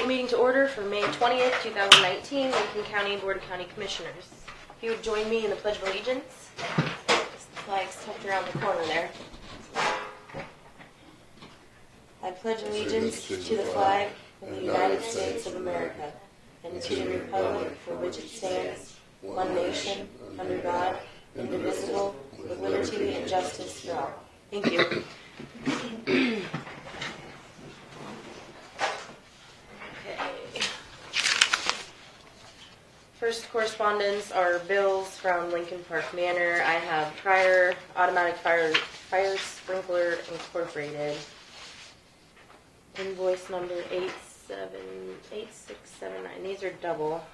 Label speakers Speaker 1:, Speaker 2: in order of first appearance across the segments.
Speaker 1: meeting to order for May 20th, 2019, Lincoln County Board of County Commissioners. If you would join me in the Pledge of Allegiance. The flag's tucked around the corner there. I pledge allegiance to the flag of the United States of America and to the republic for which it stands, one nation, under God, indivisible, with liberty and justice for all. Thank you. First correspondence are bills from Lincoln Park Manor. I have Prior Automatic Fire Sprinkler Incorporated. Invoice number 878679. These are double.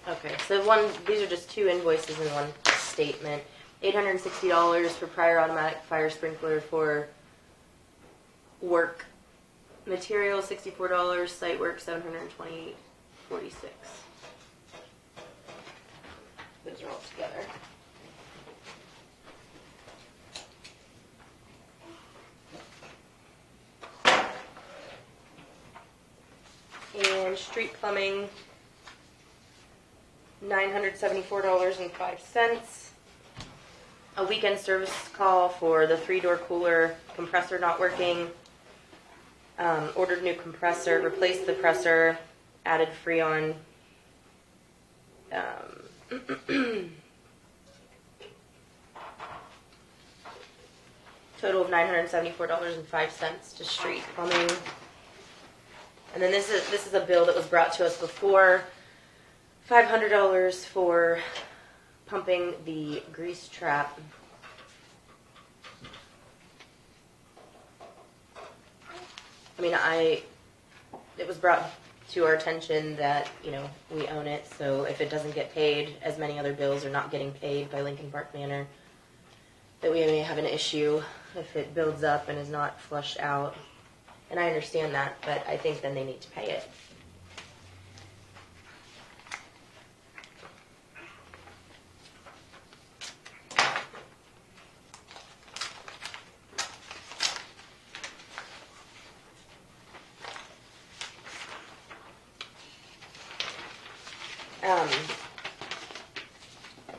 Speaker 1: Okay, so these are just two invoices in one statement. $860 for Prior Automatic Fire Sprinkler for work material, $64, site work, $720.46. Those are all together. And street plumbing, $974.05. A weekend service call for the 3-door cooler compressor not working. Ordered new compressor, replaced the compressor, added Freon. Total of $974.05 to street plumbing. And then this is a bill that was brought to us before. $500 for pumping the grease trap. It was brought to our attention that, we own it, so if it doesn't get paid, as many other bills are not getting paid by Lincoln Park Manor, that we may have an issue if it builds up and is not flushed out. And I understand that, but I think then they need to pay it.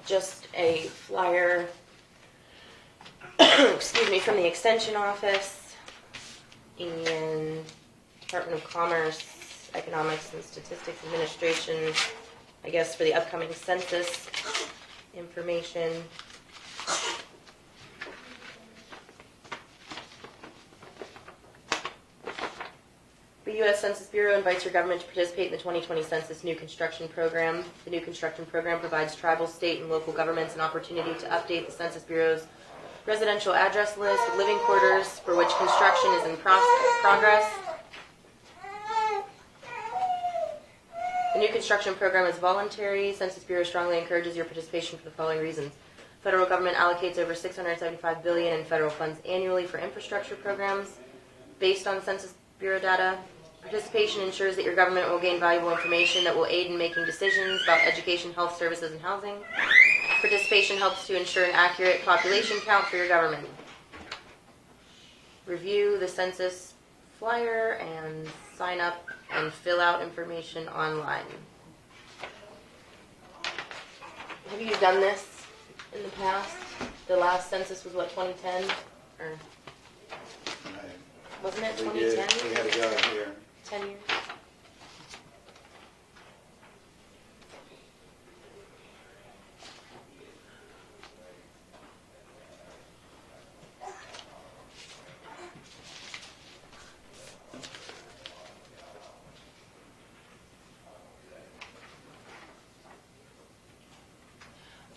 Speaker 1: Just a flyer, from the Extension Office and Department of Commerce, Economics and Statistics Administration, I guess for the upcoming census information. The U.S. Census Bureau invites your government to participate in the 2020 Census New Construction Program. The New Construction Program provides tribal, state, and local governments an opportunity to update the Census Bureau's residential address list of living quarters for which construction is in progress. The New Construction Program is voluntary. Census Bureau strongly encourages your participation for the following reasons. Federal government allocates over $675 billion in federal funds annually for infrastructure programs based on Census Bureau data. Participation ensures that your government will gain valuable information that will aid in making decisions about education, health services, and housing. Participation helps to ensure an accurate population count for your government. Review the census flyer and sign up and fill out information online. Have you done this in the past? The last census was what, 2010? Or wasn't it 2010?
Speaker 2: We had a guy here.
Speaker 1: 10 years.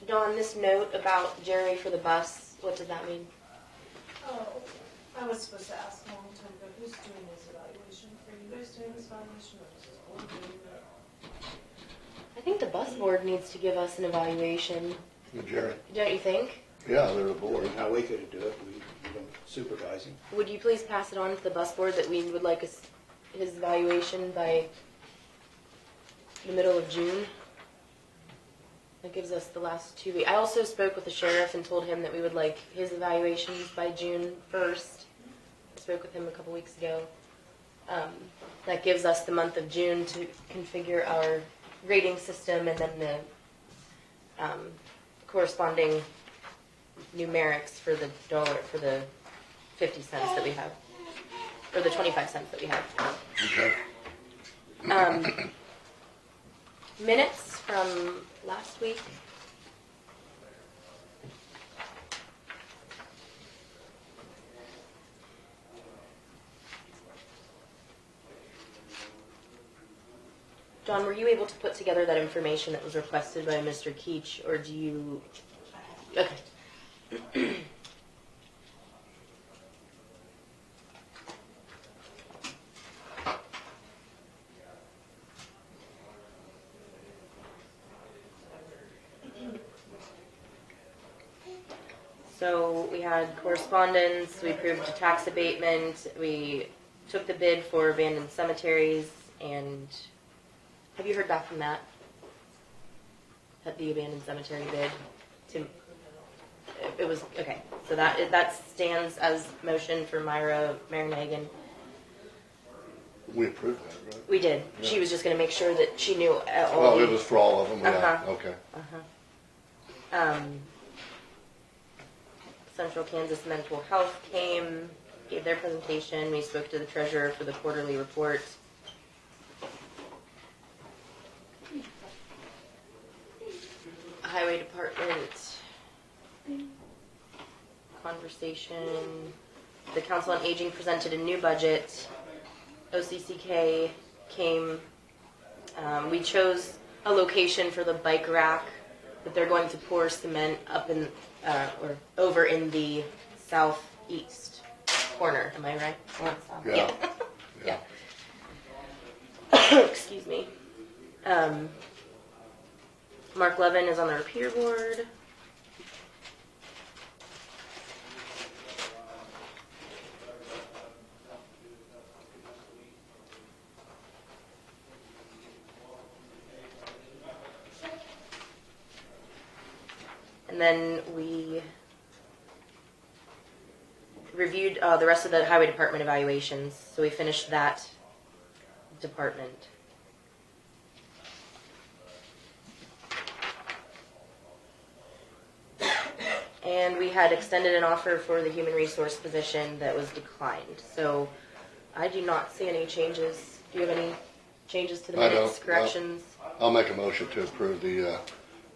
Speaker 1: Dawn, this note about Jerry for the bus, what does that mean?
Speaker 3: Oh, I was supposed to ask a long time ago, who's doing this evaluation? Are you guys doing this evaluation or is this all doing that?
Speaker 1: I think the bus board needs to give us an evaluation.
Speaker 2: Jerry.
Speaker 1: Don't you think?
Speaker 2: Yeah, they're the board. How we could do it, we don't supervise him.
Speaker 1: Would you please pass it on to the bus board that we would like his evaluation by the middle of June? That gives us the last 2 weeks. I also spoke with the sheriff and told him that we would like his evaluations by June 1st. I spoke with him a couple weeks ago. That gives us the month of June to configure our rating system and then the corresponding numerics for the dollar, for the 50 cents that we have, or the 25 cents that we have.
Speaker 4: Okay.
Speaker 1: Minutes from last week. John, were you able to put together that information that was requested by Mr. Keach, or do you... Okay. So we had correspondence, we approved a tax abatement, we took the bid for abandoned cemeteries, and have you heard back from that? At the abandoned cemetery bid? It was, okay, so that stands as motion for Mayor Nagan.
Speaker 4: We approved that, right?
Speaker 1: We did.
Speaker 4: Yeah.
Speaker 1: She was just going to make sure that she knew all.
Speaker 4: Well, it was for all of them, yeah, okay.
Speaker 1: Central Kansas Mental Health came, gave their presentation. We spoke to the treasurer for the quarterly report. Highway Department conversation. The Council on Aging presented a new budget. OCCK came. We chose a location for the bike rack that they're going to pour cement up in or over in the southeast corner. Am I right?
Speaker 4: Yeah.
Speaker 1: Yeah. Excuse me. Mark Levin is on the repeater board. And then we reviewed the rest of the highway department evaluations. So we finished that department. And we had extended an offer for the human resource position that was declined. So I do not see any changes. Do you have any changes to the minutes, corrections?
Speaker 4: I'll make a motion to approve the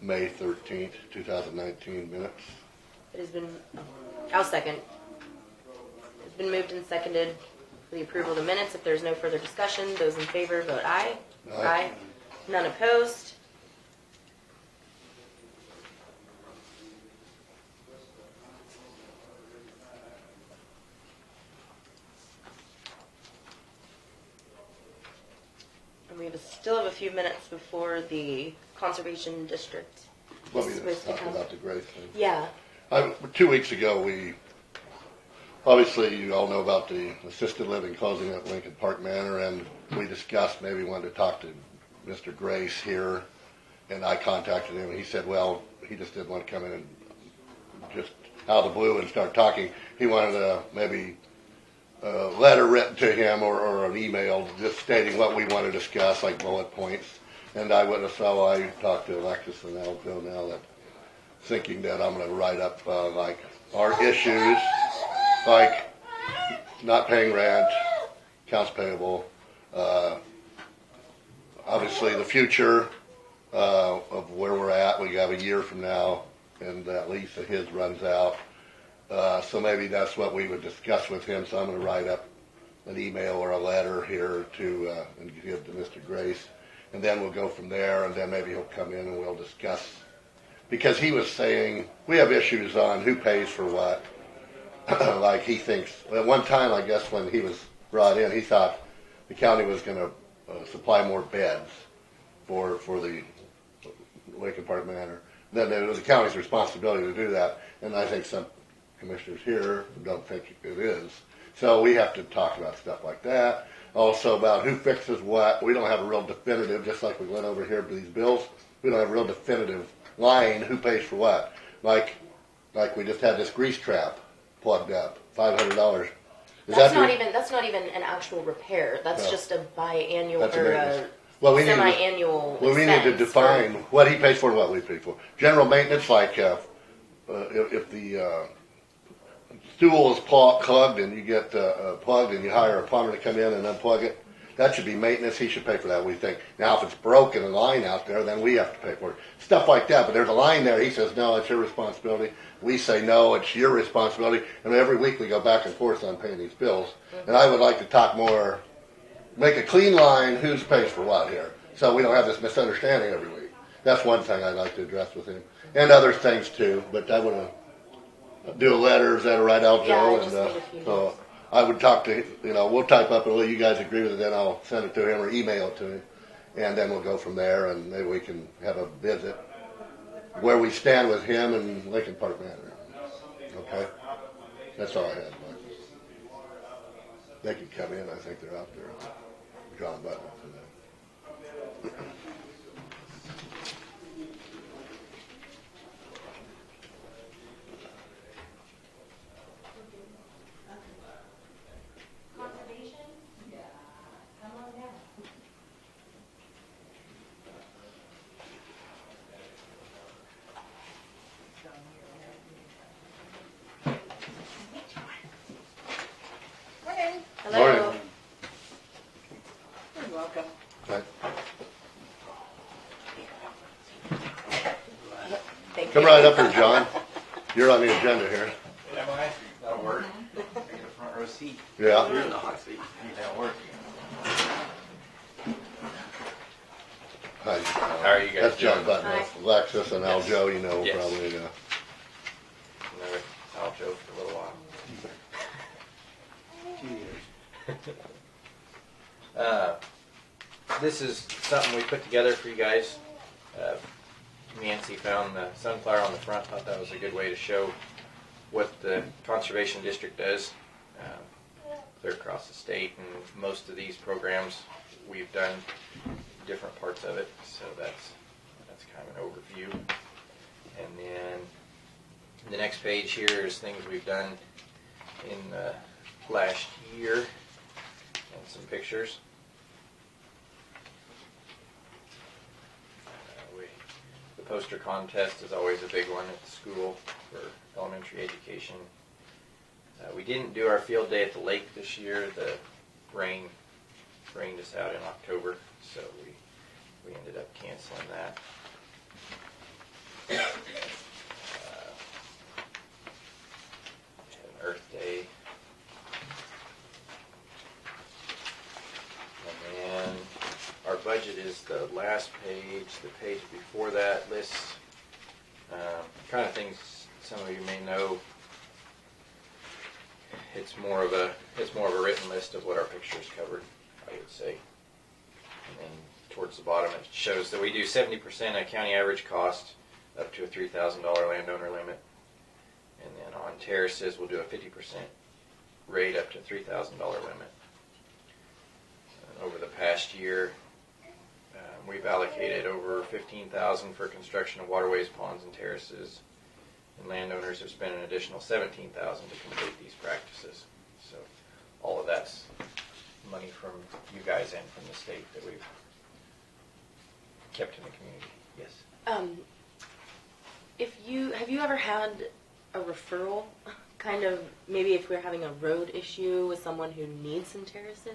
Speaker 4: May 13th, 2019 minutes.
Speaker 1: It has been, I'll second. It's been moved and seconded for the approval of the minutes. If there's no further discussion, those in favor vote aye.
Speaker 4: Aye.
Speaker 1: None opposed. And we still have a few minutes before the conservation district
Speaker 4: Let
Speaker 1: is
Speaker 4: me
Speaker 1: supposed to
Speaker 4: talk
Speaker 1: come.
Speaker 4: about the Grace thing.
Speaker 1: Yeah.
Speaker 4: 2 weeks ago, obviously you all know about the assisted living closing at Lincoln Park Manor, and we discussed maybe wanted to talk to Mr. Grace here, and I contacted him, and he said, well, he just didn't want to come in and just out of the blue and start talking. He wanted maybe a letter written to him or an email just stating what we want to discuss, like bullet points. And I talked to Alexis and Aljo now, that thinking that I'm going to write up like our issues, like not paying rent, accounts payable, obviously the future of where we're at. We have a year from now, and that lease of his runs out. So maybe that's what we would discuss with him. So I'm going to write up an email or a letter here to and give to Mr. Grace, and then we'll go from there. And then maybe he'll come in and we'll discuss, because he was saying we have issues on who pays for what. Like he thinks at one time, I guess when he was brought in, he thought the county was going to supply more beds for the Lincoln Park Manor. Then it was the county's responsibility to do that, and I think some commissioners here don't think it is. So we have to talk about stuff like that. Also about who fixes what. We don't have a real definitive, just like we went over here to these bills, we don't have a real definitive line, who pays for what? Like we just had this grease trap plugged up, $500.
Speaker 1: That's not even an actual repair. That's
Speaker 4: No.
Speaker 1: just a biannual
Speaker 4: That's a
Speaker 1: or
Speaker 4: maintenance.
Speaker 1: a
Speaker 4: Well, we need to,
Speaker 1: semi-annual
Speaker 4: well, we need to
Speaker 1: expense
Speaker 4: define what he pays for and what we pay for. General maintenance, like if the stool is plugged and you get plugged and you hire a plumber to come in and unplug it, that should be maintenance. He should pay for that, we think. Now, if it's broken, a line out there, then we have to pay for it. Stuff like that. But there's a line there. He says, no, it's your responsibility. We say, no, it's your responsibility. And every week we go back and forth on paying these bills. And I would like to talk more, make a clean line, who's pays for what here, so we don't have this misunderstanding every week. That's one thing I'd like to address with him. And other things too, but I want to do a letter. Is that all right, Al,
Speaker 1: Yeah, I
Speaker 4: Joe?
Speaker 1: just
Speaker 4: And
Speaker 1: need a few
Speaker 4: so
Speaker 1: notes.
Speaker 4: I would talk to, we'll type up and will you guys agree with it, then I'll send it to him or email it to him. And then we'll go from there and maybe we can have a visit where we stand with him and Lincoln Park Manor. Okay? That's all I had, Mike. They can come in, I think they're out there. John Buttenhoff and them.
Speaker 3: Conservation? Yeah. Come on down.
Speaker 5: Morning.
Speaker 1: Hello.
Speaker 4: Morning.
Speaker 5: You're welcome.
Speaker 4: Right.
Speaker 1: Thank
Speaker 4: Come
Speaker 1: you.
Speaker 4: right up here, John. You're on the agenda here.
Speaker 6: Am I? That'll work. I get a front row seat.
Speaker 4: Yeah.
Speaker 6: You're in the hot seat. That'll work.
Speaker 4: Hi.
Speaker 6: How are you guys
Speaker 4: That's John
Speaker 6: doing?
Speaker 4: Buttenhoff. Alexis and Al
Speaker 6: Yes.
Speaker 4: Joe,
Speaker 6: Yes.
Speaker 4: probably.
Speaker 6: Another Al Joe for a little while.
Speaker 2: 2 years.
Speaker 6: This is something we put together for you guys. Nancy found the sunflower on the front. Thought that was a good way to show what the conservation district does clear across the state. And most of these programs we've done different parts of it. So that's kind of an overview. And then the next page here is things we've done in the last year and some pictures. The poster contest is always a big one at the school for elementary education. We didn't do our field day at the lake this year. The rained us out in October, so we ended up canceling that. Had an Earth Day. And then our budget is the last page. The page before that lists kind of things some of you may know. It's more of a written list of what our pictures covered, I would say. And then towards the bottom it shows that we do 70% of county average cost up to a $3,000 landowner limit. And then on terraces we'll do a 50% rate up to $3,000 limit. Over the past year, we've allocated over $15,000 for construction of waterways, ponds, and terraces, and landowners have spent an additional $17,000 to complete these practices. So, all of that's money from you guys and from the state that we've kept in the community. Yes.
Speaker 1: Have you ever had a referral, kind of maybe if we're having a road issue with someone who needs some terraces?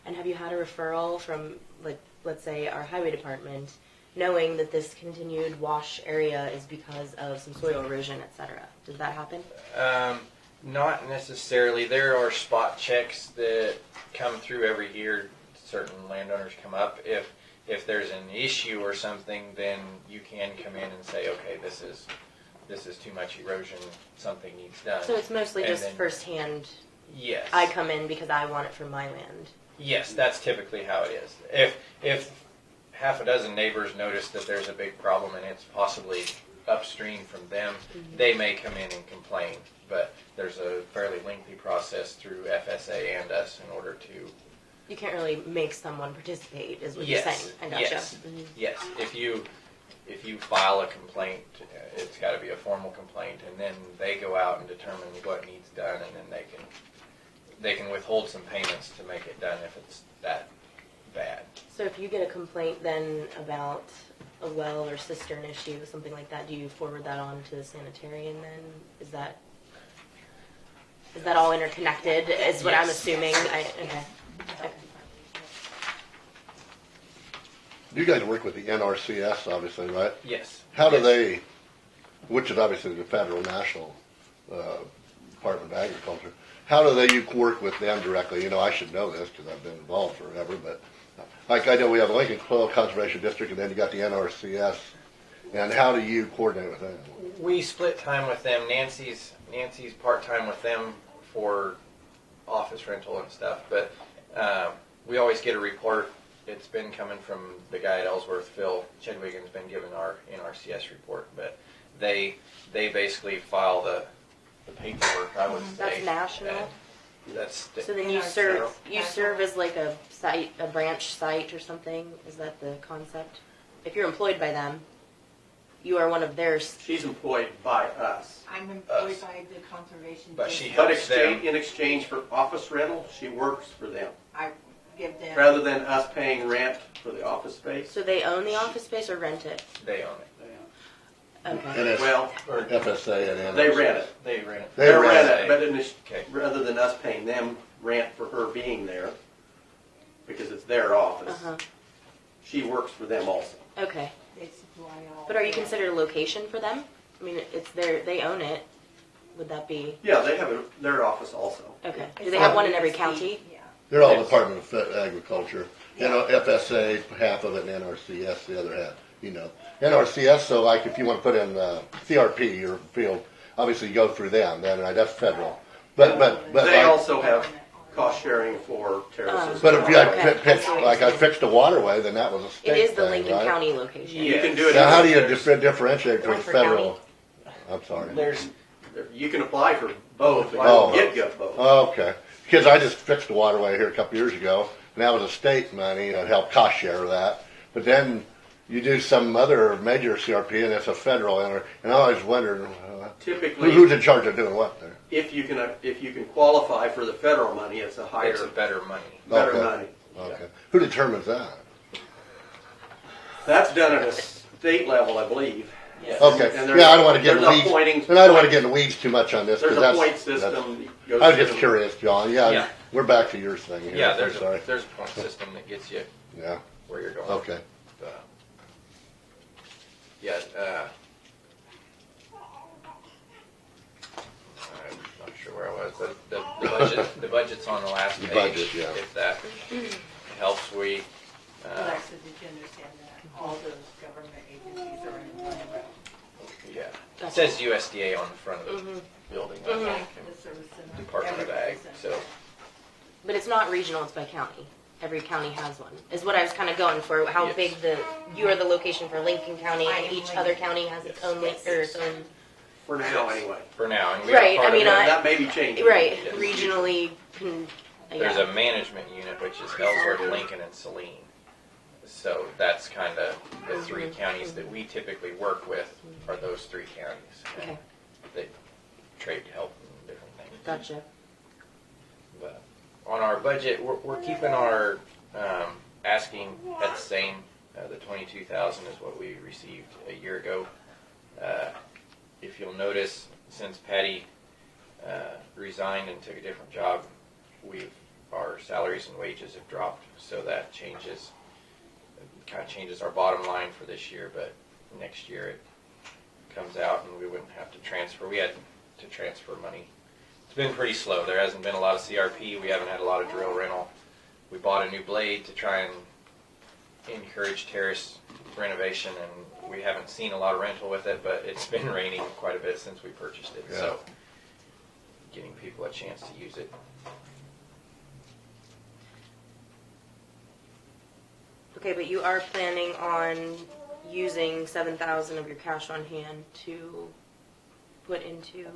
Speaker 1: And have you had a referral from, like, let's say our highway department, knowing that this continued wash area is because of some soil erosion, etc.? Does that happen?
Speaker 6: Not necessarily. There are spot checks that come through every year. Certain landowners come up. If there's an issue or something, then you can come in and say, okay, this is too much erosion. Something needs done.
Speaker 1: So it's mostly
Speaker 6: And
Speaker 1: just
Speaker 6: then-
Speaker 1: firsthand.
Speaker 6: Yes.
Speaker 1: I come in because I want it for my land.
Speaker 6: Yes, that's typically how it is. If half a dozen neighbors notice that there's a big problem and it's possibly upstream from them, they may come in and complain. But there's a fairly lengthy process through FSA and us in order to.
Speaker 1: You can't really make someone participate, is what
Speaker 6: Yes,
Speaker 1: you're saying. I gotcha.
Speaker 6: yes.
Speaker 1: Mhm.
Speaker 6: Yes, if you if you file a complaint, it's got to be a formal complaint, and then they go out and determine what needs done, and then they can withhold some payments to make it done if it's that bad.
Speaker 1: So if you get a complaint then about a well or cistern issue, something like that, do you forward that on to the sanitarian then? Is that all interconnected, is what I'm
Speaker 6: Yes.
Speaker 1: assuming? Okay.
Speaker 4: You guys work with the NRCS, obviously, right?
Speaker 6: Yes.
Speaker 4: How do
Speaker 6: Yes.
Speaker 4: they, which is obviously the federal national Department of Agriculture, how do they work with them directly? You know, I should know this because I've been involved forever, but like I know we have the Lincoln Soil Conservation District, and then you got the NRCS, and how do you coordinate with them?
Speaker 6: We split time with them. Nancy's part-time with them for office rental and stuff, but we always get a report. It's been coming from the guy at Ellsworth, Phil Chedwigan's been giving our NRCS report, but they basically file the paperwork, I would say.
Speaker 1: That's national?
Speaker 6: That's
Speaker 1: So then you serve as like a site, a branch site or something? Is that the concept? If you're employed by them, you are one of theirs.
Speaker 5: She's employed by us.
Speaker 7: I'm employed by the conservation.
Speaker 6: But she
Speaker 7: district.
Speaker 5: But
Speaker 6: helps them.
Speaker 5: in exchange for office rental, she works for them.
Speaker 7: I give them.
Speaker 5: Rather than us paying rent for the office space.
Speaker 1: So they own the office space or rent it?
Speaker 6: They own it.
Speaker 1: Okay.
Speaker 4: And it's
Speaker 5: Well,
Speaker 4: FSA and NRCS.
Speaker 5: they rent it.
Speaker 6: They rent it.
Speaker 4: They
Speaker 5: They
Speaker 4: rent
Speaker 5: rent
Speaker 6: it.
Speaker 5: it, but in this,
Speaker 6: Okay.
Speaker 5: rather than us paying them rent for her being there, because it's their office,
Speaker 1: Uh-huh.
Speaker 5: she works for them also.
Speaker 1: Okay.
Speaker 7: They supply all.
Speaker 1: But are you
Speaker 7: the-
Speaker 1: considered a location for them? I mean, it's they own it. Would that be?
Speaker 5: Yeah, they have their office also.
Speaker 1: Okay. Do
Speaker 7: It's
Speaker 1: they have
Speaker 7: all
Speaker 1: one in every
Speaker 7: USD,
Speaker 1: county?
Speaker 7: Yeah.
Speaker 4: They're all
Speaker 5: Yes.
Speaker 4: Department of Agriculture. You know, FSA, half of it, and NRCS, the other half. You know, NRCS, so like if you want to put in CRP or field, obviously you go through them, then that's federal. But
Speaker 5: They
Speaker 4: like,
Speaker 5: also have cost sharing for terraces.
Speaker 4: but if you had
Speaker 1: Okay.
Speaker 4: fixed, like I fixed a waterway, then that was a state
Speaker 1: It is the
Speaker 4: thing,
Speaker 1: Lincoln
Speaker 4: right?
Speaker 1: County location.
Speaker 5: You can do it.
Speaker 4: Now, how do you
Speaker 5: There's-
Speaker 4: differentiate between
Speaker 1: for
Speaker 4: federal? I'm sorry.
Speaker 5: You can apply for both, but
Speaker 4: Oh.
Speaker 5: you get both.
Speaker 4: Okay, because I just fixed a waterway here a couple years ago, and that was a state money, and it helped cost share that. But then you do some other major CRP, and it's a federal, and I always wondered
Speaker 5: Typically,
Speaker 4: who's in charge of doing what there.
Speaker 5: if you can qualify for the federal money, it's a higher,
Speaker 6: It's a better money.
Speaker 5: better
Speaker 4: Okay.
Speaker 5: money.
Speaker 4: Okay, who determines that?
Speaker 5: That's done at a state level, I believe.
Speaker 6: Yes.
Speaker 4: Okay,
Speaker 5: And there's-
Speaker 4: yeah, I don't want to get in
Speaker 5: there's
Speaker 4: the
Speaker 5: a
Speaker 4: weeds,
Speaker 5: pointing-
Speaker 4: and I don't want to get in the weeds too much on this
Speaker 5: There's
Speaker 4: because
Speaker 5: a
Speaker 4: that's.
Speaker 5: point
Speaker 4: that's-
Speaker 5: system. that goes
Speaker 4: I was just
Speaker 5: through.
Speaker 4: curious, John. Yeah,
Speaker 6: Yeah.
Speaker 4: we're back to your thing here.
Speaker 6: Yeah,
Speaker 4: I'm
Speaker 6: there's
Speaker 4: sorry.
Speaker 6: a point system that gets you
Speaker 4: Yeah.
Speaker 6: where you're going.
Speaker 4: Okay.
Speaker 6: Yeah. I'm not sure where I was, but the budget's on the last
Speaker 4: The
Speaker 6: page.
Speaker 4: budget, yeah.
Speaker 6: If that helps, we.
Speaker 7: Alexa, did you understand that? All those government agencies are in one row.
Speaker 6: Yeah. It says USDA on the front of the building. I think,
Speaker 7: The service center.
Speaker 6: and Department of Ag. So.
Speaker 1: But it's not regional, it's by county. Every county has one, is what I was kind of going for. How
Speaker 6: Yes.
Speaker 1: big you are the location for Lincoln County,
Speaker 7: I
Speaker 1: and
Speaker 7: am
Speaker 1: each
Speaker 7: Lincoln.
Speaker 1: other county has its own, or its own.
Speaker 5: For now, anyway.
Speaker 6: For now, and we
Speaker 1: Right,
Speaker 6: are part
Speaker 1: I mean,
Speaker 6: of it.
Speaker 5: That may be changing.
Speaker 1: Right,
Speaker 6: Yes.
Speaker 1: regionally,
Speaker 6: There's
Speaker 1: yeah.
Speaker 6: a management unit, which is Ellsworth, Lincoln, and Saline. So that's kind of the three counties that we typically work with are those three counties. And
Speaker 1: Okay.
Speaker 6: they trade help and different things.
Speaker 1: Gotcha.
Speaker 6: But on our budget, we're keeping our asking at the same. The $22,000 is what we received a year ago. If you'll notice, since Patty resigned and took a different job, our salaries and wages have dropped. So that kind of changes our bottom line for this year. But next year it comes out and we wouldn't have to transfer. We had to transfer money. It's been pretty slow. There hasn't been a lot of CRP. We haven't had a lot of drill rental. We bought a new blade to try and encourage terrace renovation, and we haven't seen a lot of rental with it, but it's been raining quite a bit since we purchased it.
Speaker 4: Yeah.
Speaker 6: So getting people a chance to use it.
Speaker 1: Okay, but you are planning on using 7,000 of your cash on hand to put into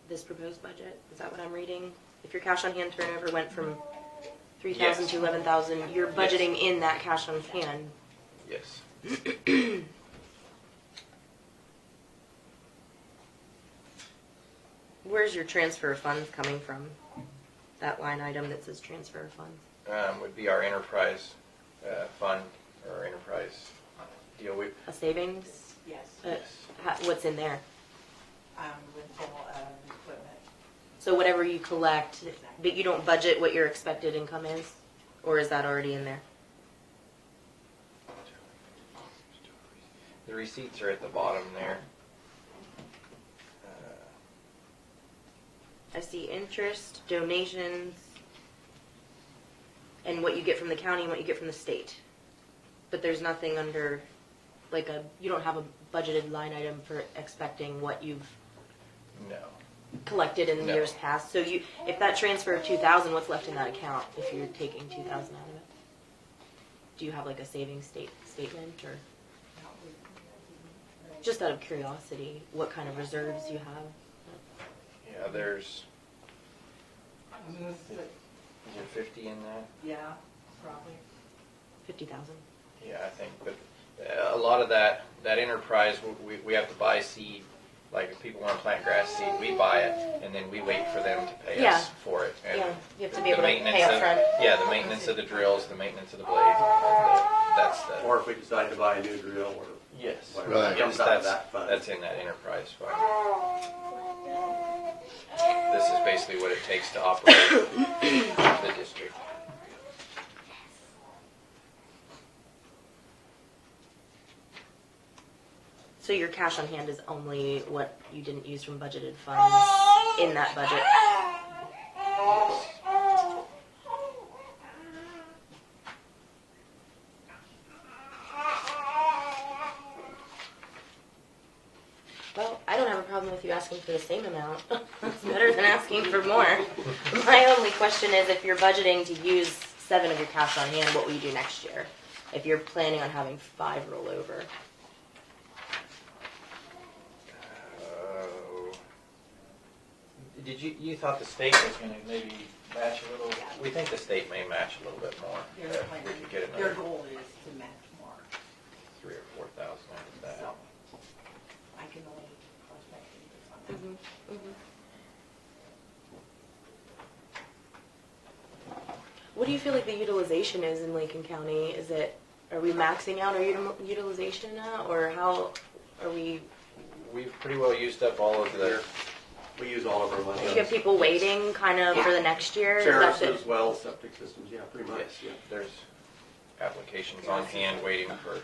Speaker 1: this proposed budget? Is that what I'm reading? If your cash on hand turnover went from 3,000
Speaker 6: Yes.
Speaker 1: to 11,000, you're
Speaker 6: Yes.
Speaker 1: budgeting in that cash on hand.
Speaker 6: Yes.
Speaker 1: Where's your transfer of funds coming from? That line item that says transfer of funds.
Speaker 6: Would be our enterprise fund or enterprise deal.
Speaker 1: A savings?
Speaker 7: Yes,
Speaker 1: What's in there?
Speaker 7: rental of equipment.
Speaker 1: So whatever you collect, but you don't budget what your expected income is? Or is that already in there?
Speaker 6: The receipts are at the bottom there.
Speaker 1: I see interest, donations, and what you get from the county and what you get from the state. But there's nothing under, you don't have a budgeted line item for expecting what you've
Speaker 6: No.
Speaker 1: collected in
Speaker 6: No.
Speaker 1: years past. So if that transfer of 2,000, what's left in that account if you're taking 2,000 out of it? Do you have a savings statement or just out of curiosity, what kind of reserves you have?
Speaker 6: Yeah, there's
Speaker 7: I mean,
Speaker 6: is there 50 in that?
Speaker 7: yeah, probably.
Speaker 1: 50,000.
Speaker 6: Yeah, I think, but a lot of that enterprise, we have to buy seed. Like if people want to plant grass seed, we buy it, and then we wait for them to pay
Speaker 1: Yeah.
Speaker 6: us for it. And
Speaker 1: Yeah, you have to be
Speaker 6: the
Speaker 1: able to
Speaker 6: maintenance
Speaker 1: pay up
Speaker 6: of-
Speaker 1: front.
Speaker 6: Yeah, the maintenance of the drills, the maintenance of the blade. That's the.
Speaker 5: Or if we decide to buy a new drill or
Speaker 6: Yes.
Speaker 5: whatever
Speaker 4: Right.
Speaker 5: comes out of that fund.
Speaker 6: That's in that enterprise fund. This is basically what it takes to operate the district.
Speaker 1: So your cash on hand is only what you didn't use from budgeted funds in that budget? Well, I don't have a problem with you asking for the same amount. That's better than asking for more. My only question is if you're budgeting to use 7 of your cash on hand, what will you do next year? If you're planning on having 5 roll over.
Speaker 6: Oh. Did you thought the state was going to maybe match a little? We think the state may match a little bit more.
Speaker 7: Their
Speaker 6: If we could get
Speaker 7: their
Speaker 6: another
Speaker 7: goal is to match more.
Speaker 6: 3,000 or 4,000 out of that.
Speaker 7: So, I can only cross my fingers on that.
Speaker 1: Mm-hmm. Mm-hmm. What do you feel like the utilization is in Lincoln County? Are we maxing out our utilization now, or how are we?
Speaker 6: We've pretty well used up all of the.
Speaker 5: We use all of our money.
Speaker 1: Do you have people waiting kind of for the next year? Is that
Speaker 5: Sheriffs
Speaker 1: the-
Speaker 5: as well, septic systems, yeah, pretty much, yeah.
Speaker 6: There's applications on hand waiting for.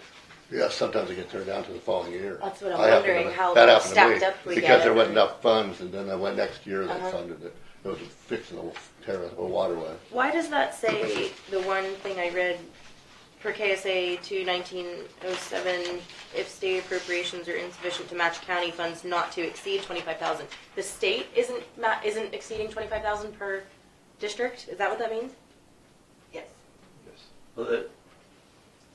Speaker 4: Yeah, sometimes it gets turned down to the following year.
Speaker 1: That's what I'm
Speaker 4: I happened to-
Speaker 1: wondering, how
Speaker 4: that happened to
Speaker 1: stacked
Speaker 4: me,
Speaker 1: up we
Speaker 4: because
Speaker 1: get.
Speaker 4: there wasn't enough funds, and then I went next year, they
Speaker 1: Uh-huh.
Speaker 4: funded it. It was fixing a waterway.
Speaker 1: Why does that say, the one thing I read, per KSA 21907, if state appropriations are insufficient to match county funds not to exceed 25,000. The state isn't exceeding 25,000 per district? Is that what that means?
Speaker 7: Yes.
Speaker 5: Well,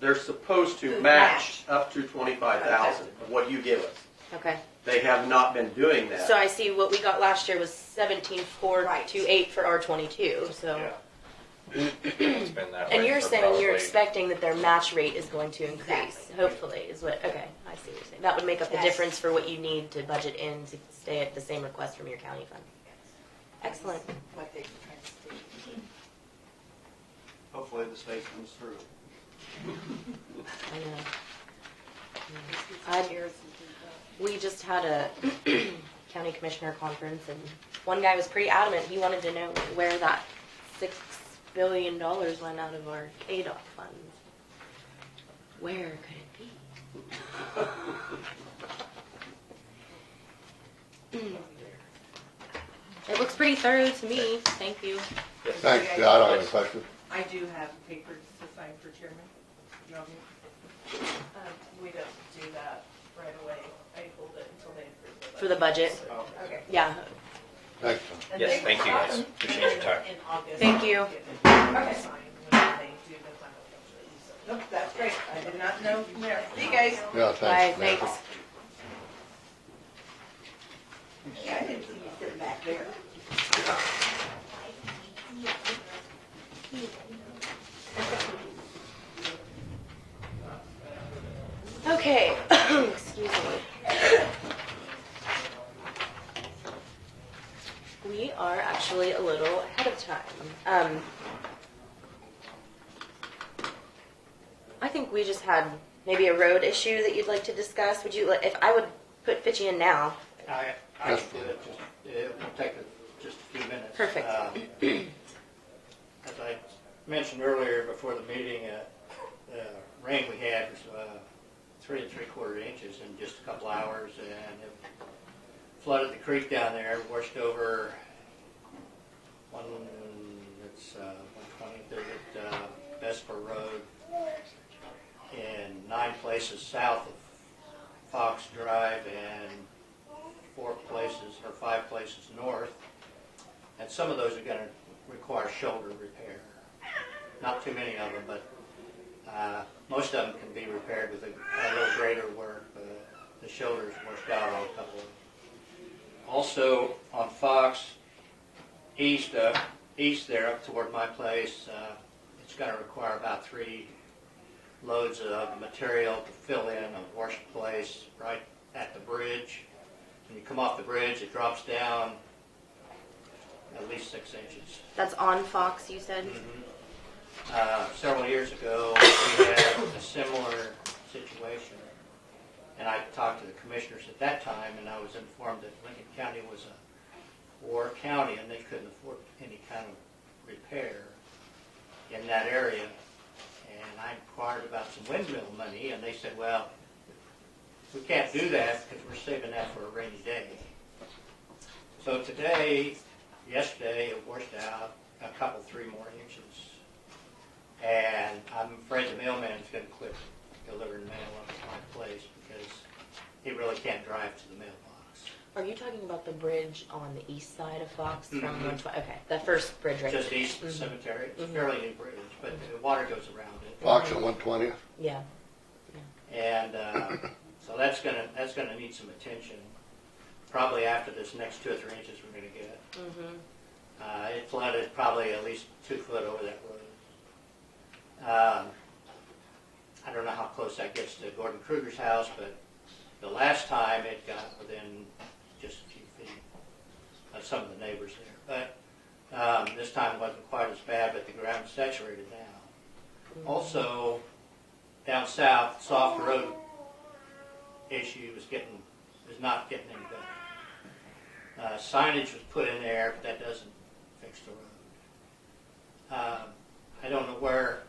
Speaker 5: they're supposed to match up to 25,000 of what you give us.
Speaker 1: Okay.
Speaker 5: They have not been doing that.
Speaker 1: So I see what we got last year was 17,428 for R22, so.
Speaker 6: Yeah. It's been that way.
Speaker 1: And you're
Speaker 6: for
Speaker 1: saying you're
Speaker 6: probably-
Speaker 1: expecting that their match rate is going to increase,
Speaker 7: Exactly.
Speaker 1: hopefully, is what, okay, I see what you're saying. That would make up the
Speaker 7: Yes.
Speaker 1: difference for what you need to budget in to stay at the same request from your county fund. Excellent.
Speaker 7: What they're trying to do.
Speaker 2: Hopefully the state comes through.
Speaker 1: I know. We just had a county commissioner conference, and one guy was pretty adamant. He wanted to know where that $6 billion went out of our KDOT funds. Where could it be? It looks pretty thorough to me. Thank you.
Speaker 6: Yes.
Speaker 4: Thanks, yeah, I don't have any questions.
Speaker 7: I do have papers to sign for chairman. You want me?
Speaker 3: We don't do that right away. I hold it until they approve it.
Speaker 1: For the budget.
Speaker 7: Okay.
Speaker 1: Yeah.
Speaker 4: Thanks, Tom.
Speaker 3: And
Speaker 6: Yes,
Speaker 3: they
Speaker 6: thank you guys.
Speaker 3: often
Speaker 6: Appreciate your time.
Speaker 3: In August.
Speaker 1: Thank you.
Speaker 3: Get it signed when they do the final budget.
Speaker 7: Nope, that's great. I did not know from there. See you guys.
Speaker 4: Yeah,
Speaker 1: Bye,
Speaker 4: thanks. man.
Speaker 1: thanks.
Speaker 7: Yeah, I didn't see you sitting back there.
Speaker 1: Okay. Excuse me. are actually a little ahead of time. I think we just had maybe a road issue that you'd like to discuss. Would you, if I would put Fitchy in now?
Speaker 2: I can do it, it will take just a few minutes.
Speaker 1: Perfect.
Speaker 2: As I mentioned earlier before the meeting, the rain we had was 3 3/4 inches in just a couple hours, and it flooded the creek down there, washed over 120th Vesper Road in 9 places south of Fox Drive and 5 places north. And some of those are going to require shoulder repair. Not too many of them, but most of them can be repaired with a little greater work. The shoulders washed out on a couple of them. Also on Fox, east there up toward my place, it's going to require about 3 loads of material to fill in a wash place right at the bridge. When you come off the bridge, it drops down at least 6 inches.
Speaker 1: That's on Fox, you said?
Speaker 2: Mm-hmm. Several years ago, we had a similar situation, and I talked to the commissioners at that time, and I was informed that Lincoln County was a war county, and they couldn't afford any kind of repair in that area. And I inquired about some windmill money, and they said, well, we can't do that because we're saving that for a rainy day. So yesterday, it washed out a couple, 3 more inches. And I'm afraid the mailman's going to quit delivering mail up to my place because he really can't drive to the mailbox.
Speaker 1: Are you talking about the bridge on the east side of Fox? From 120? Okay, the first bridge right
Speaker 2: Just
Speaker 1: there.
Speaker 2: east of the cemetery. It's a fairly new bridge, but the water goes around it.
Speaker 4: Fox at 120th.
Speaker 1: Yeah.
Speaker 2: And so that's gonna need some attention. Probably after this next 2 or 3 inches we're going to get. It flooded probably at least 2 foot over that road. I don't know how close that gets to Gordon Kruger's house, but the last time it got within just a few feet of some of the neighbors there. But this time it wasn't quite as bad, but the ground's saturated now. Also, down south, soft road issue is not getting any better. Signage was put in there, but that doesn't fix the road. I don't know where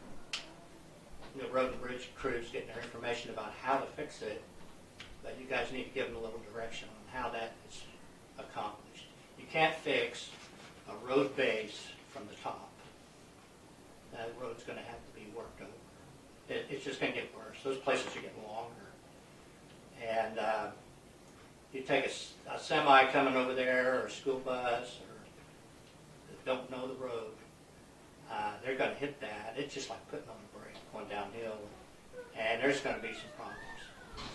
Speaker 2: the road and bridge crew's getting their information about how to fix it, but you guys need to give them a little direction on how that is accomplished. You can't fix a road base from the top. That road's going to have to be worked over. It's just going to get worse. Those places are getting longer. And you take a semi coming over there, or a school bus, or that don't know the road, they're going to hit that. It's just like putting on a brake going downhill, and there's going to be some problems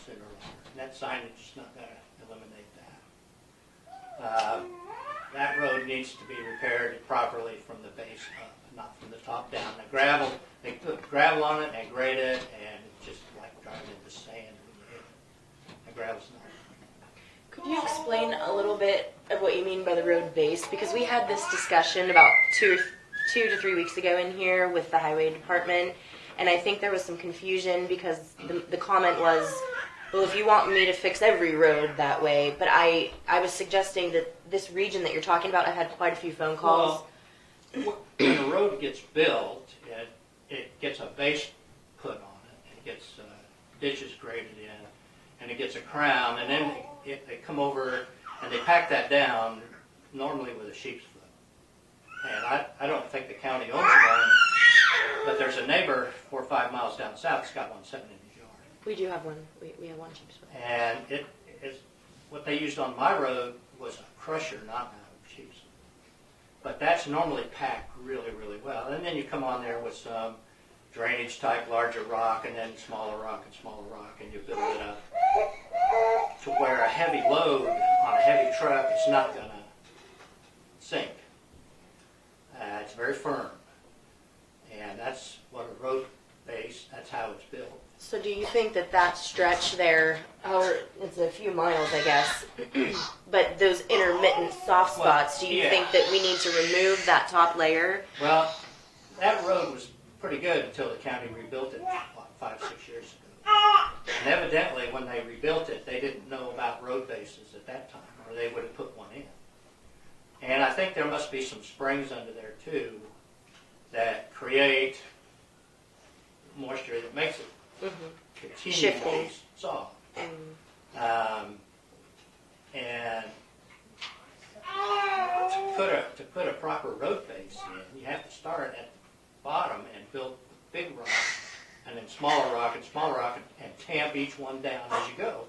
Speaker 2: sooner or later. And that signage is not going to eliminate that. That road needs to be repaired properly from the base up, not from the top down. The gravel, they put gravel on it and grade it, and it's just like driving into sand when you hit it. The gravel's not.
Speaker 1: Could you explain a little bit of what you mean by the road base? Because we had this discussion about 2 to 3 weeks ago in here with the highway department, and I think there was some confusion because the comment was, well, if you want me to fix every road that way, but I was suggesting that this region that you're talking about, I've had quite a few phone calls.
Speaker 2: Well, when a road gets built, it gets a base put on it. It gets ditches graded in, and it gets a crown, and then they come over and they pack that down, normally with a sheep's foot. And I don't think the county owns one, but there's a neighbor 4 or 5 miles down south that's got one sitting in his yard.
Speaker 1: We do have one. We have one sheep's foot.
Speaker 2: And it is what they used on my road was a crusher, not a sheep's foot. But that's normally packed really, really well. And then you come on there with some drainage type, larger rock, and then smaller rock, and you build it up to where a heavy load on a heavy truck is not going to sink. It's very firm. And that's what a road base, that's how it's built.
Speaker 1: So do you think that that stretch there, or it's a few miles, I guess, but those intermittent soft spots, do you
Speaker 2: yeah.
Speaker 1: think that we need to remove that top layer?
Speaker 2: Well, that road was pretty good until the county rebuilt it, what, 5-6 years ago. And evidently, when they rebuilt it, they didn't know about road bases at that time, or they would have put one in. And I think there must be some springs under there too that create moisture that makes it continue to
Speaker 1: Shifting.
Speaker 2: be soft. And to put a proper road base in, you have to start at the bottom and build big rock, and then smaller rock and smaller rock, and tamp each one down as you go.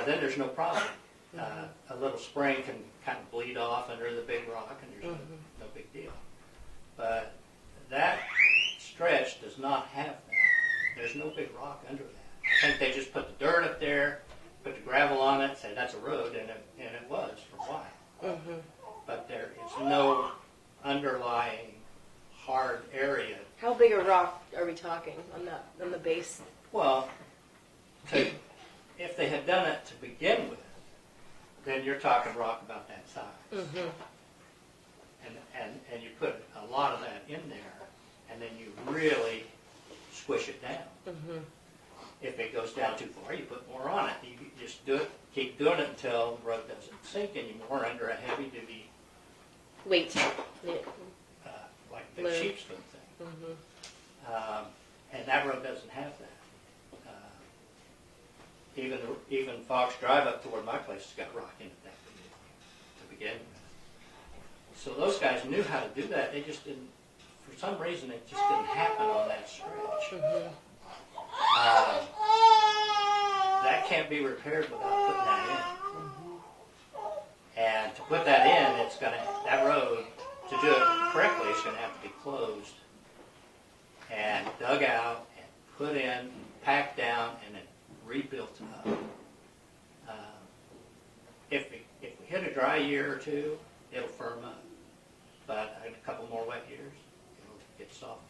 Speaker 2: Then there's no problem. A little spring can kind of bleed off under the big rock, and there's no big deal. But that stretch does not have that. There's no big rock under that. I think they just put the dirt up there, put the gravel on it, said that's a road, and it was for a while. But there is no underlying hard area.
Speaker 1: How big a rock are we talking on the base?
Speaker 2: Well, if they had done it to begin with, then you're talking rock about that size. And you put a lot of that in there, and then you really squish it down. If it goes down too far, you put more on it. You just do it, keep doing it until the road doesn't sink anymore under a heavy-duty,
Speaker 1: Weight.
Speaker 2: like big sheepskin thing. And that road doesn't have that. Even Fox Drive up toward my place has got rock in it that to begin with. So those guys knew how to do that. They just didn't. For some reason, it just didn't happen on that stretch. That can't be repaired without putting that in. And to put that in, it's gonna that road to do it correctly, it's gonna have to be closed and dug out and put in, packed down, and then rebuilt up. If we hit a dry year or two, it'll firm up. But in a couple more wet years, it'll get soft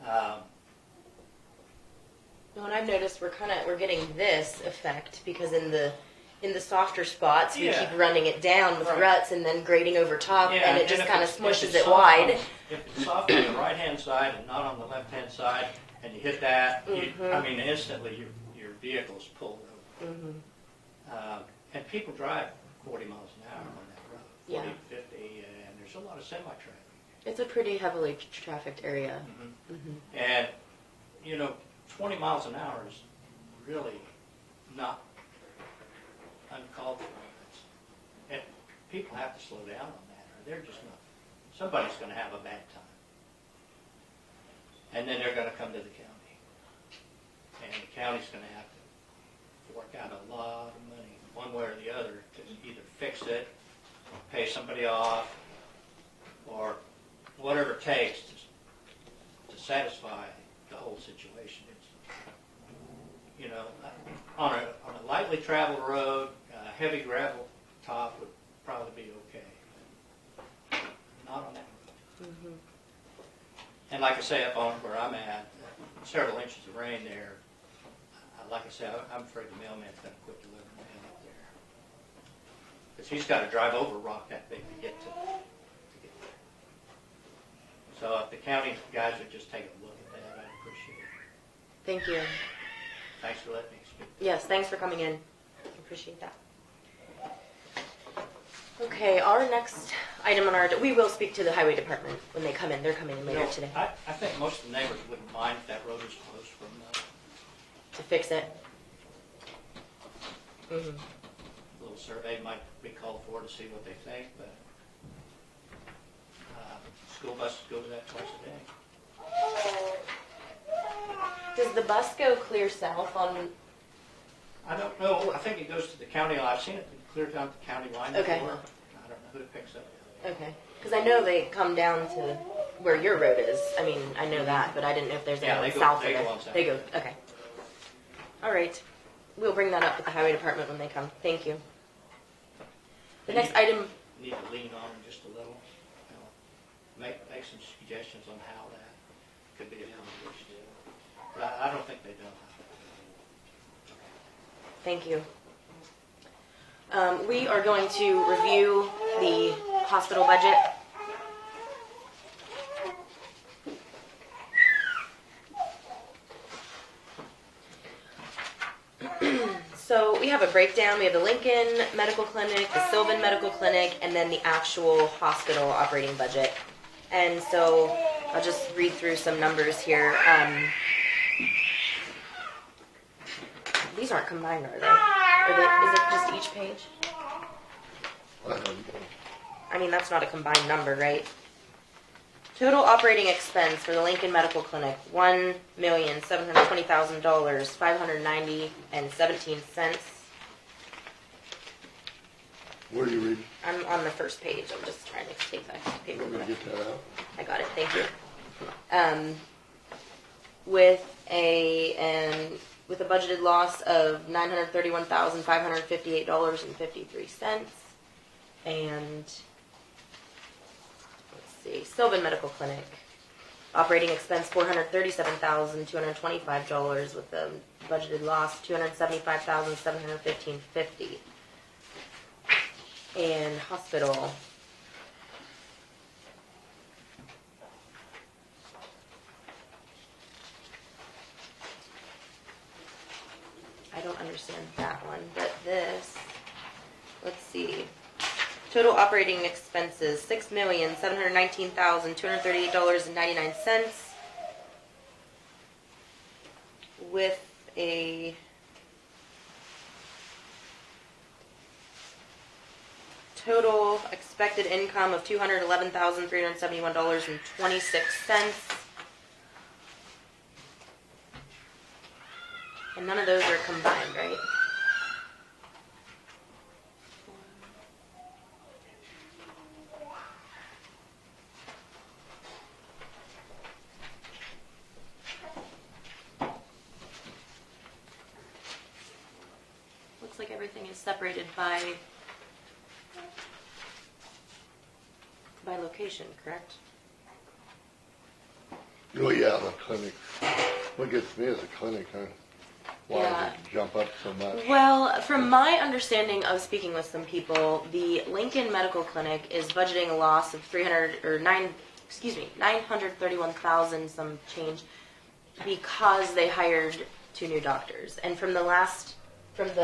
Speaker 2: again.
Speaker 1: And I've noticed we're getting this effect because in the softer spots we keep running it down with ruts and then grading over top, and it just kind of smushes it wide.
Speaker 2: If it's soft on the right-hand side and not on the left-hand side, and you hit that, I mean, instantly your vehicle's pulled over. And people drive 40 miles an hour on that road, 40 to 50, and there's a lot of semi-traffic.
Speaker 1: It's a pretty heavily trafficked area.
Speaker 2: And, 20 miles an hour is really not uncalled for. And people have to slow down on that, or they're just not. Somebody's going to have a bad time. And then they're going to come to the county. And the county's going to have to fork out a lot of money, one way or the other, to either fix it, pay somebody off, or whatever it takes to satisfy the whole situation. It's, on a lightly traveled road, a heavy gravel top would probably be okay. Not on that road. And like I say, up on where I'm at, several inches of rain there. Like I say, I'm afraid the mailman's going to quit delivering mail up there. Because he's got to drive over rock that big to get there. So if the county guys would just take a look at that, I'd appreciate it.
Speaker 1: Thank you.
Speaker 2: Thanks for letting me speak.
Speaker 1: Yes, thanks for coming in. Appreciate that. Okay, our next item on our... We will speak to the highway department when they come in. They're coming in later today.
Speaker 2: I think most of the neighbors wouldn't mind if that road was closed from
Speaker 1: To fix it.
Speaker 2: a little survey might be called for to see what they think, but school buses go to that twice a day.
Speaker 1: Does the bus go clear south on...
Speaker 2: I don't know. I think it goes to the county line. I've seen it clear down to the county line
Speaker 1: Okay.
Speaker 2: before. I don't know who it picks up.
Speaker 1: Okay. Because I know they come down to where your road is. I mean, I know that, but I didn't know if there's anyone south of it.
Speaker 2: on south.
Speaker 1: They go, okay. All right. We'll bring that up with the highway department when they come. Thank you. The next item...
Speaker 2: Need to lean on them just a little. Make some suggestions on how that could be accomplished. I don't think they do.
Speaker 1: Thank you. We are going to review the hospital budget. So we have a breakdown. We have the Lincoln Medical Clinic, the Sylvan Medical Clinic, and then the actual hospital operating budget. And so I'll just read through some numbers here. These aren't combined, are they? Is it just each page? I mean, that's not a combined number, right? Total operating expense for the Lincoln Medical Clinic, $1,720,000, $590.17.
Speaker 4: Where are you reading?
Speaker 1: I'm on the first page. I'm just trying to take that paper.
Speaker 4: Let me get that out.
Speaker 1: I got it. Thank you. With a budgeted loss of $931,558.53, and let's see, Sylvan Medical Clinic operating expense $437,225 with a budgeted loss $275,715.50, and hospital. I don't understand that one, but this, let's see. Total operating expenses, $6,719,238.99 with a total expected income of $211,371.26. And none of those are combined, right? Looks like everything is separated by location, correct?
Speaker 4: Oh, yeah, the clinic. What gets me is the clinic, huh? Why
Speaker 1: Yeah.
Speaker 4: does it jump up so much?
Speaker 1: Well, from my understanding of speaking with some people, the Lincoln Medical Clinic is budgeting a loss of 931,000 some change because they hired 2 new doctors. And from the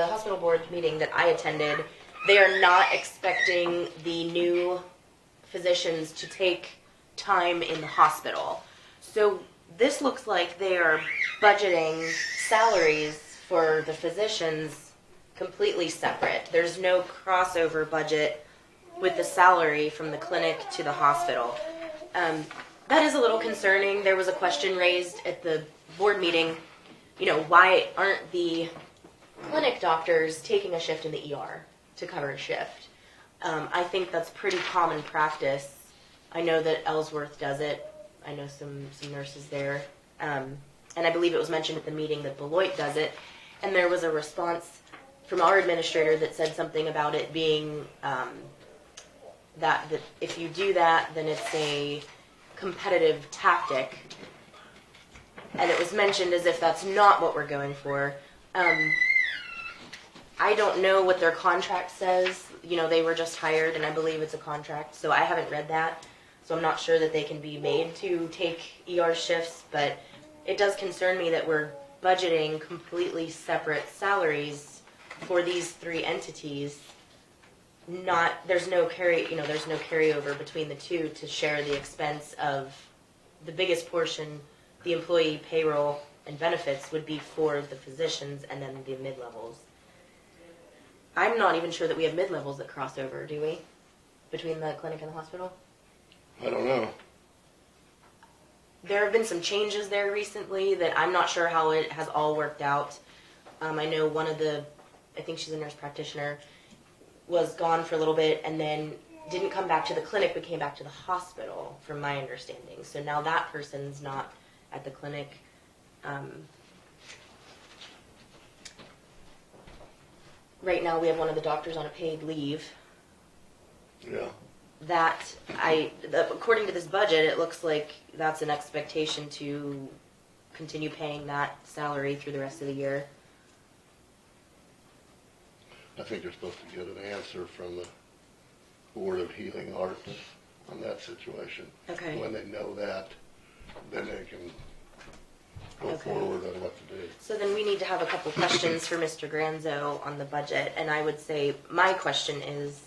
Speaker 1: hospital board meeting that I attended, they are not expecting the new physicians to take time in the hospital. So this looks like they are budgeting salaries for the physicians completely separate. There's no crossover budget with the salary from the clinic to the hospital. That is a little concerning. There was a question raised at the board meeting, why aren't the clinic doctors taking a shift in the ER to cover a shift? I think that's pretty common practice. I know that Ellsworth does it. I know some nurses there. And I believe it was mentioned at the meeting that Beloit does it. And there was a response from our administrator that said something about it being that if you do that, then it's a competitive tactic. And it was mentioned as if that's not what we're going for. I don't know what their contract says. They were just hired, and I believe it's a contract, so I haven't read that. So I'm not sure that they can be made to take ER shifts, but it does concern me that we're budgeting completely separate salaries for these 3 entities. There's no carryover between the 2 to share the expense of the biggest portion. The employee payroll and benefits would be for the physicians and then the mid-levels. I'm not even sure that we have mid-levels that cross over, do we? Between the clinic and the hospital?
Speaker 4: I don't know.
Speaker 1: There have been some changes there recently that I'm not sure how it has all worked out. I know I think she's a nurse practitioner, was gone for a little bit and then didn't come back to the clinic but came back to the hospital, from my understanding. So now that person's not at the clinic. Right now we have one of the doctors on a paid leave.
Speaker 4: Yeah.
Speaker 1: According to this budget, it looks like that's an expectation to continue paying that salary through the rest of the year?
Speaker 4: I think they're supposed to get an answer from the Board of Healing Arts on that situation.
Speaker 1: Okay.
Speaker 4: When they know that, then they can go
Speaker 1: Okay.
Speaker 4: forward on what to do.
Speaker 1: So then we need to have a couple questions for Mr. Granzo on the budget, and I would say my question is,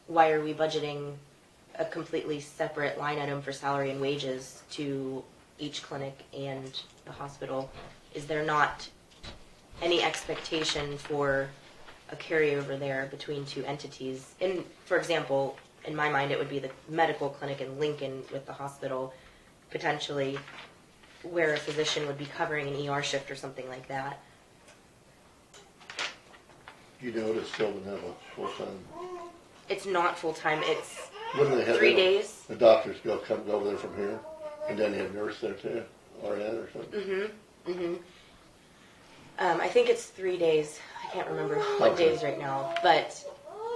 Speaker 1: why are we budgeting a completely separate line item for salary and wages to each clinic and the hospital? Is there not any expectation for a carryover there between two entities? In, for example, in my mind, it would be the medical clinic in Lincoln with the hospital, potentially, where a physician would be covering an ER shift or something like that.
Speaker 4: You notice Sylvan have a full-time,
Speaker 1: It's not full-time, it's
Speaker 4: wouldn't they have?
Speaker 1: 3 days.
Speaker 4: The doctors come over there from here, and then you have nurse there too, RN or something?
Speaker 1: I think it's 3 days. I can't remember what
Speaker 4: Okay.
Speaker 1: days right now, but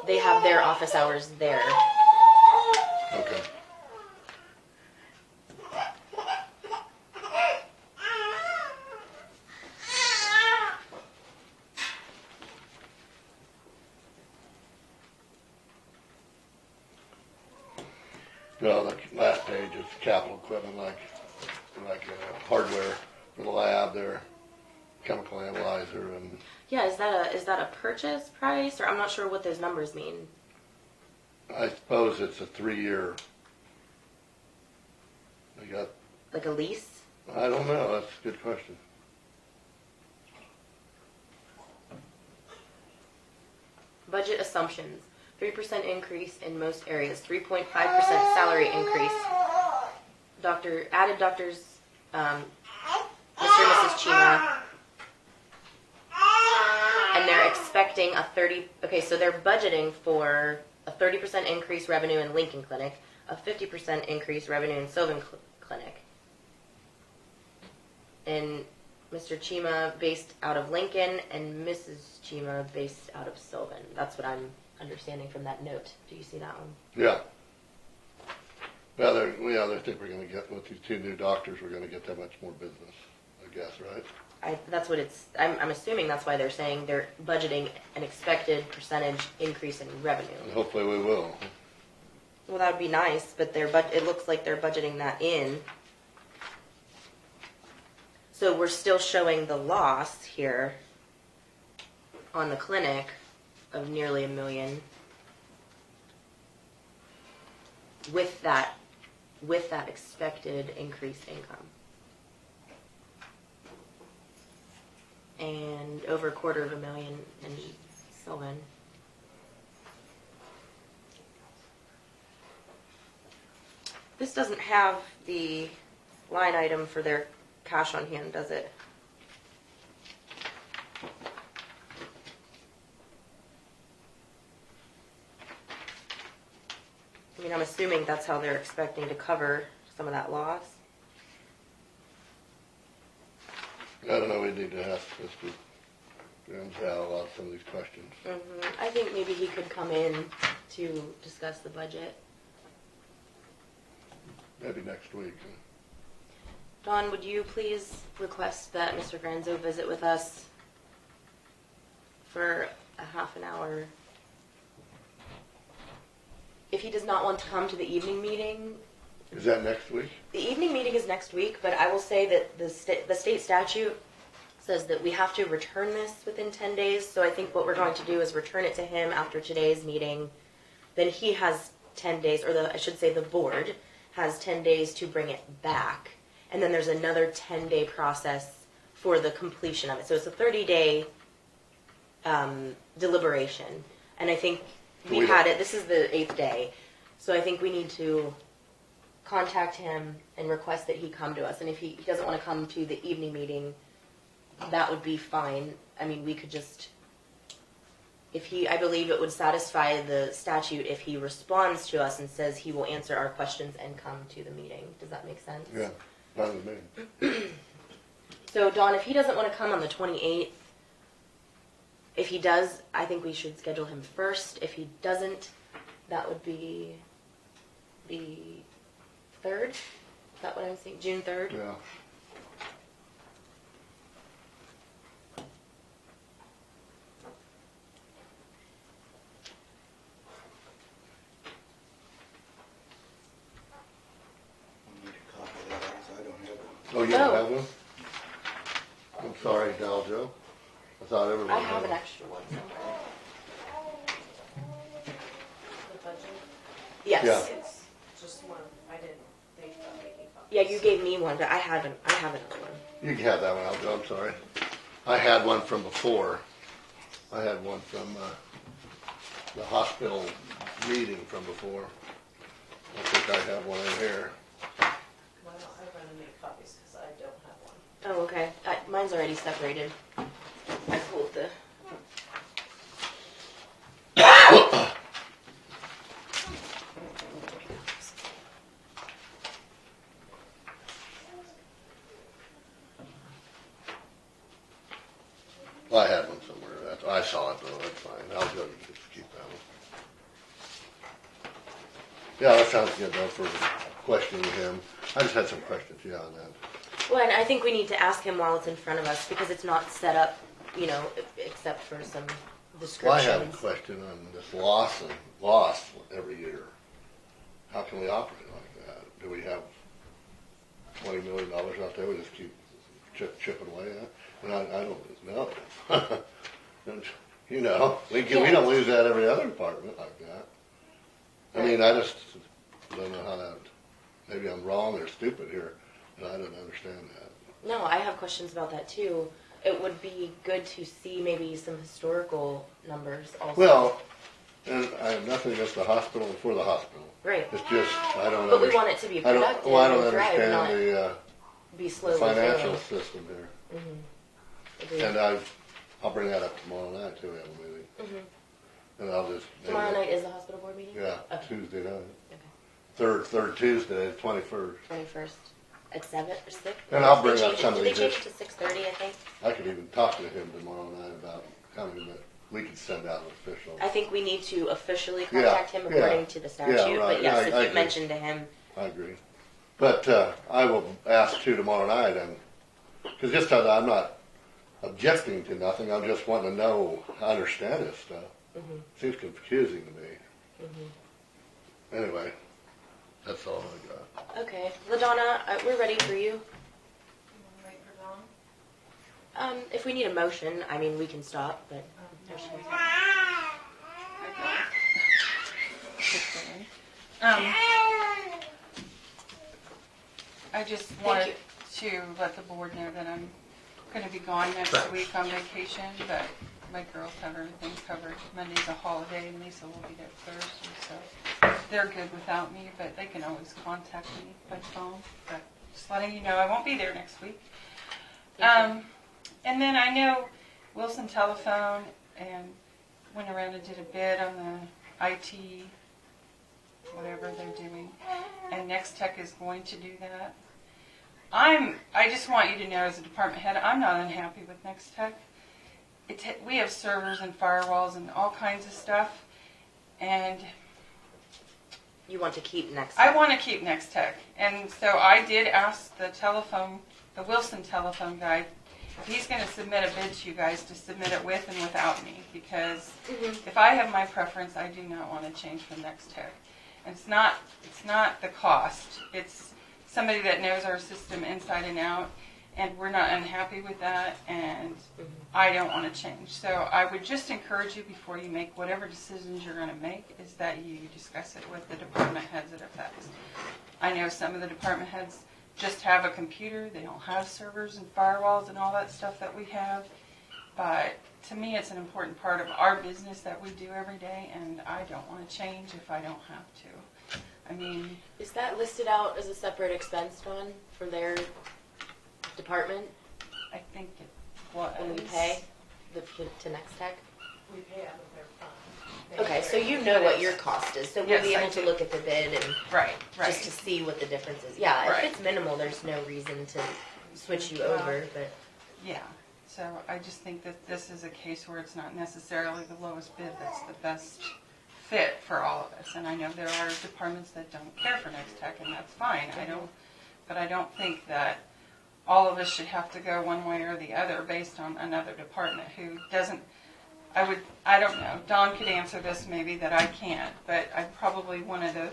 Speaker 1: they have their office hours there.
Speaker 4: Okay. Well, the last page is capital equipment, like hardware for the lab, their chemical analyzer, and
Speaker 1: Yeah, is that a purchase price, or I'm not sure what those numbers mean.
Speaker 4: I suppose it's a 3-year. They got,
Speaker 1: Like a lease?
Speaker 4: I don't know, that's a good question.
Speaker 1: Budget assumptions. 3% increase in most areas. 3.5% salary increase. Added doctors, Mr. and Mrs. Chima. And they're expecting so they're budgeting for a 30% increase revenue in Lincoln Clinic, a 50% increase revenue in Sylvan Clinic. And Mr. Chima based out of Lincoln and Mrs. Chima based out of Sylvan. That's what I'm understanding from that note. Do you see that one?
Speaker 4: Yeah. Well, they think we're gonna get, with these 2 new doctors, we're gonna get that much more business, I guess, right?
Speaker 1: That's what I'm assuming that's why they're saying they're budgeting an expected percentage increase in revenue.
Speaker 4: And hopefully we will.
Speaker 1: Well, that would be nice, but it looks like they're budgeting that in. So we're still showing the loss here on the clinic of nearly $1 million with that expected increased income. And over $250,000 in Sylvan. This doesn't have the line item for their cash on hand, does it? I mean, I'm assuming that's how they're expecting to cover some of that loss.
Speaker 4: I don't know, we need to ask Mr. Granzo about some of these questions.
Speaker 1: I think maybe he could come in to discuss the budget.
Speaker 4: Maybe next week.
Speaker 1: Dawn, would you please request that Mr. Granzo visit with us for a half an hour? If he does not want to come to the evening meeting,
Speaker 4: Is that next week?
Speaker 1: the evening meeting is next week, but I will say that the state statute says that we have to return this within 10 days, so I think what we're going to do is return it to him after today's meeting. Then he has 10 days, or I should say the board has 10 days to bring it back. And then there's another 10-day process for the completion of it. So it's a 30-day deliberation. And I think we've had it. This is the 8th day. So I think we need to contact him and request that he come to us. And if he doesn't want to come to the evening meeting, that would be fine. I mean, we could just... I believe it would satisfy the statute if he responds to us and says he will answer our questions and come to the meeting. Does that make sense?
Speaker 4: Yeah, fine with me.
Speaker 1: So, Dawn, if he doesn't want to come on the 28th, if he does, I think we should schedule him first. If he doesn't, that would be the 3rd. Is that what I'm saying? June 3rd?
Speaker 4: Yeah. You don't
Speaker 1: Oh.
Speaker 4: have one? I'm sorry, Dal Joe. I thought everyone
Speaker 1: I
Speaker 4: had
Speaker 1: have an
Speaker 4: one.
Speaker 1: extra one somewhere.
Speaker 3: The budget,
Speaker 1: Yes.
Speaker 4: Yeah.
Speaker 3: it's just one, I didn't think about making copies.
Speaker 1: Yeah, you gave me one, but I have another one.
Speaker 4: You can have that one, Al Joe, I'm sorry. I had one from before. I had one from the hospital meeting from before. I think I have one in here.
Speaker 3: Well, I run and make copies because I don't have one.
Speaker 1: Oh, okay. Mine's already separated. I pulled the.
Speaker 4: I had one somewhere. I saw it though. That's fine. I'll go. You can just keep that one. Yeah, that sounds good though for questioning him. I just had some questions, yeah, on that.
Speaker 1: Well, and I think we need to ask him while it's in front of us because it's not set up, except for some descriptions.
Speaker 4: Well, I have a question on this loss every year. How can we operate like that? Do we have $20 million out there we just keep chipping away at? And I don't know. And, we don't lose that every other department like that. I mean, I just don't know how that, maybe I'm wrong or stupid here, but I don't understand that.
Speaker 1: No, I have questions about that too. It would be good to see maybe some historical numbers also.
Speaker 4: Well, and I have nothing against the hospital and for the hospital.
Speaker 1: Right.
Speaker 4: It's just, I don't
Speaker 1: But we want it to be
Speaker 4: I
Speaker 1: productive
Speaker 4: don't
Speaker 1: and thrive,
Speaker 4: understand
Speaker 1: not
Speaker 4: the
Speaker 1: be slowly
Speaker 4: financial
Speaker 1: failing.
Speaker 4: system here.
Speaker 1: Agreed.
Speaker 4: And I'll bring that up tomorrow night too, we have a meeting.
Speaker 1: Mm-hmm.
Speaker 4: And I'll just.
Speaker 1: Tomorrow night is the hospital board meeting?
Speaker 4: Yeah,
Speaker 1: Okay.
Speaker 4: Tuesday night.
Speaker 1: Okay.
Speaker 4: Third Tuesday, the 21st.
Speaker 1: 21st. At 7 or 6?
Speaker 4: And I'll bring
Speaker 1: Did they
Speaker 4: up
Speaker 1: change
Speaker 4: some
Speaker 1: it-
Speaker 4: of
Speaker 1: Did they
Speaker 4: these
Speaker 1: change it to 6:30, I think?
Speaker 4: I could even talk to him tomorrow night about coming, but we could send out an official.
Speaker 1: I think we need to officially
Speaker 4: Yeah,
Speaker 1: contact him according to the statute.
Speaker 4: right.
Speaker 1: But yes,
Speaker 4: I
Speaker 1: if you
Speaker 4: agree.
Speaker 1: mention to him,
Speaker 4: I agree. But I will ask too tomorrow night, and because this time I'm not objecting to nothing. I'm just wanting to know, understand this stuff. Seems confusing to me. Anyway, that's all I got.
Speaker 1: okay. Ladonna, we're ready for you.
Speaker 3: You wanna wait for Dawn?
Speaker 1: If we need a motion, I mean, we can stop, but.
Speaker 3: No.
Speaker 7: I just
Speaker 1: Thank
Speaker 7: wanted to let the board know that I'm gonna be gone next week on vacation, but my girls have everything covered. Monday's a holiday, and Lisa will be there Thursday, so they're good without me, but they can always contact me by phone. But just letting you know, I won't be there next week. And then I know Wilson Telephone and went around and did a bid on the IT, whatever they're doing, and Next Tech is going to do that. I just want you to know as a department head, I'm not unhappy with Next Tech. We have servers and firewalls and all kinds of stuff, and
Speaker 1: You want to keep next
Speaker 7: I
Speaker 1: time.
Speaker 7: want to keep Next Tech. And so I did ask the Wilson telephone guy, if he's going to submit a bid to you guys, to submit it with and without me, because if I have my preference, I do not want to change from Next Tech. And it's not the cost. It's somebody that knows our system inside and out, and we're not unhappy with that, and I don't want to change. So I would just encourage you, before you make whatever decisions you're going to make, is that you discuss it with the department heads it affects. I know some of the department heads just have a computer. They don't have servers and firewalls and all that stuff that we have. But to me, it's an important part of our business that we do every day, and I don't want to change if I don't have to. I mean,
Speaker 1: Is that listed out as a separate expense, Dawn, for their department
Speaker 7: I think it was.
Speaker 1: when we pay to Next Tech?
Speaker 3: We pay out of their fund. They
Speaker 1: Okay, so
Speaker 3: carry
Speaker 1: you
Speaker 3: it.
Speaker 1: know what your cost is, so we'll
Speaker 7: Yes,
Speaker 1: be
Speaker 7: I
Speaker 1: able to
Speaker 7: do.
Speaker 1: look at the bid and
Speaker 7: Right,
Speaker 1: just to
Speaker 7: right.
Speaker 1: see what the difference is. Yeah,
Speaker 7: Right.
Speaker 1: if it's minimal, there's no reason to switch you
Speaker 7: Well,
Speaker 1: over, but.
Speaker 7: Yeah, so I just think that this is a case where it's not necessarily the lowest bid that's the best fit for all of us. And I know there are departments that don't care for Next Tech, and that's fine. But I don't think that all of us should have to go one way or the other based on another department who doesn't. I don't know. Dawn could answer this maybe that I can't, but I'm probably one of the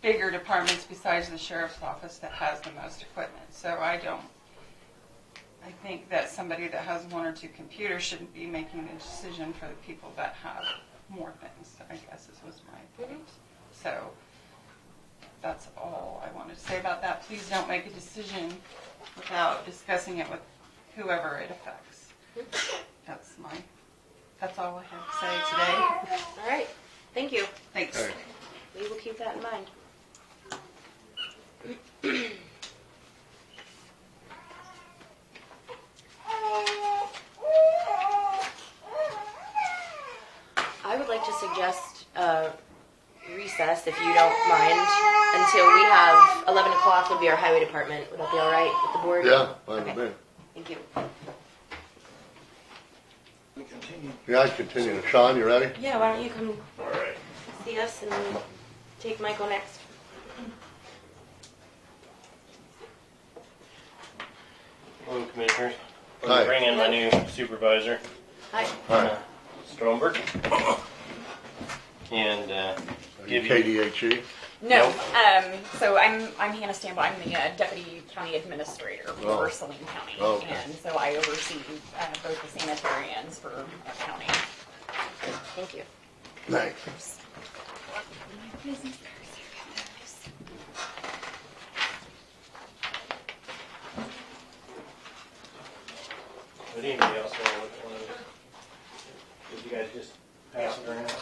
Speaker 7: bigger departments besides the sheriff's office that has the most equipment. So I think that somebody that has one or two computers shouldn't be making a decision for the people that have more things, I guess was my point. So that's all I wanted to say about that. Please don't make a decision without discussing it with whoever it affects. That's all I have to say today.
Speaker 1: All right. Thank you.
Speaker 7: Thanks.
Speaker 4: Hey.
Speaker 1: We will keep that in mind. I would like to suggest recess, if you don't mind, until we have 11 o'clock would be our highway department. Would that be all right with the board?
Speaker 4: Yeah, fine with
Speaker 1: Okay.
Speaker 4: me.
Speaker 1: Thank you.
Speaker 4: Yeah, I'd continue. Shawn, you ready?
Speaker 1: Yeah, why don't you come
Speaker 4: All right.
Speaker 1: see us and take Michael next?
Speaker 8: Hello, Commissioners. I'm
Speaker 4: Hi.
Speaker 8: going to bring in my new supervisor,
Speaker 1: Hi.
Speaker 8: Stromberg, and give you...
Speaker 4: KDHE?
Speaker 9: No, so I'm Hannah Stamble. I'm the Deputy County Administrator for Saline County.
Speaker 4: Oh, okay.
Speaker 9: And so I oversee both the sanitarians for our county.
Speaker 1: Thank you.
Speaker 4: Thanks.
Speaker 9: My business cards, here goes.
Speaker 8: Would anybody else want to look at one of those? Did you guys just pass it around?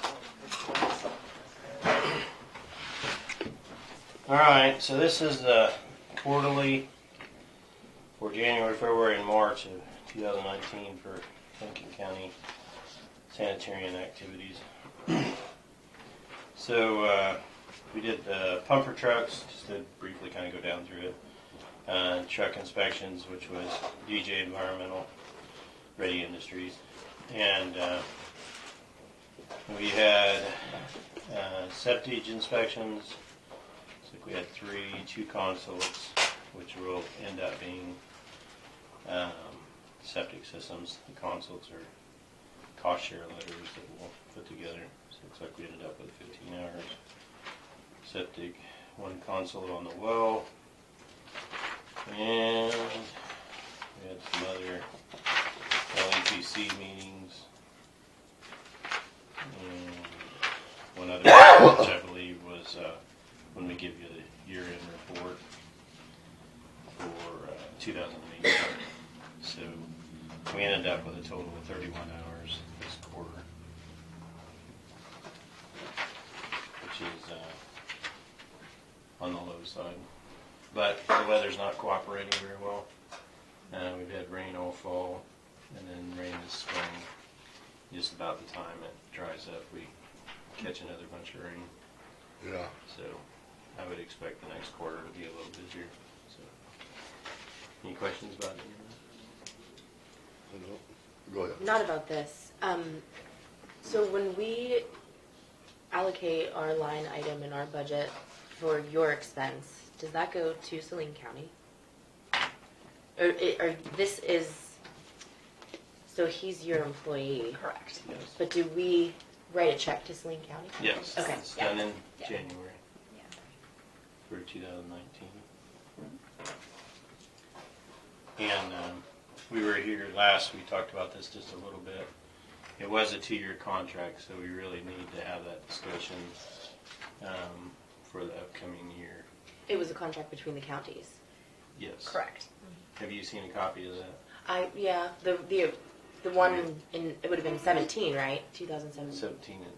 Speaker 8: All right, so this is the quarterly for January, February, and March of 2019 for Lincoln County sanitarian activities. So we did the pumper trucks, just to briefly kind of go down through it. Truck inspections, which was DJ Environmental, Ready Industries, and we had septic inspections. Looks like we had two consults, which will end up being septic systems. The consults are cost share letters that we'll put together. So it looks like we ended up with 15 hours. Septic, one consult on the well, and we had some other LNPC meetings, and one other one, which I believe was when we give you the year-end report for 2018. So we ended up with a total of 31 hours this quarter, which is on the low side. But the weather's not cooperating very well. We've had rain all fall, and then rain this spring. Just about the time it dries up, we catch another bunch of rain.
Speaker 4: Yeah.
Speaker 8: So I would expect the next quarter to be a little busier. So, any questions about any of that?
Speaker 4: Go ahead.
Speaker 1: Not about this. So when we allocate our line item in our budget for your expense, does that go to Saline County? Or this is, so he's your employee,
Speaker 9: Correct.
Speaker 8: Yes.
Speaker 1: but do we write a check to Saline County?
Speaker 8: Yes.
Speaker 1: Okay.
Speaker 8: It's done in
Speaker 9: Yeah.
Speaker 8: January
Speaker 9: Yeah.
Speaker 8: for 2019. And we were here last, we talked about this just a little bit. It was a 2-year contract, so we really need to have that discussion for the upcoming year.
Speaker 1: It was a contract between the counties.
Speaker 8: Yes.
Speaker 9: Correct.
Speaker 8: Have you seen a copy of that?
Speaker 1: Yeah, the one in, it would have been 17, right? 2017.
Speaker 8: 17 and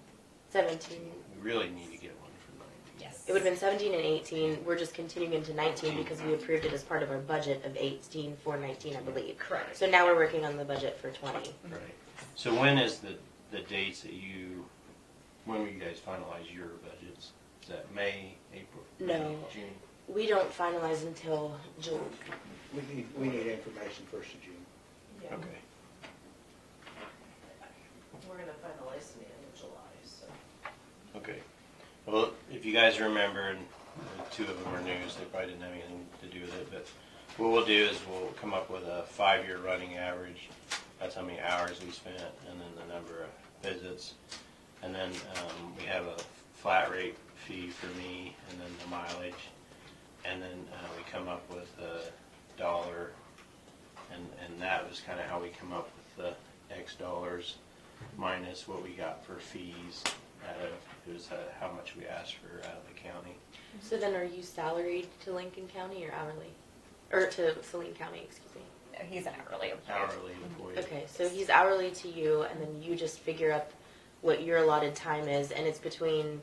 Speaker 1: 17.
Speaker 8: we really need to get one for 19.
Speaker 9: Yes.
Speaker 1: It would have been 17 and 18. We're just continuing into 19 because we approved it as part of our budget of 18 for 19, I believe.
Speaker 9: Correct.
Speaker 1: So now we're working on the budget for 20.
Speaker 8: Right. So when is the dates that when will you guys finalize your budgets? Is that May, April,
Speaker 1: No.
Speaker 8: May, June?
Speaker 1: We don't finalize until June.
Speaker 2: We need information first of June.
Speaker 3: Yeah,
Speaker 8: Okay.
Speaker 3: we're gonna finalize in the end of July, so.
Speaker 8: Okay. Well, if you guys remember, and the 2 of them are new, so they probably didn't have anything to do with it, but what we'll do is we'll come up with a 5-year running average. That's how many hours we spent, and then the number of visits. And then we have a flat rate fee for me, and then the mileage, and then we come up with $1, and that was kind of how we come up with the X dollars minus what we got for fees. It was how much we asked for out of the county.
Speaker 1: So then are you salaried to Lincoln County or hourly? Or to Saline County, excuse me.
Speaker 9: He's an hourly employee.
Speaker 8: Hourly employee.
Speaker 1: Okay, so he's hourly to you, and then you just figure up what your allotted time is, and it's between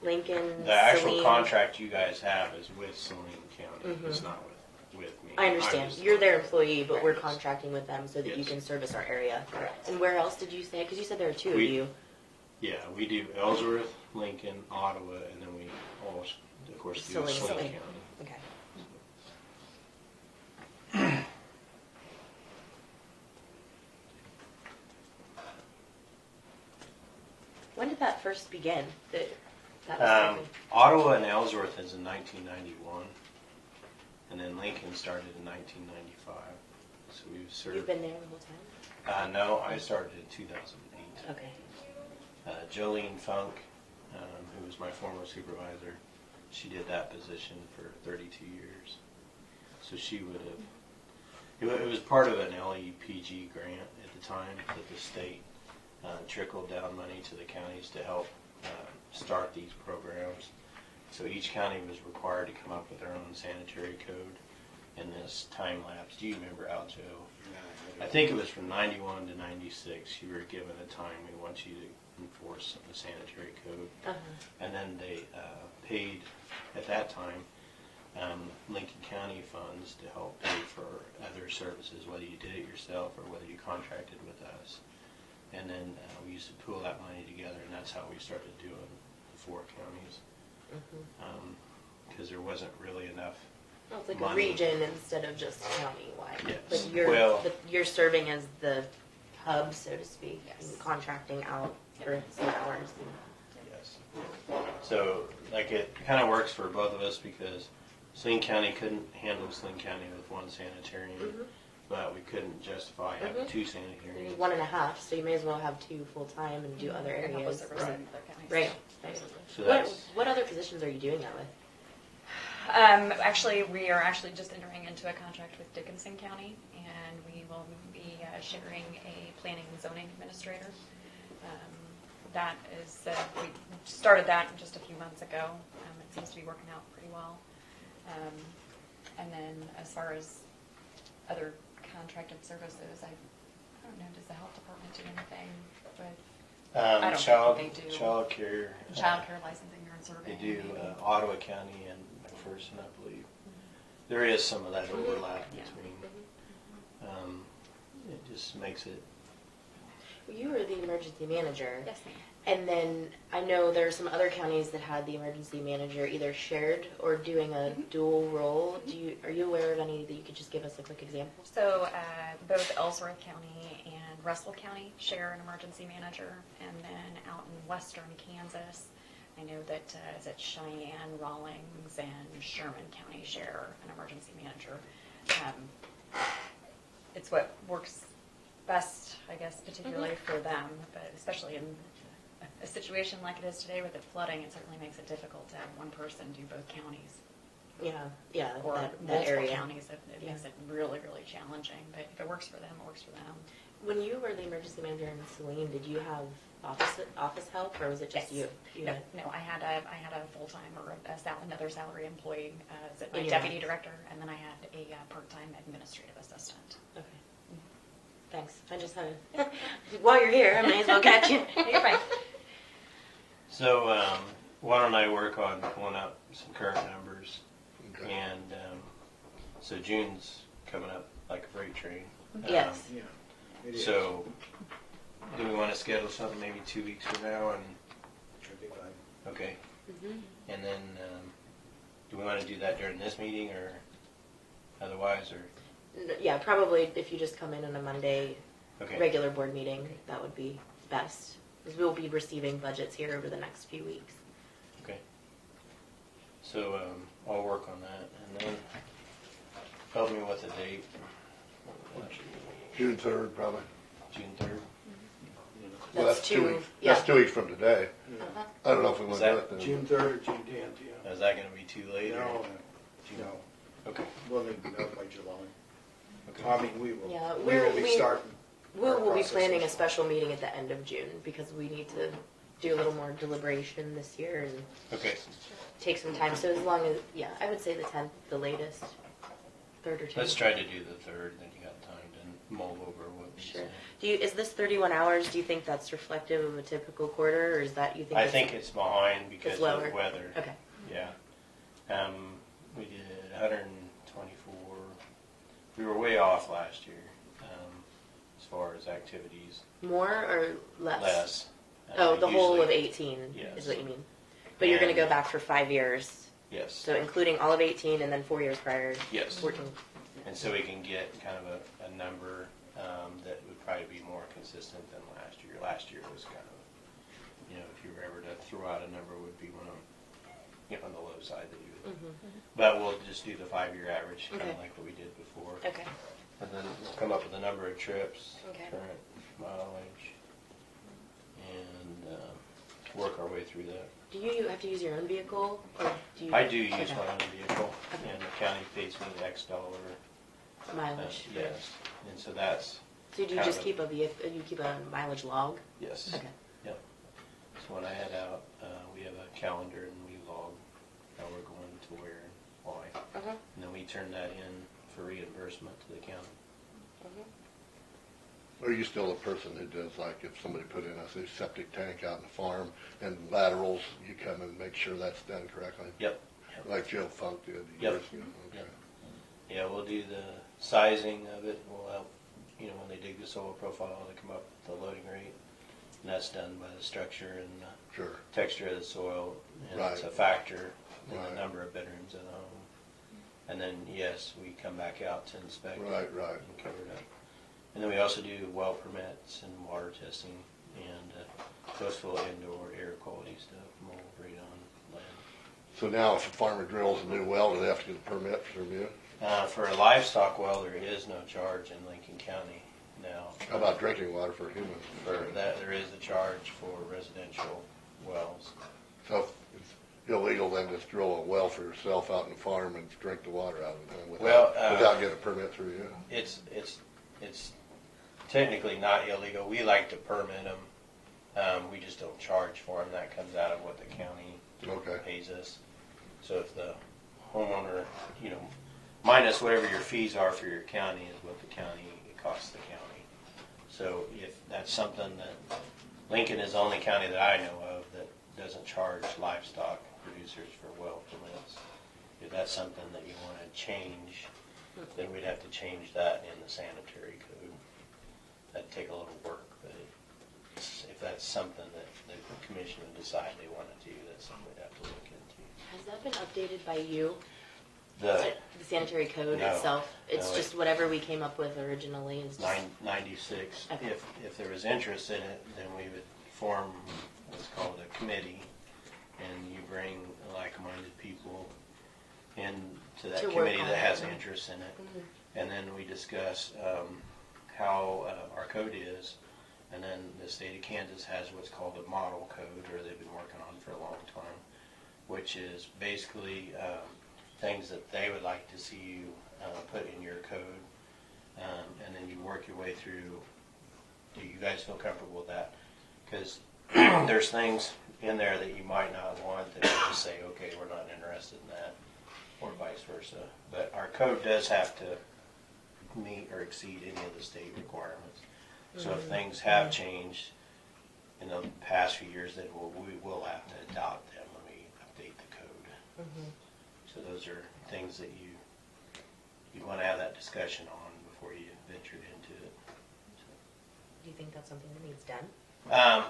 Speaker 1: Lincoln,
Speaker 8: The actual
Speaker 1: Saline.
Speaker 8: contract you guys have is with Saline County.
Speaker 1: Mhm.
Speaker 8: It's not with me.
Speaker 1: I understand.
Speaker 8: I'm just-
Speaker 1: You're their employee, but we're
Speaker 8: Yes.
Speaker 1: contracting with them so that you
Speaker 8: Yes.
Speaker 1: can service our area.
Speaker 8: Correct.
Speaker 1: And where else did you say? Because you said there are two of
Speaker 8: We-
Speaker 1: you.
Speaker 8: Yeah, we do Ellsworth, Lincoln, Ottawa, and then we also, of course, do
Speaker 1: Saline.
Speaker 8: Saline
Speaker 1: Saline.
Speaker 8: County.
Speaker 1: Okay. When did that first begin? That was something-
Speaker 8: Ottawa and Ellsworth is in 1991, and then Lincoln started in 1995. So we've served.
Speaker 1: You've been there the whole time?
Speaker 8: No, I started in 2008.
Speaker 1: Okay.
Speaker 8: Jolene Funk, who was my former supervisor, she did that position for 32 years. So she would have, it was part of an LEPG grant at the time that the state trickled down money to the counties to help start these programs. So each county was required to come up with their own sanitary code in this time lapse. Do you remember, Aljo? I think it was from 91 to 96. You were given a time. We want you to enforce the sanitary code.
Speaker 1: Uh-huh.
Speaker 8: And then they paid, at that time, Lincoln County funds to help pay for other services, whether you did it yourself or whether you contracted with us. And then we used to pool that money together, and that's how we started doing the 4 counties. Because there wasn't really enough.
Speaker 1: Well, it's like
Speaker 8: money.
Speaker 1: a region instead of just county-wide.
Speaker 8: Yes.
Speaker 1: But you're serving as the hub, so to speak,
Speaker 9: Yes.
Speaker 1: and contracting out for some hours.
Speaker 8: Yes. So, like, it kind of works for both of us because Saline County couldn't handle Saline County with one sanitarian, but we couldn't justify having 2
Speaker 1: You
Speaker 8: sanitarians.
Speaker 1: need 1.5, so you may as well have 2 full-time and do other
Speaker 9: And help us
Speaker 1: areas.
Speaker 9: service in other counties.
Speaker 1: Right. Right.
Speaker 8: So
Speaker 1: What,
Speaker 8: that's,
Speaker 1: what other positions are you doing that with?
Speaker 9: Actually, we are actually just entering into a contract with Dickinson County, and we will be sharing a planning and zoning administrator. That is, we started that just a few months ago. It seems to be working out pretty well. And then as far as other contracted services, I don't know, does the health department do anything with I don't
Speaker 8: child
Speaker 9: think they do.
Speaker 8: child care.
Speaker 9: child care licensing or
Speaker 8: They
Speaker 9: surveying?
Speaker 8: do
Speaker 9: maybe?
Speaker 8: Ottawa County and McPherson, I believe. There is some of that overlap
Speaker 9: Yeah.
Speaker 8: between. It just makes it.
Speaker 1: You were the emergency manager.
Speaker 9: Yes, ma'am.
Speaker 1: And then I know there are some other counties that had the emergency manager either shared or doing a dual role. Are you aware of any that you could just give us a quick example?
Speaker 9: So both Ellsworth County and Russell County share an emergency manager, and then out in western Kansas, I know that is it Cheyenne, Rawlings, and Sherman County share an emergency manager. It's what works best, I guess, particularly for them, but especially in a situation like it is today with it flooding, it certainly makes it difficult to have one person do both counties.
Speaker 1: Yeah,
Speaker 9: Or
Speaker 1: that
Speaker 9: multiple
Speaker 1: area.
Speaker 9: counties, it makes it really, really challenging. But if it works for them, it works for them.
Speaker 1: When you were the emergency manager in Saline, did you have office help, or was it just
Speaker 9: Yes.
Speaker 1: you?
Speaker 9: No, I had a full-time or another salary employee as my
Speaker 1: In your
Speaker 9: deputy
Speaker 1: office.
Speaker 9: director, and then I had a part-time administrative assistant.
Speaker 1: Okay. Thanks. I just had while you're here, I may as well catch you.
Speaker 9: You're fine.
Speaker 8: So why don't I work on pulling up some current numbers?
Speaker 4: Okay.
Speaker 8: And so June's coming up like a freight train.
Speaker 1: Yes.
Speaker 10: Yeah, it is.
Speaker 8: So do we want to schedule something maybe 2 weeks from now? And
Speaker 10: Should be fine.
Speaker 8: okay.
Speaker 1: Mm-hmm.
Speaker 8: And then do we want to do that during this meeting or otherwise? Or
Speaker 1: Yeah, probably if you just come in on a Monday
Speaker 8: okay.
Speaker 1: regular board meeting, that would be best. Because we'll be receiving budgets here over the next few weeks.
Speaker 8: Okay. So I'll work on that, and then help me with the date.
Speaker 4: June 3rd, probably.
Speaker 8: June 3rd.
Speaker 4: Well,
Speaker 1: That's
Speaker 4: two
Speaker 1: two,
Speaker 4: weeks.
Speaker 1: yeah.
Speaker 4: That's 2 weeks from today.
Speaker 1: Uh-huh.
Speaker 4: I don't know if we
Speaker 8: Is
Speaker 4: want to do
Speaker 8: that
Speaker 4: it then.
Speaker 10: June 3rd or June 10th, yeah.
Speaker 8: Is that gonna be too late? or-
Speaker 10: No, no,
Speaker 8: Okay.
Speaker 10: we'll need to know by July.
Speaker 8: Okay.
Speaker 10: I mean, we will,
Speaker 1: Yeah,
Speaker 10: we will be starting.
Speaker 1: We'll be
Speaker 10: process
Speaker 1: planning a
Speaker 10: is-
Speaker 1: special meeting at the end of June because we need to do a little more deliberation this year and
Speaker 8: Okay.
Speaker 1: take some time. So as long as, yeah, I would say the 10th, the latest, 3rd or 10th.
Speaker 8: Let's try to do the 3rd, then you got time to mull over what we
Speaker 1: Sure.
Speaker 8: say.
Speaker 1: Is this 31 hours, do you think that's reflective of a typical quarter, or is that, you think?
Speaker 8: I think it's behind because
Speaker 1: lower.
Speaker 8: of weather.
Speaker 1: Okay.
Speaker 8: Yeah. We did 124. We were way off last year as far as activities.
Speaker 1: More or less?
Speaker 8: Less.
Speaker 1: Oh, the whole
Speaker 8: Usually-
Speaker 1: of 18
Speaker 8: Yes.
Speaker 1: is what you mean. But you're going to
Speaker 8: And-
Speaker 1: go back for 5 years,
Speaker 8: Yes.
Speaker 1: so including all of 18 and then 4 years prior.
Speaker 8: Yes.
Speaker 1: 14.
Speaker 8: And so we can get kind of a number that would probably be more consistent than last year. Last year was kind of, if you were ever to throw out a number, would be one of, on the low side that you would. But we'll just do the 5-year average, kind of
Speaker 1: Okay.
Speaker 8: like what we did before.
Speaker 1: Okay.
Speaker 8: And then we'll come up with a number of trips,
Speaker 1: Okay.
Speaker 8: current mileage, and work our way through that.
Speaker 1: Do you have to use your own vehicle, or do you?
Speaker 8: I do use
Speaker 1: Okay.
Speaker 8: my own vehicle,
Speaker 1: Okay.
Speaker 8: and the county pays me X dollar.
Speaker 1: Mileage.
Speaker 8: Yes, and so that's,
Speaker 1: So do you
Speaker 8: kind
Speaker 1: just
Speaker 8: of-
Speaker 1: keep you keep a mileage log?
Speaker 8: yes.
Speaker 1: Okay.
Speaker 8: Yep. So when I head out, we have a calendar and we log how we're going to where and why.
Speaker 1: Uh-huh.
Speaker 8: And then we turn that in for reimbursement to the county.
Speaker 4: Are you still a person who does, like, if somebody put in a septic tank out in the farm and laterals, you come and make sure that's done correctly?
Speaker 8: Yep.
Speaker 4: Like Joe Funk did
Speaker 8: Yep.
Speaker 4: years ago? Okay.
Speaker 8: Yep. Yeah, we'll do the sizing of it. We'll help, when they dig the soil profile to come up with the loading rate. And that's done by the structure and
Speaker 4: Sure.
Speaker 8: texture of the soil. And it's
Speaker 4: Right.
Speaker 8: a factor in
Speaker 4: Right.
Speaker 8: the number of bedrooms in the home. And then, yes, we come back out to inspect it.
Speaker 4: Right.
Speaker 8: And cover it up. And then we also do well permits and water testing and coastal indoor air quality stuff, mold radon, land.
Speaker 4: So now if a farmer drills a new well, do they have to get a permit from you?
Speaker 8: For a livestock well, there is no charge in Lincoln County now.
Speaker 4: How about drinking water for humans?
Speaker 8: For that, there is a charge for residential wells.
Speaker 4: So it's illegal then to drill a well for yourself out in the farm and drink the water out of it
Speaker 8: Well,
Speaker 4: without getting a permit through you?
Speaker 8: It's technically not illegal. We like to permit them. We just don't charge for them. That comes out of what the county
Speaker 4: Okay.
Speaker 8: pays us. So if the homeowner, minus whatever your fees are for your county is what it costs the county. So if that's something that, Lincoln is the only county that I know of that doesn't charge livestock producers for well permits. If that's something that you want to change, then we'd have to change that in the sanitary code. That'd take a little work, but if that's something that the commission would decide they want to do, that's something we'd have to look into.
Speaker 1: Has that been updated by you?
Speaker 8: The
Speaker 1: The sanitary code
Speaker 8: No.
Speaker 1: itself? It's
Speaker 8: No,
Speaker 1: just whatever we came up with originally is just...
Speaker 8: 96,
Speaker 1: Okay.
Speaker 8: if there was interest in it, then we would form what's called a committee, and you bring like-minded people into that
Speaker 1: To work
Speaker 8: committee
Speaker 1: on
Speaker 8: that
Speaker 1: it,
Speaker 8: has
Speaker 1: right.
Speaker 8: interest in it.
Speaker 1: Mhm.
Speaker 8: And then we discuss how our code is, and then the state of Kansas has what's called a model code, or they've been working on for a long time, which is basically things that they would like to see you put in your code, and then you work your way through. Do you guys feel comfortable with that? Because there's things in there that you might not want that you just say, okay, we're not interested in that, or vice versa. But our code does have to meet or exceed any of the state requirements. So if things have changed in the past few years, then we will have to adopt them when we update the code. So those are things that you want to have that discussion on before you venture into it.
Speaker 1: Do you think that's something that needs done?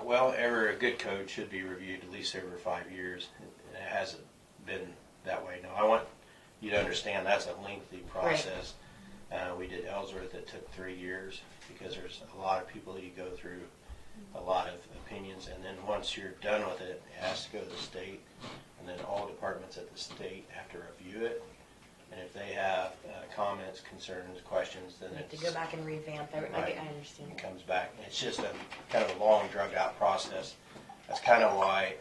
Speaker 8: Well, a good code should be reviewed at least every 5 years. It hasn't been that way. No, I want you to understand that's a lengthy process. We did Ellsworth, it took 3 years because there's a lot of people you go through, a lot of opinions, and then once you're done with it, it has to go to the state, and then all departments at the state have to review it, And if they have comments, concerns, questions, then
Speaker 1: You have to
Speaker 8: it's,
Speaker 1: go back and revamp everything.
Speaker 8: Right.
Speaker 1: I understand.
Speaker 8: it comes back. And it's just a kind of a long, drug-out process. That's kind of why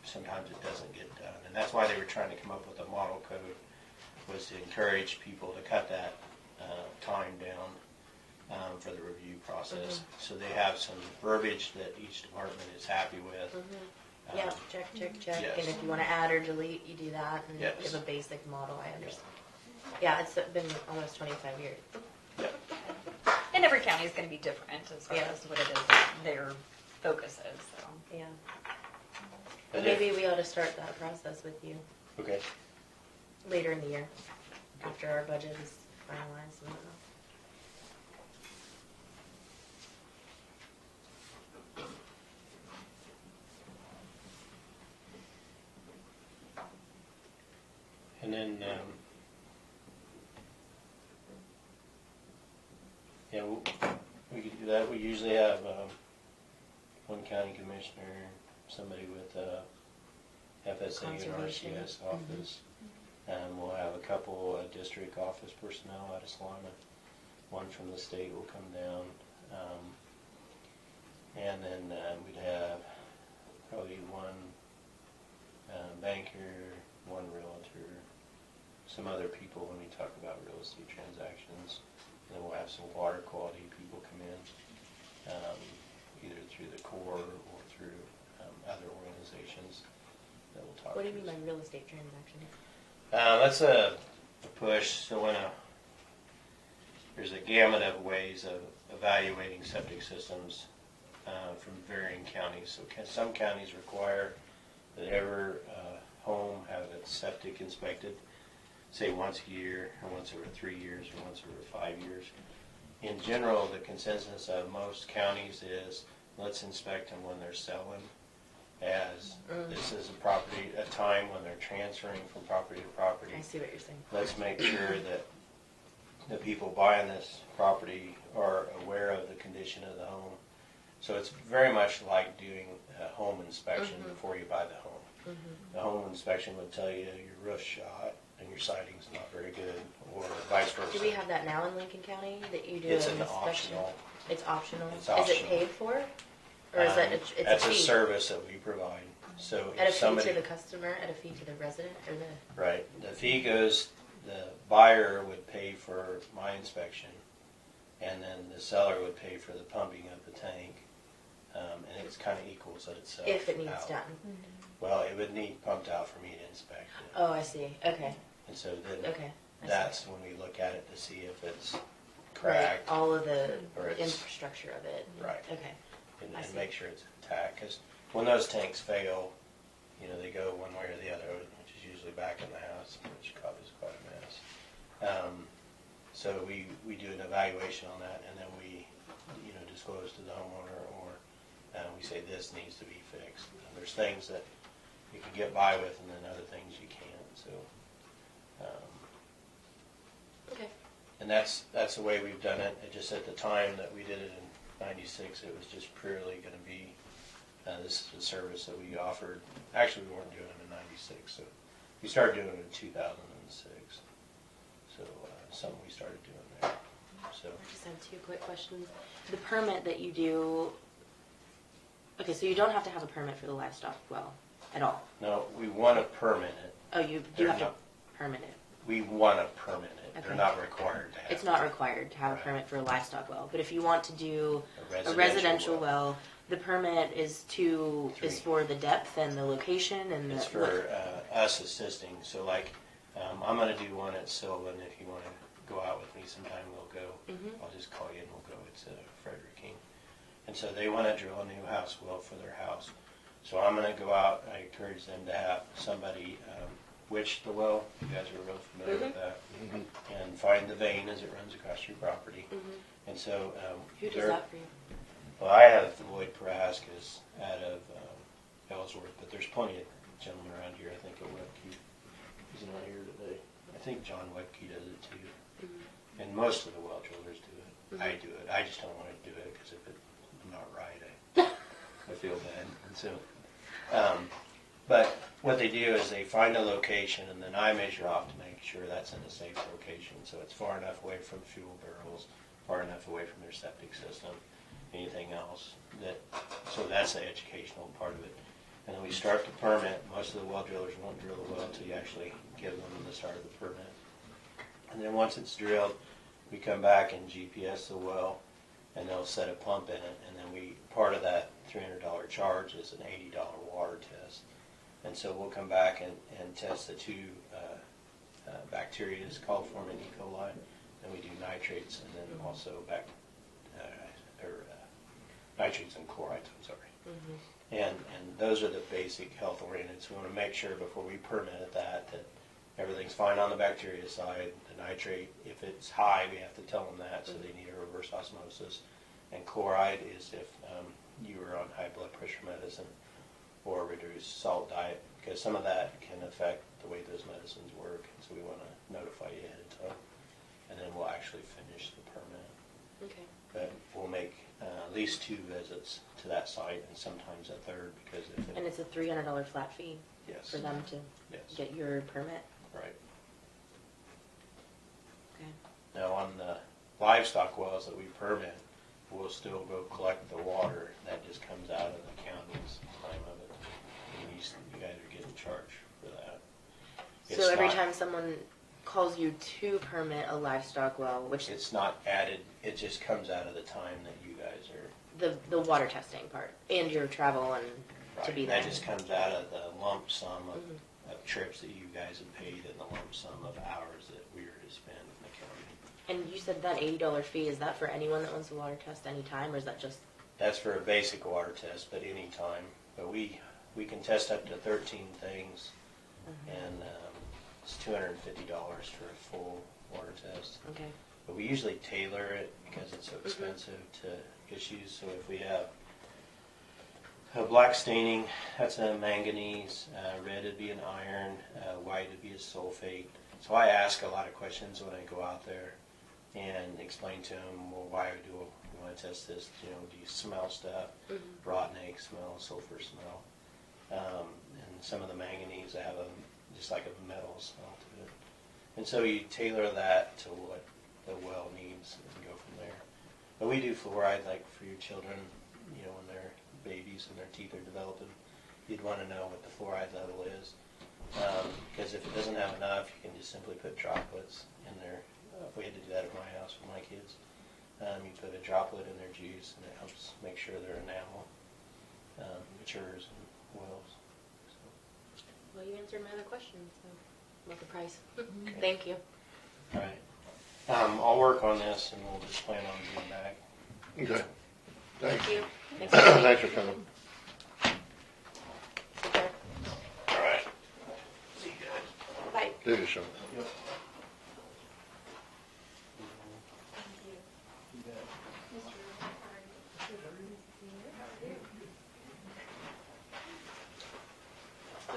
Speaker 8: sometimes it doesn't get done. And that's why they were trying to come up with a model code, was to encourage people to cut that time down for the review process. So they have some verbiage that each department is happy with.
Speaker 1: Yeah, check.
Speaker 8: Yes.
Speaker 1: And if you want to add or delete, you do that. And
Speaker 8: Yes.
Speaker 1: give a basic model. I understand. Yeah, it's been almost 25 years.
Speaker 9: And every county is going to be different as far
Speaker 1: Yeah.
Speaker 9: as what it is that their focus is. So.
Speaker 1: Yeah.
Speaker 8: But
Speaker 1: Maybe we ought to start that process with you
Speaker 8: Okay.
Speaker 1: later in the year, after our budget is finalized and whatnot.
Speaker 8: And then, yeah, we could do that. We usually have one county commissioner, somebody with FSA and
Speaker 1: Conservation.
Speaker 8: RCS office. We'll have a couple district office personnel out of Saline. One from the state will come down. And then we'd have probably one banker, one realtor, some other people when we talk about real estate transactions. And then we'll have some water quality people come in, either through the Corps or through other organizations that we'll talk
Speaker 1: What do you
Speaker 8: to.
Speaker 1: mean by real estate transactions?
Speaker 8: That's a push. So when there's a gamut of ways of evaluating septic systems from varying counties. So some counties require that every home have its septic inspected, say once a year, or once every 3 years, or once every 5 years. In general, the consensus of most counties is let's inspect them when they're selling, as this is a time when they're transferring from property to property.
Speaker 1: I see what you're saying.
Speaker 8: Let's make sure that the people buying this property are aware of the condition of the home. So it's very much like doing a home inspection before you buy the home. The home inspection would tell you your roof's shot and your siding's not very good, or vice versa.
Speaker 1: Do we have that now in Lincoln County, that you do
Speaker 8: It's
Speaker 1: an
Speaker 8: an
Speaker 1: inspection?
Speaker 8: optional.
Speaker 1: It's optional?
Speaker 8: It's
Speaker 1: Is it
Speaker 8: optional.
Speaker 1: paid for? Or is that, it's a
Speaker 8: That's a
Speaker 1: fee?
Speaker 8: service that we provide. So
Speaker 1: At a
Speaker 8: if
Speaker 1: fee
Speaker 8: somebody,
Speaker 1: to the customer, at a fee to the resident, or the?
Speaker 8: right, the fee goes, the buyer would pay for my inspection, and then the seller would pay for the pumping of the tank, and it kind of equals it itself
Speaker 1: If it needs
Speaker 8: out.
Speaker 1: done.
Speaker 8: Well, it would need pumped out for me to inspect it.
Speaker 1: Oh, I see. Okay.
Speaker 8: And so then
Speaker 1: Okay. I see.
Speaker 8: that's when we look at it to see if it's
Speaker 1: Right.
Speaker 8: cracked.
Speaker 1: All of the
Speaker 8: Or it's-
Speaker 1: infrastructure of it.
Speaker 8: Right.
Speaker 1: Okay. I
Speaker 8: and
Speaker 1: see.
Speaker 8: make sure it's intact. Because when those tanks fail, you know, they go one way or the other, which is usually back in the house, which causes quite a mess. So we do an evaluation on that, and then we, you know, disclose to the homeowner, or we say this needs to be fixed. And there's things that you can get by with, and then other things you can't. So,
Speaker 1: Okay.
Speaker 8: and that's the way we've done it. It just at the time that we did it in '96, it was just purely going to be this is a service that we offered. Actually, we weren't doing it in '96, so we started doing it in 2006. So something we started doing there. So
Speaker 1: I just have two quick questions. The permit that you do, okay, so you don't have to have a permit for the livestock well at all?
Speaker 8: no, we want to permit it.
Speaker 1: Oh, you do
Speaker 8: They're
Speaker 1: have to
Speaker 8: not-
Speaker 1: permit it?
Speaker 8: We want to permit it.
Speaker 1: Okay.
Speaker 8: They're not required to have.
Speaker 1: It's not required to have a
Speaker 8: Right.
Speaker 1: permit for a livestock well, but if you want to do
Speaker 8: a
Speaker 1: a residential well, the permit is for the depth and the location and the.
Speaker 8: It's for us assisting. So like, I'm going to do one at Sylvan. If you want to go out with me sometime, we'll go. I'll just call you and we'll go. It's Frederking. And so they want to drill a new house well for their house. So I'm going to go out. I encourage them to have somebody witch the well. You guys are real familiar with that. And find the vein as it runs across your property. And so
Speaker 1: Who does
Speaker 8: they're-
Speaker 1: that for you?
Speaker 8: well, I have Lloyd Prohaska's out of Ellsworth, but there's plenty of gentlemen around here. I think at Webke, he's not here today. I think John Webke does it too. And most of the well drillers do it. I do it. I just don't want to do it because if it's not right, I feel bad. And so, But what they do is they find a location and then I measure off to make sure that's in a safe location. So it's far enough away from fuel barrels, far enough away from their septic system, anything else. So that's the educational part of it. And then we start the permit. Most of the well drillers won't drill the well until you actually give them the start of the permit. And then once it's drilled, we come back and GPS the well, and they'll set a pump in it. And then part of that $300 charge is an $80 water test. And so we'll come back and test the two bacteria, called formin E. coli, and we do nitrates, and then also nitrates and chlorides, I'm sorry. And those are the basic health oriented. So we want to make sure before we permit that everything's fine on the bacteria side. The nitrate, if it's high, we have to tell them that, so they need a reverse osmosis. And chloride is if you are on high blood pressure medicine or reduced salt diet, because some of that can affect the way those medicines work. And so we want to notify you ahead of time, and then we'll actually finish the permit.
Speaker 1: Okay.
Speaker 8: But we'll make at least 2 visits to that site, and sometimes a third, because
Speaker 1: And it's a $300 flat fee
Speaker 8: yes,
Speaker 1: for them to get your permit?
Speaker 8: right.
Speaker 1: Okay.
Speaker 8: Now on the livestock wells that we permit, we'll still go collect the water. That just comes out of the county's time of it. And you guys are getting charged for that.
Speaker 1: So every time someone calls you to permit a livestock well, which
Speaker 8: it's not added, it just comes out of the time that you guys are
Speaker 1: the water testing part and your travel and
Speaker 8: right.
Speaker 1: to be there.
Speaker 8: That just comes out of the lump sum of trips that you guys have paid and the lump sum of hours that we are to spend in the county.
Speaker 1: And you said that $80 fee, is that for anyone that wants a water test anytime, or is that just?
Speaker 8: That's for a basic water test, but any time. But we can test up to 13 things, and it's $250 for a full water test.
Speaker 1: Okay.
Speaker 8: But we usually tailor it because it's so expensive to issues. So if we have a black staining, that's a manganese, red would be an iron, white would be a sulfate. So I ask a lot of questions when I go out there and explain to them, well, why do you want to test this? You know, do you smell stuff? Rotten egg smell, sulfur smell. And some of the manganese have just like a metal smell to it. And so you tailor that to what the well needs and go from there. But we do fluoride, like for your children, you know, when they're babies and their teeth are developing, you'd want to know what the fluoride level is. Because if it doesn't have enough, you can just simply put droplets in there. We had to do that at my house with my kids. You put a droplet in their juice, and it helps make sure their enamel matures and wills. So.
Speaker 1: Well, you answered my other question, so about the price. Thank you.
Speaker 8: All right. I'll work on this, and we'll just plan on being back.
Speaker 4: Okay.
Speaker 1: Thank you.
Speaker 4: Thanks for coming.
Speaker 1: Take care.
Speaker 8: All right.
Speaker 1: Bye.
Speaker 4: See you, Shawn.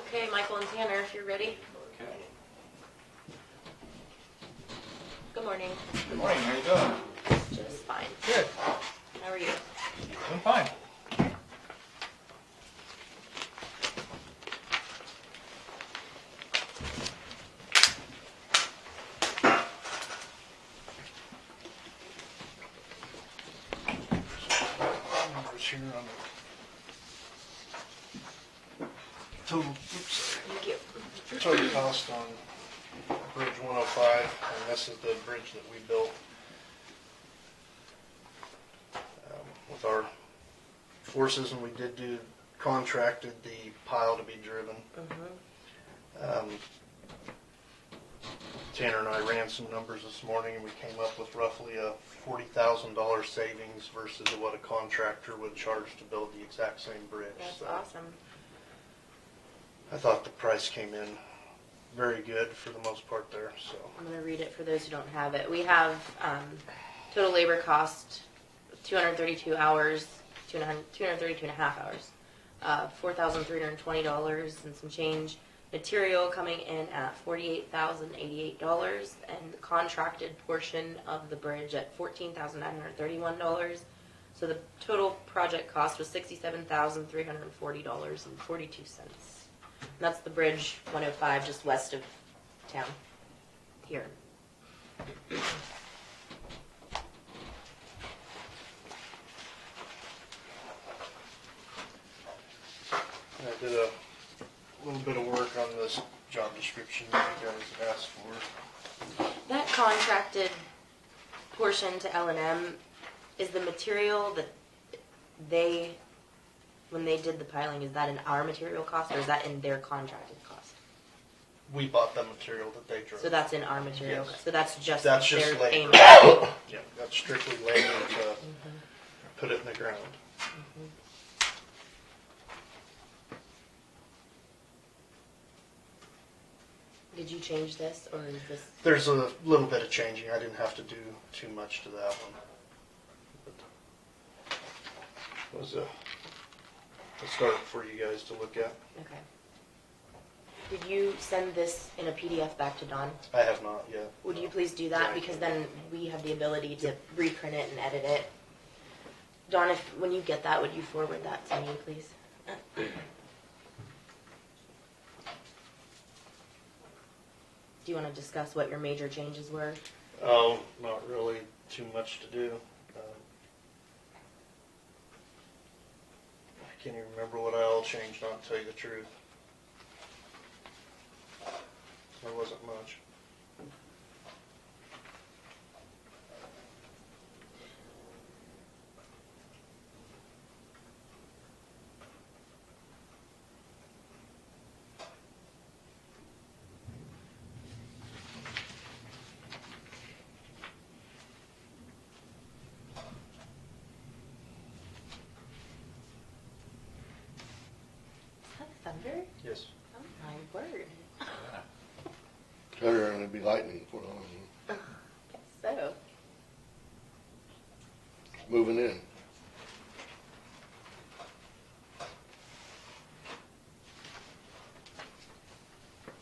Speaker 1: Okay, Michael and Tanner, if you're ready.
Speaker 6: Okay.
Speaker 1: Good morning.
Speaker 11: Good morning, how you doing?
Speaker 1: Just fine.
Speaker 11: Good.
Speaker 1: How are you?
Speaker 11: I'm fine. Numbers here on the total,
Speaker 1: Thank you.
Speaker 11: total cost on Bridge 105, and this is the bridge that we built with our forces, and we did contracted the pile to be driven. Tanner and I ran some numbers this morning, and we came up with roughly a $40,000 savings versus what a contractor would charge to build the exact same bridge.
Speaker 1: That's
Speaker 11: So
Speaker 1: awesome.
Speaker 11: I thought the price came in very good for the most part there. So
Speaker 1: I'm going to read it for those who don't have it. We have total labor cost 232 hours, 232 and a half hours, $4,320 and some change. Material coming in at $48,088, and the contracted portion of the bridge at $14,931. So the total project cost was $67,340.42. That's the bridge 105, just west of town. Here.
Speaker 11: I did a little bit of work on this job description that you guys asked for.
Speaker 1: That contracted portion to L&M is the material that they, when they did the piling, is that in our material cost or is that in their contracted cost?
Speaker 11: We bought the material that they drove.
Speaker 1: So that's in our material
Speaker 11: Yes.
Speaker 1: cost. So that's just
Speaker 11: That's
Speaker 1: their
Speaker 11: just labor.
Speaker 1: payment.
Speaker 11: Yeah, that's strictly labor to put it in the ground.
Speaker 1: Did you change this or is this?
Speaker 11: There's a little bit of changing. I didn't have to do too much to that one. But it was a start for you guys to look at.
Speaker 1: Okay. Did you send this in a PDF back to Dawn?
Speaker 11: I have not yet.
Speaker 1: Would you please do that?
Speaker 11: Yeah, I
Speaker 1: Because
Speaker 11: can.
Speaker 1: then we have the ability to reprint it and edit it. Dawn, if when you get that, would you forward that to me, please? Do you want to discuss what your major changes were?
Speaker 11: Oh, not really too much to do. I can't even remember what I all changed on, to tell you the truth. There wasn't much.
Speaker 1: Is that thunder?
Speaker 11: Yes.
Speaker 1: Oh my word.
Speaker 4: Thunder and it'd be lightning for all.
Speaker 1: Guess so.
Speaker 4: Moving in.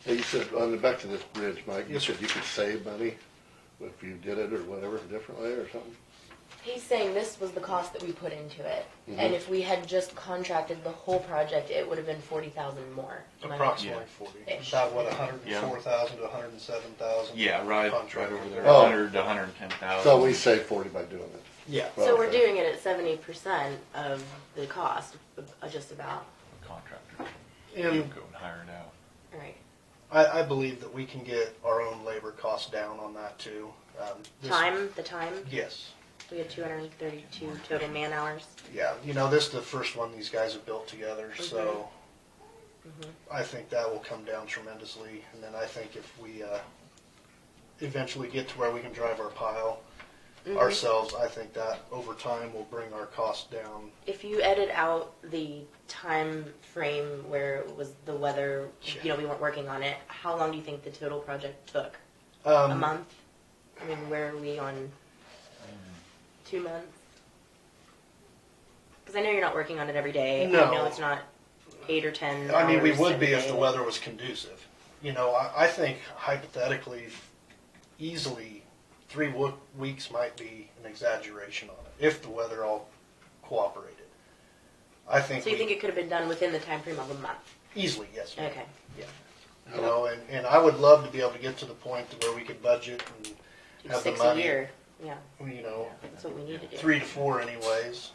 Speaker 4: Hey, you said, back to this bridge, Mike, you
Speaker 11: Yes, sir.
Speaker 4: said you could save money if you did it or whatever differently or something?
Speaker 1: He's saying this was the cost that we put into it,
Speaker 4: Mhm.
Speaker 1: and if we had just contracted the whole project, it would have been 40,000 more. Am I right?
Speaker 11: Approximately 40.
Speaker 1: Ish.
Speaker 11: About what, 104,000 to 107,000?
Speaker 8: Yeah, right
Speaker 11: Contract.
Speaker 8: over there,
Speaker 4: Oh.
Speaker 8: 100 to 110,000.
Speaker 4: So we saved 40 by doing it.
Speaker 11: Yeah.
Speaker 1: So we're
Speaker 4: Okay.
Speaker 1: doing it at 70% of the cost, just about.
Speaker 8: Contractor.
Speaker 11: And
Speaker 8: You go and hire it out.
Speaker 1: All right.
Speaker 11: I believe that we can get our own labor costs down on that too. The
Speaker 1: time?
Speaker 11: Yes.
Speaker 1: We had 232 total man hours.
Speaker 11: Yeah, this is the first one these guys have built together, so
Speaker 1: Mhm.
Speaker 11: I think that will come down tremendously. And then I think if we eventually get to where we can drive our pile ourselves, I think that over time will bring our costs down.
Speaker 1: If you edit out the time frame where it was the weather, we weren't working on it, how long do you think the total project took? A month? I mean, where are we on 2 months? Because I know you're not working on it every day.
Speaker 11: No.
Speaker 1: I know it's not 8 or 10
Speaker 11: I mean, we
Speaker 1: hours
Speaker 11: would
Speaker 1: every
Speaker 11: be if
Speaker 1: day.
Speaker 11: the weather was conducive. I think hypothetically, easily 3 weeks might be an exaggeration on it if the weather all cooperated. I think
Speaker 1: So you think it could have been done within the time frame of a month?
Speaker 11: easily, yes. ma'am.
Speaker 1: Okay.
Speaker 11: Yeah. And I would love to be able to get to the point to where we could budget and have
Speaker 1: 6
Speaker 11: the money.
Speaker 1: a year. Yeah,
Speaker 11: That's
Speaker 1: what we need to do.
Speaker 11: 3 to 4 anyways.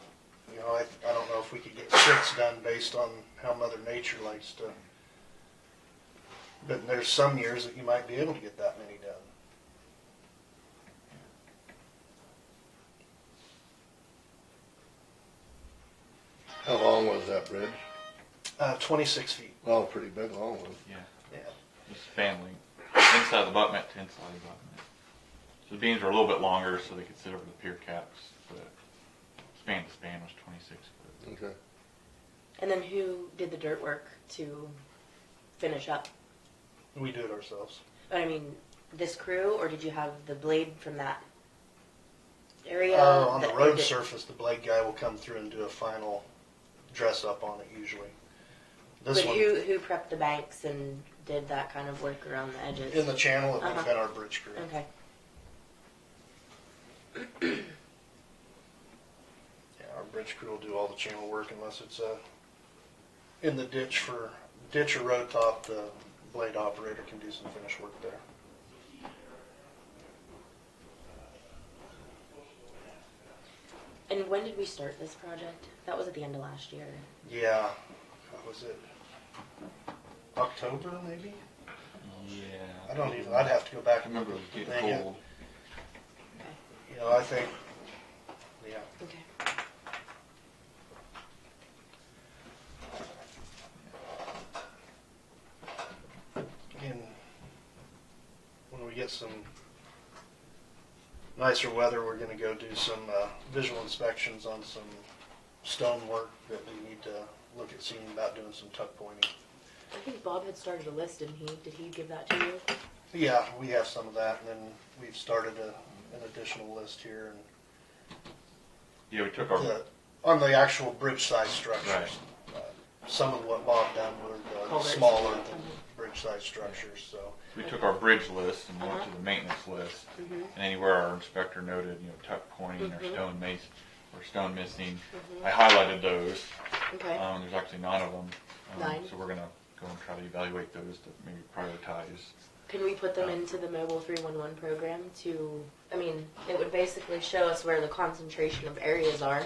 Speaker 11: I don't know if we could get 6 done based on how Mother Nature likes to. But there's some years that you might be able to get that many done.
Speaker 4: How long was that bridge?
Speaker 11: 26 feet.
Speaker 4: Oh, pretty big, long one.
Speaker 8: Yeah.
Speaker 11: Yeah.
Speaker 8: It's family. Inside the abutment to inside the abutment. So the beams are a little bit longer so they could sit over the pier caps, but span to span was 26 foot.
Speaker 4: Okay.
Speaker 1: And then who did the dirt work to finish up?
Speaker 11: We do it ourselves.
Speaker 1: I mean, this crew, or did you have the blade from that area?
Speaker 11: On the
Speaker 1: that-
Speaker 11: road
Speaker 1: did-
Speaker 11: surface, the blade guy will come through and do a final dress up on it usually. This
Speaker 1: But
Speaker 11: one,
Speaker 1: who prepped the banks and did that kind of work around the edges?
Speaker 11: in the channel, it would have
Speaker 1: Uh-huh.
Speaker 11: been our bridge crew.
Speaker 1: Okay.
Speaker 11: Yeah, our bridge crew will do all the channel work unless it's in the ditch for ditch or road top, the blade operator can do some finish work there.
Speaker 1: And when did we start this project? That was at the end of last year.
Speaker 11: Yeah, what was it? October, maybe?
Speaker 8: Yeah.
Speaker 11: I don't even, I'd have to go back
Speaker 8: I
Speaker 11: and
Speaker 8: remember
Speaker 11: look
Speaker 8: it was
Speaker 11: at the
Speaker 8: getting
Speaker 11: thing.
Speaker 8: cold.
Speaker 11: You know, I think, yeah.
Speaker 1: Okay.
Speaker 11: And when we get some nicer weather, we're going to go do some visual inspections on some stone work that we need to look at seeing about doing some tuck pointing.
Speaker 1: I think Bob had started a list, didn't he? Did he give that to you?
Speaker 11: Yeah, we have some of that, and then we've started an additional list here.
Speaker 8: Yeah, we took our.
Speaker 11: And on the actual bridge size structures,
Speaker 8: Right.
Speaker 11: some of what Bob done were the
Speaker 1: Culverts.
Speaker 11: smaller bridge size structures. So
Speaker 8: We took our bridge list and went to the maintenance list,
Speaker 1: Mm-hmm.
Speaker 8: and anywhere our inspector noted, tuck pointing or
Speaker 1: Mhm.
Speaker 8: stone mace or stone missing,
Speaker 1: Mhm.
Speaker 8: I highlighted those.
Speaker 1: Okay.
Speaker 8: There's actually 9 of them.
Speaker 1: 9?
Speaker 8: So we're gonna go and try to evaluate those to maybe prioritize.
Speaker 1: Can we put them into the mobile 311 program to, I mean, it would basically show us where the concentration of areas are.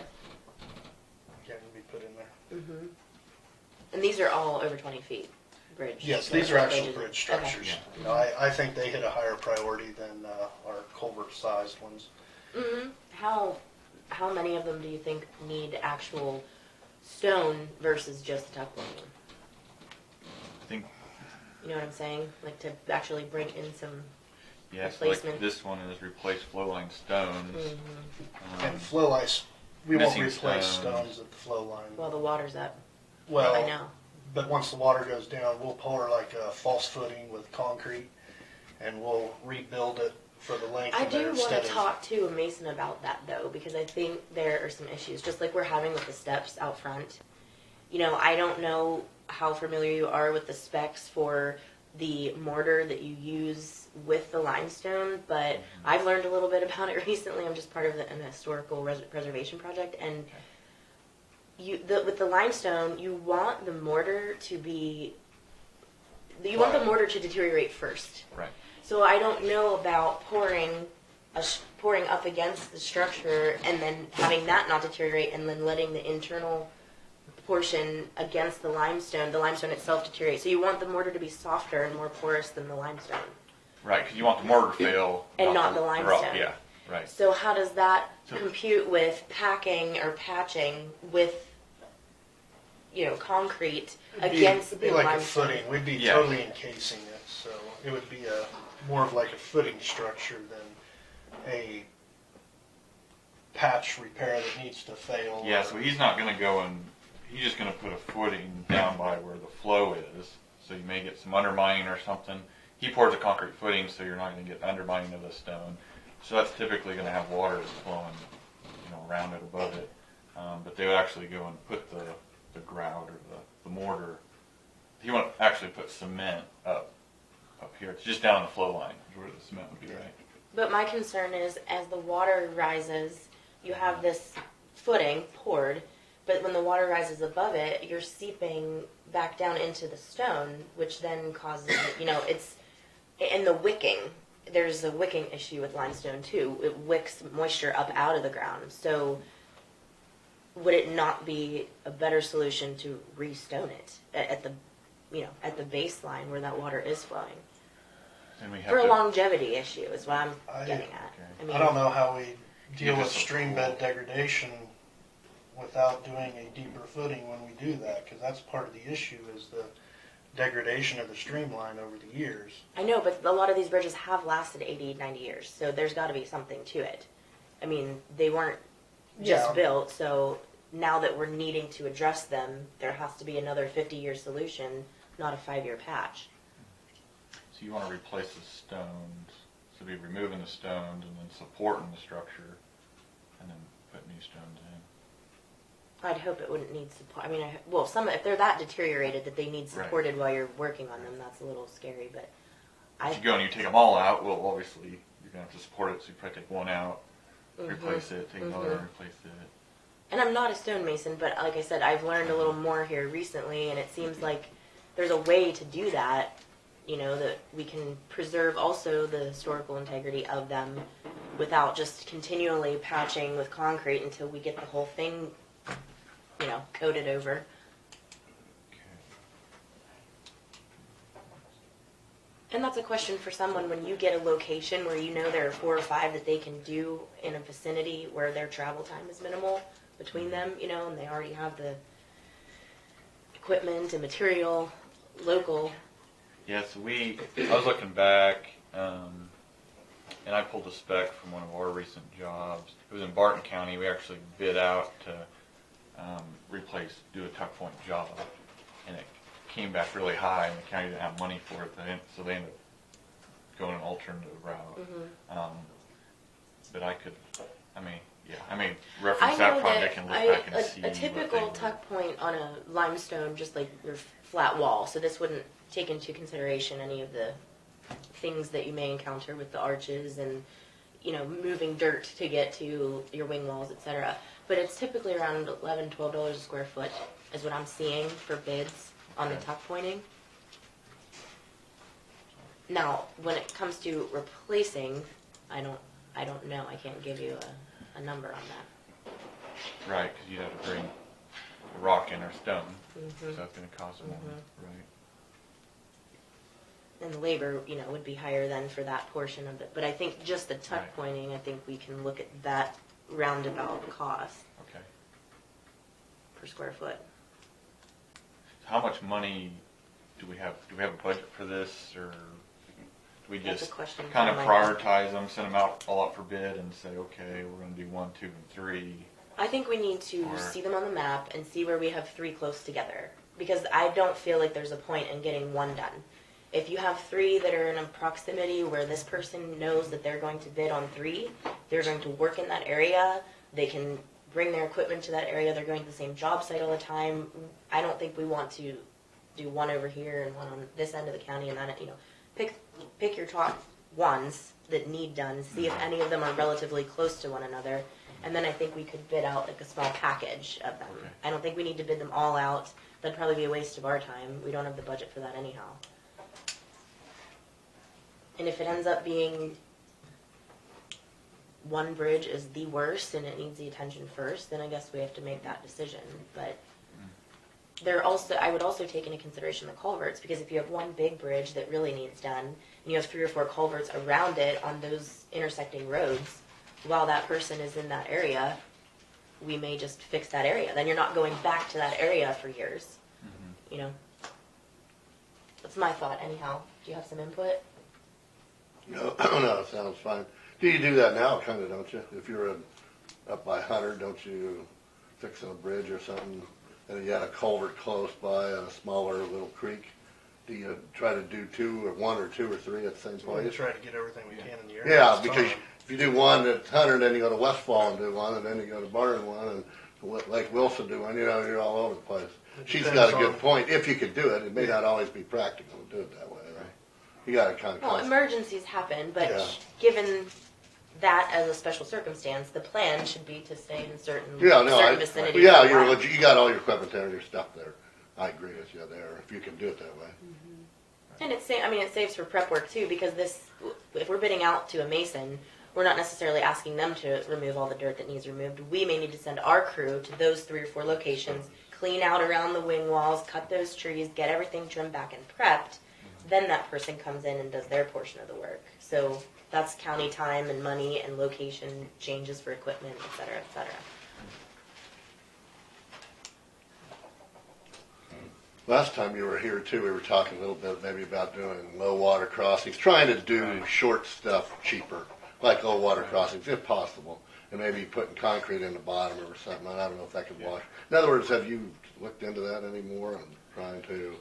Speaker 11: can be put in there.
Speaker 1: Mm-hmm. And these are all over 20 feet, bridge.
Speaker 11: Yes, these are actual
Speaker 1: bridges.
Speaker 11: bridge
Speaker 1: Okay.
Speaker 11: structures.
Speaker 8: Yeah.
Speaker 11: You know, I think they hit a higher priority than our culvert-sized ones.
Speaker 1: Mm-hmm. How many of them do you think need actual stone versus just tuck pointing?
Speaker 8: I think,
Speaker 1: You know what I'm saying? Like to actually bring in some.
Speaker 8: yes, like
Speaker 1: Replacement.
Speaker 8: this one is replace flow line stones.
Speaker 1: Mm-hmm.
Speaker 11: And flow ice, we won't
Speaker 8: Missing
Speaker 11: replace
Speaker 8: stones.
Speaker 11: stones at the flow line.
Speaker 1: While the water's up. I
Speaker 11: Well,
Speaker 1: know.
Speaker 11: but once the water goes down, we'll pour like a false footing with concrete, and we'll rebuild it for the length
Speaker 1: I
Speaker 11: of there
Speaker 1: do want
Speaker 11: instead
Speaker 1: to
Speaker 11: of.
Speaker 1: talk to a mason about that though, because I think there are some issues, just like we're having with the steps out front. I don't know how familiar you are with the specs for the mortar that you use with the limestone, but I've learned a little bit about it recently. I'm just part of an historical preservation project, and with the limestone, you want the mortar to be. You want the mortar to deteriorate first.
Speaker 8: Right.
Speaker 1: So I don't know about pouring up against the structure and then having that not deteriorate and then letting the internal portion against the limestone itself deteriorate. So you want the mortar to be softer and more porous than the limestone.
Speaker 8: Right, because you want the mortar to fail.
Speaker 1: And not the
Speaker 8: rock.
Speaker 1: limestone.
Speaker 8: Yeah, right.
Speaker 1: So how does that
Speaker 8: So-
Speaker 1: compute with packing or patching with, concrete against
Speaker 11: It'd be
Speaker 1: the
Speaker 11: like
Speaker 1: limestone?
Speaker 11: a footing. We'd be
Speaker 8: Yeah.
Speaker 11: totally encasing it, so it would be more of like a footing structure than a patch repair that needs to fail.
Speaker 8: Yeah, so he's not going to go and he's just going to put a footing down by where the flow is. So you may get some undermining or something. He pours a concrete footing, so you're not going to get undermining of the stone. So that's typically going to have water that's flowing, around it, above it. But they would actually go and put the grout or the mortar. He would actually put cement up here. It's just down the flow line is where the cement would be, right?
Speaker 1: But my concern is, as the water rises, you have this footing poured, but when the water rises above it, you're seeping back down into the stone, which then causes, it's, and the wicking, there's a wicking issue with limestone too. It wicks moisture up out of the ground. So would it not be a better solution to re-stone it at the baseline where that water is flowing?
Speaker 8: And we have
Speaker 1: For a
Speaker 8: to,
Speaker 1: longevity issue is what I'm getting at.
Speaker 8: Okay.
Speaker 11: I don't know how we deal
Speaker 8: Give
Speaker 11: with
Speaker 8: us a
Speaker 11: stream bed degradation without doing a deeper footing when we do that, because that's part of the issue is the degradation of the streamline over the years.
Speaker 1: I know, but a lot of these bridges have lasted 80, 90 years, so there's got to be something to it. I mean, they weren't just
Speaker 11: Yeah.
Speaker 1: built, so now that we're needing to address them, there has to be another 50-year solution, not a 5-year patch.
Speaker 8: So you want to replace the stones. So be removing the stones and then supporting the structure and then put new stones in.
Speaker 1: I'd hope it wouldn't need support. I mean, some if they're that deteriorated that they need supported while you're working on them, that's a little scary. But
Speaker 8: If you go and you take them all out, well, obviously you're going to have to support it. So you probably take one out,
Speaker 1: Mhm.
Speaker 8: replace it, take another,
Speaker 1: Mhm.
Speaker 8: replace it.
Speaker 1: And I'm not a stonemason, but like I said, I've learned a little more here recently, and it seems like there's a way to do that, you know, that we can preserve also the historical integrity of them without just continually patching with concrete until we get the whole thing, you know, coated over. And that's a question for someone when you get a location where you know there are 4 or 5 that they can do in a vicinity where their travel time is minimal between them, you know, and they already have the equipment and material local.
Speaker 12: Yes, I was looking back, and I pulled a spec from one of our recent jobs. It was in Barton County. We actually bid out to do a tuck point job, and it came back really high, and the county didn't have money for it, so they ended up going an alternative route. But reference that project and look back and see
Speaker 1: a typical tuck point on a limestone, just like your flat wall, so this wouldn't take into consideration any of the things that you may encounter with the arches and, you know, moving dirt to get to your wing walls, etc. But it's typically around $11, $12 a square foot is what I'm seeing for bids on the tuck pointing. Now, when it comes to replacing, I don't know. I can't give you a number on that.
Speaker 12: Right, because you'd have to bring rock in or stone, so that's going to cost more, right?
Speaker 1: And the labor, you know, would be higher then for that portion of it. But I think just the tuck pointing, I think we can look at that roundabout cost per square foot.
Speaker 12: How much money do we have? Do we have a budget for this, or do we just kind of prioritize them, send them all out for bid, and say, okay, we're going to do 1, 2, and 3?
Speaker 1: I think we need to see them on the map and see where we have 3 close together, because I don't feel like there's a point in getting 1 done. If you have 3 that are in a proximity where this person knows that they're going to bid on 3, they're going to work in that area, they can bring their equipment to that area, they're going to the same job site all the time. I don't think we want to do 1 over here and 1 on this end of the county and that, you know, pick your top ones that need done, see if any of them are relatively close to one another, and then I think we could bid out like a small package of them.
Speaker 12: Okay.
Speaker 1: I don't think we need to bid them all out. That'd probably be a waste of our time. We don't have the budget for that anyhow. And if it ends up being one bridge is the worst and it needs the attention first, then I guess we have to make that decision. But I would also take into consideration the culverts, because if you have one big bridge that really needs done, and you have 3 or 4 culverts around it on those intersecting roads, while that person is in that area, we may just fix that area. Then you're not going back to that area for years. You know? That's my thought anyhow. Do you have some input?
Speaker 4: No, no, it sounds fine. Do you do that now, kind of, don't you? If you're up by Hunter, don't you fix a bridge or something, and you had a culvert close by a smaller little creek? Do you try to do 2 or 1 or 2 or 3 at the same place?
Speaker 11: We try to get everything we can in the area.
Speaker 4: Yeah, because if you do 1 at Hunter, then you go to Westfall and do 1, and then you go to Barton 1, and Lake Wilson do 1. You know, you're all over the place. She's got a good point. If you could do it, it may not always be practical to do it that way. Right? You got to kind of.
Speaker 1: Well, emergencies happen, but given that as a special circumstance, the plan should be to stay in certain vicinity.
Speaker 4: Yeah, you got all your equipment there, your stuff there. I agree with you there. If you can do it that way.
Speaker 1: And it saves for prep work too, because if we're bidding out to a mason, we're not necessarily asking them to remove all the dirt that needs removed. We may need to send our crew to those 3 or 4 locations, clean out around the wing walls, cut those trees, get everything trimmed back and prepped. Then that person comes in and does their portion of the work. So that's county time and money and location changes for equipment, et cetera, et cetera.
Speaker 4: Last time you were here too, we were talking a little bit maybe about doing low water crossings, trying to do short stuff cheaper, like low water crossings if possible, and maybe putting concrete in the bottom or something. I don't know if that could wash. In other words, have you looked into that anymore and trying to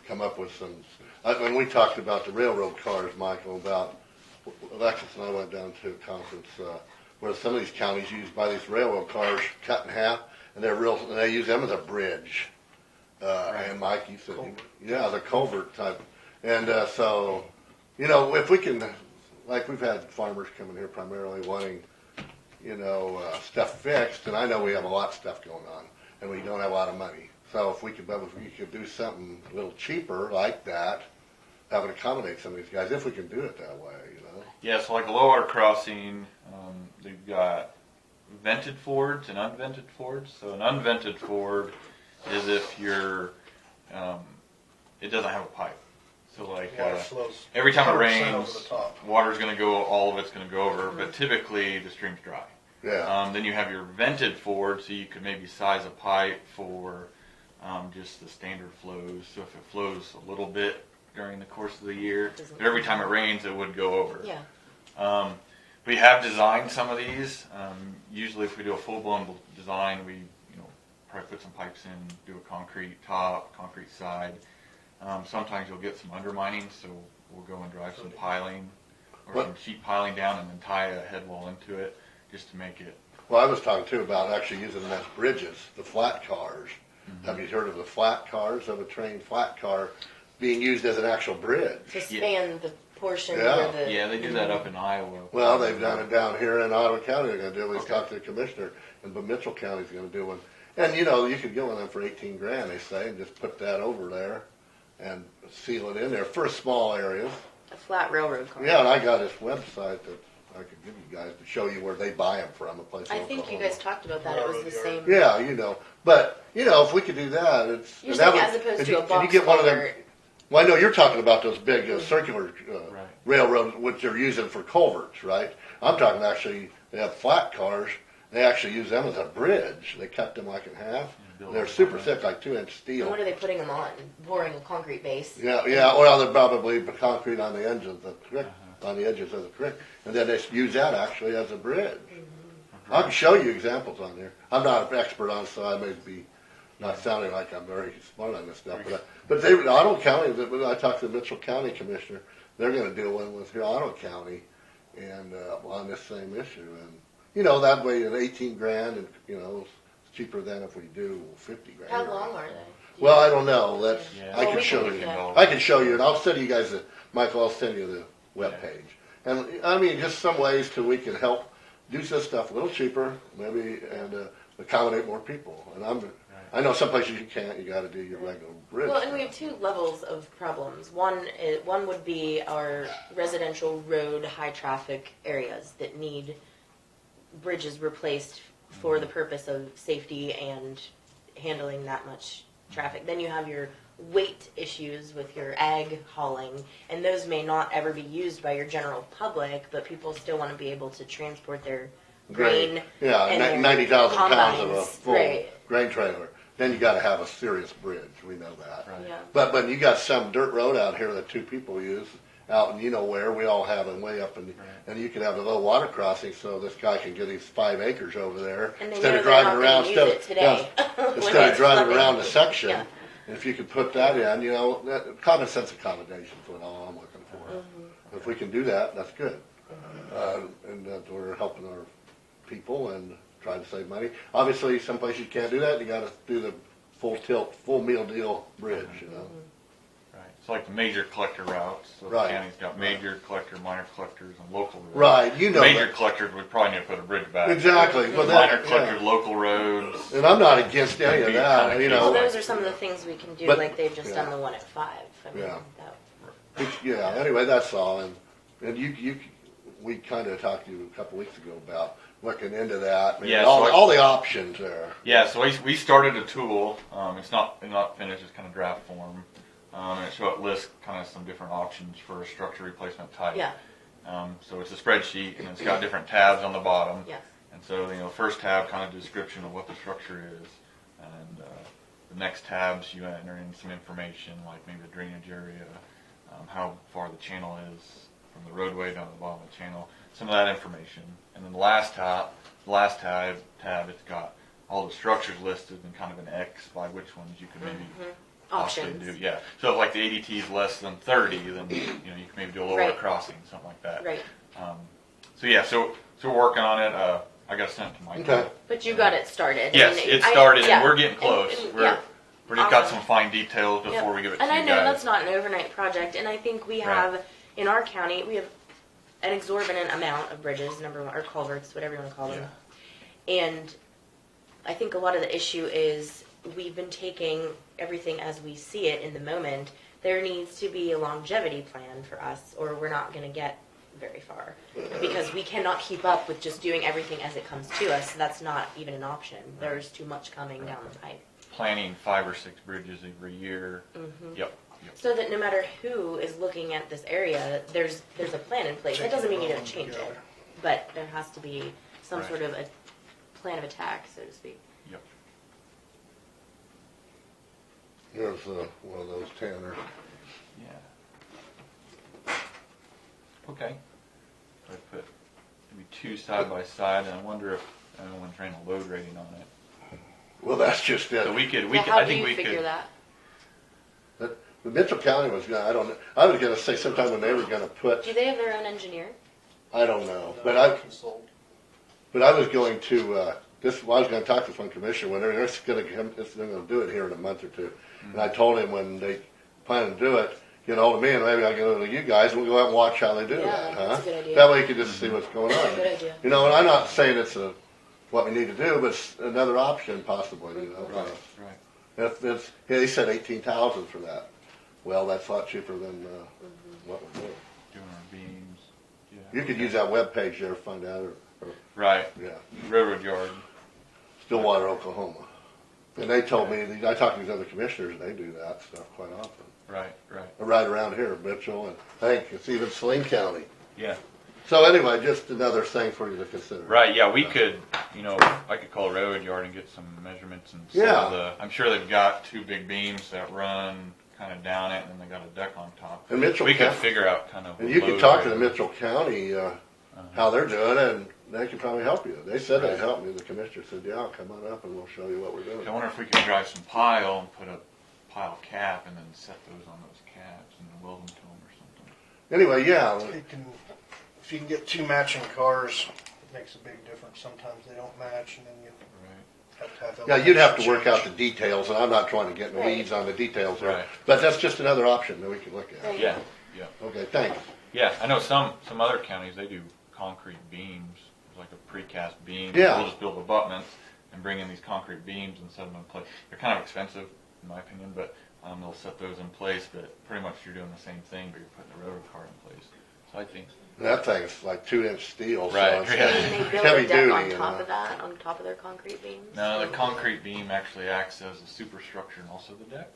Speaker 4: come up with some? When we talked about the railroad cars, Michael, about Alexis and I went down to a conference where some of these counties buy these railroad cars cut in half, and they use them as a bridge. And Mike, you said, the culvert type. And so, if we can, like we've had farmers coming here primarily wanting, stuff fixed, and I know we have a lot of stuff going on, and we don't have a lot of money. So if we could do something a little cheaper like that, that would accommodate some of these guys, if we can do it that way, you know?
Speaker 12: Yeah, so like a low water crossing, they've got vented fords and unvented fords. So an unvented ford is if you're, it doesn't have a pipe. So like
Speaker 11: Water flows
Speaker 12: every time it
Speaker 11: 100%
Speaker 12: rains,
Speaker 11: over the top.
Speaker 12: water's going to go, all of it's going to go over, but typically the stream's dry.
Speaker 4: Yeah.
Speaker 12: Then you have your vented ford, so you could maybe size a pipe for just the standard flows. So if it flows a little bit during the course of the year, but every time it rains, it would go over.
Speaker 1: Yeah.
Speaker 12: We have designed some of these. Usually, if we do a full-blown design, we probably put some pipes in, do a concrete top, concrete side. Sometimes you'll get some undermining, so we'll go and drive some piling or some sheet piling down and then tie a head wall into it just to make it.
Speaker 4: Well, I was talking too about actually using them as bridges, the flat cars. Have you heard of the flat cars, of a train flat car being used as an actual bridge?
Speaker 1: To span the portion
Speaker 4: Yeah.
Speaker 1: where the...
Speaker 12: Yeah, they do that up in Iowa.
Speaker 4: Well, they've done it down here in Ottawa County. They're going to do it. We talked to the commissioner, and Mitchell County's going to do one. And you could go in them for $18,000, they say, and just put that over there and seal it in there for small areas.
Speaker 1: A flat railroad car.
Speaker 4: Yeah, and I got this website that I could give you guys to show you where they buy them from. A place.
Speaker 1: I think you guys talked about that. It was the same.
Speaker 4: Yeah, but if we could do that, it's.
Speaker 1: You're saying as opposed to a box
Speaker 4: you get one of them.
Speaker 1: culvert.
Speaker 4: Well, I know you're talking about those big circular railroads, which they're using for culverts, right? I'm talking actually, they have flat cars. They actually use them as a bridge. They cut them like in half. They're super thick, like 2-inch steel.
Speaker 1: And what are they putting them on? Pouring a concrete base?
Speaker 4: Yeah. Well, they're probably concrete on the edges of the creek, and then they use that actually as a bridge. I can show you examples on there. I'm not an expert on it, so I may be not sounding like I'm very smart on this stuff. But Ottawa County, I talked to the Mitchell County Commissioner. They're going to do one with here Ottawa County, and on this same issue. And that way, at $18,000, and it's cheaper than if we do $50,000.
Speaker 1: How long are they?
Speaker 4: Well, I don't know. I
Speaker 1: Well,
Speaker 4: can
Speaker 1: we
Speaker 4: show
Speaker 1: can
Speaker 4: you.
Speaker 1: do that.
Speaker 4: I can show you, and I'll send you guys Michael. I'll send you the webpage. And I mean, just some ways we can help do this stuff a little cheaper, maybe, and accommodate more people. And I know some places you can't. You got to do your regular bridge.
Speaker 1: Well, and we have two levels of problems. One would be our residential road, high traffic areas that need bridges replaced for the purpose of safety and handling that much traffic. Then you have your weight issues with your ag hauling, and those may not ever be used by your general public, but people still want to be able to transport their grain.
Speaker 4: Yeah,
Speaker 1: and
Speaker 4: 90,000 pounds of a
Speaker 1: combines.
Speaker 4: full grain trailer. Then you got to have a serious bridge. We know that.
Speaker 12: Right.
Speaker 1: Yeah.
Speaker 4: But you got some dirt road out here that two people use out, and where we all have them way up, and you can have a little water crossing, so this guy can get his 5 acres over there
Speaker 1: And they
Speaker 4: instead
Speaker 1: know
Speaker 4: of
Speaker 1: they're
Speaker 4: driving
Speaker 1: not
Speaker 4: around.
Speaker 1: gonna use it today. When
Speaker 4: Instead of
Speaker 1: it's
Speaker 4: driving
Speaker 1: flooding.
Speaker 4: around the section,
Speaker 1: Yeah.
Speaker 4: and if you could put that in, that common sense accommodation is what all I'm looking for. If we can do that, that's good, and that we're helping our people and trying to save money. Obviously, some places you can't do that. You got to do the full meal deal bridge.
Speaker 12: Right. It's like the major collector routes. So
Speaker 4: Right.
Speaker 12: the county's got major collector, minor collectors, and local roads.
Speaker 4: Right,
Speaker 12: Major
Speaker 4: that.
Speaker 12: collectors would probably need to put a bridge back.
Speaker 4: Exactly.
Speaker 12: The
Speaker 4: Well,
Speaker 12: minor
Speaker 4: that,
Speaker 12: collectors, local roads.
Speaker 4: And I'm not against any of
Speaker 12: Be
Speaker 4: that.
Speaker 12: kinda
Speaker 1: Well,
Speaker 12: case
Speaker 1: those are some of the things we can do,
Speaker 4: But-
Speaker 1: like they've just
Speaker 4: yeah.
Speaker 1: done the one at 5. I mean,
Speaker 4: Yeah.
Speaker 1: that,
Speaker 4: Anyway, that's all. And we kind of talked to you a couple weeks ago about looking into that. Maybe
Speaker 12: Yeah,
Speaker 4: all the options there.
Speaker 12: Yeah, so we started a tool. It's not finished. It's kind of draft form. And it lists kind of some different options for a structure replacement type.
Speaker 1: yeah,
Speaker 12: So it's a spreadsheet, and it's got different tabs on the bottom.
Speaker 1: yes.
Speaker 12: And so, first tab, kind of description of what the structure is. And the next tabs, you enter in some information, like maybe the drainage area, how far the channel is from the roadway down to the bottom of the channel, some of that information. And then the last tab, it's got all the structures listed and kind of an X by which ones you could maybe possibly
Speaker 1: Options.
Speaker 12: do. Yeah. So if like the ADT is less than 30, then you can maybe do a lower
Speaker 1: Right.
Speaker 12: crossing, something like that.
Speaker 1: Right.
Speaker 12: So we're working on it. I got sent to Mike.
Speaker 4: Okay.
Speaker 1: But you got it started.
Speaker 12: Yes,
Speaker 1: and
Speaker 12: it started,
Speaker 1: yeah.
Speaker 12: and we're getting close.
Speaker 1: And-
Speaker 12: We're
Speaker 1: yeah.
Speaker 12: just got
Speaker 1: Awesome.
Speaker 12: some fine details before
Speaker 1: Yep.
Speaker 12: we give it
Speaker 1: And
Speaker 12: to
Speaker 1: I
Speaker 12: you
Speaker 1: know
Speaker 12: guys.
Speaker 1: that's not an overnight project, and I think we have, in our county, we have an exorbitant amount of bridges, number one, or culverts, whatever you want to call them. And I think a lot of the issue is we've been taking everything as we see it in the moment. There needs to be a longevity plan for us, or we're not going to get very far. Because we cannot keep up with just doing everything as it comes to us. That's not even an option. There's too much coming down the pipe.
Speaker 12: Planning 5 or 6 bridges every year. Yep.
Speaker 1: So that no matter who is looking at this area, there's a plan in place. That doesn't mean you don't change it, but there has to be some sort of a plan of attack, so to speak.
Speaker 12: Yep.
Speaker 4: There's one of those Tanner.
Speaker 12: Yeah. Okay. I put maybe 2 side by side, and I wonder if anyone's ran a load rating on it.
Speaker 4: Well, that's just it.
Speaker 12: So we could.
Speaker 1: How
Speaker 12: I
Speaker 1: do
Speaker 12: think
Speaker 1: you
Speaker 12: we
Speaker 1: figure
Speaker 12: could.
Speaker 1: that?
Speaker 4: The Mitchell County was gonna, I don't know, I was gonna say sometime when they were gonna put,
Speaker 1: Do they have their own engineer?
Speaker 4: I don't know, but I was going to, I was gonna talk to this one commissioner when they're gonna do it here in a month or 2. And I told him when they plan to do it, get hold of me and maybe I'll get hold of you guys and we'll go out and watch how they do that, huh?
Speaker 1: That's a good idea.
Speaker 4: That way you can just see what's going
Speaker 1: That's a
Speaker 4: on.
Speaker 1: good idea.
Speaker 4: You know, and I'm not saying it's what we need to do, but it's another option possibly, you know.
Speaker 12: Right.
Speaker 4: If yeah, they said 18,000 for that. Well, that's a lot cheaper than what we're doing.
Speaker 12: Doing our beams. Yeah.
Speaker 4: You could use that web page there to find out, or
Speaker 12: Right.
Speaker 4: yeah,
Speaker 12: Railroad yard.
Speaker 4: Stillwater, Oklahoma. And they told me, I talked to these other commissioners, and they do that stuff quite often.
Speaker 12: Right.
Speaker 4: Right around here, Mitchell, and I think it's even Saline County.
Speaker 12: Yeah.
Speaker 4: So anyway, just another thing for you to consider.
Speaker 12: Right. Yeah. We could. I could call a railroad yard and get some measurements and.
Speaker 4: Yeah.
Speaker 12: I'm sure they've got 2 big beams that run kind of down it, and then they got a deck on top.
Speaker 4: And Mitchell
Speaker 12: We could
Speaker 4: County-
Speaker 12: figure out kind of.
Speaker 4: And you could talk to the Mitchell County, how they're doing it, and they can probably help you. They said they'd help me. The commissioner said, yeah, come on up and we'll show you what we're doing.
Speaker 12: I wonder if we could drive some pile and put a pile cap and then set those on those caps and then weld them to them or something.
Speaker 4: Anyway, yeah.
Speaker 11: If you can get 2 matching cars, it makes a big difference. Sometimes they don't match, and then you have to have.
Speaker 4: Yeah, you'd have to work out
Speaker 11: elevation
Speaker 4: the details, and I'm not trying to get in the weeds on the details there.
Speaker 12: Right.
Speaker 4: But that's just another option that we can look at.
Speaker 12: Yeah.
Speaker 4: Okay, thanks.
Speaker 12: Yeah, I know some other counties, they do concrete beams, like a precast beam.
Speaker 4: Yeah.
Speaker 12: We'll just build abutments and bring in these concrete beams and set them in place. They're kind of expensive, in my opinion, but they'll set those in place, but pretty much you're doing the same thing, but you're putting a railroad car in place. So I think.
Speaker 4: That thing's like 2-inch steel,
Speaker 12: Right,
Speaker 4: so it's
Speaker 12: yeah.
Speaker 1: And they build
Speaker 4: heavy
Speaker 1: a deck
Speaker 4: duty.
Speaker 1: on
Speaker 4: you
Speaker 1: top
Speaker 4: know.
Speaker 1: of that, on top of their concrete beams?
Speaker 12: No, the concrete beam actually acts as a superstructure and also the deck.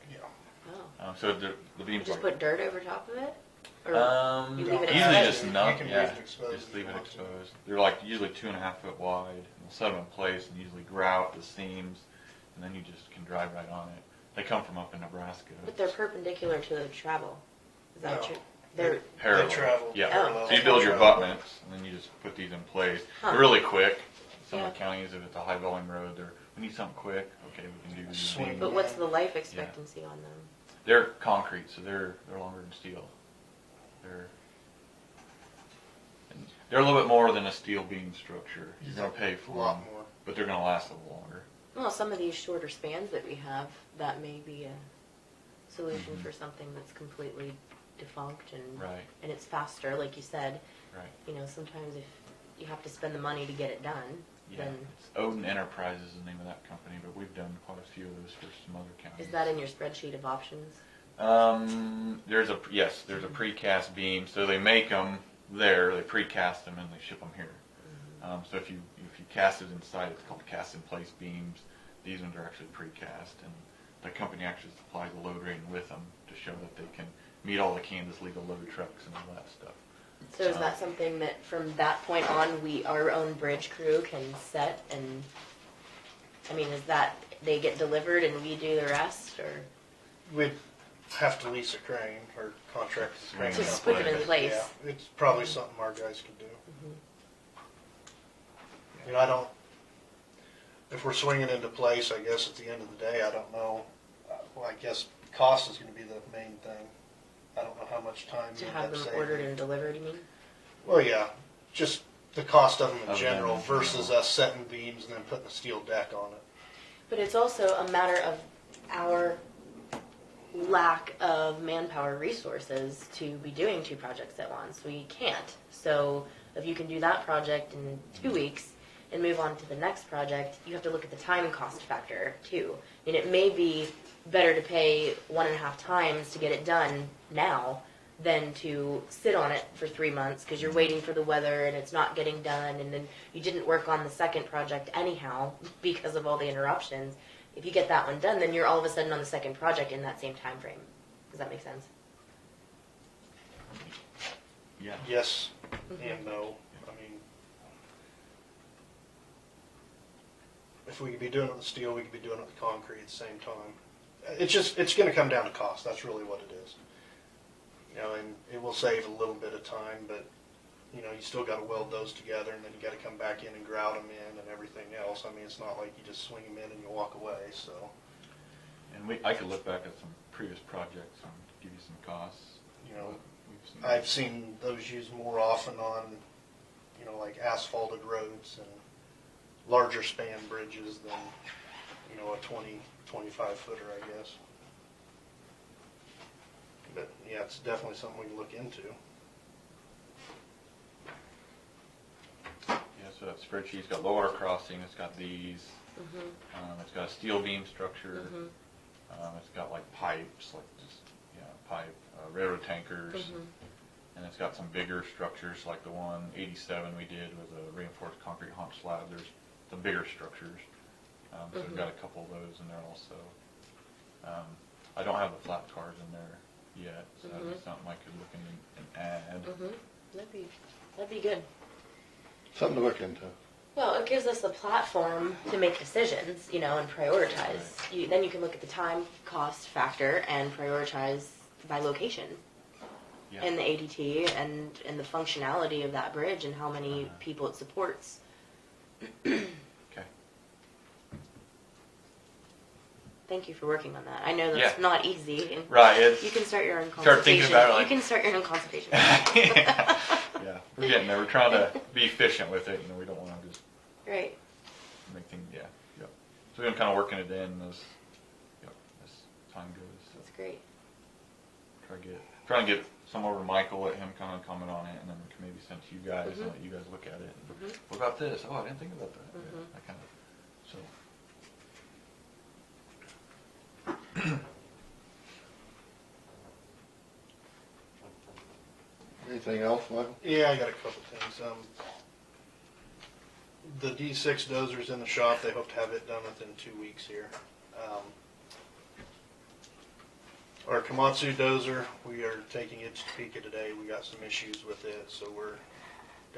Speaker 1: Oh.
Speaker 12: So the
Speaker 1: You
Speaker 12: beam's
Speaker 1: just
Speaker 12: like.
Speaker 1: put dirt over top of it? Or you leave it
Speaker 12: Usually
Speaker 1: exposed?
Speaker 12: just not.
Speaker 11: You can
Speaker 12: Yeah,
Speaker 11: leave it exposed
Speaker 12: just
Speaker 11: if
Speaker 12: leave
Speaker 11: you
Speaker 12: it
Speaker 11: want to.
Speaker 12: exposed. They're like usually 2.5 foot wide. And we'll set them in place and usually grout the seams, and then you just can drive right on it. They come from up in Nebraska.
Speaker 1: But they're perpendicular to the travel. Is that
Speaker 11: No.
Speaker 1: true? They're
Speaker 12: Parallel.
Speaker 11: They travel
Speaker 12: Yeah.
Speaker 11: parallel.
Speaker 12: So you build your abutments, and then you just put these in place.
Speaker 1: Huh.
Speaker 12: They're really quick. Some of
Speaker 1: Yeah.
Speaker 12: the counties, if it's a high volume road, we need something quick. Okay, we can do these
Speaker 11: Swing.
Speaker 12: beams.
Speaker 1: But what's the life expectancy on them?
Speaker 12: They're concrete, so they're longer than steel. They're a little bit more than a steel beam structure. You're going to pay for
Speaker 11: A lot
Speaker 12: them,
Speaker 11: more.
Speaker 12: but they're going to last a little longer.
Speaker 1: Well, some of these shorter spans that we have, that may be a solution for something that's completely defunct and
Speaker 12: Right.
Speaker 1: and it's faster, like you said.
Speaker 12: Right.
Speaker 1: You know, sometimes if you have to spend the money to get it done,
Speaker 12: Yeah.
Speaker 1: then
Speaker 12: It's Odin Enterprises is the name of that company, but we've done quite a few of those for some other counties.
Speaker 1: is that in your spreadsheet of options?
Speaker 12: There's a precast beam. So they make them there, they precast them, and they ship them here. So if you cast it inside, it's called cast in place beams. These ones are actually precast, and the company actually supplies a load rating with them to show that they can meet all the Kansas legal load trucks and all that stuff.
Speaker 1: So is that something that from that point on our own bridge crew can set and, I mean, is that they get delivered and we do the rest, or?
Speaker 11: We'd have to lease a crane or contract a crane.
Speaker 12: Swing
Speaker 1: Just put them in place.
Speaker 11: Yeah, it's probably something our guys could do. You know, if we're swinging into place, I guess at the end of the day, I don't know. Well, I guess cost is going to be the main thing. I don't know how much time
Speaker 1: To
Speaker 11: you
Speaker 1: have
Speaker 11: end up
Speaker 1: them
Speaker 11: saving.
Speaker 1: ordered and delivered, you mean?
Speaker 11: Well, yeah, just the cost of them in
Speaker 12: Of them
Speaker 11: general
Speaker 12: in
Speaker 11: versus
Speaker 12: general.
Speaker 11: us setting beams and then putting a steel deck on it.
Speaker 1: But it's also a matter of our lack of manpower resources to be doing 2 projects at once. We can't. So if you can do that project in 2 weeks and move on to the next project, you have to look at the time cost factor too. And it may be better to pay 1.5 times to get it done now than to sit on it for 3 months because you're waiting for the weather and it's not getting done, and then you didn't work on the second project anyhow because of all the interruptions. If you get that one done, then you're all of a sudden on the second project in that same time frame. Does that make sense?
Speaker 12: Yeah.
Speaker 11: Yes and no. I mean, if we could be doing it with steel, we could be doing it with concrete at the same time. It's going to come down to cost. That's really what it is. You know, and it will save a little bit of time, but you know, you still got to weld those together, and then you got to come back in and grout them in and everything else. I mean, it's not like you just swing them in and you walk away. So.
Speaker 12: And I could look back at some previous projects and give you some costs.
Speaker 11: You know, I've seen those used more often on, you know, like asphalted roads and larger span bridges than, you know, a 20, 25 footer, I guess. But yeah, it's definitely something we can look into.
Speaker 12: Yeah, so that spreadsheet's got low water crossing, it's got these, it's got a steel beam structure, it's got like pipes, like just, pipe, railroad tankers, and it's got some bigger structures like the 187 we did with a reinforced concrete haunch slab. There's some bigger structures, so we've got a couple of those in there also. I don't have the flat cars in there yet, so that's something I could look in and add.
Speaker 1: That'd be good.
Speaker 4: Something to look into.
Speaker 1: Well, it gives us the platform to make decisions, you know, and prioritize. Then you can look at the time cost factor and prioritize by location.
Speaker 12: Yeah.
Speaker 1: And the ADT and the functionality of that bridge and how many people it supports.
Speaker 12: Okay.
Speaker 1: Thank you for working on that. I know that's not easy. And
Speaker 12: right.
Speaker 1: You can start your own
Speaker 12: Start
Speaker 1: consultation.
Speaker 12: thinking about it. Like,
Speaker 1: you can start your own consultation.
Speaker 12: Yeah, we're getting there. We're trying to be efficient with it. You know, we don't want to just
Speaker 1: right.
Speaker 12: make things. Yeah. So we're kind of working it in as time goes. So.
Speaker 1: That's great.
Speaker 12: Try and get some over to Michael, let him kind of comment on it, and then we can maybe send to you guys and let you guys look at it. And, what about this? Oh, I didn't think about that. Yeah, that kind of. So.
Speaker 4: Anything else, Michael?
Speaker 11: Yeah, I got a couple things. The D6 dozer's in the shop. They hope to have it done within 2 weeks here. Our Komatsu dozer, we are taking it to Topeka today. We got some issues with it, so we're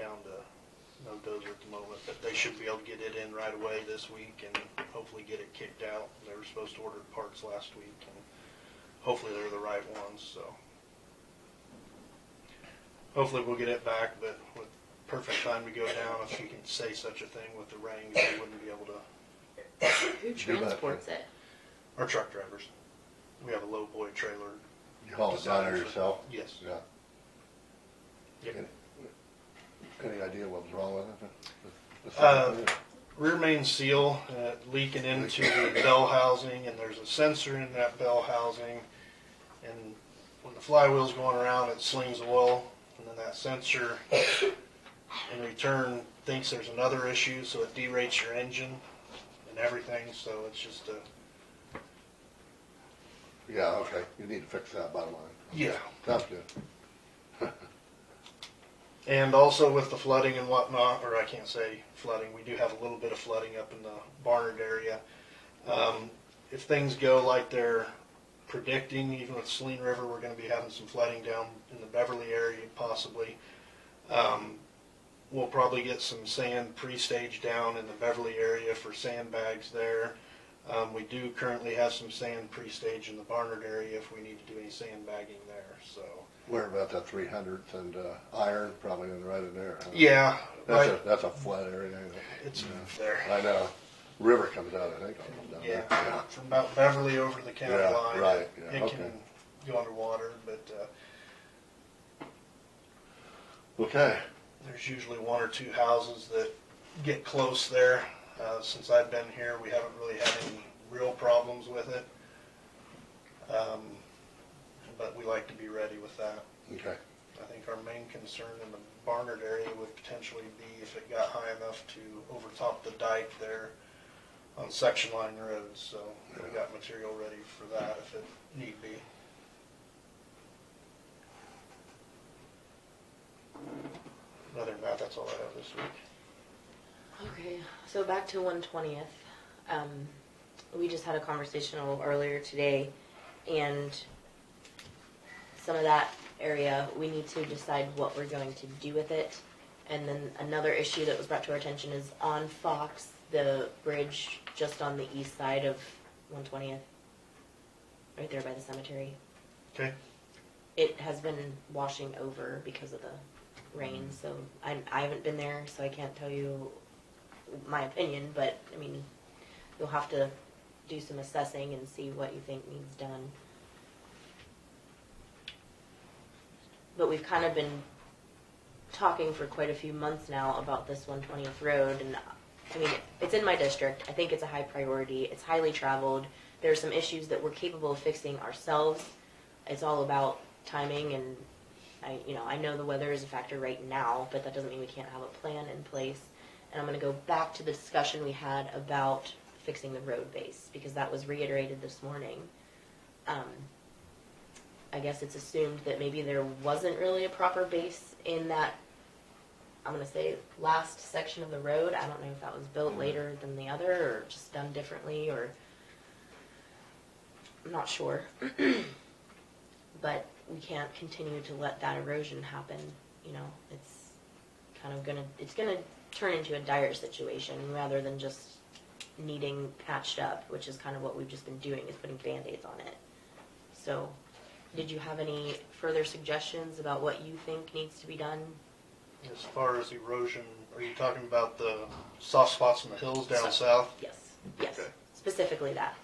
Speaker 11: down to no dozer at the moment. But they should be able to get it in right away this week and hopefully get it kicked out. They were supposed to order parts last week, and hopefully they're the right ones. So hopefully we'll get it back, but with perfect time to go down, if you can say such a thing with the rings, they wouldn't be able to.
Speaker 1: Who transports it?
Speaker 11: Our truck drivers. We have a low boy trailer.
Speaker 4: You haul it down there yourself?
Speaker 11: Yes.
Speaker 4: Yeah.
Speaker 11: Yep.
Speaker 4: Any idea what was wrong with it?
Speaker 11: Rear main seal leaking into the bell housing, and there's a sensor in that bell housing, and when the flywheel's going around, it slings oil, and then that sensor in return thinks there's another issue, so it derates your engine and everything. So it's just a
Speaker 4: Yeah, okay. You need to fix that bottom line.
Speaker 11: yeah.
Speaker 4: Sounds good.
Speaker 11: And also with the flooding and whatnot, or I can't say flooding, we do have a little bit of flooding up in the Barnard area. If things go like they're predicting, even with Saline River, we're going to be having some flooding down in the Beverly area possibly. We'll probably get some sand pre-staged down in the Beverly area for sandbags there. We do currently have some sand pre-staged in the Barnard area if we need to do any sandbagging there. So.
Speaker 4: Where about that 300th and Iron, probably right in there. Huh?
Speaker 11: Yeah,
Speaker 4: That's a flat area.
Speaker 11: It's there.
Speaker 4: I know. River comes out, I think. Down
Speaker 11: Yeah,
Speaker 4: there.
Speaker 11: from about Beverly over to the county line.
Speaker 4: Right. Yeah.
Speaker 11: It
Speaker 4: Okay.
Speaker 11: can go underwater, but
Speaker 4: Okay.
Speaker 11: there's usually one or two houses that get close there. Since I've been here, we haven't really had any real problems with it. But we like to be ready with that.
Speaker 4: Okay.
Speaker 11: I think our main concern in the Barnard area would potentially be if it got high enough to overtop the dike there on section line roads. So we got material ready for that if it need be. Other than that, that's all I have this week.
Speaker 1: Okay, so back to 120th. We just had a conversation a little earlier today, and some of that area, we need to decide what we're going to do with it. And then another issue that was brought to our attention is on Fox, the bridge just on the east side of 120th, right there by the cemetery.
Speaker 11: Okay.
Speaker 1: It has been washing over because of the rain, so I haven't been there, so I can't tell you my opinion, but I mean, you'll have to do some assessing and see what you think needs done. But we've kind of been talking for quite a few months now about this 120th road, and I mean, it's in my district. I think it's a high priority. It's highly traveled. There are some issues that we're capable of fixing ourselves. It's all about timing, and I know the weather is a factor right now, but that doesn't mean we can't have a plan in place. And I'm going to go back to the discussion we had about fixing the road base, because that was reiterated this morning. I guess it's assumed that maybe there wasn't really a proper base in that, I'm going to say, last section of the road. I don't know if that was built later than the other or just done differently, or I'm not sure. But we can't continue to let that erosion happen. It's kind of it's gonna turn into a dire situation rather than just needing patched up, which is kind of what we've just been doing, is putting Band-Aids on it. So, did you have any further suggestions about what you think needs to be done?
Speaker 11: As far as erosion, are you talking about the soft spots in the hills down south?
Speaker 1: Yes. Yes.
Speaker 11: Okay.
Speaker 1: Specifically that.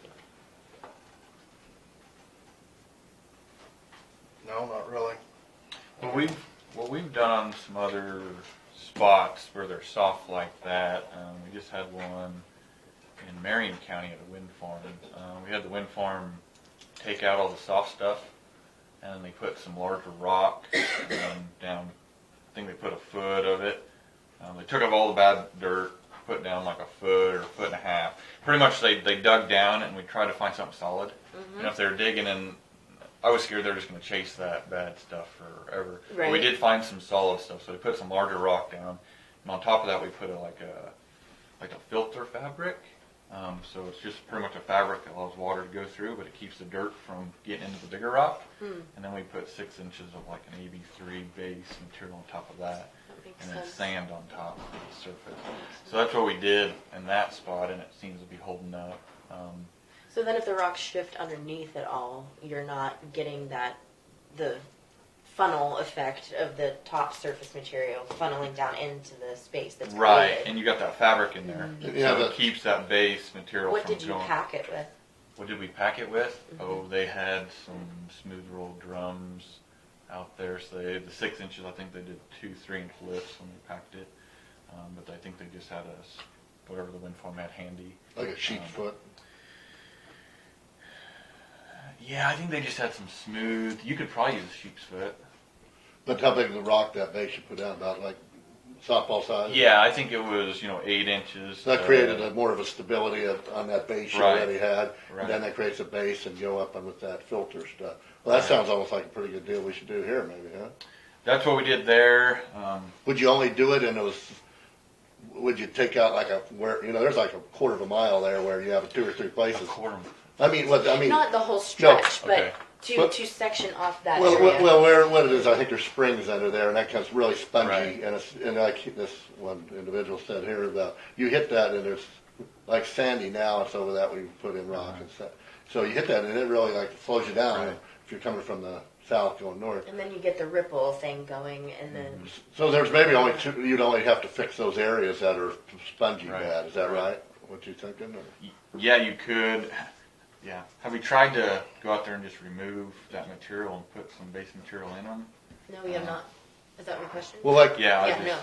Speaker 11: No, not really.
Speaker 12: What we've done on some other spots where they're soft like that, we just had one in Marion County at a wind farm. We had the wind farm take out all the soft stuff, and they put some larger rock down. I think they put a foot of it. They took up all the bad dirt, put down like a foot or a foot and a half. Pretty much they dug down, and we tried to find something solid. Mm-hmm. And if they were digging in, I was scared they were just going to chase that bad stuff forever. Right. But we did find some solid stuff, so we put some larger rock down, and on top of that we put a filter fabric. So it's just pretty much a fabric that allows water to go through, but it keeps the dirt from getting into the bigger rock. And then we put 6 inches of like an AB3 base material on top of that, and then sand on top of the surface. So that's what we did in that spot, and it seems to be holding up.
Speaker 1: So then if the rocks shift underneath at all, you're not getting the funnel effect of the top surface material funneling down into the space that's
Speaker 12: right,
Speaker 1: created.
Speaker 12: And you got that fabric in there. Mm-hmm. So it keeps that base material
Speaker 1: what
Speaker 12: from
Speaker 1: did you
Speaker 12: going.
Speaker 1: pack it with?
Speaker 12: What did we pack it with?
Speaker 1: Mm-hmm.
Speaker 12: Oh, they had some smooth roll drums out there. So the 6 inches, I think they did 2 3-inch lifts when they packed it. But I think they just had whatever the wind farm had handy.
Speaker 4: Like a sheep's foot?
Speaker 12: Yeah, I think they just had some smooth. You could probably use a sheep's foot.
Speaker 4: But how big is the rock that base you put down? About like softball size?
Speaker 12: Yeah, I think it was 8 inches.
Speaker 4: So that created more of a stability on that base you already had.
Speaker 12: Right.
Speaker 4: And then that creates a base and go up with that filter stuff. Well, that sounds almost like a pretty good deal we should do here, maybe, huh?
Speaker 12: That's what we did there.
Speaker 4: Would you only do it would you take out there's like a quarter of a mile there where you have 2 or 3 places.
Speaker 12: A quarter.
Speaker 1: Not the whole stretch,
Speaker 12: no.
Speaker 1: but to section off that
Speaker 4: area.
Speaker 1: Well,
Speaker 4: what it is, I think there's springs under there, and that comes really spongy.
Speaker 12: Right.
Speaker 4: And like this one individual said here about, you hit that and there's like sandy now. It's over that we put in rock and stuff. So you hit that and it really like slows you down if you're coming from the south going north.
Speaker 1: And then you get the ripple thing going, and then.
Speaker 4: So there's maybe only 2. You'd only have to fix those areas that are spongy bad. Is that right? What you thinking? Or?
Speaker 12: Yeah, you could. Yeah. Have we tried to go out there and just remove that material and put some base material in them?
Speaker 1: No, we have not. Is that your question?
Speaker 4: Well,
Speaker 1: no.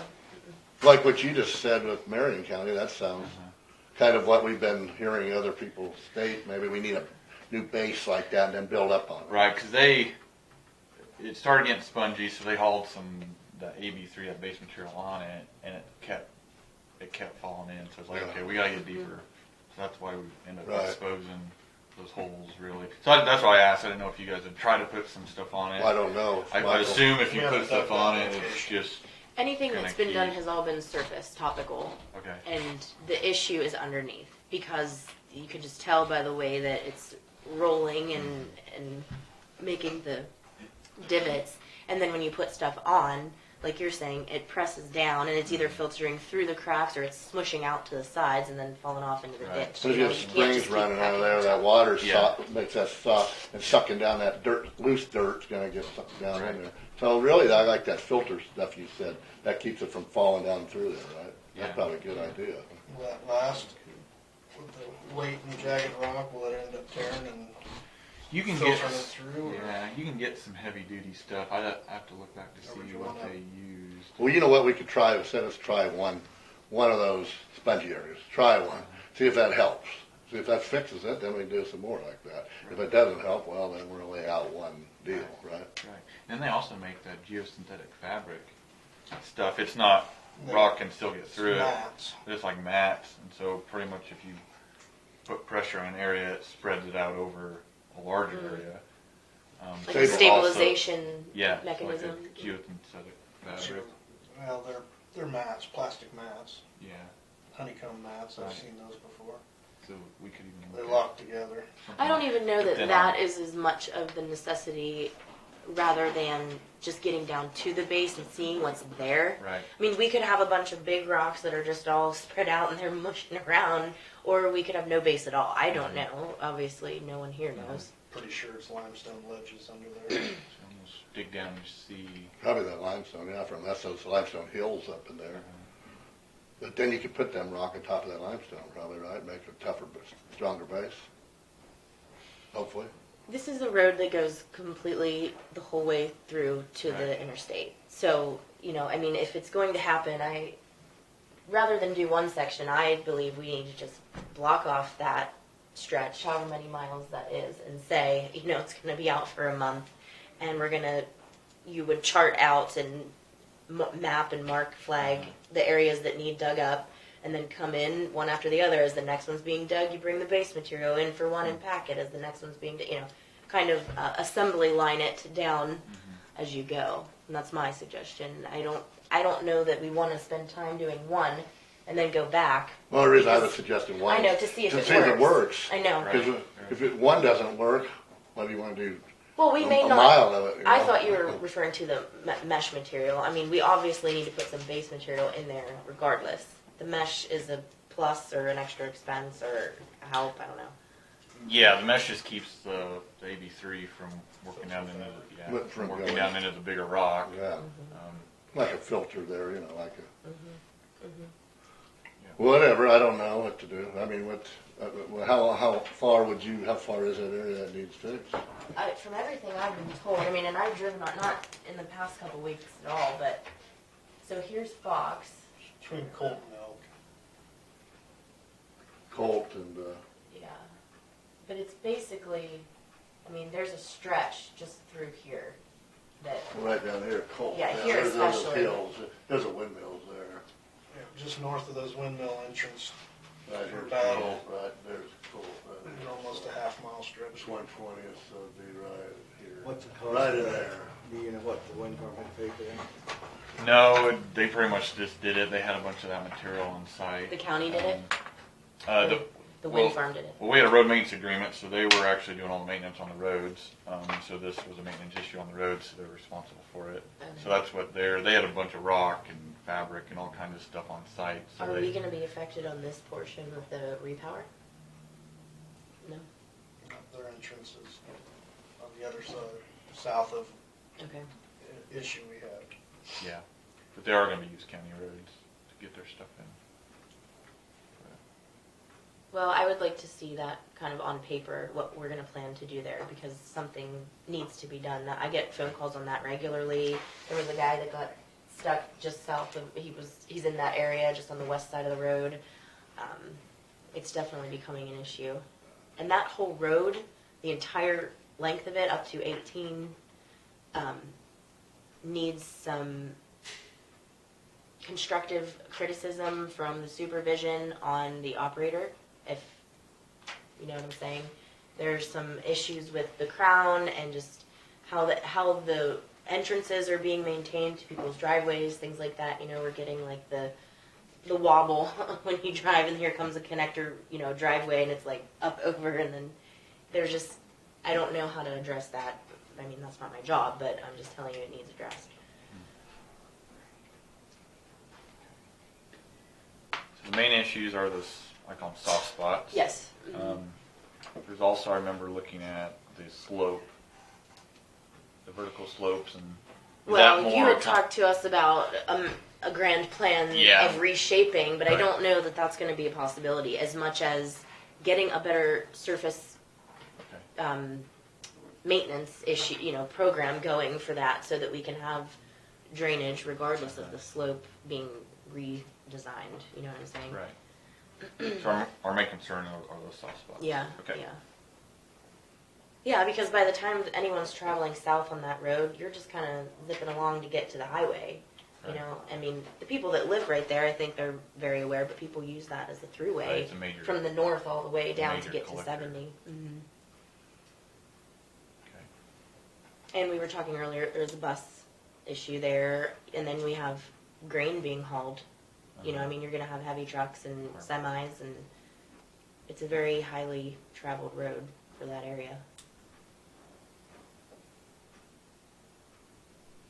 Speaker 4: Like what you just said with Marion County, that sounds kind of what we've been hearing other people state. Maybe we need a new base like that and then build up on it.
Speaker 12: Right, because they it started getting spongy, so they hauled that AB3, that base material on it, and it kept falling in. So it's like, okay, we gotta get deeper. So that's why we ended up exposing those holes, really. So that's why I asked. I didn't know if you guys had tried to put some stuff on it.
Speaker 4: I don't know.
Speaker 12: I assume if you put stuff on it, it's just
Speaker 1: Anything that's been done has all been surface, topical.
Speaker 12: okay.
Speaker 1: And the issue is underneath, because you can just tell by the way that it's rolling and making the divots. And then when you put stuff on, like you're saying, it presses down and it's either filtering through the cracks or it's smushing out to the sides and then falling off into the ditch.
Speaker 4: So you have springs running out of there, that water makes that soft, and sucking down that dirt, loose dirt's gonna get sucked down in there. So really, I like that filter stuff you said. That keeps it from falling down through there, right? That's probably a good idea.
Speaker 11: Will that last with the weight and jagged rock? Will it end up tearing and
Speaker 12: You can
Speaker 11: filtering
Speaker 12: get
Speaker 11: it through?
Speaker 12: yeah, you can get some heavy duty stuff. I have to look back to see what they used.
Speaker 4: Well, you know what we could try? Let us try one of those spongy areas. Try one. See if that helps. See if that fixes it, then we can do some more like that. If it doesn't help, well, then we're only out one deal, right?
Speaker 12: Right. And they also make that geosynthetic fabric stuff. It's not rock can still get through it.
Speaker 11: Mats.
Speaker 12: It's like mats, and so pretty much if you put pressure on an area, it spreads it out over a larger area.
Speaker 1: Like a stabilization mechanism.
Speaker 12: Like a geosynthetic fabric.
Speaker 11: Well, they're mats, plastic mats,
Speaker 12: Yeah.
Speaker 11: honeycomb mats. I've seen those before.
Speaker 12: So we could even
Speaker 11: They
Speaker 12: look
Speaker 11: lock together.
Speaker 12: something
Speaker 1: I don't even know
Speaker 12: like
Speaker 1: that is as much of the necessity rather than just getting down to the base and seeing what's there.
Speaker 12: Right.
Speaker 1: I mean, we could have a bunch of big rocks that are just all spread out and they're mushing around, or we could have no base at all. I don't know. Obviously, no one here knows.
Speaker 11: Pretty sure it's limestone ledges under there.
Speaker 12: So almost dig down and see.
Speaker 4: Probably that limestone, that's those limestone hills up in there. But then you could put them rock on top of that limestone, probably, right? Make it a tougher, stronger base. Hopefully.
Speaker 1: This is a road that goes completely the whole way through to the interstate. So, I mean, if it's going to happen, rather than do one section, I believe we need to just block off that stretch, however many miles that is, and say, it's going to be out for a month, and you would chart out and map and mark flag the areas that need dug up, and then come in one after the other. As the next one's being dug, you bring the base material in for one and pack it. As the next one's being, kind of assembly line it down as you go. And that's my suggestion. I don't know that we want to spend time doing one and then go back.
Speaker 4: Well, the reason I was suggesting one.
Speaker 1: I know, to see if it works.
Speaker 4: works.
Speaker 1: I know.
Speaker 4: Because if one doesn't work, what do you want to do?
Speaker 1: Well, we may
Speaker 4: a
Speaker 1: not.
Speaker 4: Mile of it.
Speaker 1: I thought you were referring to the mesh material. I mean, we obviously need to put some base material in there regardless. The mesh is a plus or an extra expense or help. I don't know.
Speaker 12: Yeah, the mesh just keeps the AB3 from working down into the bigger rock.
Speaker 4: Yeah. Like a filter there, like a.
Speaker 1: Mm-hmm.
Speaker 4: Whatever. I don't know what to do. I mean, how far is that area that needs fixed?
Speaker 1: From everything I've been told, I mean, and I've driven not in the past couple weeks at all, but so here's Fox.
Speaker 11: Between Colt and Elk.
Speaker 4: Colt and.
Speaker 1: Yeah, but it's basically, I mean, there's a stretch just through here that.
Speaker 4: Right down here, Colt.
Speaker 1: Yeah, here
Speaker 4: there's those
Speaker 1: especially.
Speaker 4: hills. There's a windmills there.
Speaker 11: Yeah, just north of those windmill entrance.
Speaker 4: Right here's
Speaker 11: About-
Speaker 4: Colt. Right there's Colt. Right
Speaker 11: There's almost a half-mile stretch.
Speaker 4: It's 120th, so it'd be right here.
Speaker 10: What's the cost?
Speaker 4: Right in
Speaker 10: of that?
Speaker 4: there.
Speaker 10: Do you know what the wind farm had paid for that?
Speaker 12: No, they pretty much just did it. They had a bunch of that material on site.
Speaker 1: The county did it? The
Speaker 12: well,
Speaker 1: wind farm did it?
Speaker 12: Well, we had a road maintenance agreement, so they were actually doing all the maintenance on the roads. So this was a maintenance issue on the roads, so they're responsible for it.
Speaker 1: Okay.
Speaker 12: So that's what they had a bunch of rock and fabric and all kinds of stuff on site. So
Speaker 1: Are we going to be affected on this portion of the repower? No?
Speaker 11: Their entrance is on the other side, south of
Speaker 1: Okay.
Speaker 11: the issue we had.
Speaker 12: Yeah, but they are going to use county roads to get their stuff in.
Speaker 1: Well, I would like to see that kind of on paper, what we're going to plan to do there, because something needs to be done. I get phone calls on that regularly. There was a guy that got stuck just south of, he's in that area, just on the west side of the road. It's definitely becoming an issue. And that whole road, the entire length of it, up to 18, needs some constructive criticism from the supervision on the operator, if you know what I'm saying. There's some issues with the crown and just how the entrances are being maintained to people's driveways, things like that. You know, we're getting like the wobble when you drive, and here comes a connector, you know, driveway, and it's like up over, and then there's just, I don't know how to address that. I mean, that's not my job, but I'm just telling you it needs addressed.
Speaker 12: So the main issues are those, like on soft spots.
Speaker 1: Yes.
Speaker 12: There's also, I remember looking at the slope, the vertical slopes, and
Speaker 1: Well, you had talked to us about a grand plan of reshaping, but I don't know that that's going to be a possibility as much as getting a better surface maintenance issue, you know, program going for that, so that we can have drainage regardless of the slope being redesigned. You know what I'm saying?
Speaker 12: Right. So our main concern are those soft spots.
Speaker 1: Yeah.
Speaker 12: Okay.
Speaker 1: Yeah. Yeah, because by the time anyone's traveling south on that road, you're just kind of zipping along to get to the highway. You know, I mean, the people that live right there, I think they're very aware, but people use that as a throughway from the north all the way down to get to 70. Mm-hmm.
Speaker 12: Okay.
Speaker 1: And we were talking earlier, there's a bus issue there, and then we have grain being hauled. You know, I mean, you're going to have heavy trucks and semis, and it's a very highly traveled road for that area.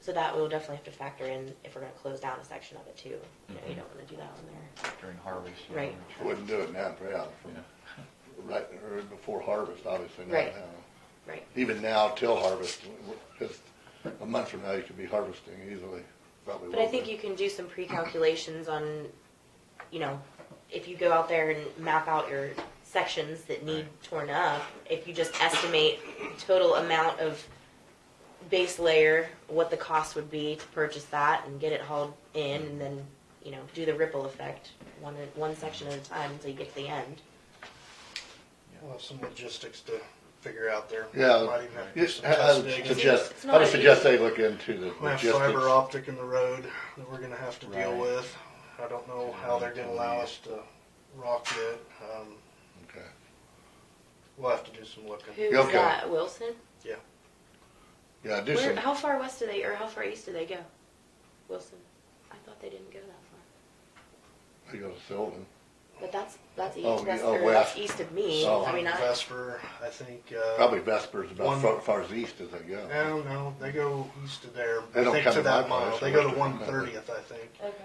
Speaker 1: So that we'll definitely have to factor in if we're going to close down a section of it too. You know, you don't want to do that on there.
Speaker 12: During harvest.
Speaker 1: Right.
Speaker 4: Wouldn't do it now, right, or before harvest, obviously, not
Speaker 1: Right.
Speaker 4: now.
Speaker 1: Right.
Speaker 4: Even now, till harvest, just a month from now, you could be harvesting easily. Probably
Speaker 1: But I think you can do some pre-calculations on, you know, if you go out there and map out your sections that need torn up, if you just estimate total amount of base layer, what the cost would be to purchase that and get it hauled in, and then, you know, do the ripple effect one section at a time until you get to the end.
Speaker 11: We'll have some logistics to figure out there.
Speaker 4: Yeah,
Speaker 11: Might even have to do
Speaker 4: yes,
Speaker 11: some
Speaker 4: I
Speaker 11: test
Speaker 4: would
Speaker 11: digging.
Speaker 4: suggest they look into the
Speaker 11: We have
Speaker 4: logistics.
Speaker 11: fiber optic in the road that we're going to have to deal
Speaker 12: Right.
Speaker 11: with. I don't know how they're going to allow us to rock it.
Speaker 4: Okay.
Speaker 11: We'll have to do some looking.
Speaker 1: Who's
Speaker 4: Okay.
Speaker 1: that, Wilson?
Speaker 4: Yeah, do
Speaker 1: Where,
Speaker 4: some.
Speaker 1: how far west do they, or how far east do they go? Wilson? I thought they didn't go that far.
Speaker 4: You go to Sylvan.
Speaker 1: But that's east,
Speaker 4: Oh,
Speaker 1: west,
Speaker 4: oh,
Speaker 1: or
Speaker 4: west.
Speaker 1: that's east of me.
Speaker 4: Oh.
Speaker 1: I mean,
Speaker 11: Vesper, I think.
Speaker 4: Probably Vesper's about
Speaker 11: one-
Speaker 4: as far as east as they go.
Speaker 11: No, they go east of there.
Speaker 4: They
Speaker 11: I
Speaker 4: don't
Speaker 11: think
Speaker 4: come
Speaker 11: to
Speaker 4: to my
Speaker 11: that mile.
Speaker 4: place.
Speaker 11: They
Speaker 4: I
Speaker 11: go to
Speaker 4: wish they come that way.
Speaker 11: 130th, I think.
Speaker 1: okay.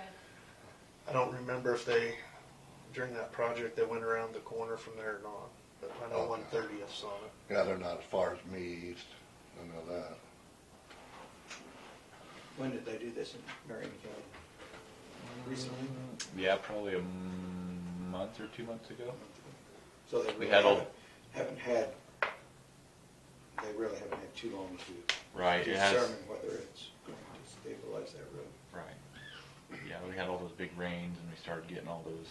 Speaker 11: I don't remember if they, during that project, they went around the corner from there or not. But I know
Speaker 4: Okay.
Speaker 11: 130th's on it.
Speaker 4: Yeah, they're not as far as me east. I know that.
Speaker 10: When did they do this in Marion County? Recently?
Speaker 12: Yeah, probably a month or 2 months ago.
Speaker 10: So they
Speaker 12: We
Speaker 10: really
Speaker 12: had all-
Speaker 10: haven't had, they really haven't had too long to
Speaker 12: Right. It has.
Speaker 10: determine whether it's going to stabilize that road.
Speaker 12: Right. Yeah, we had all those big rains, and we started getting all those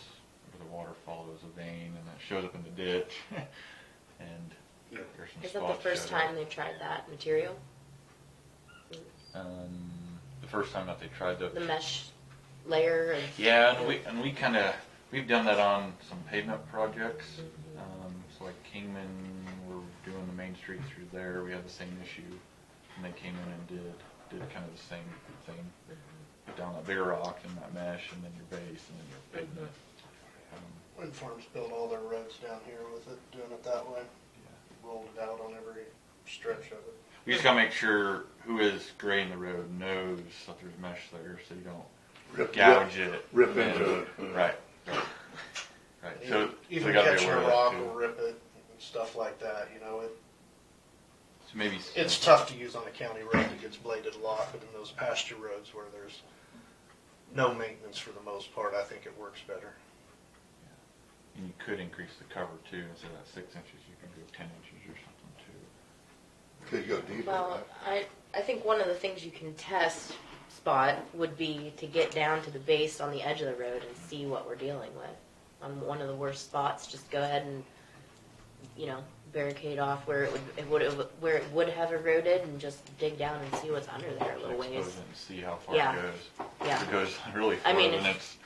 Speaker 12: where the water follows a vein, and it shows up in the ditch. And
Speaker 10: Yeah.
Speaker 12: there's some
Speaker 1: Is that
Speaker 12: spots
Speaker 1: the first
Speaker 12: showed up.
Speaker 1: time they've tried that material?
Speaker 12: The first time that they tried
Speaker 1: The mesh layer?
Speaker 12: Yeah, and we've done that on some pavement projects. So like Kingman, we're doing the main street through there. We had the same issue, and they came in and did kind of the same thing. Put down that bigger rock and that mesh, and then your base, and then your pavement.
Speaker 11: Wind Farms built all their roads down here with it, doing it that way. Rolled it out on every stretch of it.
Speaker 12: We just gotta make sure who is grading the road knows that there's mesh there, so you don't gouge it.
Speaker 4: Rip into it.
Speaker 12: Right. Right. So
Speaker 11: Even
Speaker 12: we gotta be
Speaker 11: catching
Speaker 12: aware
Speaker 11: a
Speaker 12: of that
Speaker 11: rock
Speaker 12: too.
Speaker 11: will rip it and stuff like that, you know.
Speaker 12: So maybe
Speaker 11: It's tough to use on a county road that gets bladed a lot, but in those pasture roads where there's no maintenance for the most part, I think it works better.
Speaker 12: And you could increase the cover too. Instead of that 6 inches, you can go 10 inches or something too.
Speaker 4: Could go deeper,
Speaker 1: Well,
Speaker 4: right?
Speaker 1: I think one of the things you can test, Spot, would be to get down to the base on the edge of the road and see what we're dealing with. On one of the worst spots, just go ahead and, you know, barricade off where where it would have eroded and just dig down and see what's under there a little ways.
Speaker 12: Expose it and see how far
Speaker 1: Yeah.
Speaker 12: it goes.
Speaker 1: Yeah.
Speaker 12: If it goes really far,
Speaker 1: I mean,
Speaker 12: then it's.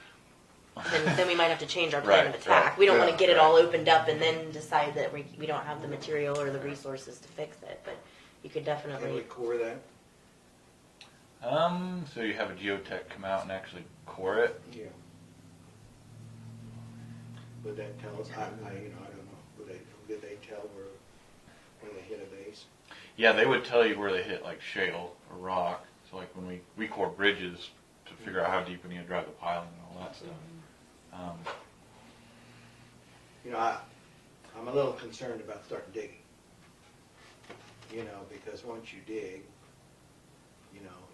Speaker 1: Then we might have to change our plan
Speaker 12: Right,
Speaker 1: of attack.
Speaker 12: right.
Speaker 1: We don't want
Speaker 4: Yeah,
Speaker 1: to get it
Speaker 12: right.
Speaker 1: all opened up and then decide that we don't have the material or the resources to fix it. But you could
Speaker 10: Can we
Speaker 1: definitely.
Speaker 10: core that?
Speaker 12: So you have a geotech come out and actually core it.
Speaker 10: Yeah. Would that tell us, I don't know, did they tell when they hit a base?
Speaker 12: Yeah, they would tell you where they hit like shale or rock. So like when we core bridges to figure out how deep we need to drive the piling and all that stuff.
Speaker 10: I'm a little concerned about starting digging. Because once you dig,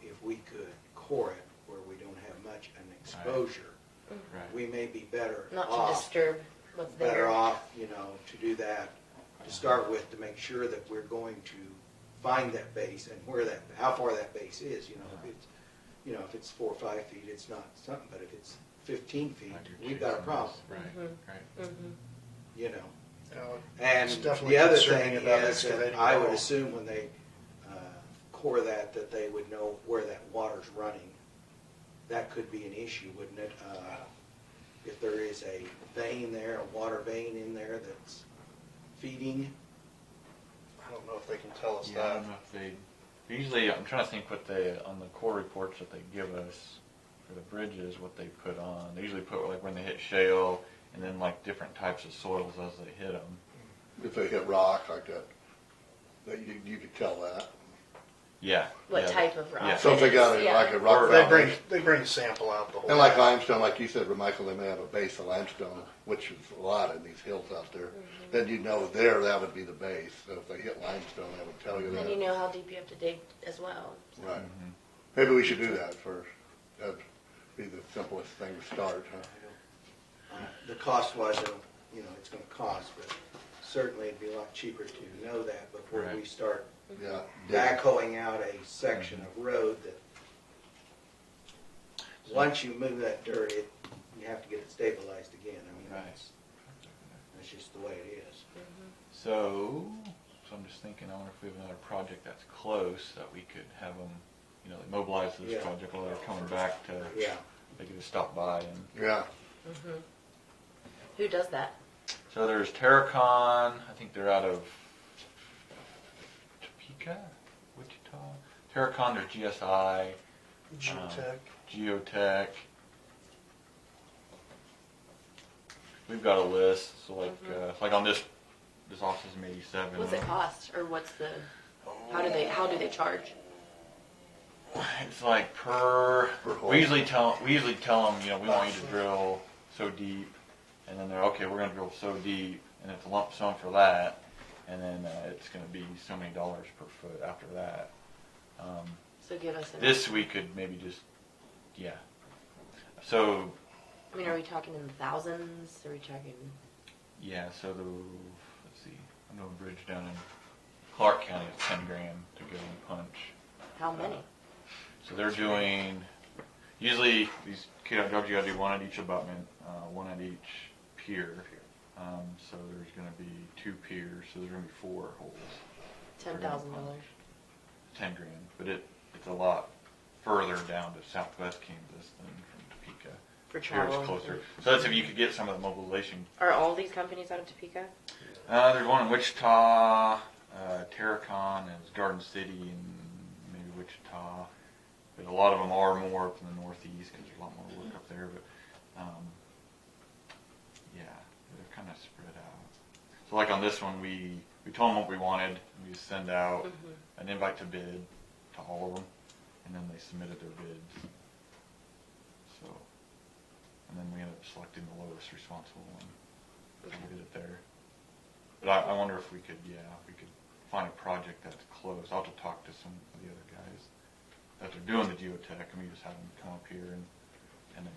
Speaker 10: if we could core it where we don't have much an exposure,
Speaker 12: Right.
Speaker 10: we may be better
Speaker 1: Not to
Speaker 10: off.
Speaker 1: disturb what's there.
Speaker 10: Better off, to do that to start with, to make sure that we're going to find that base and how far that base is. If it's 4 or 5 feet, it's not something. But if it's 15 feet,
Speaker 12: Like you're
Speaker 10: we've got a
Speaker 12: chasing
Speaker 10: problem.
Speaker 12: this. Right. Right.
Speaker 10: And
Speaker 11: It's definitely
Speaker 10: the other
Speaker 11: concerning
Speaker 10: thing
Speaker 11: about
Speaker 10: is that
Speaker 11: excavating
Speaker 10: I
Speaker 11: at
Speaker 10: would
Speaker 11: all.
Speaker 10: assume when they core that they would know where that water's running. That could be an issue, wouldn't it? If there is a vein there, a water vein in there that's feeding.
Speaker 11: I don't know if they can tell us
Speaker 12: Yeah, I
Speaker 11: that.
Speaker 12: don't know if they. Usually, I'm trying to think what they on the core reports that they give us for the bridges, what they put on. They usually put like when they hit shale, and then like different types of soils as they hit them.
Speaker 4: If they hit rock like that you could tell that.
Speaker 12: Yeah.
Speaker 1: What
Speaker 12: yeah.
Speaker 1: type of rock?
Speaker 12: Yeah.
Speaker 4: So if they got it
Speaker 1: Yeah.
Speaker 4: like a rock
Speaker 11: They
Speaker 4: foundation,
Speaker 11: bring a sample out the whole.
Speaker 4: and like limestone, like you said, Michael, they may have a base of limestone, which is a lot in these hills out there. Then you know that would be the base. So if they hit limestone, that would tell you
Speaker 1: And
Speaker 4: that.
Speaker 1: then you know how deep you have to dig as well.
Speaker 4: Right.
Speaker 12: Mm-hmm.
Speaker 4: Maybe we should do that first. That'd be the simplest thing to start, huh?
Speaker 10: The cost-wise, it's going to cost, but certainly it'd be a lot cheaper to know that before we
Speaker 12: Right.
Speaker 10: start
Speaker 4: Yeah.
Speaker 10: backhoeing out a section of road that, once you move that dirt, you have to get it stabilized again. I mean,
Speaker 12: Right.
Speaker 10: that's just the way it is.
Speaker 12: So I'm just thinking, I wonder if we have another project that's close that we could have them, they mobilize this
Speaker 10: Yeah.
Speaker 12: project while they're coming back to.
Speaker 10: Yeah.
Speaker 12: They could just stop by and.
Speaker 4: Yeah.
Speaker 1: Who does that?
Speaker 12: So there's Terracon. I think they're out of Topeka, Wichita. Terracon. There's GSI,
Speaker 11: Geotech.
Speaker 12: Geotech. We've got a list. So like on this office is 87.
Speaker 1: What's it cost, or what's the? How do they charge?
Speaker 12: It's like per
Speaker 4: hole.
Speaker 12: we usually tell them, we want you to drill so deep, and then they're okay, we're going to drill so deep, and it's a lump sum for that, and then it's going to be so many dollars per foot after that.
Speaker 1: So give us.
Speaker 12: This we could maybe just, So
Speaker 1: I mean, are we talking in the thousands? Are we talking?
Speaker 12: yeah, so let's see, I'm doing a bridge down in Clark County. It's $10,000 to go and punch.
Speaker 1: How many?
Speaker 12: So they're doing, usually these KDOT jobs, you gotta do one at each abutment, one at each pier. So there's gonna be 2 piers, so there's gonna be 4 holes.
Speaker 1: $10,000.
Speaker 12: $10,000, but it's a lot further down to southwest Kansas than from Topeka.
Speaker 1: For
Speaker 12: Here
Speaker 1: travel.
Speaker 12: it's closer. So that's if you could get some of the mobilization.
Speaker 1: Are all these companies out of Topeka?
Speaker 12: There's one in Wichita, Terracon, and Garden City, and maybe Wichita. But a lot of them are more up in the northeast because there's a lot more work up there. But they're kind of spread out. So like on this one, we told them what we wanted. And we send out an invite to bid to all of them, and then they submitted their bids. So, and then we ended up selecting the lowest responsible one. So we did it there. But I wonder if we could find a project that's close. I'll have to talk to some of the other guys that they're doing the geotech, and we just have them come up here, and then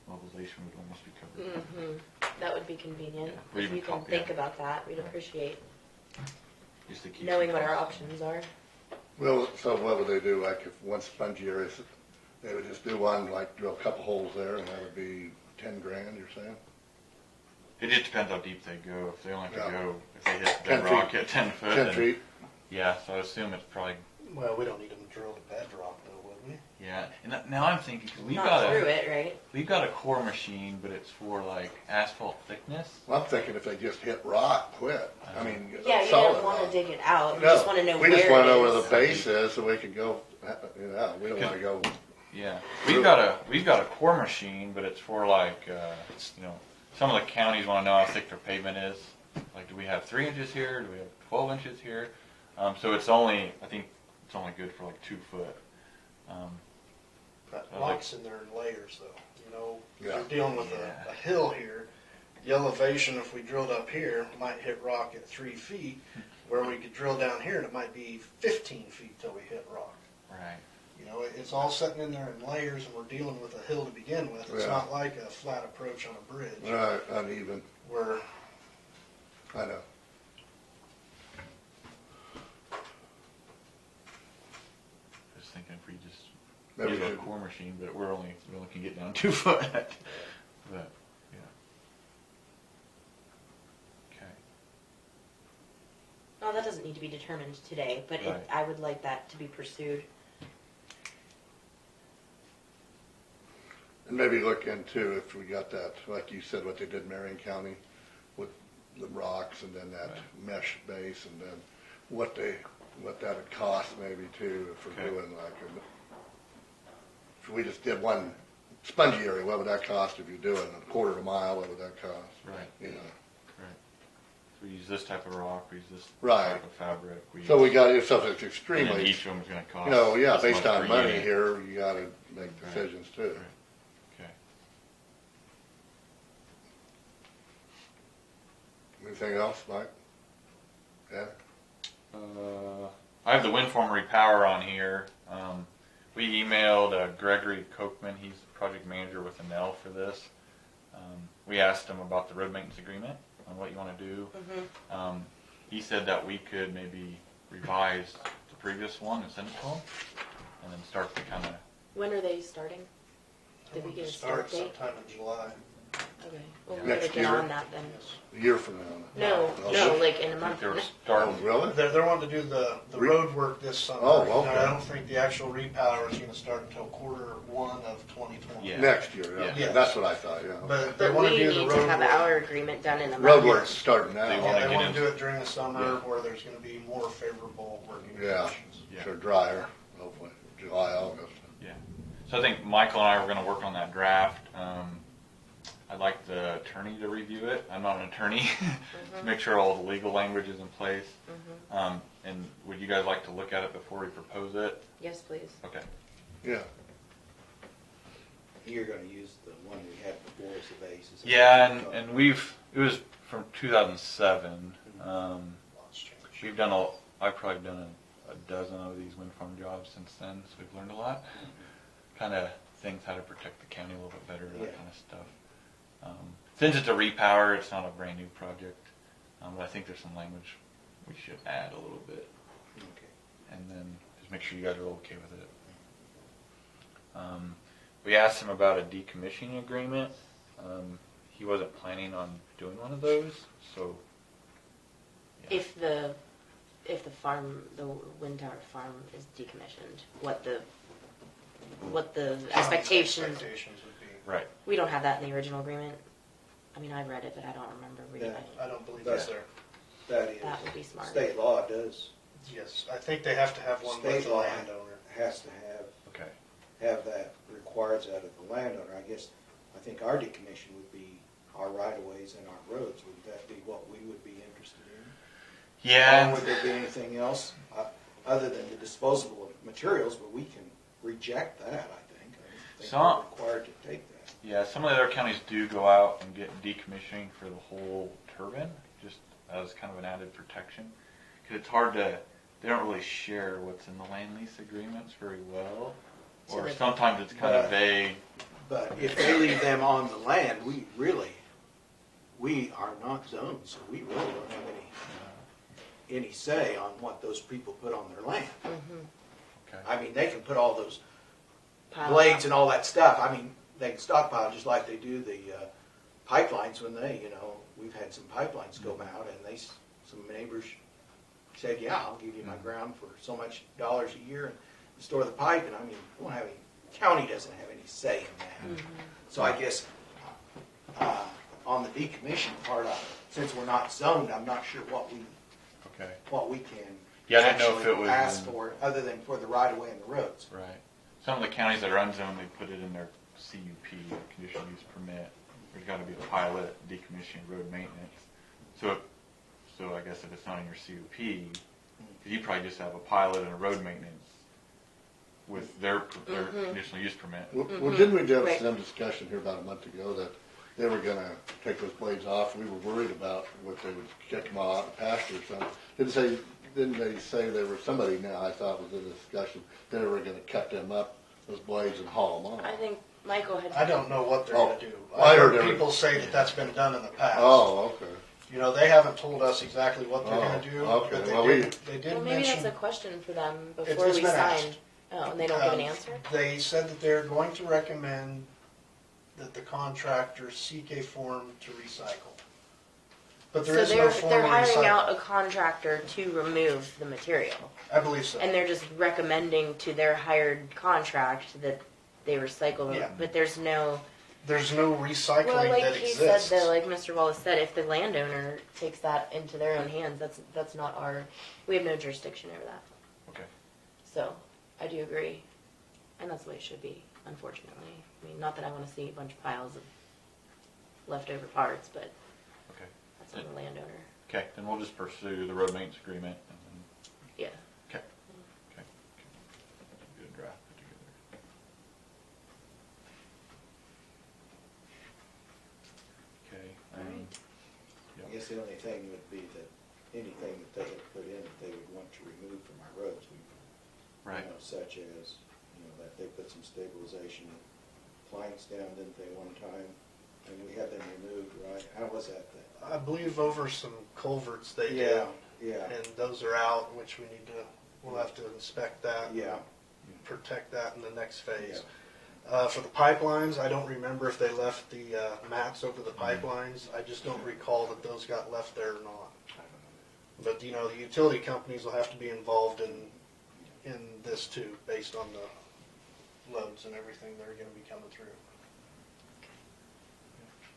Speaker 12: mobilization would almost be covered.
Speaker 1: That would be convenient.
Speaker 12: Yeah, we
Speaker 1: If
Speaker 12: even
Speaker 1: you can
Speaker 12: talk-
Speaker 1: think
Speaker 12: yeah.
Speaker 1: about that, we'd appreciate
Speaker 12: Just to keep
Speaker 1: knowing
Speaker 12: some
Speaker 1: what our
Speaker 12: costs.
Speaker 1: options are.
Speaker 4: Well, so what would they do? Like if one spongy area, they would just do one, like drill a couple holes there, and that would be $10,000. You're saying?
Speaker 12: It just depends how deep they go. If they only have to
Speaker 4: Yeah.
Speaker 12: go, if they hit
Speaker 4: 10
Speaker 12: bedrock
Speaker 4: feet.
Speaker 12: at 10 foot.
Speaker 4: 10
Speaker 12: then-
Speaker 4: feet.
Speaker 12: Yeah, so I assume it's probably,
Speaker 11: Well, we don't need them drilled to bedrock though, would we?
Speaker 12: yeah. And now I'm thinking, 'cause
Speaker 1: Not through it, right?
Speaker 12: we've got a core machine, but it's for like asphalt thickness.
Speaker 4: Well, I'm thinking if they just hit rock, quit. I mean,
Speaker 1: Yeah, you
Speaker 4: solid
Speaker 1: don't want to
Speaker 4: rock.
Speaker 1: dig it out. You
Speaker 4: No,
Speaker 1: just want to know
Speaker 4: we
Speaker 1: where
Speaker 4: just want to know
Speaker 1: it
Speaker 4: where
Speaker 1: is.
Speaker 4: the base is so we can go, we don't want to go,
Speaker 12: Yeah, we've got a core machine, but it's for like, some of the counties want to know how thick their pavement is. Like, do we have 3 inches here? Do we have 12 inches here? So it's only, I think it's only good for like 2 foot.
Speaker 11: That
Speaker 12: I like-
Speaker 11: rock's in there in layers though, you know,
Speaker 4: Yeah.
Speaker 11: you're dealing with a hill here. The elevation, if we drilled up here, might hit rock at 3 feet, where we could drill down here and it might be 15 feet till we hit rock.
Speaker 12: Right.
Speaker 11: You know, it's all sitting in there in layers and we're dealing with a hill to begin with. It's
Speaker 4: Yeah.
Speaker 11: not like a flat approach on a bridge
Speaker 4: right, uneven.
Speaker 11: where
Speaker 4: I know.
Speaker 12: Just thinking if we just
Speaker 4: Maybe
Speaker 12: use
Speaker 4: we
Speaker 12: a
Speaker 4: should-
Speaker 12: core machine, but we only can get down 2 foot. But yeah. Okay.
Speaker 1: Well, that doesn't need to be determined today, but
Speaker 12: Right.
Speaker 1: I would like that to be pursued.
Speaker 4: And maybe look into if we got that, like you said, what they did in Marion County with the rocks and then that mesh base and then what that would cost maybe too if we're
Speaker 12: Okay.
Speaker 4: doing like if we just did one spongy area, what would that cost if you're doing a quarter of a mile, what would that cost?
Speaker 12: Right.
Speaker 4: You know.
Speaker 12: Right. So we use this type of rock, we use this
Speaker 4: Right.
Speaker 12: type of fabric.
Speaker 4: So we gotta do something that's
Speaker 12: and then
Speaker 4: extremely,
Speaker 12: each of them is going to cost.
Speaker 4: you know, yeah,
Speaker 12: this
Speaker 4: based
Speaker 12: much
Speaker 4: on
Speaker 12: per
Speaker 4: money
Speaker 12: unit.
Speaker 4: here, you gotta make
Speaker 12: Right.
Speaker 4: decisions too.
Speaker 12: Right. Okay.
Speaker 4: Anything else, Mike? Yeah?
Speaker 12: I have the wind farm repower on here. We emailed Gregory Kochman. He's the project manager with Enel for this. We asked him about the road maintenance agreement on what you want to do. He said that we could maybe revise the previous one and send it to him, and then start to kind of.
Speaker 1: When are they starting? Did we get a start date?
Speaker 11: sometime in July.
Speaker 1: Okay. Well,
Speaker 12: Yeah.
Speaker 1: we better
Speaker 4: Next
Speaker 1: get
Speaker 4: year?
Speaker 1: on that then.
Speaker 4: A year from now.
Speaker 1: No,
Speaker 4: Oh,
Speaker 1: no,
Speaker 4: shit.
Speaker 1: like in a
Speaker 12: I think
Speaker 1: month.
Speaker 12: they were
Speaker 4: Oh,
Speaker 12: starting.
Speaker 4: really?
Speaker 11: They're wanting to do the
Speaker 4: Re-
Speaker 11: road work this summer.
Speaker 4: Oh, okay.
Speaker 11: Now, I don't think the actual repower is gonna start until quarter 1 of 2020.
Speaker 12: Yeah.
Speaker 4: Next year, yeah.
Speaker 11: Yeah.
Speaker 4: That's what I thought, yeah.
Speaker 11: But they
Speaker 1: But
Speaker 11: wanna
Speaker 1: we
Speaker 11: do the
Speaker 1: need to
Speaker 11: road
Speaker 1: have
Speaker 11: work.
Speaker 1: our agreement done in a month.
Speaker 4: Road work's starting
Speaker 12: They
Speaker 4: now.
Speaker 12: wanna
Speaker 11: Yeah, they
Speaker 12: get
Speaker 11: wanna
Speaker 12: in-
Speaker 11: do it during the summer
Speaker 12: Yeah.
Speaker 11: where there's gonna be more favorable working
Speaker 4: Yeah.
Speaker 11: conditions.
Speaker 12: Yeah.
Speaker 4: So drier, hopefully, July, August.
Speaker 12: Yeah. So I think Michael and I were going to work on that draft. I'd like the attorney to review it. I'm not an attorney. To make sure all the legal language is in place. And would you guys like to look at it before we propose it?
Speaker 1: Yes, please.
Speaker 12: Okay.
Speaker 4: Yeah.
Speaker 10: You're gonna use the one we had before as the base. is that
Speaker 12: Yeah,
Speaker 10: what you're
Speaker 12: and it was from 2007.
Speaker 11: Lots changed.
Speaker 12: We've done I've probably done a dozen of these wind farm jobs since then, so we've learned a lot. Kind of things, how to protect the county a little bit better, that
Speaker 10: Yeah.
Speaker 12: kind of stuff. Since it's a repower, it's not a brand new project, but I think there's some language we should add a little bit,
Speaker 10: Okay.
Speaker 12: and then just make sure you guys are okay with it. We asked him about a decommissioning agreement. He wasn't planning on doing one of those, so. Yeah.
Speaker 1: If the farm, the wind tower farm is decommissioned, what the expectations,
Speaker 11: Expectations would be,
Speaker 12: Right.
Speaker 1: we don't have that in the original agreement. I mean, I read it, but I don't remember reading
Speaker 10: Yeah.
Speaker 1: it.
Speaker 11: I don't believe it's there.
Speaker 10: That is.
Speaker 1: That would be smart.
Speaker 10: State law does,
Speaker 11: Yes, I think they have to have one with
Speaker 10: state
Speaker 11: the
Speaker 10: law
Speaker 11: landowner.
Speaker 10: has to
Speaker 12: Okay.
Speaker 10: have that, requires that of the landowner. I guess, I think our decommission would be our right-of-ways and our roads. Would that be what we would be interested in? Or
Speaker 12: Yeah.
Speaker 10: would there be anything else, other than the disposable materials, but we can reject that, I think. I don't think
Speaker 12: Some-
Speaker 10: we're required to take that.
Speaker 12: Yeah, some of the other counties do go out and get decommissioning for the whole turbine, just as kind of an added protection. Because it's hard to, they don't really share what's in the land lease agreements very well.
Speaker 1: So
Speaker 12: Or
Speaker 1: they-
Speaker 12: sometimes it's kind of vague.
Speaker 10: But if they leave them on the land, we are not zoned, so we really don't have any say on what those people put on their land.
Speaker 12: Okay.
Speaker 10: I mean, they can put all those
Speaker 1: Pile
Speaker 10: blades
Speaker 1: up.
Speaker 10: and all that stuff. I mean, they can stockpile just like they do the pipelines, when they, we've had some pipelines go out, and some neighbors said, yeah, I'll give you my ground for so much dollars a year and store the pipe, and I mean, we don't have any, county doesn't have any say in that. So I guess on the decommission part of it, since we're not zoned, I'm not sure what we can
Speaker 12: Yeah, I didn't know if
Speaker 10: actually
Speaker 12: it was
Speaker 10: ask for, other than for the right of way and the roads.
Speaker 12: Right. Some of the counties that are unzoned, they put it in their CUP, conditional use permit. There's got to be a pilot, decommissioning, road maintenance. So I guess if it's not in your CUP, you probably just have a pilot and a road maintenance with their conditional use permit.
Speaker 4: Well, didn't we have some discussion here about a month ago that they were gonna take those blades off? We were worried about what they would kick them all out in pasture or something. Didn't they say there was somebody now, I thought was in the discussion, they were gonna cut them up, those blades, and haul them off?
Speaker 1: I think Michael had.
Speaker 11: I don't know what they're gonna do.
Speaker 4: Well, I heard
Speaker 11: people say that's been done in the past.
Speaker 4: Oh, okay.
Speaker 11: They haven't told us exactly what they're gonna do.
Speaker 4: Okay.
Speaker 11: But they
Speaker 4: Well,
Speaker 11: did
Speaker 1: Well, maybe
Speaker 11: mention.
Speaker 1: that's a question for them
Speaker 11: It's
Speaker 1: before we
Speaker 11: been
Speaker 1: sign.
Speaker 11: asked.
Speaker 1: Oh, and they don't give an answer?
Speaker 11: They said that they're going to recommend that the contractor seek a form to recycle. But there is no form
Speaker 1: they're
Speaker 11: of
Speaker 1: hiring
Speaker 11: recycle.
Speaker 1: out a contractor to remove the material.
Speaker 11: I believe so.
Speaker 1: And they're just recommending to their hired contract that they recycle
Speaker 11: Yeah.
Speaker 1: it. But there's no...
Speaker 11: There's no recycling
Speaker 1: Well, like
Speaker 11: that
Speaker 1: he
Speaker 11: exists.
Speaker 1: said, like Mr. Wallace said, if the landowner takes that into their own hands, that's not our... We have no jurisdiction over that.
Speaker 12: Okay.
Speaker 1: So, I do agree. And that's the way it should be, unfortunately. I mean, not that I want to see a bunch of piles of leftover parts, but
Speaker 12: Okay.
Speaker 1: that's on the landowner.
Speaker 12: Okay, then we'll just pursue the road maintenance agreement. And then,
Speaker 1: Yeah.
Speaker 12: okay. Good draft put together. Okay.
Speaker 10: I guess the only thing would be that anything that they had put in that they would want to remove from our roads,
Speaker 12: Right.
Speaker 10: such as, that they put some stabilization planks down, didn't they, one time? And we had them removed, right? How was that thing?
Speaker 11: I believe over some culverts they
Speaker 10: Yeah,
Speaker 11: do.
Speaker 10: yeah.
Speaker 11: And those are out, which we'll have to inspect that.
Speaker 10: Yeah.
Speaker 11: And protect that in the next phase. For the pipelines, I don't remember if they left the mats over the pipelines. I just don't recall that those got left there or not. But, the utility companies will have to be involved in this too, based on the loads and everything that are going to be coming through.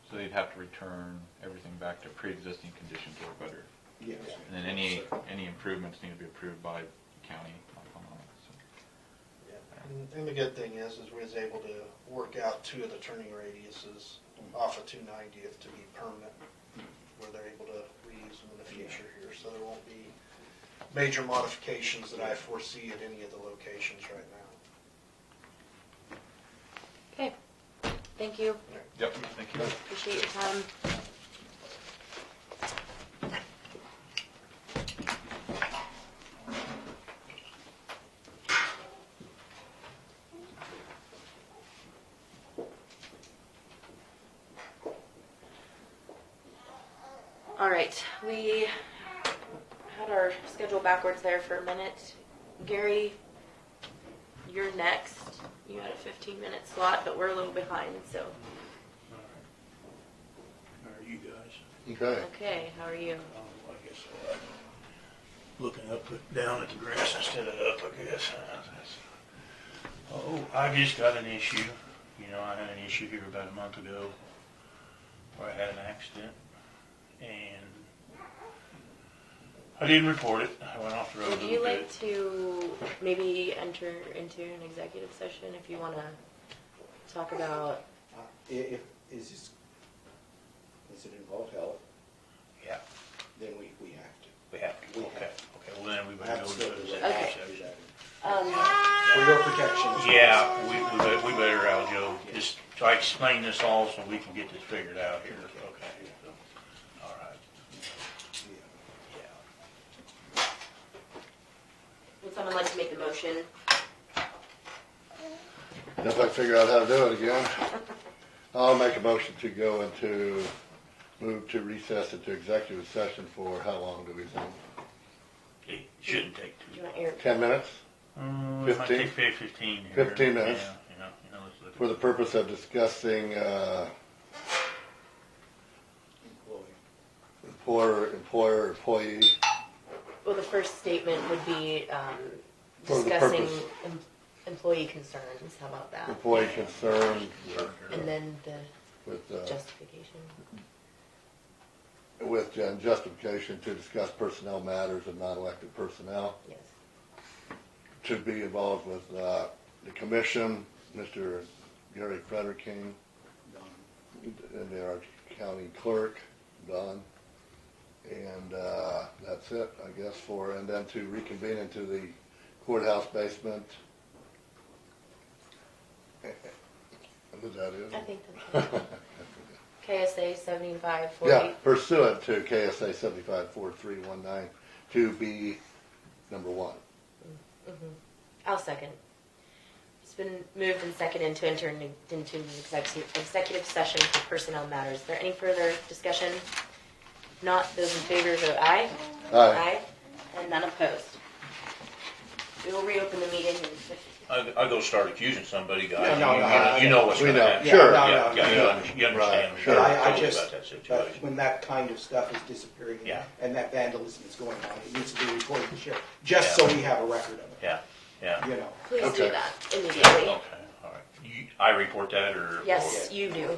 Speaker 12: So they'd have to return everything back to pre-existing conditions or better.
Speaker 10: Yes.
Speaker 12: And then any improvements need to be approved by the county.
Speaker 11: And the good thing is we was able to work out 2 of the turning radiuses off of 290th to be permanent, where they're able to reuse them in the future here. So there won't be major modifications that I foresee at any of the locations right now.
Speaker 1: Okay. Thank you.
Speaker 12: Yep, thank you.
Speaker 1: Appreciate your time. All right, we had our schedule backwards there for a minute. Gary, you're next. You had a 15-minute slot, but we're a little behind, so.
Speaker 2: How are you guys?
Speaker 4: Okay.
Speaker 1: Okay, how are you?
Speaker 2: I guess looking up, down at the grass instead of up, I guess. Oh, I just got an issue. I had an issue here about a month ago where I had an accident, and I didn't report it. I went off the road a
Speaker 1: Would
Speaker 2: little
Speaker 1: you
Speaker 2: bit.
Speaker 1: like to maybe enter into an executive session if you want to talk about?
Speaker 10: Is it involved health?
Speaker 2: Yeah,
Speaker 10: Then we have to.
Speaker 2: we have to.
Speaker 10: We
Speaker 2: Okay,
Speaker 10: have
Speaker 2: okay, well then we better go to
Speaker 10: Absolutely.
Speaker 2: the
Speaker 1: Okay.
Speaker 2: executive session.
Speaker 10: For your protection.
Speaker 2: Yeah, we better, Aljo, just try to explain this all so we can get this figured out here, okay? All right, yeah.
Speaker 1: Would someone like to make the motion?
Speaker 4: If I figure out how to do it again, I'll make a motion to move to recess into executive session for how long do we think?
Speaker 2: It shouldn't take
Speaker 1: Do you want Eric?
Speaker 4: 10 minutes?
Speaker 2: It might take 15 here.
Speaker 4: 15 minutes.
Speaker 2: Yeah, let's look
Speaker 4: For the purpose of discussing employee.
Speaker 1: Well, the first statement would be
Speaker 4: For the
Speaker 1: discussing
Speaker 4: purpose.
Speaker 1: employee concerns. How about that?
Speaker 4: Employee concern
Speaker 1: And then the
Speaker 4: with,
Speaker 1: justification.
Speaker 4: with justification to discuss personnel matters of non-elected personnel.
Speaker 1: Yes.
Speaker 4: To be involved with the commission, Mr. Gary Frederking, and our county clerk, Don. And that's it, I guess, and then to reconvene into the courthouse basement. Was that it?
Speaker 1: I think that's it. KSA 7540.
Speaker 4: Yeah, pursuant to KSA 754319 to be number 1.
Speaker 1: Mm-hmm. I'll second. It's been moved and seconded to enter into an executive session for personnel matters. Is there any further discussion? If not, those in favor vote aye.
Speaker 4: Aye.
Speaker 1: And none opposed. We will reopen the meeting in 50.
Speaker 2: I'll go start accusing somebody, guys.
Speaker 10: No,
Speaker 2: You know what's
Speaker 4: we
Speaker 2: going to
Speaker 4: know.
Speaker 2: happen.
Speaker 4: Sure.
Speaker 2: You understand.
Speaker 4: Sure.
Speaker 10: I
Speaker 2: Totally
Speaker 10: just,
Speaker 2: about that
Speaker 10: but
Speaker 2: situation.
Speaker 10: when that kind of stuff is disappearing
Speaker 2: Yeah.
Speaker 10: and that vandalism is going on, it needs to be reported to the sheriff, just so we have a record of it,
Speaker 2: Yeah, yeah.
Speaker 10: you know.
Speaker 1: Please do
Speaker 4: Okay.
Speaker 1: that immediately.
Speaker 2: Okay, all right. I report that, or?
Speaker 1: Yes, you do.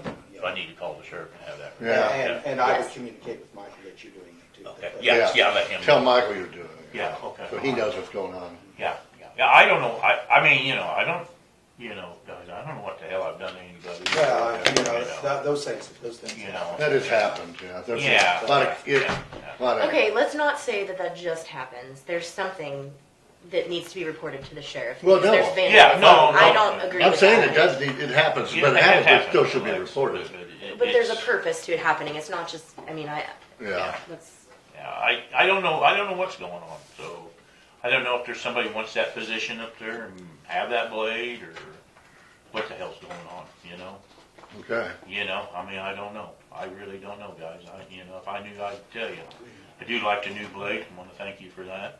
Speaker 2: Or I need to call the sheriff and have that.
Speaker 4: Yeah.
Speaker 10: And I would
Speaker 1: Yes.
Speaker 10: communicate with Michael that you're doing it too.
Speaker 2: Okay,
Speaker 10: But-
Speaker 2: yeah, let him.
Speaker 4: Tell
Speaker 2: know.
Speaker 4: Michael you're doing it.
Speaker 2: Yeah, okay.
Speaker 4: So he knows what's going on.
Speaker 2: Yeah. I don't know. I mean, I don't. Guys, I don't know what the hell I've done to anybody.
Speaker 10: Well, those things happen.
Speaker 4: That has happened, yeah. There's
Speaker 2: Yeah.
Speaker 4: a lot of, lot of.
Speaker 1: Okay, let's not say that just happens. There's something that needs to be reported to the sheriff.
Speaker 4: Well,
Speaker 1: because
Speaker 4: no.
Speaker 1: there's vandalism.
Speaker 2: Yeah, no,
Speaker 1: I
Speaker 2: no.
Speaker 1: don't agree
Speaker 4: I'm
Speaker 1: with
Speaker 4: saying
Speaker 1: that.
Speaker 4: it does need, it happens,
Speaker 2: Yeah,
Speaker 4: but it happens, it still should be
Speaker 2: Lex,
Speaker 4: reported.
Speaker 1: But there's a
Speaker 2: it's-
Speaker 1: purpose to it happening. It's not just,
Speaker 4: Yeah.
Speaker 1: that's,
Speaker 2: Yeah, I don't know. I don't know what's going on. So I don't know if there's somebody who wants that position up there and have that blade, or what the hell's going on.
Speaker 4: Okay.
Speaker 2: I mean, I don't know. I really don't know, guys. If I knew, I'd tell you. I do like the new blade. I want to thank you for that.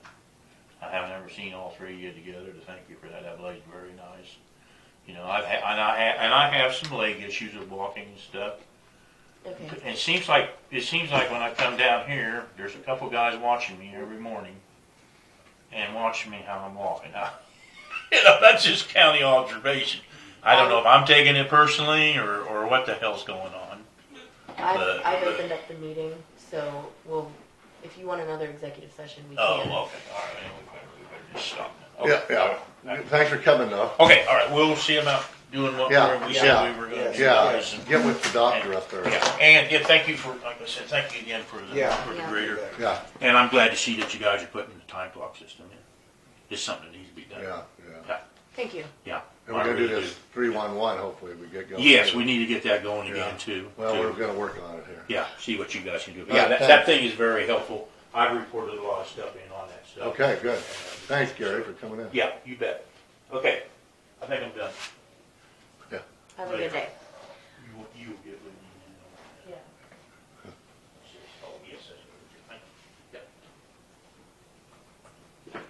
Speaker 2: I haven't ever seen all three of you together to thank you for that. That blade's very nice. I have some leg issues with walking and stuff.
Speaker 1: okay.
Speaker 2: And it seems like when I come down here, there's a couple guys watching me every morning and watching me how I'm walking. That's just county observation. I don't know if I'm taking it personally or what the hell's going on.
Speaker 1: I've opened up the meeting, so if you want another executive session, we
Speaker 2: Oh,
Speaker 1: can.
Speaker 2: okay, all right. We better just stop now. Okay,
Speaker 4: Yeah. Thanks for coming though.
Speaker 2: Okay, all right. We'll see about doing what
Speaker 4: Yeah,
Speaker 2: we
Speaker 4: yeah,
Speaker 2: said we were going to do.
Speaker 4: Yeah,
Speaker 2: guys, and-
Speaker 4: get with the doctor up there.
Speaker 2: Yeah, and thank you for, like I said, thank you again for the
Speaker 10: Yeah.
Speaker 2: grader.
Speaker 4: Yeah,
Speaker 2: And I'm glad to see that you guys are putting the time clock system in. It's something that needs to be done.
Speaker 4: yeah.
Speaker 1: Thank you.
Speaker 2: Yeah.
Speaker 4: And we're gonna do this 311, hopefully we get going.
Speaker 2: Yes, we need to get that going
Speaker 4: Yeah.
Speaker 2: again too.
Speaker 4: Well, we're gonna work on it here.
Speaker 2: Yeah, see what you guys can do. But
Speaker 4: All
Speaker 2: yeah,
Speaker 4: right,
Speaker 2: that
Speaker 4: thanks.
Speaker 2: thing is very helpful. I've reported a lot of stuff in on that stuff.
Speaker 4: Okay, good. Thanks, Gary, for coming in.
Speaker 2: Yeah, you bet. Okay, I think I'm done.
Speaker 1: Have a good day.
Speaker 2: You will get with me.
Speaker 1: Yeah.
Speaker 2: Oh, yes, that's good. Thank you. Yeah.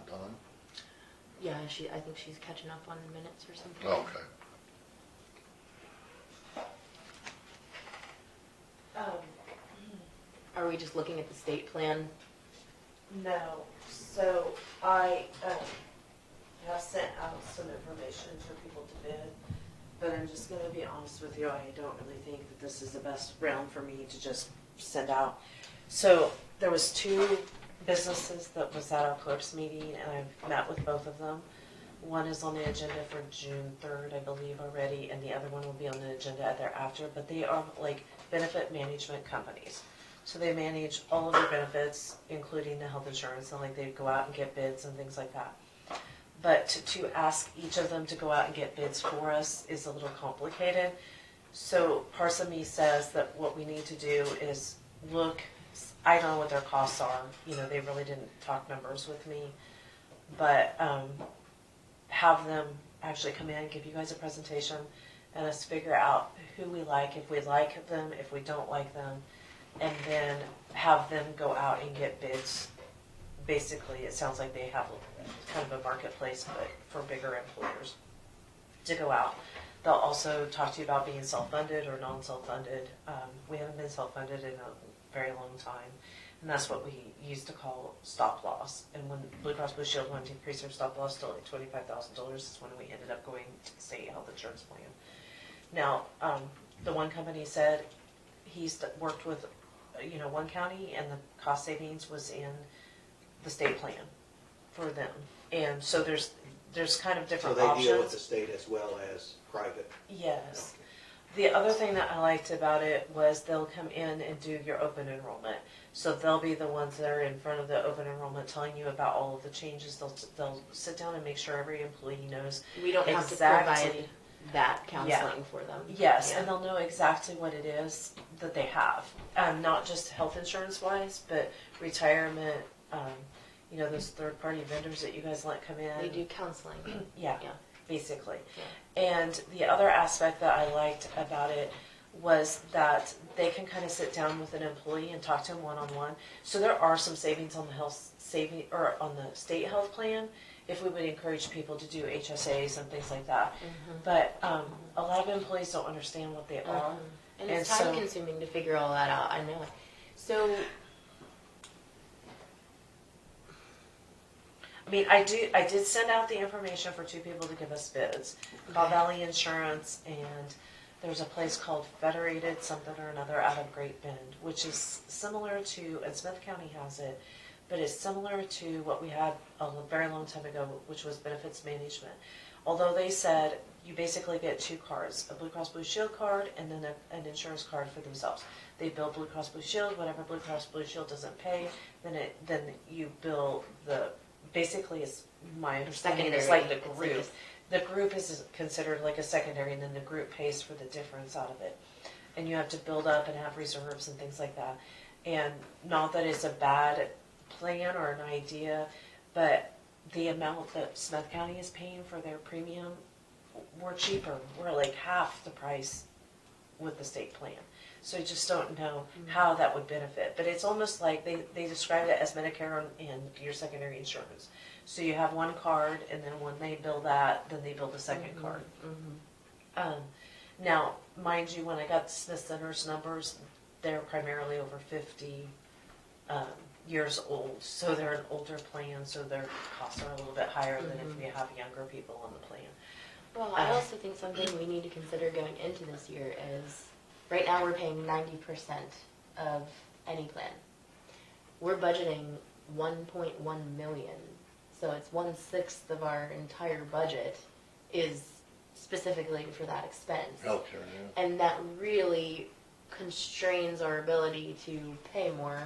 Speaker 4: Don?
Speaker 1: Yeah, I think she's catching up on minutes or something.
Speaker 4: Okay.
Speaker 1: Are we just looking at the state plan?
Speaker 3: No, so I have sent out some information for people to bid, but I'm just gonna be honest with you, I don't really think that this is the best round for me to just send out. So there was 2 businesses that was at our clerk's meeting, and I've met with both of them. One is on the agenda for June 3rd, I believe, already, and the other one will be on the agenda thereafter, but they are like benefit management companies. So they manage all of their benefits, including the health insurance, and like they go out and get bids and things like that. But to ask each of them to go out and get bids for us is a little complicated. So parts of me says that what we need to do is look I don't know what their costs are. You know, they really didn't talk numbers with me. But have them actually come in, give you guys a presentation, and us figure out who we like, if we like them, if we don't like them, and then have them go out and get bids. Basically, it sounds like they have kind of a marketplace, but for bigger employers to go out. They'll also talk to you about being self-funded or non-self-funded. We haven't been self-funded in a very long time, and that's what we used to call stop loss. And when Blue Cross Blue Shield wanted to increase their stop loss to like $25,000 is when we ended up going to the state health insurance plan. Now, the one company said he's worked with, one county, and the cost savings was in the state plan for them. And so there's kind of different
Speaker 10: So they
Speaker 3: options.
Speaker 10: deal with the state as well as private?
Speaker 3: Yes. The other thing that I liked about it was they'll come in and do your open enrollment. So they'll be the ones that are in front of the open enrollment telling you about all of the changes. They'll sit down and make sure every employee knows.
Speaker 1: We don't have to
Speaker 3: exactly
Speaker 1: provide that counseling for them.
Speaker 3: Yes,
Speaker 1: Yeah.
Speaker 3: and they'll know exactly what it is that they have. Not just health insurance wise, but retirement, those third party vendors that you guys let come in.
Speaker 1: They do counseling.
Speaker 3: Yeah,
Speaker 1: Yeah.
Speaker 3: basically. Yeah. And the other aspect that I liked about it was that they can kind of sit down with an employee and talk to him one-on-one. So there are some savings on the on the state health plan if we would encourage people to do HSAs and things like that.
Speaker 1: Mm-hmm.
Speaker 3: But a lot of employees don't understand what they are.
Speaker 1: And it's
Speaker 3: And
Speaker 1: time
Speaker 3: so-
Speaker 1: consuming to figure all that out. I know. So,
Speaker 3: I mean, I did send out the information for 2 people to give us bids. Bow Valley Insurance, and there's a place called Federated something or another out of Great Bend, which is similar to, and Smith County has it, but it's similar to what we had a very long time ago, which was benefits management. Although they said you basically get 2 cards, a Blue Cross Blue Shield card and then an insurance card for themselves. They bill Blue Cross Blue Shield, whatever Blue Cross Blue Shield doesn't pay, then you bill basically it's my understanding it's like the group. The group is considered like a secondary, and then the group pays for the difference out of it. And you have to build up and have reserves and things like that. And not that it's a bad plan or an idea, but the amount that Smith County is paying for their premium, we're cheaper. We're like half the price with the state plan. So I just don't know how that would benefit. But it's almost like they describe it as Medicare and your secondary insurance. So you have one card, and then when they bill that, then they bill the second card. Now, mind you, when I got the Smith Center's numbers, they're primarily over 50 years old. So they're an older plan, so their costs are a little bit higher than if we have younger people on the plan.
Speaker 1: well, I also think something we need to consider going into this year is, right now we're paying 90% of any plan. We're budgeting 1.1 million, so it's 1/6 of our entire budget is specifically for that expense.
Speaker 4: Healthcare, yeah.
Speaker 1: And that really constrains our ability to pay more.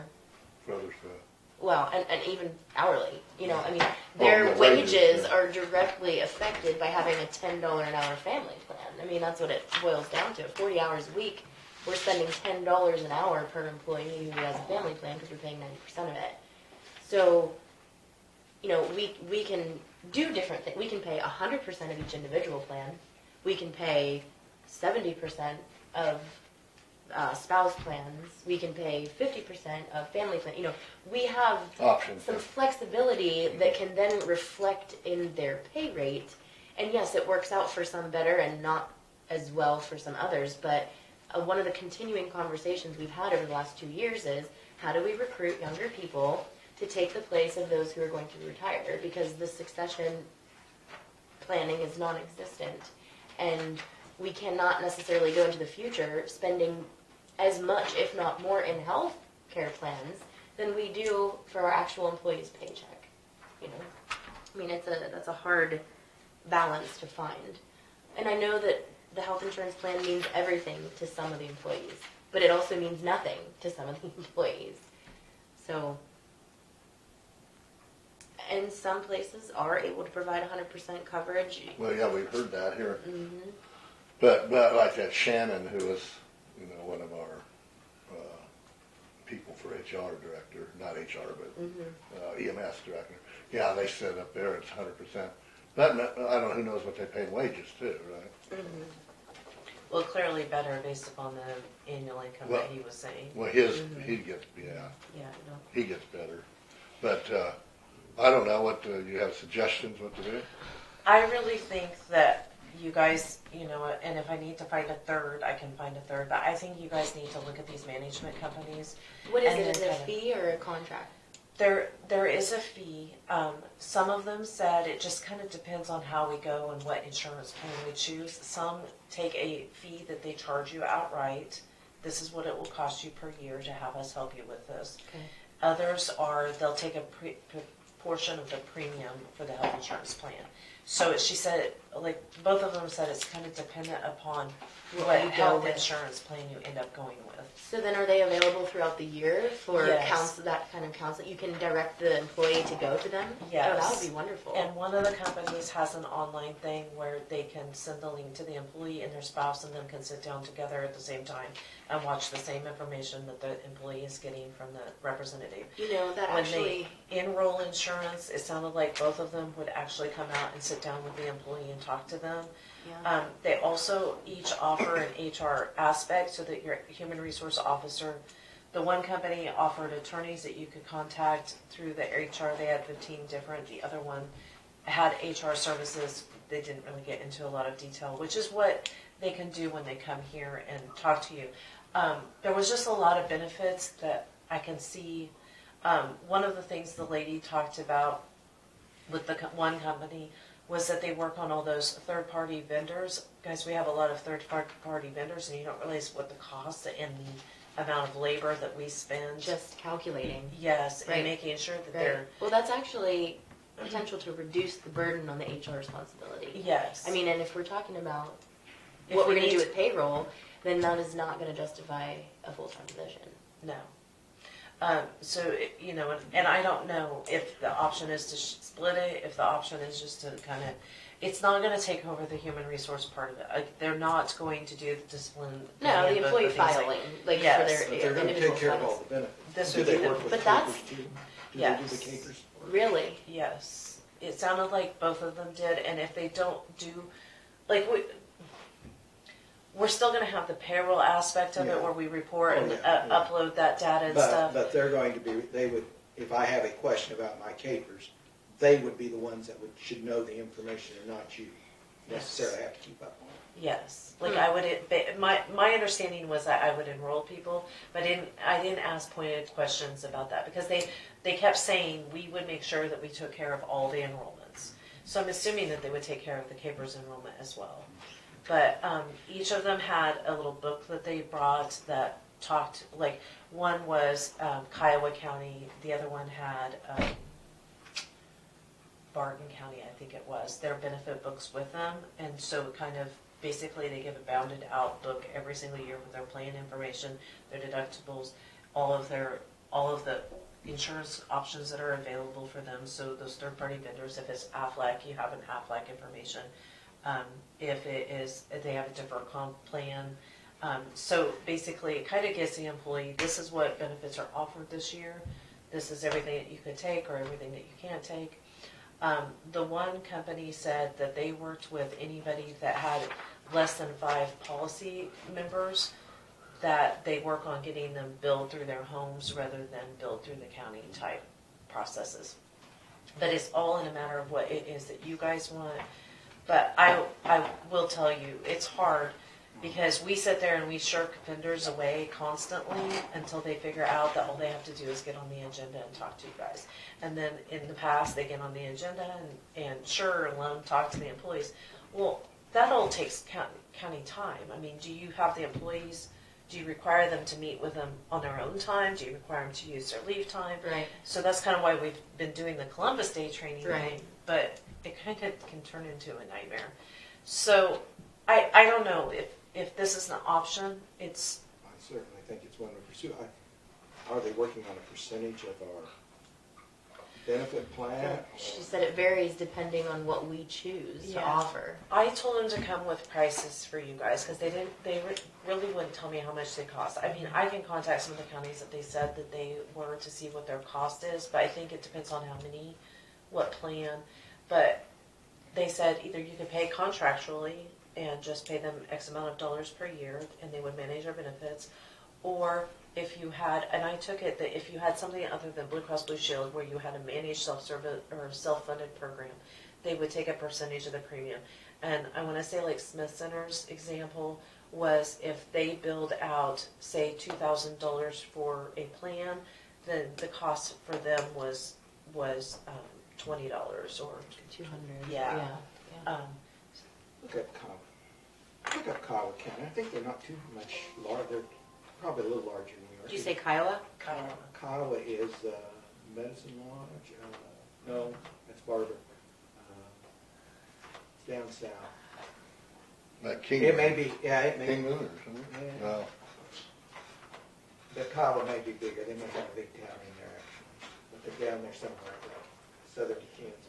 Speaker 4: For other stuff.
Speaker 1: Well, and even hourly, I mean,
Speaker 4: Well,
Speaker 1: their
Speaker 4: yeah,
Speaker 1: wages
Speaker 4: wages, yeah.
Speaker 1: are directly affected by having a $10 an hour family plan. I mean, that's what it boils down to. 40 hours a week, we're spending $10 an hour per employee who has a family plan because we're paying 90% of it. So, we can do different things. We can pay 100% of each individual plan. We can pay 70% of spouse plans. We can pay 50% of family plan. We have
Speaker 4: Options.
Speaker 1: some flexibility that can then reflect in their pay rate. And yes, it works out for some better and not as well for some others. But one of the continuing conversations we've had over the last 2 years is, how do we recruit younger people to take the place of those who are going to retire? Because the succession planning is non-existent. And we cannot necessarily go into the future spending as much, if not more, in health care plans than we do for our actual employees' paycheck. I mean, that's a hard balance to find. And I know that the health insurance plan means everything to some of the employees, but it also means nothing to some of the employees. So, and some places are able to provide 100% coverage.
Speaker 4: Well, yeah, we've heard that here.
Speaker 1: Mm-hmm.
Speaker 4: But like that Shannon, who was, one of our people for HR director, not HR, but EMS director. Yeah, they said up there it's 100%. But I don't know, who knows what they pay in wages too, right?
Speaker 3: Well, clearly better based upon the annual income that he was saying.
Speaker 4: Well, his, he gets,
Speaker 3: Yeah, no.
Speaker 4: he gets better. But I don't know, what, you have suggestions what to do?
Speaker 3: I really think that you guys, you know, and if I need to find a third, I can find a third, but I think you guys need to look at these management companies.
Speaker 1: What is
Speaker 3: And
Speaker 1: it? Is
Speaker 3: then
Speaker 1: it a
Speaker 3: kind of-
Speaker 1: fee or a contract?
Speaker 3: There is a fee. Some of them said it just kind of depends on how we go and what insurance plan we choose. Some take a fee that they charge you outright. This is what it will cost you per year to have us help you with this.
Speaker 1: Okay.
Speaker 3: Others are, they'll take a portion of the premium for the health insurance plan. So she said, like, both of them said it's kind of dependent upon what
Speaker 1: you go
Speaker 3: health
Speaker 1: with.
Speaker 3: insurance plan you end up going with.
Speaker 1: So then are they available throughout the year for
Speaker 3: Yes.
Speaker 1: counsel, that kind of counsel? You can direct the employee to go to them?
Speaker 3: Yes.
Speaker 1: Oh, that would be wonderful.
Speaker 3: And one of the companies has an online thing where they can send the link to the employee and their spouse, and them can sit down together at the same time and watch the same information that the employee is getting from the representative.
Speaker 1: You know, that
Speaker 3: When
Speaker 1: actually,
Speaker 3: they enroll insurance, it sounded like both of them would actually come out and sit down with the employee and talk to them.
Speaker 1: yeah.
Speaker 3: They also each offer an HR aspect so that your human resource officer, the one company offered attorneys that you could contact through the HR. They had 15 different. The other one had HR services. They didn't really get into a lot of detail, which is what they can do when they come here and talk to you. There was just a lot of benefits that I can see. One of the things the lady talked about with the one company was that they work on all those third-party vendors. Guys, we have a lot of third-party vendors, and you don't realize what the cost and the amount of labor that we spend.
Speaker 1: Just calculating.
Speaker 3: Yes,
Speaker 1: Right.
Speaker 3: and making sure that
Speaker 1: Right.
Speaker 3: they're,
Speaker 1: Well, that's actually potential to reduce the burden on the HR responsibility.
Speaker 3: yes.
Speaker 1: I mean, and if we're talking about
Speaker 3: If
Speaker 1: what
Speaker 3: we
Speaker 1: we're going to do
Speaker 3: need
Speaker 1: with payroll, then that is not going to justify a full-time position.
Speaker 3: No. You know, and I don't know if the option is to split it, if the option is just to kind of, it's not going to take over the human resource part of it. They're not going to do the discipline.
Speaker 1: No, the
Speaker 3: handbook,
Speaker 1: employee
Speaker 3: things like-
Speaker 1: filing, like
Speaker 3: Yes.
Speaker 1: for
Speaker 10: But
Speaker 1: their
Speaker 10: they're gonna
Speaker 1: individual
Speaker 10: take care of all
Speaker 1: files.
Speaker 10: the benefits.
Speaker 3: This
Speaker 10: Do
Speaker 3: would
Speaker 10: they
Speaker 3: be the-
Speaker 10: work with
Speaker 1: but
Speaker 10: the
Speaker 1: that's-
Speaker 10: capers too? Do they
Speaker 3: Yes.
Speaker 10: do the capers?
Speaker 1: Really?
Speaker 3: Yes, it sounded like both of them did, and if they don't do, like, we're still gonna have the payroll aspect of it
Speaker 10: Yeah.
Speaker 3: where we report
Speaker 10: Oh,
Speaker 3: and
Speaker 10: yeah.
Speaker 3: upload that data and stuff.
Speaker 10: But they're going to be, they would, if I have a question about my capers, they would be the ones that should know the information and not you necessarily have to keep up on it.
Speaker 3: Yes, like I would, my understanding was that I would enroll people, but I didn't ask pointed questions about that because they kept saying we would make sure that we took care of all the enrollments. So I'm assuming that they would take care of the capers enrollment as well. But each of them had a little book that they brought that talked, like one was Kiowa County, the other one had Barton County, I think it was, their benefit books with them. And so kind of basically they give a bounded out book every single year with their plan information, their deductibles, all of the insurance options that are available for them. So those third party vendors, if it's Aflac, you have an Aflac information. If they have a deferred comp plan. So basically it kind of gives the employee, this is what benefits are offered this year. This is everything that you could take or everything that you can't take. The one company said that they worked with anybody that had less than 5 policy members, that they work on getting them billed through their homes rather than billed through the county type processes. But it's all in a matter of what it is that you guys want. But I will tell you, it's hard because we sit there and we shirk vendors away constantly until they figure out that all they have to do is get on the agenda and talk to you guys. And then in the past, they get on the agenda and sure, alone talk to the employees. Well, that all takes county time. I mean, do you have the employees, do you require them to meet with them on their own time? Do you require them to use their leave time?
Speaker 1: Right.
Speaker 3: So that's kind of why we've been doing the Columbus Day training
Speaker 1: Right.
Speaker 3: thing, but it kind of can turn into a nightmare. So I don't know if this is an option. It's
Speaker 10: I certainly think it's one to pursue. Are they working on a percentage of our benefit plan.
Speaker 1: She said it varies depending on what we choose to
Speaker 3: Yeah.
Speaker 1: offer.
Speaker 3: I told them to come with prices for you guys because they really wouldn't tell me how much they cost. I mean, I can contact some of the counties that they said that they were to see what their cost is, but I think it depends on how many, what plan. But they said either you could pay contractually and just pay them X amount of dollars per year and they would manage our benefits, or if you had, and I took it that if you had something other than Blue Cross Blue Shield where you had a managed self-service or self-funded program, they would take a percentage of the premium. And I want to say like Smith Center's example was if they billed out, say, $2,000 for a plan, then the cost for them was $20 or
Speaker 1: 200.
Speaker 3: Yeah.
Speaker 10: Look at Kiowa County. I think they're not too much larger. They're probably a little larger than we are.
Speaker 1: Did you say Kiowa?
Speaker 10: Kiowa is Medicine Lodge. No, that's Barber. Down south.
Speaker 4: That King.
Speaker 10: It may be. Yeah, it may
Speaker 4: King
Speaker 10: be.
Speaker 4: Moon or something.
Speaker 10: Yeah.
Speaker 4: No.
Speaker 10: The Kiowa may be bigger. They may have a big town in there actually, but they're down there somewhere, southern Kansas.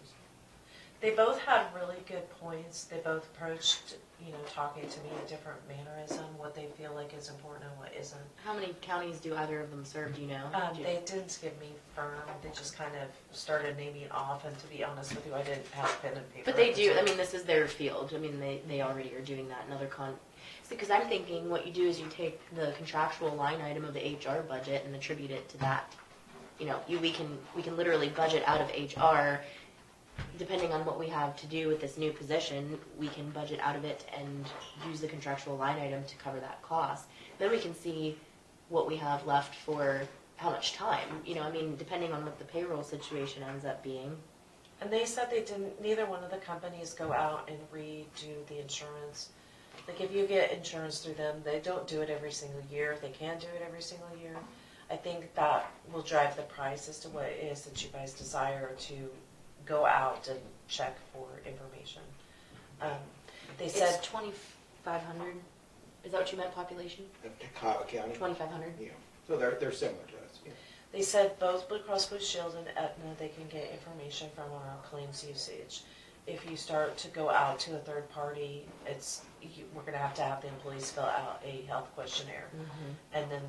Speaker 3: They both had really good points. They both approached, talking to me in a different mannerism, what they feel like is important and what isn't.
Speaker 1: How many counties do either of them serve, do you know?
Speaker 3: They didn't give me firm. They just kind of started naming off, and to be honest with you, I didn't have pen and paper.
Speaker 1: But they do, I mean, this is their field. I mean, they already are doing that in other because I'm thinking what you do is you take the contractual line item of the HR budget and attribute it to that. We can literally budget out of HR. Depending on what we have to do with this new position, we can budget out of it and use the contractual line item to cover that cost. Then we can see what we have left for how much time. Depending on what the payroll situation ends up being.
Speaker 3: And they said neither one of the companies go out and redo the insurance. Like if you get insurance through them, they don't do it every single year. If they can do it every single year, I think that will drive the price as to what it is that you guys desire to go out and check for information. They said
Speaker 1: It's 2,500. Is that what you meant, population?
Speaker 10: Kiowa County.
Speaker 1: 2,500.
Speaker 10: Yeah. So they're similar to us. Yeah.
Speaker 3: They said both Blue Cross Blue Shield and Aetna, they can get information from our claims usage. If you start to go out to a third party, we're going to have the employees fill out a health questionnaire, and then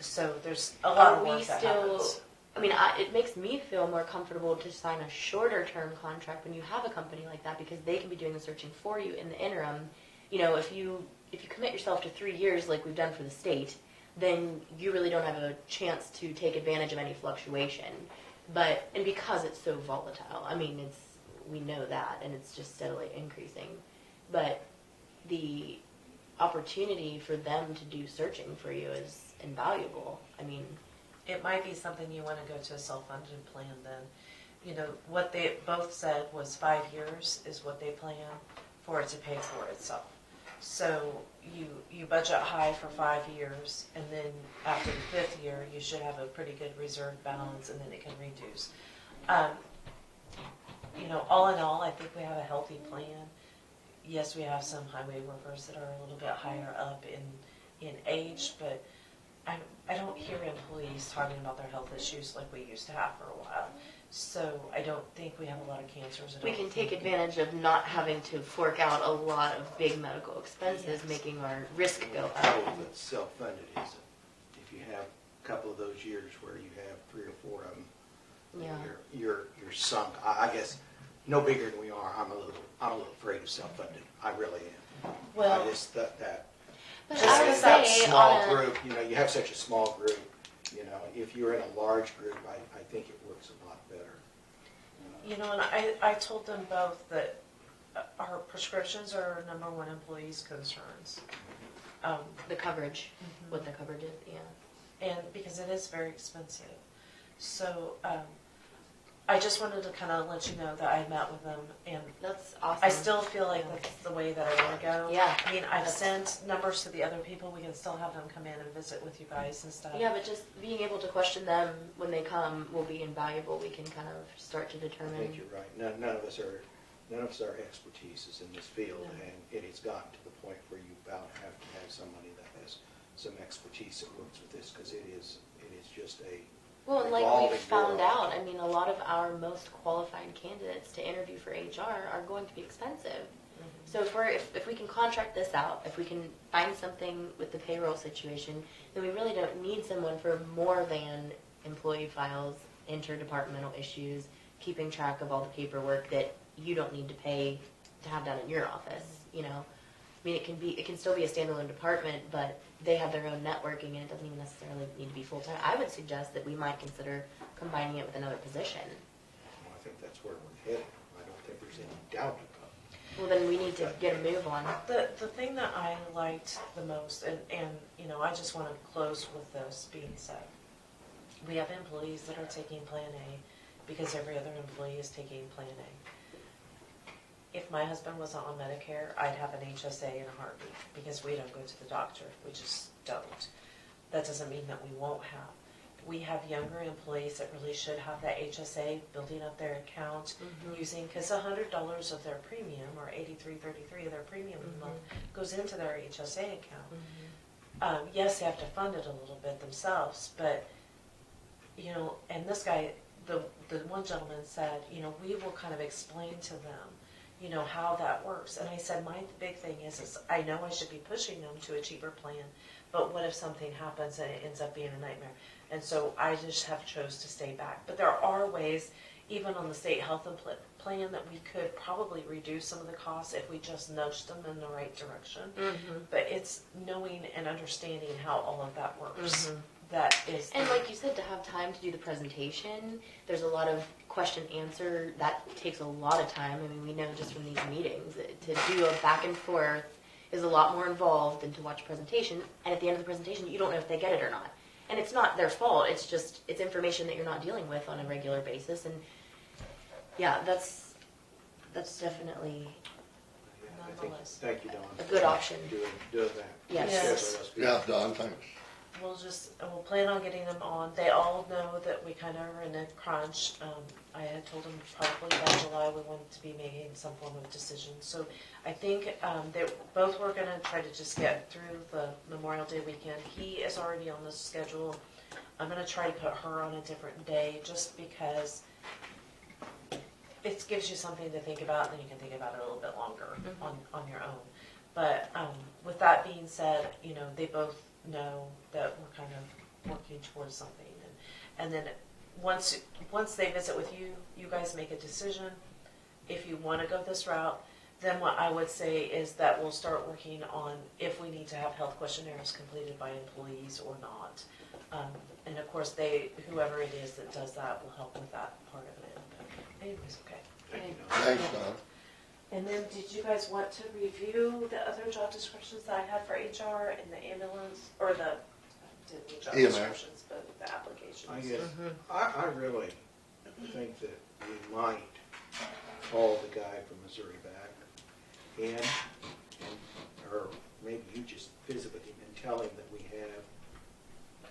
Speaker 3: So there's a lot of work that happens.
Speaker 1: It makes me feel more comfortable to sign a shorter term contract when you have a company like that because they can be doing the searching for you in the interim. If you commit yourself to 3 years like we've done for the state, then you really don't have a chance to take advantage of any fluctuation. And because it's so volatile, we know that, and it's just steadily increasing. But the opportunity for them to do searching for you is invaluable.
Speaker 3: It might be something you want to go to a self-funded plan then. What they both said was 5 years is what they plan for it to pay for itself. So you budget high for 5 years, and then after the 5th year, you should have a pretty good reserve balance, and then it can reduce. All in all, I think we have a healthy plan. Yes, we have some highway workers that are a little bit higher up in age, but I don't hear employees talking about their health issues like we used to have for a while. So I don't think we have a lot of cancers.
Speaker 1: We can take advantage of not having to fork out a lot of big medical expenses, making our risk go up.
Speaker 10: That's self-funded, is it? If you have a couple of those years where you have 3 or 4 of them, you're sunk. I guess no bigger than we are. I'm a little afraid of self-funded. I really am.
Speaker 3: Well,
Speaker 10: I just thought that.
Speaker 1: But
Speaker 10: Just
Speaker 1: I would
Speaker 10: that
Speaker 1: say
Speaker 10: small group, you have such a small group, if you're in a large group, I think it works a lot better.
Speaker 3: And I told them both that our prescriptions are our number one employees' concerns.
Speaker 1: The coverage, what the coverage is, yeah.
Speaker 3: And because it is very expensive. So I just wanted to kind of let you know that I met with them, and
Speaker 1: That's awesome.
Speaker 3: I still feel like that's the way that I want to go.
Speaker 1: Yeah.
Speaker 3: I've sent numbers to the other people. We can still have them come in and visit with you guys and stuff.
Speaker 1: Yeah, but just being able to question them when they come will be invaluable. We can kind of start to determine.
Speaker 10: I think you're right. None of us our expertise is in this field, and it has gotten to the point where you about have to have somebody that has some expertise that works with this, because it is just a
Speaker 1: Well, and like
Speaker 10: revolving
Speaker 1: we found
Speaker 10: door.
Speaker 1: out, I mean, a lot of our most qualified candidates to interview for HR are going to be expensive. So if we can contract this out, if we can find something with the payroll situation, then we really don't need someone for more than employee files, interdepartmental issues, keeping track of all the paperwork that you don't need to pay to have done in your office. You know, I mean, it can still be a standalone department, but they have their own networking, and it doesn't even necessarily need to be full time. I would suggest that we might consider combining it with another position.
Speaker 10: Well, I think that's where we're headed. I don't think there's any doubt about it.
Speaker 1: Well, then we need to get a move on.
Speaker 3: The thing that I liked the most, and you know, I just want to close with this being said. We have employees that are taking Plan A because every other employee is taking Plan A. If my husband wasn't on Medicare, I'd have an HSA in a heartbeat because we don't go to the doctor. We just don't. That doesn't mean that we won't have. We have younger employees that really should have that HSA, building up their account, using, because $100 of their premium, or $83.33 of their premium a month, goes into their HSA account. Yes, they have to fund it a little bit themselves, but, you know, and this guy, the one gentleman said, you know, we will kind of explain to them, you know, how that works. And I said, my big thing is I know I should be pushing them to a cheaper plan, but what if something happens and it ends up being a nightmare? And so I just have chose to stay back. But there are ways, even on the state health plan, that we could probably reduce some of the costs if we just nudged them in the right direction. But it's knowing and understanding how all of that works. That is,
Speaker 1: and like you said, to have time to do the presentation, there's a lot of question answer. That takes a lot of time. I mean, we know just from these meetings, to do a back and forth is a lot more involved than to watch a presentation. And at the end of the presentation, you don't know if they get it or not. And it's not their fault. It's just, it's information that you're not dealing with on a regular basis. And yeah, that's definitely
Speaker 3: nonetheless.
Speaker 10: Thank you, Dawn.
Speaker 1: a good option.
Speaker 10: Doing that.
Speaker 1: Yes.
Speaker 4: Yeah, Don, thanks.
Speaker 3: We'll plan on getting them on. They all know that we kind of are in a crunch. I had told them probably by July we wanted to be making some form of decision. So I think they both were going to try to just get through the Memorial Day weekend. He is already on the schedule. I'm going to try to put her on a different day just because it gives you something to think about, and then you can think about it a little bit longer on your own. But with that being said, you know, they both know that we're kind of working towards something, and then once they visit with you, you guys make a decision. If you want to go this route, then what I would say is that we'll start working on if we need to have health questionnaires completed by employees or not. And of course, whoever it is that does that will help with that part of it. But anyways, okay.
Speaker 4: Thanks, Don.
Speaker 3: And then, did you guys want to review the other job descriptions that I had for HR and the ambulance, or the job descriptions, but the applications?
Speaker 10: I guess, I really think that we might call the guy from Missouri back, or maybe you just visit with him and tell him that we have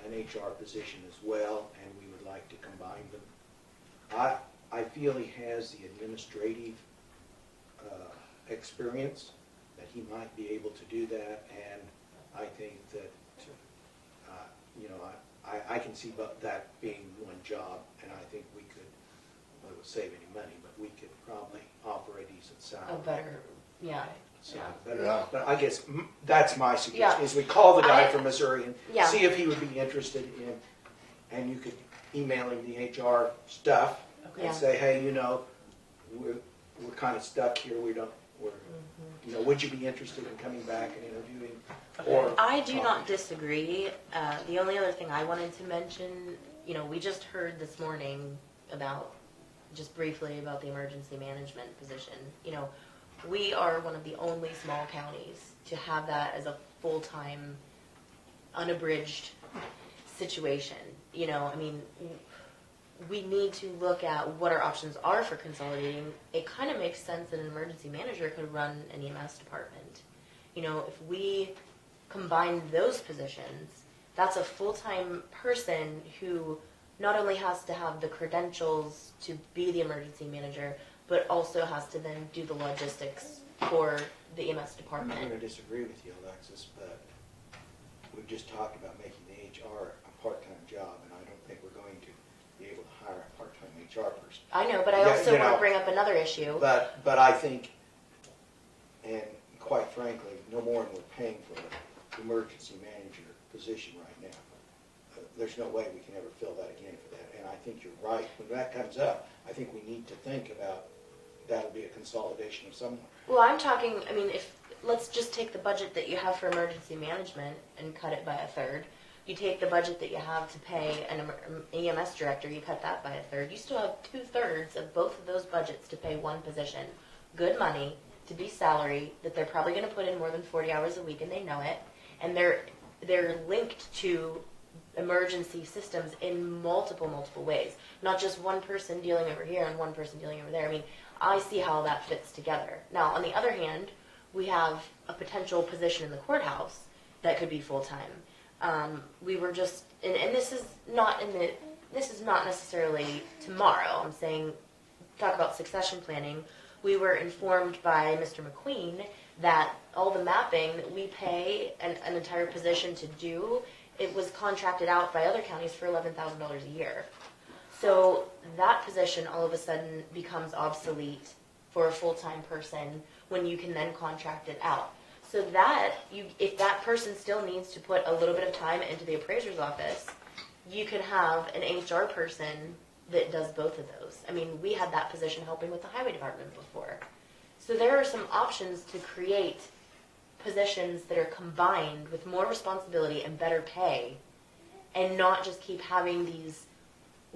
Speaker 10: an HR position as well, and we would like to combine them. I feel he has the administrative experience, that he might be able to do that, and I think that, you know, I can see that being one job, and I think we could, well, it would save any money, but we could probably offer a decent salary.
Speaker 1: A better, yeah.
Speaker 10: So but I guess that's my suggestion,
Speaker 1: Yeah.
Speaker 10: is we call the guy from Missouri and
Speaker 1: Yeah.
Speaker 10: see if he would be interested in, and you could email him the HR stuff
Speaker 1: Yeah.
Speaker 10: and say, hey, you know, we're kind of stuck here. You know, would you be interested in coming back and interviewing? Or
Speaker 1: I do not disagree. The only other thing I wanted to mention, you know, we just heard this morning just briefly about the emergency management position. You know, we are one of the only small counties to have that as a full-time, unabridged situation. You know, I mean, we need to look at what our options are for consolidating. It kind of makes sense that an emergency manager could run an EMS department. You know, if we combine those positions, that's a full-time person who not only has to have the credentials to be the emergency manager, but also has to then do the logistics for the EMS
Speaker 10: I'm
Speaker 1: department.
Speaker 10: not going to disagree with you, Alexis, but we've just talked about making the HR a part-time job, and I don't think we're going to be able to hire a part-time HR person.
Speaker 1: I know, but I
Speaker 10: Yeah,
Speaker 1: also
Speaker 10: you
Speaker 1: want
Speaker 10: know,
Speaker 1: to bring up another issue.
Speaker 10: But I think, and quite frankly, no more than we're paying for the emergency manager position right now. There's no way we can ever fill that again for that. And I think you're right. When that comes up, I think we need to think about that'll be a consolidation of someone.
Speaker 1: Well, I'm talking, I mean, let's just take the budget that you have for emergency management and cut it by a third. You take the budget that you have to pay an EMS director, you cut that by a third. You still have 2/3 of both of those budgets to pay one position. Good money to be salary that they're probably going to put in more than 40 hours a week, and they know it. And they're linked to emergency systems in multiple ways. Not just one person dealing over here and one person dealing over there. I mean, I see how that fits together. Now, on the other hand, we have a potential position in the courthouse that could be full-time. We were just, and this is not necessarily tomorrow. I'm saying, talk about succession planning. We were informed by Mr. McQueen that all the mapping that we pay an entire position to do, it was contracted out by other counties for $11,000 a year. So that position all of a sudden becomes obsolete for a full-time person when you can then contract it out. So that, if that person still needs to put a little bit of time into the appraiser's office, you could have an HR person that does both of those. I mean, we had that position helping with the highway department before. So there are some options to create positions that are combined with more responsibility and better pay, and not just keep having these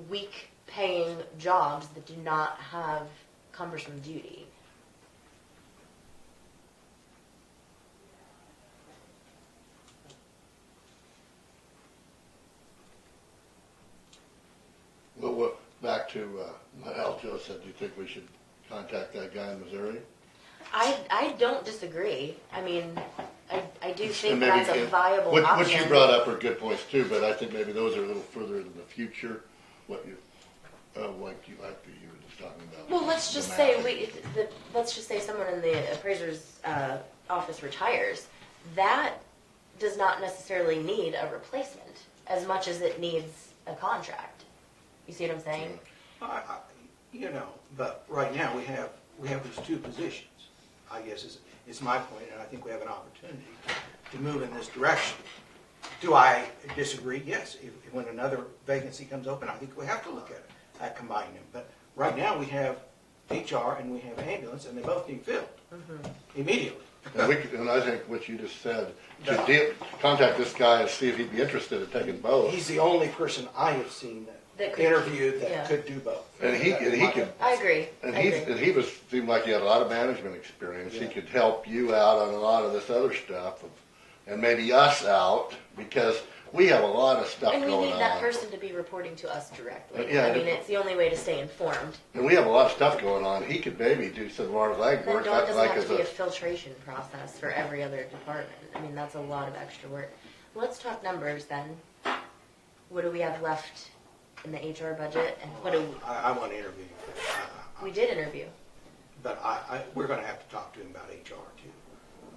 Speaker 1: weak paying jobs that do not have cumbersome duty.
Speaker 4: Well, back to Al Joe said, do you think we should contact that guy in Missouri?
Speaker 1: I don't disagree. I mean, I do think
Speaker 4: And maybe,
Speaker 1: that's a viable option.
Speaker 4: What you brought up are good points too, but I think maybe those are a little further in the future. What you, like you were just talking about.
Speaker 1: Well, let's just say someone in the appraiser's office retires. That does not necessarily need a replacement as much as it needs a contract. You see what I'm saying?
Speaker 10: But right now we have these two positions. I guess is my point, and I think we have an opportunity to move in this direction. Do I disagree? Yes. If when another vacancy comes open, I think we have to look at combining them. But right now we have HR and we have ambulance, and they both need filled immediately.
Speaker 4: And I think what you just said, contact this guy and see if he'd be interested in taking both.
Speaker 10: He's the only person I have seen that interviewed that could do both.
Speaker 4: And he could.
Speaker 1: I agree.
Speaker 4: And seemed like he had a lot of management experience. Yeah. He could help you out on a lot of this other stuff, and maybe us out, because we have a lot of stuff going on.
Speaker 1: And we need that person to be reporting to us directly.
Speaker 4: Yeah,
Speaker 1: I mean, it's the only way to stay informed.
Speaker 4: And we have a lot of stuff going on. He could maybe do some more legwork.
Speaker 1: Then it doesn't have to be a filtration process for every other department. I mean, that's a lot of extra work. Let's talk numbers then. What do we have left in the HR budget, and what do we...
Speaker 10: I want to interview.
Speaker 1: We did interview.
Speaker 10: But we're going to have to talk to him about HR too.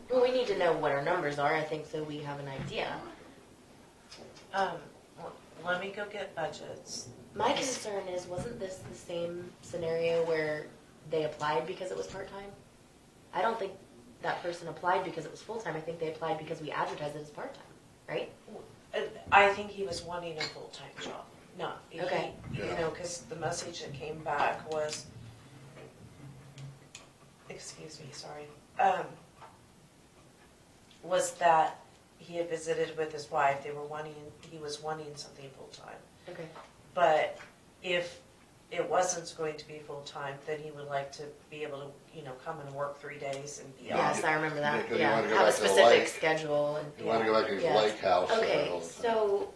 Speaker 1: Well, we need to know what our numbers are, I think, so we have an idea.
Speaker 3: Let me go get budgets.
Speaker 1: My concern is, wasn't this the same scenario where they applied because it was part-time? I don't think that person applied because it was full-time. I think they applied because we advertised it as part-time, right?
Speaker 3: I think he was wanting a full-time job. No.
Speaker 1: Okay.
Speaker 3: Because the message that came back was, excuse me, sorry, was that he had visited with his wife. He was wanting something full-time.
Speaker 1: Okay.
Speaker 3: But if it wasn't going to be full-time, then he would like to be able to, come and work 3 days and be off.
Speaker 1: Yes, I remember that.
Speaker 4: Yeah,
Speaker 1: have a specific schedule. And
Speaker 4: you want to go back to his lake house.
Speaker 1: Okay, so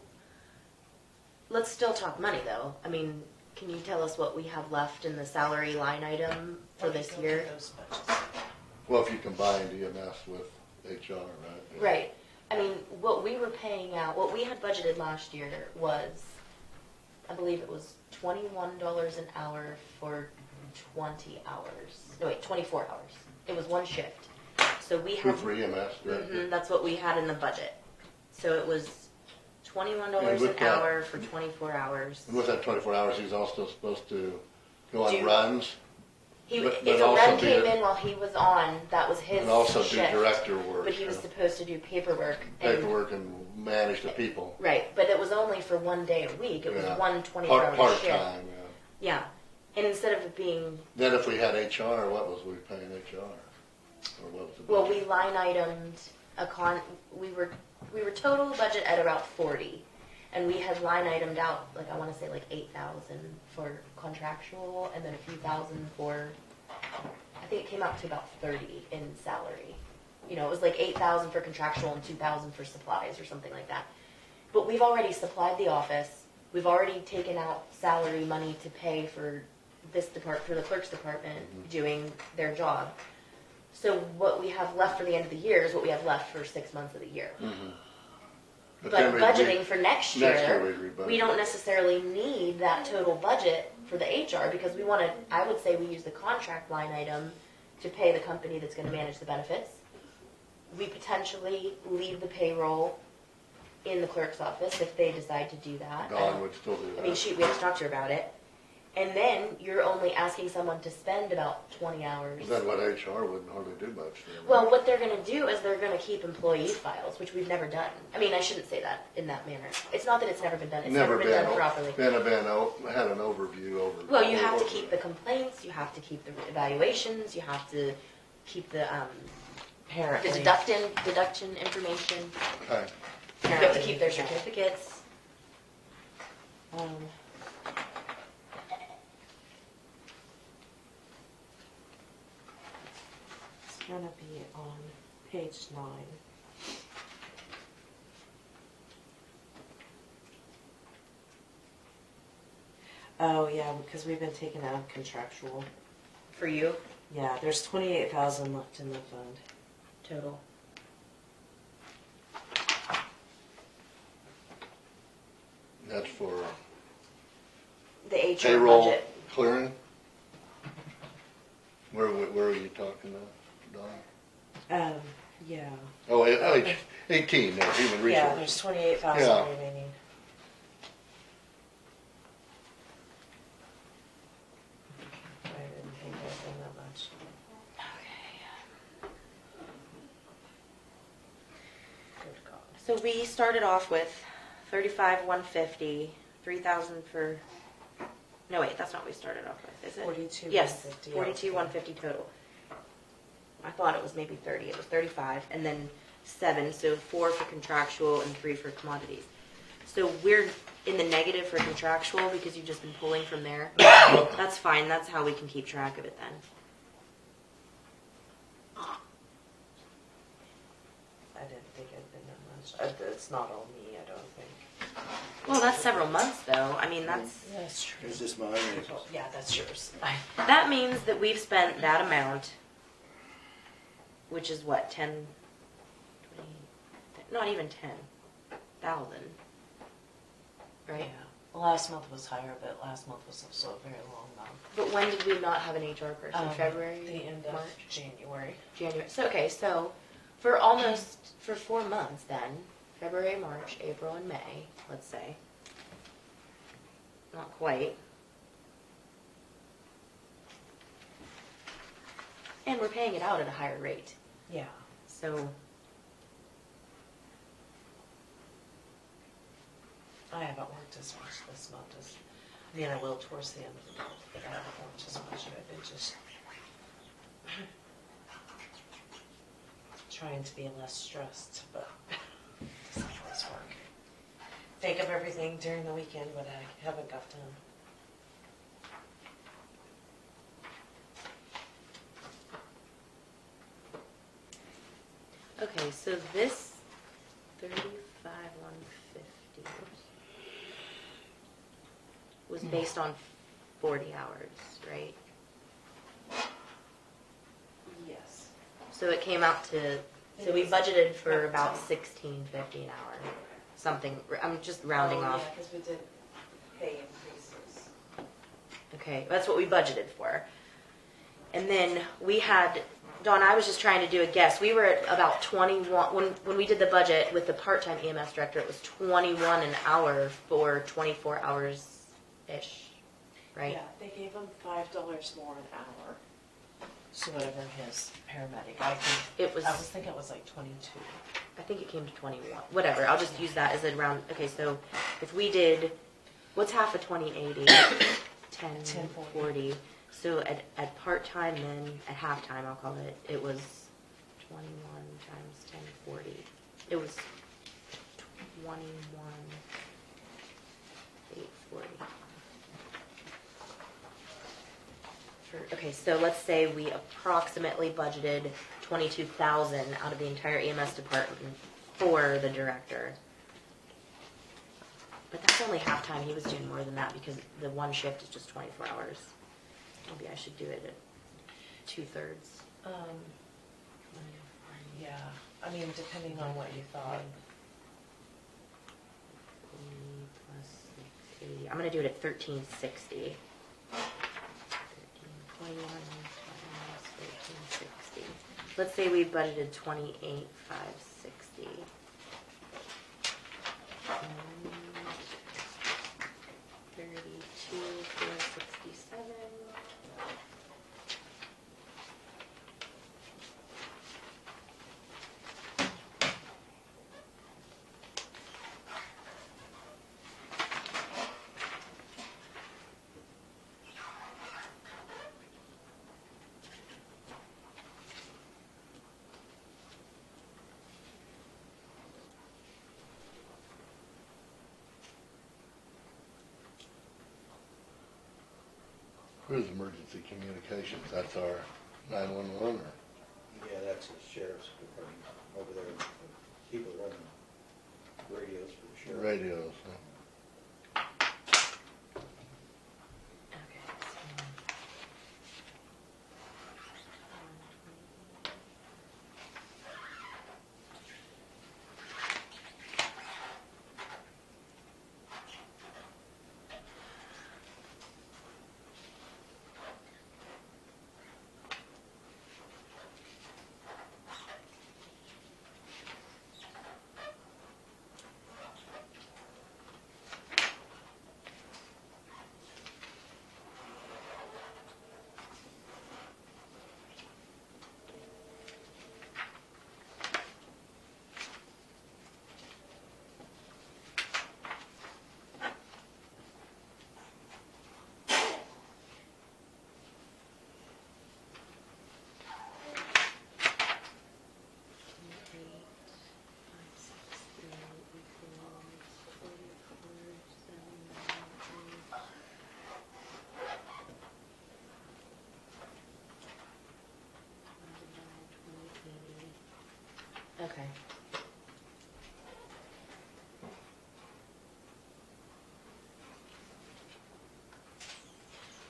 Speaker 1: let's still talk money, though. I mean, can you tell us what we have left in the salary line item for this year?
Speaker 4: Well, if you combined EMS with HR, right?
Speaker 1: Right. I mean, what we were paying out, what we had budgeted last year was, I believe it was $21 an hour for 20 hours. No, wait, 24 hours. It was one shift. So we had...
Speaker 4: For EMS, right?
Speaker 1: That's what we had in the budget. So it was $21
Speaker 4: And with
Speaker 1: an
Speaker 4: that-
Speaker 1: hour for 24 hours.
Speaker 4: And with that 24 hours, he's also supposed to go on
Speaker 1: Do-
Speaker 4: runs But
Speaker 1: If a
Speaker 4: also
Speaker 1: run
Speaker 4: do
Speaker 1: came
Speaker 4: the-
Speaker 1: in while he was on, that was his
Speaker 4: and also do
Speaker 1: shift.
Speaker 4: director work.
Speaker 1: But he was supposed to do paperwork. And,
Speaker 4: Paperwork and manage the people.
Speaker 1: right, but it was only for one day a week. It was
Speaker 4: Yeah.
Speaker 1: one 24-hour shift.
Speaker 4: Part-time, yeah.
Speaker 1: Yeah. And instead of it being,
Speaker 4: Then if we had HR, what was we paying HR? Or what was the
Speaker 1: well,
Speaker 4: budget?
Speaker 1: we line itemed we were total budget at about 40. And we had line itemed out, like, I want to say like 8,000 for contractual and then a few thousand for, I think it came out to about 30 in salary. You know, it was like 8,000 for contractual and 2,000 for supplies or something like that. But we've already supplied the office. We've already taken out salary money to pay for for the clerk's department doing their job. So what we have left for the end of the year is what we have left for 6 months of the year. But
Speaker 4: then
Speaker 1: budgeting for next year,
Speaker 4: we'd rebudget.
Speaker 1: we don't necessarily need that total budget for the HR because we want to, I would say we use the contract line item to pay the company that's going to manage the benefits. We potentially leave the payroll in the clerk's office if they decide to do that.
Speaker 4: Dawn would still do that.
Speaker 1: I mean, we have to talk to her about it. And then you're only asking someone to spend about 20 hours.
Speaker 4: Then what HR wouldn't hardly do much. Then,
Speaker 1: Well, what they're going to do is they're going to keep employee files, which we've never done. I mean, I shouldn't say that in that manner. It's not that it's never been done. It's never been done properly.
Speaker 4: Had an overview over.
Speaker 1: Well, you have to keep the complaints, you have to keep the evaluations, you have to keep the deduction information.
Speaker 4: Okay.
Speaker 1: You have to keep their certificates.
Speaker 3: It's gonna be on page 9. Oh, yeah, because we've been taking out contractual.
Speaker 1: For you,
Speaker 3: Yeah, there's 28,000 left in the fund.
Speaker 1: total.
Speaker 4: That's for
Speaker 1: The HR
Speaker 4: payroll
Speaker 1: budget.
Speaker 4: clearing? Where are you talking about, Don?
Speaker 3: Yeah.
Speaker 4: Oh, 18 there, human
Speaker 3: Yeah,
Speaker 4: resources.
Speaker 3: there's 28,000
Speaker 4: Yeah.
Speaker 3: remaining. I didn't think it was that much. Good God.
Speaker 1: So we started off with 35,150, 3,000 for. No, wait, that's not what we started off with, is it?
Speaker 3: 42,
Speaker 1: Yes,
Speaker 3: 150,
Speaker 1: 42,150 total. I thought it was maybe 30. It was 35, and then 7. So 4 for contractual and 3 for commodities. So we're in the negative for contractual because you've just been pulling from there. That's fine. That's how we can keep track of it then.
Speaker 3: I didn't think it'd been that much. It's not all me, I don't think.
Speaker 1: Well, that's several months though. I mean,
Speaker 3: That's true.
Speaker 10: Is this mine?
Speaker 3: Yeah, that's yours.
Speaker 1: that means that we've spent that amount, which is what, 10, 20, not even 10,000, right?
Speaker 3: Yeah. Last month was higher, but last month was also a very long month.
Speaker 1: But when did we not have an HR person? February?
Speaker 3: The end of
Speaker 1: March?
Speaker 3: January.
Speaker 1: January. So, okay, so for 4 months then, February, March, April, and May, let's say. Not quite. And we're paying it out at a higher rate.
Speaker 3: Yeah.
Speaker 1: So,
Speaker 3: I haven't worked as much this month as, I mean, I will towards the end of the month, but I haven't worked as much. I've been just trying to be less stressed, but it doesn't always work. Think of everything during the weekend, but I haven't got done.
Speaker 1: okay, so this 35,150 was based on 40 hours, right?
Speaker 3: Yes.
Speaker 1: So it came out to, so we budgeted for about $16.50 an hour, something. I'm just rounding off.
Speaker 3: Yeah, because we did pay increases.
Speaker 1: Okay, that's what we budgeted for. And then we had Dawn, I was just trying to do a guess. We were at about 21, when we did the budget with the part-time EMS director, it was 21 an hour for 24 hours-ish, right?
Speaker 3: Yeah, they gave him $5 more an hour. So whatever his paramedic, I was thinking it was like 22.
Speaker 1: I think it came to 21. Whatever, I'll just use that as a round. Okay, so if we did, what's half of 2080? 1040. So at part-time then, at half-time I'll call it, it was 21 times 1040. It was 21,840. Okay, so let's say we approximately budgeted 22,000 out of the entire EMS department for the director. But that's only half-time. He was doing more than that because the one shift is just 24 hours. Maybe I should do it at 2/3.
Speaker 3: Yeah, I mean, depending on what you thought.
Speaker 1: Plus 680. I'm going to do it at 1360. 1321 minus 1360. Let's say we budgeted 28,560. 32,467.
Speaker 4: Who's emergency communications? That's our 911 or?
Speaker 10: Yeah, that's the sheriff's department over there. People running radios for the sheriff.
Speaker 4: Radios, huh?
Speaker 1: Okay.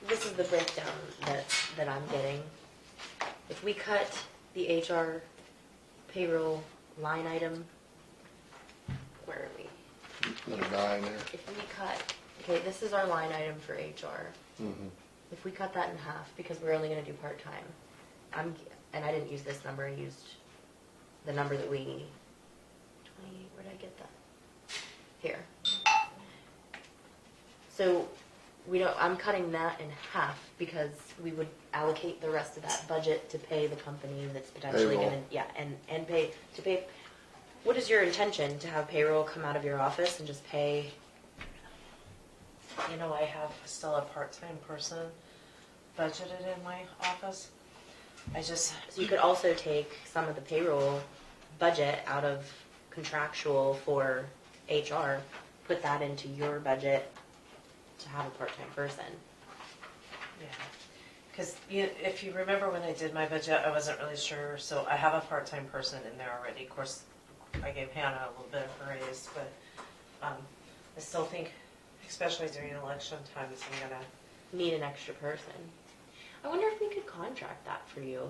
Speaker 1: This is the breakdown that I'm getting. If we cut the HR payroll line item, where are we?
Speaker 4: Put a 9 there.
Speaker 1: If we cut, okay, this is our line item for HR.
Speaker 4: Mm-hmm.
Speaker 1: If we cut that in half, because we're only going to do part-time, and I didn't use this number, I used the number that where did I get that? Here. So I'm cutting that in half because we would allocate the rest of that budget to pay the company that's potentially
Speaker 4: Payroll.
Speaker 1: going to, and pay. What is your intention? To have payroll come out of your office and just pay?
Speaker 3: You know, I have still a part-time person budgeted in my office.
Speaker 1: So you could also take some of the payroll budget out of contractual for HR, put that into your budget to have a part-time person.
Speaker 3: Yeah, because if you remember when I did my budget, I wasn't really sure, so I have a part-time person in there already. Of course, I gave Hannah a little bit of a raise, but I still think, especially during election times, I'm gonna
Speaker 1: need an extra person. I wonder if we could contract that for you.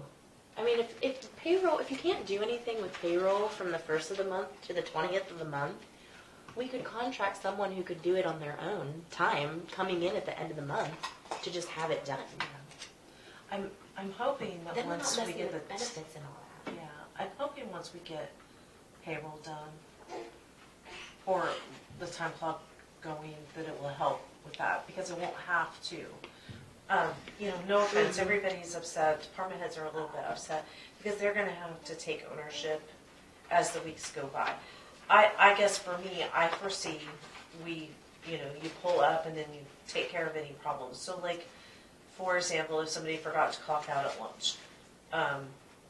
Speaker 1: I mean, if payroll, if you can't do anything with payroll from the 1st of the month to the 20th of the month, we could contract someone who could do it on their own time, coming in at the end of the month to just have it done.
Speaker 3: I'm hoping that
Speaker 1: Then we're
Speaker 3: once
Speaker 1: not
Speaker 3: we
Speaker 1: messing
Speaker 3: get
Speaker 1: with
Speaker 3: the
Speaker 1: benefits and all that.
Speaker 3: yeah, I'm hoping once we get payroll done or the time clock going, that it will help with that because it won't have to. No offense, everybody's upset. Department heads are a little bit upset because they're going to have to take ownership as the weeks go by. I guess for me, I foresee you pull up and then you take care of any problems. So like, for example, if somebody forgot to clock out at lunch,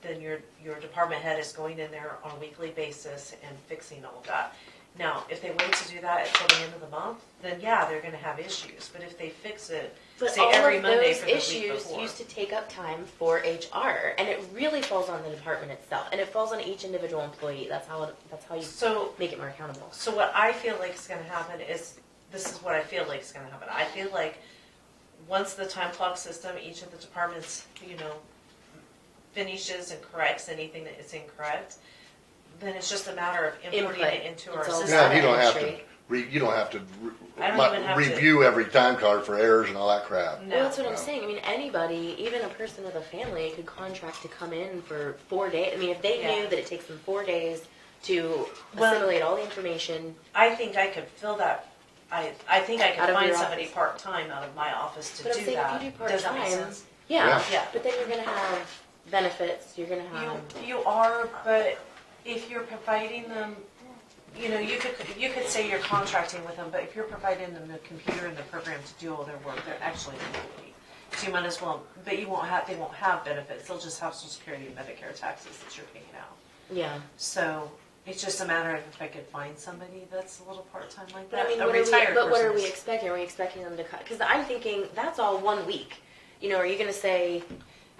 Speaker 3: then your department head is going in there on a weekly basis and fixing all of that. Now, if they wait to do that until the end of the month, then yeah, they're going to have issues. But if they fix it,
Speaker 1: But
Speaker 3: say
Speaker 1: all
Speaker 3: every
Speaker 1: of
Speaker 3: Monday
Speaker 1: those
Speaker 3: for the week
Speaker 1: issues
Speaker 3: before.
Speaker 1: used to take up time for HR, and it really falls on the department itself, and it falls on each individual employee. That's how you
Speaker 3: So,
Speaker 1: make it more accountable.
Speaker 3: so what I feel like is going to happen is, this is what I feel like is going to happen. I feel like once the time clock system, each of the departments, finishes and corrects anything that is incorrect, then it's just a matter of inputting
Speaker 1: Input.
Speaker 3: it into our
Speaker 1: It's all
Speaker 3: system.
Speaker 4: Yeah, you don't have to,
Speaker 1: Entry.
Speaker 4: you don't have to
Speaker 3: I don't even have to-
Speaker 4: review every time card for errors and all that crap.
Speaker 3: No.
Speaker 1: Well, that's what I'm
Speaker 4: No.
Speaker 1: saying. I mean, anybody, even a person with a family, could contract to come in for 4 days. I mean, if they
Speaker 3: Yeah.
Speaker 1: knew that it takes them 4 days to
Speaker 3: Well-
Speaker 1: assimilate all the information.
Speaker 3: I think I could fill that. I think I
Speaker 1: Out
Speaker 3: could
Speaker 1: of
Speaker 3: find
Speaker 1: your
Speaker 3: somebody
Speaker 1: office.
Speaker 3: part-time out of my office to
Speaker 1: But I'm
Speaker 3: do
Speaker 1: saying
Speaker 3: that.
Speaker 1: if you do
Speaker 3: Does that make
Speaker 1: part-time,
Speaker 3: sense?
Speaker 1: yeah,
Speaker 3: Yeah.
Speaker 1: but then you're gonna have benefits. You're gonna have.
Speaker 3: You are, but if you're providing them, you could say you're contracting with them, but if you're providing them the computer and the program to do all their work, they're actually an employee. So you might as well, but they won't have benefits. They'll just have Social Security and Medicare taxes that you're paying out.
Speaker 1: Yeah.
Speaker 3: So it's just a matter of if I could find somebody that's a little part-time like
Speaker 1: But
Speaker 3: that.
Speaker 1: I mean,
Speaker 3: A
Speaker 1: what are
Speaker 3: retired
Speaker 1: what are
Speaker 3: person
Speaker 1: we
Speaker 3: is-
Speaker 1: expecting? Are we expecting them to cut? Because I'm thinking that's all 1 week. Are you going to say,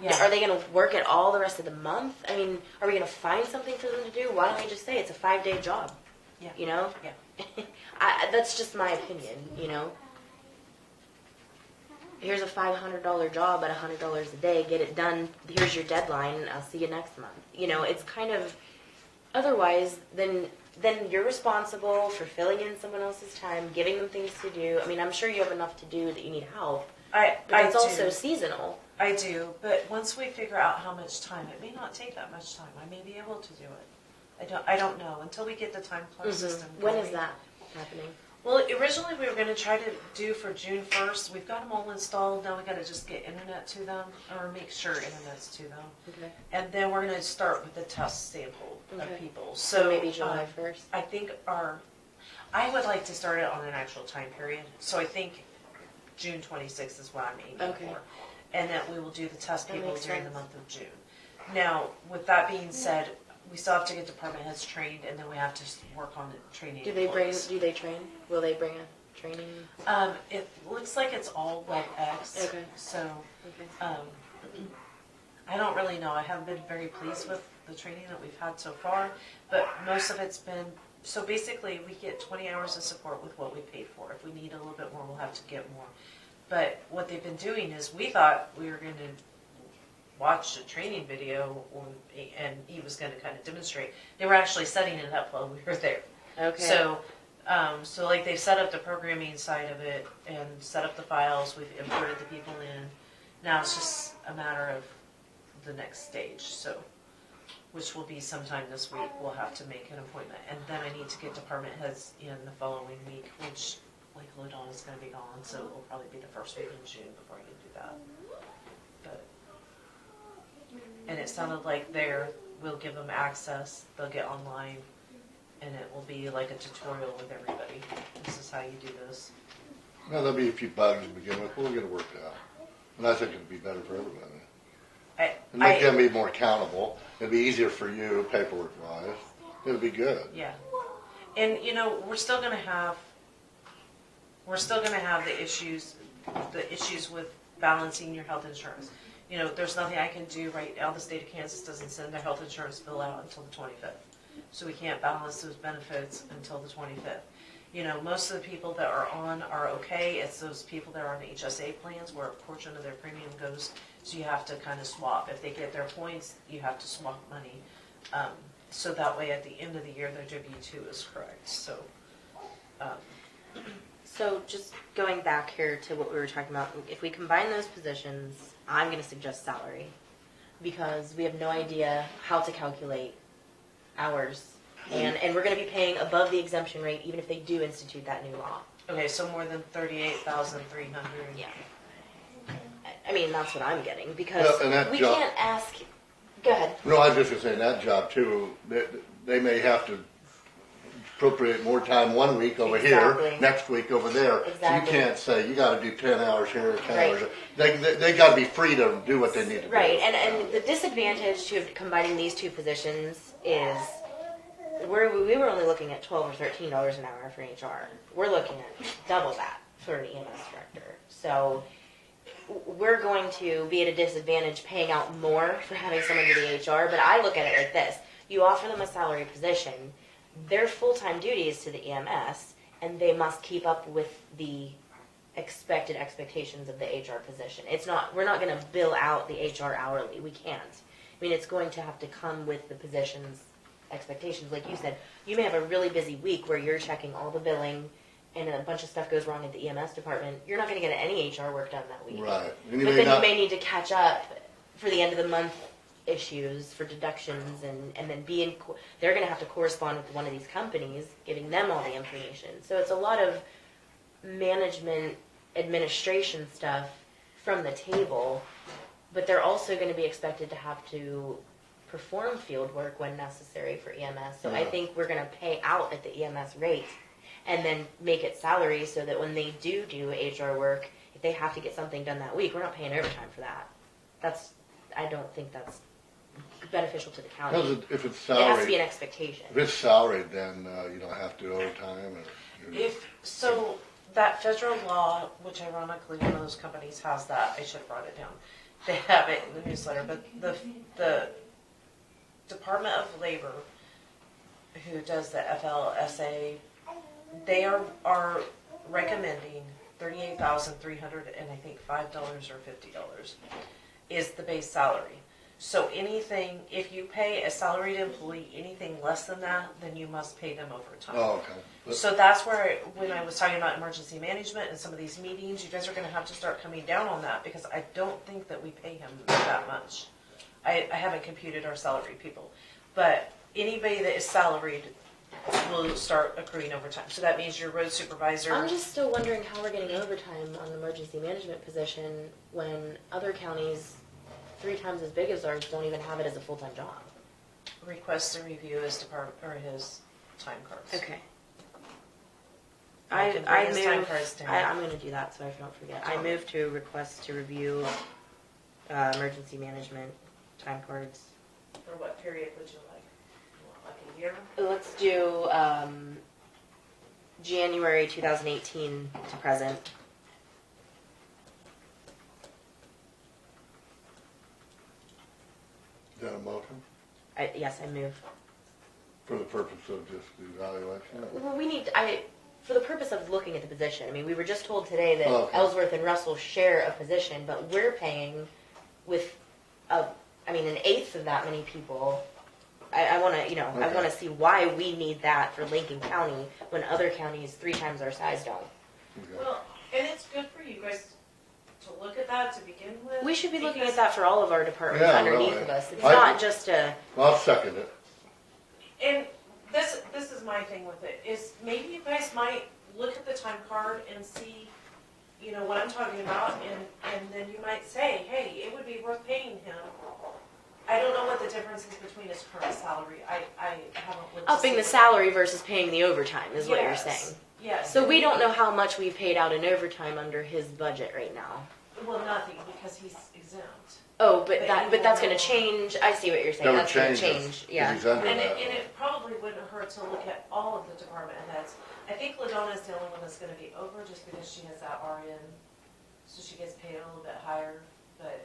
Speaker 3: Yeah.
Speaker 1: are they going to work it all the rest of the month? I mean, are we going to find something for them to do? Why don't we just say it's a 5-day job?
Speaker 3: Yeah.
Speaker 1: Yeah. That's just my opinion, Here's a $500 job at $100 a day. Get it done. Here's your deadline. I'll see you next month. It's kind of, otherwise, then you're responsible for filling in someone else's time, giving them things to do. I mean, I'm sure you have enough to do that you need help, but it's
Speaker 3: do.
Speaker 1: also seasonal.
Speaker 3: I do, but once we figure out how much time, it may not take that much time. I may be able to do it. I don't know until we get the time clock system.
Speaker 1: When
Speaker 3: going.
Speaker 1: is that happening?
Speaker 3: Well, originally we were going to try to do for June 1st. We've got them all installed. Now we got to just get internet to them, or make sure internet's to them,
Speaker 1: Okay.
Speaker 3: and then we're going to start with the test sample
Speaker 1: Okay.
Speaker 3: of people.
Speaker 1: So maybe July 1st.
Speaker 3: I think I would like to start it on an actual time period. So I think June 26th is what I'm aiming
Speaker 1: Okay.
Speaker 3: for, and that we will do the test
Speaker 1: That
Speaker 3: people
Speaker 1: makes
Speaker 3: during
Speaker 1: sense.
Speaker 3: the month of June. Now, with that being said, we still have to get department heads trained, and then we have to work on the training.
Speaker 1: Do they train? Will they bring a training?
Speaker 3: It looks like it's all WebEx.
Speaker 1: Okay.
Speaker 3: So,
Speaker 1: Okay.
Speaker 3: I don't really know. I haven't been very pleased with the training that we've had so far, but most of it's been, so basically we get 20 hours of support with what we paid for. If we need a little bit more, we'll have to get more. But what they've been doing is, we thought we were going to watch a training video and he was going to kind of demonstrate. They were actually setting it up while we were there.
Speaker 1: Okay.
Speaker 3: So like they've set up the programming side of it and set up the files. We've imported the people in. Now it's just a matter of the next stage. So, which will be sometime this week. We'll have to make an appointment, and then I need to get department heads in the following week, which like Ladonna's going to be gone, so it will probably be the first week in June before I can do that. But and it sounded like we'll give them access. They'll get online. And it will be like a tutorial with everybody. This is how you do this.
Speaker 4: Well, there'll be a few bugs to begin with, but we'll get it worked out. And I think it'll be better for everybody. And make them be more accountable. It'll be easier for you, paperwork-wise. It'll be good.
Speaker 3: Yeah. And, we're still going to have the issues with balancing your health insurance. There's nothing I can do right now. The state of Kansas doesn't send their health insurance bill out until the 25th. So we can't balance those benefits until the 25th. Most of the people that are on are okay. It's those people that are on HSA plans where a portion of their premium goes. So you have to kind of swap. If they get their points, you have to swap money. So that way at the end of the year, their W-2 is correct. So,
Speaker 1: So just going back here to what we were talking about, if we combine those positions, I'm going to suggest salary because we have no idea how to calculate hours. And we're going to be paying above the exemption rate even if they do institute that new law.
Speaker 3: Okay, so more than 38,300.
Speaker 1: Yeah. I mean, that's what I'm getting because
Speaker 4: Well, and that
Speaker 1: we
Speaker 4: job-
Speaker 1: can't ask. Go ahead.
Speaker 4: No, I was just gonna say, that job too, they may have to appropriate more time one week over
Speaker 1: Exactly.
Speaker 4: here, next week over there.
Speaker 1: Exactly.
Speaker 4: So you can't say, you gotta do 10 hours here, 10
Speaker 1: Right.
Speaker 4: hours. They gotta be free to do what they need to do.
Speaker 1: Right, and the disadvantage to combining these two positions is we were only looking at $12 or $13 an hour for an HR. We're looking at double that for an EMS director. So we're going to be at a disadvantage paying out more for having someone do the HR, but I look at it like this. You offer them a salary position, their full-time duty is to the EMS, and they must keep up with the expected expectations of the HR position. We're not going to bill out the HR hourly. We can't. I mean, it's going to have to come with the position's expectations. Like you said, you may have a really busy week where you're checking all the billing and a bunch of stuff goes wrong at the EMS department. You're not going to get any HR work done that week.
Speaker 4: Right.
Speaker 1: But then you may need to catch up for the end of the month issues for deductions and then they're going to have to correspond with one of these companies, giving them all the information. So it's a lot of management administration stuff from the table, but they're also going to be expected to have to perform field work when necessary for EMS. So I think we're going to pay out at the EMS rate and then make it salary so that when they do HR work, if they have to get something done that week, we're not paying overtime for that. I don't think that's beneficial to the county.
Speaker 4: Because if it's
Speaker 1: It has to be
Speaker 4: salaried,
Speaker 1: an expectation.
Speaker 4: if it's salaried, then you don't have to do overtime or.
Speaker 3: So that federal law, which ironically one of those companies has that, I should have brought it down. They have it in the newsletter, but the Department of Labor, who does the FLSA, they are recommending $38,300 and I think $5 or $50 is the base salary. So anything, if you pay a salaried employee anything less than that, then you must pay them overtime.
Speaker 4: Oh, okay.
Speaker 3: So that's where, when I was talking about emergency management and some of these meetings, you guys are going to have to start coming down on that because I don't think that we pay him that much. I haven't computed our salary people, but anybody that is salaried will start accruing overtime. So that means your road supervisor.
Speaker 1: I'm just still wondering how we're getting overtime on an emergency management position when other counties 3 times as big as ours don't even have it as a full-time job.
Speaker 3: Requests and review his department or his time cards.
Speaker 1: Okay.
Speaker 3: I can bring his time
Speaker 1: move.
Speaker 3: cards down.
Speaker 1: I'm going to do that so I don't forget. I move to request to review emergency management time cards.
Speaker 3: For what period would you like? You want like a year?
Speaker 1: Let's do January 2018 to present.
Speaker 4: Is that a motion?
Speaker 1: Yes, I move.
Speaker 4: For the purpose of just the evaluation?
Speaker 1: Well, for the purpose of looking at the position. I mean, we were just told today that
Speaker 4: Okay.
Speaker 1: Ellsworth and Russell share a position, but we're paying with, an eighth of that many people. I want to, I
Speaker 4: Okay.
Speaker 1: want to see why we need that for Lincoln County when other counties 3 times our size don't.
Speaker 4: Okay.
Speaker 3: Well, and it's good for you guys to look at that to begin with.
Speaker 1: We should be looking
Speaker 3: because-
Speaker 1: at that for all of our departments
Speaker 4: Yeah,
Speaker 1: underneath
Speaker 4: really.
Speaker 1: of us. It's
Speaker 4: I-
Speaker 1: not just a.
Speaker 4: I'll second it.
Speaker 3: And this is my thing with it, is maybe you guys might look at the time card and see, what I'm talking about, and then you might say, hey, it would be worth paying him. I don't know what the difference is between his current salary. I haven't looked to
Speaker 1: Upping
Speaker 3: see
Speaker 1: the
Speaker 3: what-
Speaker 1: salary versus paying the overtime is what you're
Speaker 3: Yes.
Speaker 1: saying.
Speaker 3: Yes.
Speaker 1: So we don't know how much we've paid out in overtime under his budget right now.
Speaker 3: Well, nothing, because he's exempt.
Speaker 1: Oh, but
Speaker 3: But
Speaker 1: that
Speaker 3: you
Speaker 1: but that's
Speaker 3: will
Speaker 1: going to
Speaker 3: know.
Speaker 1: change. I see what you're saying.
Speaker 4: That would
Speaker 1: That's going to
Speaker 4: change
Speaker 1: change.
Speaker 4: if
Speaker 1: Yeah.
Speaker 4: he's under
Speaker 3: And
Speaker 4: that.
Speaker 3: it probably wouldn't hurt to look at all of the department heads. I think Ladonna is the only one that's gonna be over just because she has that RN, so she gets paid a little bit higher, but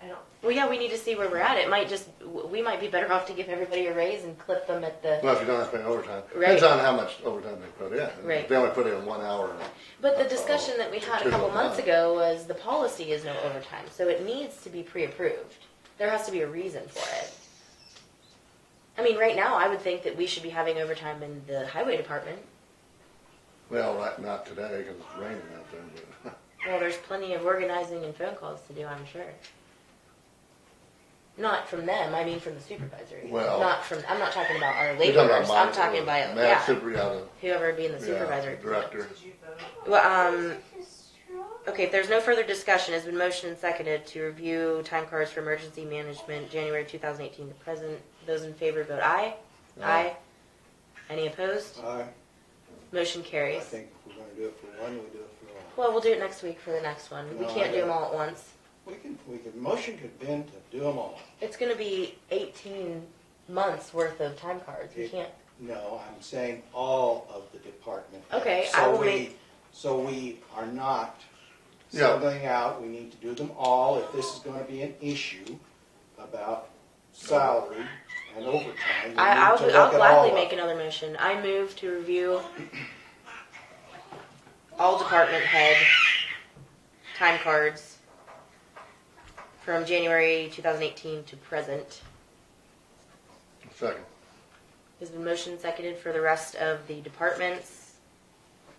Speaker 3: I don't.
Speaker 1: Well, yeah, we need to see where we're at. We might be better off to give everybody a raise and clip them at the.
Speaker 4: Well, if you don't have to pay overtime.
Speaker 1: Right.
Speaker 4: Depends on how much overtime they put in.
Speaker 1: Right.
Speaker 4: If they only put in 1 hour.
Speaker 1: But the discussion that we had a
Speaker 4: Two
Speaker 1: couple
Speaker 4: to
Speaker 1: months
Speaker 4: one.
Speaker 1: ago was the policy is no overtime, so it needs to be pre-approved. There has to be a reason for it. I mean, right now, I would think that we should be having overtime in the highway department.
Speaker 4: Well, not today because it's raining out there, but.
Speaker 1: Well, there's plenty of organizing and phone calls to do, I'm sure. Not from them, I mean from the supervisory.
Speaker 4: Well-
Speaker 1: I'm not talking about our
Speaker 4: You're talking about
Speaker 1: laborers, I'm
Speaker 4: mine,
Speaker 1: talking about,
Speaker 4: Matt
Speaker 1: yeah,
Speaker 4: Super, yeah,
Speaker 1: whoever would be in the
Speaker 4: the
Speaker 1: supervisory.
Speaker 4: director.
Speaker 3: Did you vote?
Speaker 1: Well, okay, if there's no further discussion, it's been motioned and seconded to review time cards for emergency management, January 2018 to present. Those in favor vote aye. Aye. Any opposed? Motion
Speaker 10: I
Speaker 1: carries.
Speaker 10: think if we're gonna do it for one, we do it for all.
Speaker 1: Well, we'll do it next week for the next one. We
Speaker 10: No,
Speaker 1: can't
Speaker 10: I
Speaker 1: do them
Speaker 10: got
Speaker 1: all at once.
Speaker 10: Motion could been to do them all.
Speaker 1: It's gonna be 18 months worth of time cards. We
Speaker 10: It-
Speaker 1: can't.
Speaker 10: No, I'm saying all of the department.
Speaker 1: Okay,
Speaker 10: So
Speaker 1: I will
Speaker 10: we-
Speaker 1: make-
Speaker 10: So we are not
Speaker 4: Yeah.
Speaker 10: singling out, we need to do them all. If this is gonna be an issue about salary and overtime, we need to
Speaker 1: I'll
Speaker 10: look at all
Speaker 1: gladly
Speaker 10: of
Speaker 1: make
Speaker 10: it.
Speaker 1: another motion. I move to review all department head time cards from January 2018 to present.
Speaker 4: Second.
Speaker 1: Has been motion and seconded for the rest of the departments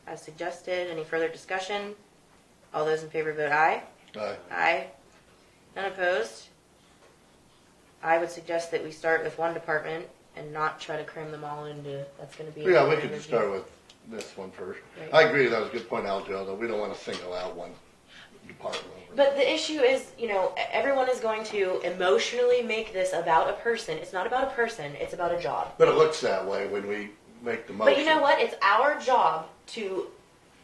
Speaker 1: as suggested. Any further discussion? All those in favor vote aye.
Speaker 4: Aye.
Speaker 1: Aye. None opposed? I would suggest that we start with one department and not try to cram them all into, that's gonna be.
Speaker 4: Yeah, we could just start with this one first.
Speaker 1: Right.
Speaker 4: I agree, that was a good point, Aljo, though, we don't wanna single out one department.
Speaker 1: But the issue is, everyone is going to emotionally make this about a person. It's not about a person, it's about a job.
Speaker 4: But it looks that way when we make the motion.
Speaker 1: But you know what? It's our job to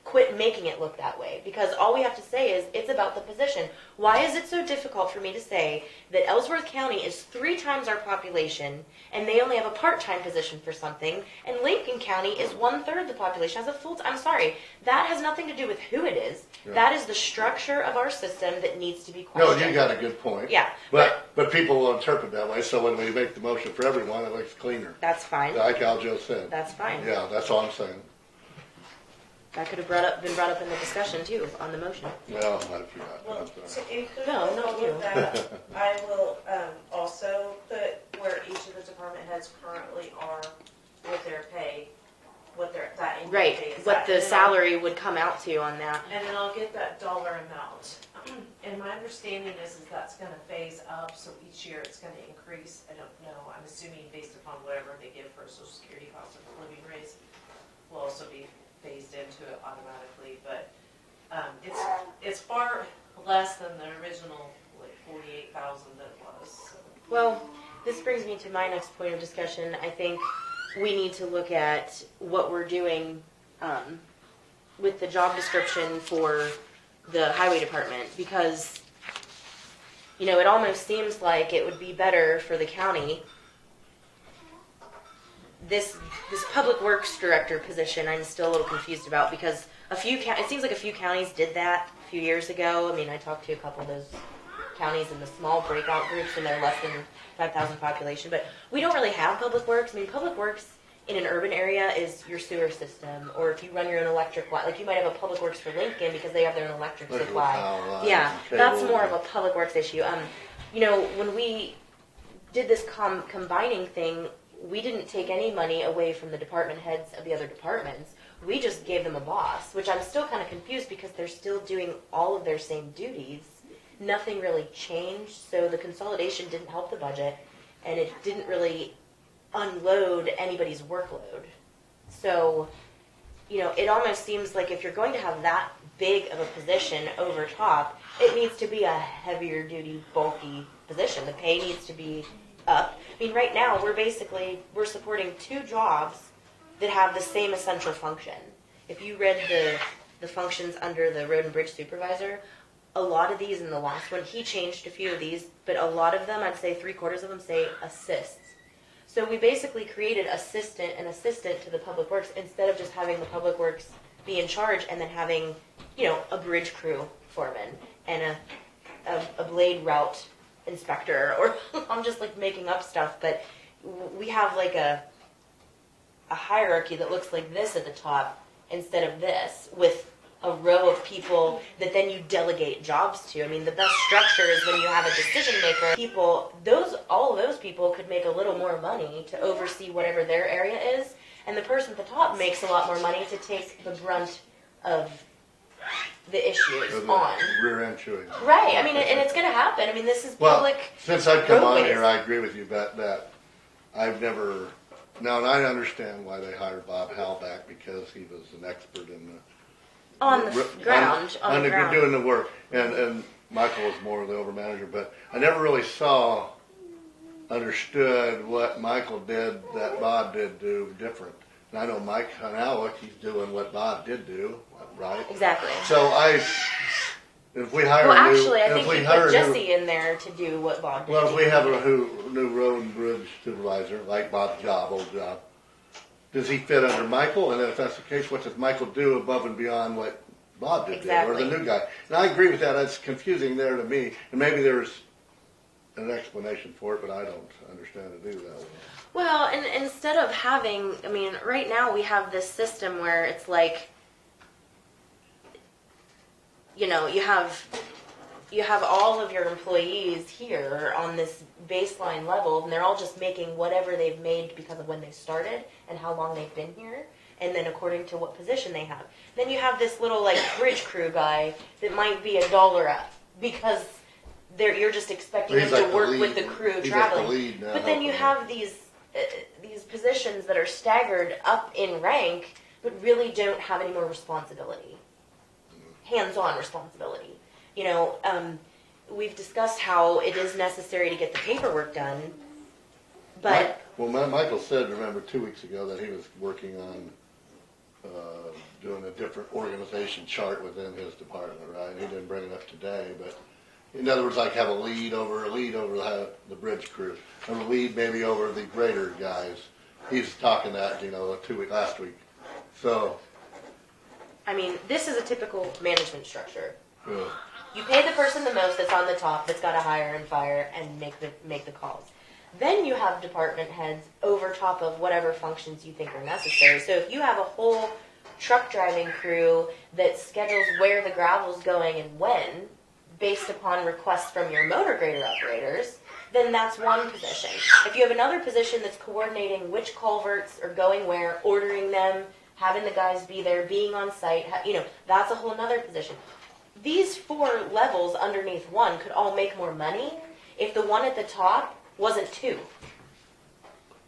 Speaker 1: quit making it look that way, because all we have to say is it's about the position. Why is it so difficult for me to say that Ellsworth County is 3 times our population and they only have a part-time position for something, and Lincoln County is 1/3 the population has a full-time? I'm sorry, that has nothing to do with who it is.
Speaker 4: Yeah.
Speaker 1: That is the structure of our system that needs to be
Speaker 4: No,
Speaker 1: questioned.
Speaker 4: you got a good point.
Speaker 1: Yeah,
Speaker 4: But people will interpret that way, so when we make the motion for everyone, it looks cleaner.
Speaker 1: that's fine.
Speaker 4: Like Aljo said.
Speaker 1: That's fine.
Speaker 4: Yeah, that's all I'm saying.
Speaker 1: That could have been brought up in the discussion too, on the motion.
Speaker 4: Well, I forgot.
Speaker 3: Well,
Speaker 4: I'm sorry.
Speaker 3: to include
Speaker 1: No,
Speaker 3: all
Speaker 1: not
Speaker 3: of
Speaker 1: you.
Speaker 3: that, I will also put where each of the department heads currently are with their pay, what that annual
Speaker 1: Right,
Speaker 3: pay is
Speaker 1: what
Speaker 3: at.
Speaker 1: the
Speaker 3: And then
Speaker 1: salary would come out to on that.
Speaker 3: And then I'll get that dollar amount. And my understanding is that's gonna phase up, so each year it's gonna increase. I don't know, I'm assuming based upon whatever they give for social security cost of living raise will also be phased into it automatically, but, it's far less than the original, like 48,000 that it was, so.
Speaker 1: Well, this brings me to my next point of discussion. I think we need to look at what we're doing with the job description for the highway department, because it almost seems like it would be better for the county. This public works director position, I'm still a little confused about, because it seems like a few counties did that a few years ago. I mean, I talked to a couple of those counties in the small breakout groups, and they're less than 5,000 population. But we don't really have public works. I mean, public works in an urban area is your sewer system, or if you run your own electric line. Like you might have a public works for Lincoln because they have their own electric
Speaker 4: Like
Speaker 1: supply.
Speaker 4: power lines
Speaker 1: Yeah,
Speaker 4: and
Speaker 1: that's
Speaker 4: cable.
Speaker 1: more of a public works issue. When we did this combining thing, we didn't take any money away from the department heads of the other departments. We just gave them a boss, which I'm still kind of confused because they're still doing all of their same duties. Nothing really changed, so the consolidation didn't help the budget, and it didn't really unload anybody's workload. So, it almost seems like if you're going to have that big of a position over top, it needs to be a heavier duty, bulky position. The pay needs to be up. I mean, right now, we're supporting 2 jobs that have the same essential function. If you read the functions under the road and bridge supervisor, a lot of these in the last one, he changed a few of these, but a lot of them, I'd say 3/4 of them say assists. So we basically created an assistant to the public works instead of just having the public works be in charge and then having, a bridge crew foreman and a blade route inspector, or I'm just like making up stuff, but we have like a hierarchy that looks like this at the top instead of this, with a row of people that then you delegate jobs to. I mean, the best structure is when you have a decision maker. All of those people could make a little more money to oversee whatever their area is, and the person at the top makes a lot more money to take the brunt of the issues
Speaker 4: Or the
Speaker 1: on.
Speaker 4: rear end chewing.
Speaker 1: Right, I mean, and it's gonna happen. I mean, this is
Speaker 4: Well,
Speaker 1: public.
Speaker 4: since I've come on
Speaker 1: roadways.
Speaker 4: here, I agree with you that I've never, now, and I understand why they hired Bob Howell back, because he was an expert in the.
Speaker 1: On the ground, on the ground.
Speaker 4: Doing the work, and Michael was more of the over manager, but I never really understood what Michael did that Bob did do different. And I know Mike Hanalik, he's doing what Bob did do, right?
Speaker 1: Exactly.
Speaker 4: So if we hire
Speaker 1: Well,
Speaker 4: a new,
Speaker 1: actually, I
Speaker 4: if
Speaker 1: think
Speaker 4: we
Speaker 1: you
Speaker 4: hire
Speaker 1: put
Speaker 4: a new,
Speaker 1: Jesse in there to do what Bob did.
Speaker 4: well, if we have a new road and bridge supervisor, like Bob's old job, does he fit under Michael? And then if that's the case, what does Michael do above and beyond what Bob did,
Speaker 1: Exactly.
Speaker 4: or the new guy? And I agree with that. It's confusing there to me, and maybe there's an explanation for it, but I don't understand it either that way.
Speaker 1: Well, and instead of having, I mean, right now we have this system where it's like, you know, you have all of your employees here on this baseline level, and they're all just making whatever they've made because of when they started and how long they've been here, and then according to what position they have. Then you have this little like bridge crew guy that might be $1 up because you're just expecting him to work with the crew traveling. But then you have these positions that are staggered up in rank, but really don't have any more responsibility, hands-on responsibility. You know, we've discussed how it is necessary to get the paperwork done, but
Speaker 4: Michael said, remember, 2 weeks ago that he was working on doing a different organization chart within his department, right? He didn't bring it up today, but in other words, like have a lead over the bridge crew, or a lead maybe over the grader guys. He's talking that, you know, last week. So,
Speaker 1: I mean, this is a typical management structure.
Speaker 4: yeah.
Speaker 1: You pay the person the most that's on the top, that's got to hire and fire and make the calls. Then you have department heads over top of whatever functions you think are necessary. So if you have a whole truck driving crew that schedules where the gravel's going and when, based upon requests from your motor grader operators, then that's one position. If you have another position that's coordinating which culverts are going where, ordering them, having the guys be there, being on site, you know, that's a whole nother position. These 4 levels underneath one could all make more money if the one at the top wasn't 2.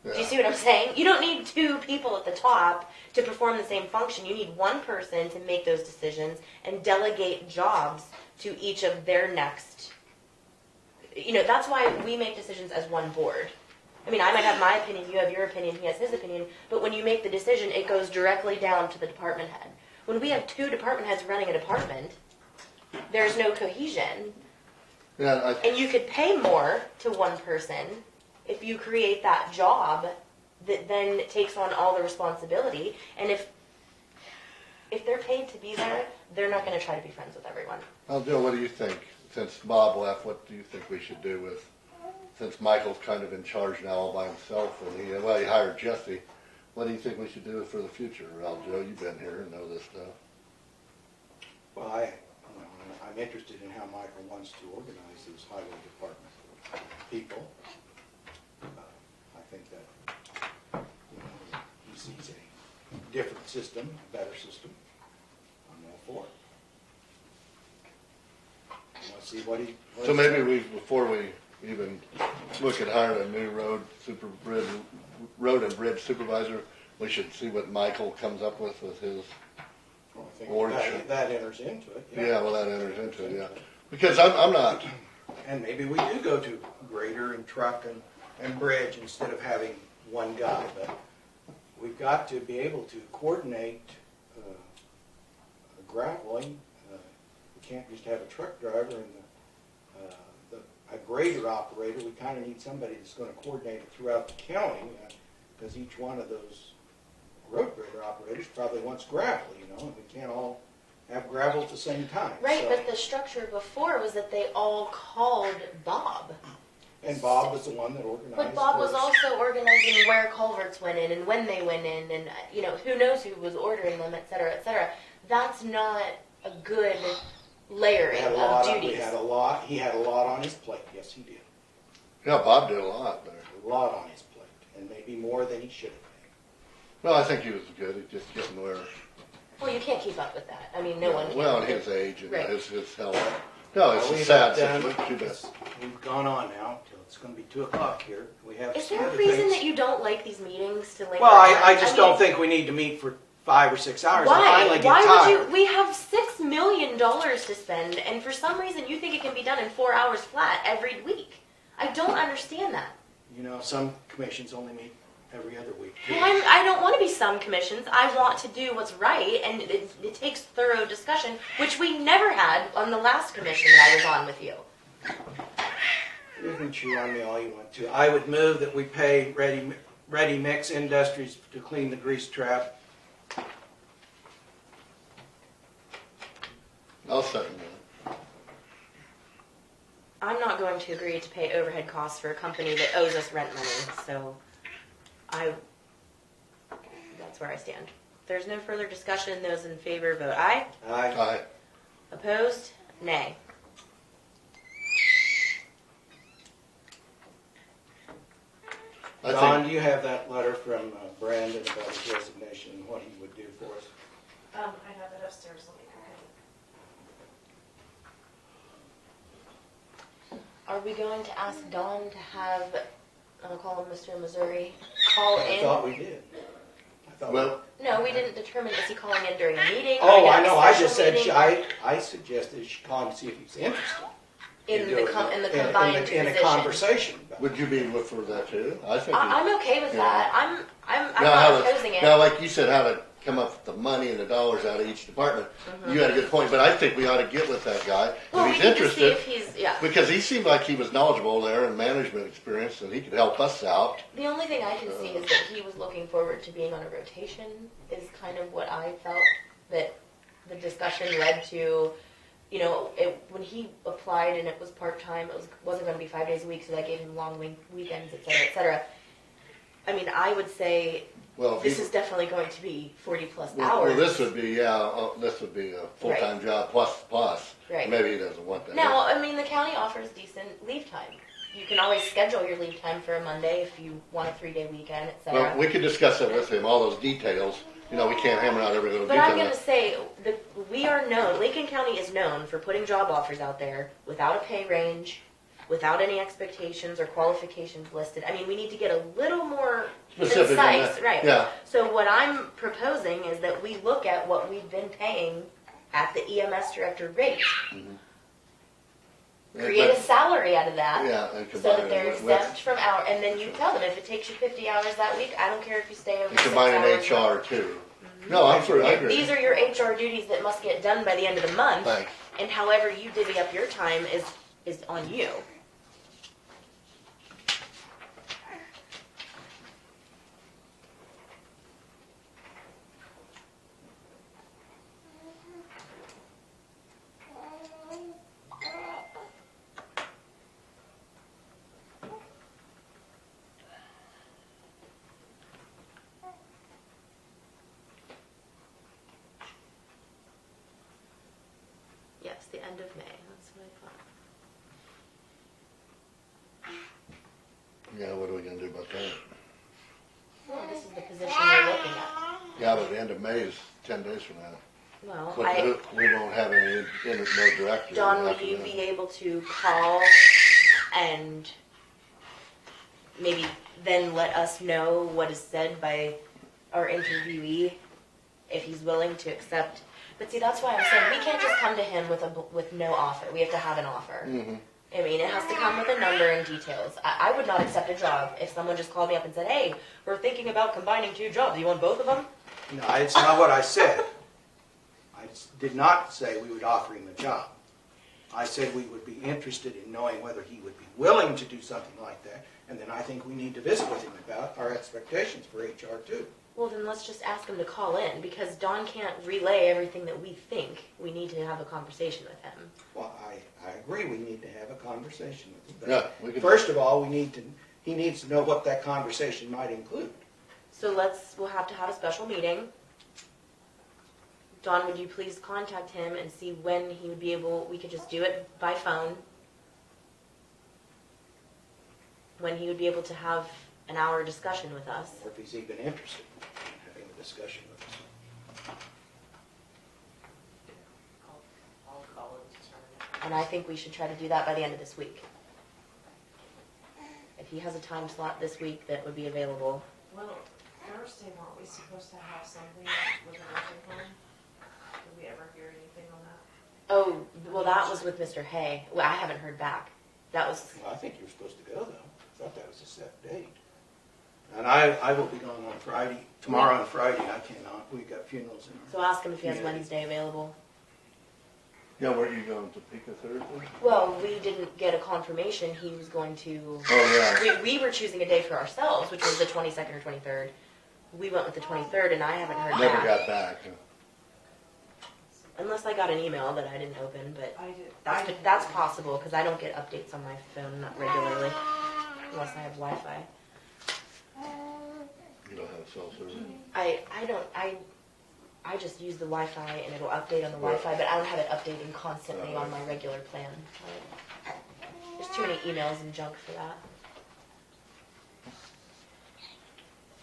Speaker 4: Yeah.
Speaker 1: Do you see what I'm saying? You don't need 2 people at the top to perform the same function. You need one person to make those decisions and delegate jobs to each of their next. You know, that's why we make decisions as one board. I mean, I might have my opinion, you have your opinion, he has his opinion, but when you make the decision, it goes directly down to the department head. When we have 2 department heads running a department, there's no cohesion.
Speaker 4: Yeah,
Speaker 1: and you could pay more to one person if you create that job that then takes on all the responsibility. And if they're paid to be there, they're not going to try to be friends with everyone.
Speaker 4: Well, Joe, what do you think? Since Bob left, what do you think we should do with, since Michael's kind of in charge now all by himself, and he hired Jesse, what do you think we should do for the future? Well, Joe, you've been here and know this stuff.
Speaker 10: Well, I'm interested in how Michael wants to organize those highway department people. I think that, you know, he sees a different system, a better system. I'm all for it. I want to see what he.
Speaker 4: So maybe before we even look at hiring a new road and bridge supervisor, we should see what Michael comes up with his.
Speaker 10: Well, I think that enters into it.
Speaker 4: Yeah, well, that enters into it, yeah. Because I'm not.
Speaker 10: And maybe we do go to grader and truck and bridge instead of having one guy, but we've got to be able to coordinate graveling. We can't just have a truck driver and a grader operator. We kind of need somebody that's going to coordinate it throughout the county, because each one of those road grader operators probably wants gravel, you know, and we can't all have gravel at the same time.
Speaker 1: Right,
Speaker 10: so.
Speaker 1: but the structure before was that they all called Bob.
Speaker 10: And Bob was the one that organized.
Speaker 1: But Bob was also organizing where culverts went in and when they went in, and you know, who knows who was ordering them, et cetera, et cetera. That's not a good layering of duties.
Speaker 10: He had a lot on his plate. Yes, he did.
Speaker 4: Yeah, Bob did a lot there.
Speaker 10: A lot on his plate, and maybe more than he should have.
Speaker 4: Well, I think he was good at just getting where.
Speaker 1: Well, you can't keep up with that. I mean, no one can.
Speaker 4: Well, and his age and
Speaker 1: Right.
Speaker 4: his health. No, it's
Speaker 10: We've
Speaker 4: a sad
Speaker 10: done-
Speaker 4: situation. Too bad.
Speaker 10: We've gone on now till it's gonna be 2:00 here. We have.
Speaker 1: Is
Speaker 10: some
Speaker 1: there a
Speaker 10: other
Speaker 1: reason
Speaker 10: things.
Speaker 1: that you don't like these meetings to linger?
Speaker 10: Well, I
Speaker 1: on?
Speaker 10: just
Speaker 1: mean,
Speaker 10: don't think we need to meet for 5 or 6 hours. I
Speaker 1: Why?
Speaker 10: finally get
Speaker 1: Why
Speaker 10: tired.
Speaker 1: would you? We have $6 million to spend, and for some reason you think it can be done in 4 hours flat every week. I don't understand that.
Speaker 10: You know, some commissions only meet every other week.
Speaker 1: Well, I don't want to be some commissions. I want to do what's right, and it takes thorough discussion, which we never had on the last commission that I was on with you.
Speaker 10: You can chew on me all you want to. I would move that we pay Ready Mix Industries to clean the grease trap.
Speaker 4: I'll second that.
Speaker 1: I'm not going to agree to pay overhead costs for a company that owes us rent money, so that's where I stand. If there's no further discussion, those in favor vote aye.
Speaker 10: Aye.
Speaker 1: Opposed? Nay.
Speaker 4: I
Speaker 10: Don,
Speaker 4: think
Speaker 10: do you have that letter from Brandon about his resignation and what he would do for us?
Speaker 3: I have it upstairs, let me go
Speaker 1: Are we going to ask Don to have, I'll call him Mr. Missouri, call
Speaker 10: I
Speaker 1: in?
Speaker 10: thought we did.
Speaker 4: well,
Speaker 1: No, we didn't determine, is he calling in during a meeting?
Speaker 10: Oh,
Speaker 1: Are we
Speaker 10: I
Speaker 1: gonna
Speaker 10: know,
Speaker 1: have a
Speaker 10: I just
Speaker 1: special
Speaker 10: said,
Speaker 1: meeting?
Speaker 10: I suggested she call him and see if he's interested.
Speaker 1: In the
Speaker 10: doing
Speaker 1: in the
Speaker 10: it.
Speaker 1: combined
Speaker 10: In a
Speaker 1: position.
Speaker 10: conversation.
Speaker 4: would you be for that too? I think.
Speaker 1: I'm okay with
Speaker 4: Yeah.
Speaker 1: that. I'm
Speaker 4: now,
Speaker 1: not opposing it.
Speaker 4: now, like you said, how to come up with the money and the dollars out of each department. You had a good point, but I think we ought to get with that guy
Speaker 1: Well,
Speaker 4: if
Speaker 1: we
Speaker 4: he's
Speaker 1: need to see
Speaker 4: interested,
Speaker 1: if he's, yeah.
Speaker 4: because he seemed like he was knowledgeable there and management experience, and he could help us out.
Speaker 1: The only thing I can see is that he was looking forward to being on a rotation, is kind of what I felt that the discussion led to. You know, when he applied and it was part-time, it wasn't going to be 5 days a week, so that gave him long weekends, et cetera, et cetera. I mean, I would say
Speaker 4: Well, if
Speaker 1: this
Speaker 4: he-
Speaker 1: is definitely going to be 40-plus
Speaker 4: well,
Speaker 1: hours.
Speaker 4: well, this would be this would be a full-time job plus.
Speaker 1: Right.
Speaker 4: Maybe he doesn't want that.
Speaker 1: Now, I mean, the county offers decent leave time. You can always schedule your leave time for a Monday if you want a 3-day weekend, et cetera.
Speaker 4: Well, we could discuss that with him. All those details. You know, we can't hammer out every little
Speaker 1: But
Speaker 4: detail.
Speaker 1: I'm going to say that we are known, Lincoln County is known for putting job offers out there without a pay range, without any expectations or qualifications listed. I mean, we need to get a little more
Speaker 4: Specific on
Speaker 1: concise,
Speaker 4: that.
Speaker 1: right?
Speaker 4: Yeah.
Speaker 1: So what I'm proposing is that we look at what we've been paying at the EMS director rate, create a salary out of that.
Speaker 4: Yeah, and
Speaker 1: So
Speaker 4: combine
Speaker 1: that they're
Speaker 4: it with,
Speaker 1: exempt from hour, and then you tell them if it takes you 50 hours that week, I don't care if you stay over
Speaker 4: and
Speaker 1: 6
Speaker 4: combine
Speaker 1: hours.
Speaker 4: an HR too. No, I'm sure I agree.
Speaker 1: These are your HR duties that must get done by the end of the month,
Speaker 4: Thanks.
Speaker 1: and however you divvy up your time is on you. Yes, the end of May. That's what I thought.
Speaker 4: Yeah, what are we gonna do about that?
Speaker 1: Well, this is the position we're looking at.
Speaker 4: Yeah, but the end of May is 10 days from now.
Speaker 1: Well,
Speaker 4: But we won't have any no director.
Speaker 1: Dawn, will
Speaker 4: after
Speaker 1: you
Speaker 4: that.
Speaker 1: be able to call and maybe then let us know what is said by our interviewee if he's willing to accept? But see, that's why I'm saying we can't just come to him with no offer. We have to have an offer.
Speaker 4: Mhm.
Speaker 1: I mean, it has to come with a number and details. I would not accept a job if someone just called me up and said, "Hey, we're thinking about combining 2 jobs. You want both of them?"
Speaker 10: No, it's not what I said. I did not say we would offer him a job. I said we would be interested in knowing whether he would be willing to do something like that, and then I think we need to visit with him about our expectations for HR too.
Speaker 1: Well, then let's just ask him to call in, because Dawn can't relay everything that we think. We need to have a conversation with him.
Speaker 10: Well, I agree we need to have a conversation with him. But
Speaker 4: Yeah, we could.
Speaker 10: first of all, he needs to know what that conversation might include.
Speaker 1: So we'll have to have a special meeting. Dawn, would you please contact him and see when he would be able, we could just do it by phone. When he would be able to have an hour discussion with us.
Speaker 10: Or if he's even interested in having a discussion with us.
Speaker 1: And I think we should try to do that by the end of this week. If he has a time slot this week that would be available.
Speaker 3: Well, Thursday, weren't we supposed to have something with an nursing home? Did we ever hear anything on that?
Speaker 1: Oh, well, that was with Mr. Hay. Well, I haven't heard back. That was,
Speaker 10: Well, I think you're supposed to go, though. I thought that was a set date. And I will be gone on Friday, tomorrow and Friday, I cannot, we've got funerals in
Speaker 1: so ask him if he has Wednesday available.
Speaker 4: Yeah, were you going to Topeka Thursday?
Speaker 1: Well, we didn't get a confirmation he was going to.
Speaker 4: Oh, yeah.
Speaker 1: We were choosing a day for ourselves, which was the 22nd or 23rd. We went with the 23rd, and I haven't heard
Speaker 4: Never
Speaker 1: back.
Speaker 4: got back.
Speaker 1: Unless I got an email that I didn't open, but
Speaker 3: I did.
Speaker 1: that's possible because I don't get updates on my phone not regularly unless I have Wi-Fi.
Speaker 4: You don't have a cell service?
Speaker 1: I just use the Wi-Fi and it'll update on the Wi-Fi, but I don't have it updating constantly on my regular plan. There's too many emails and junk for that.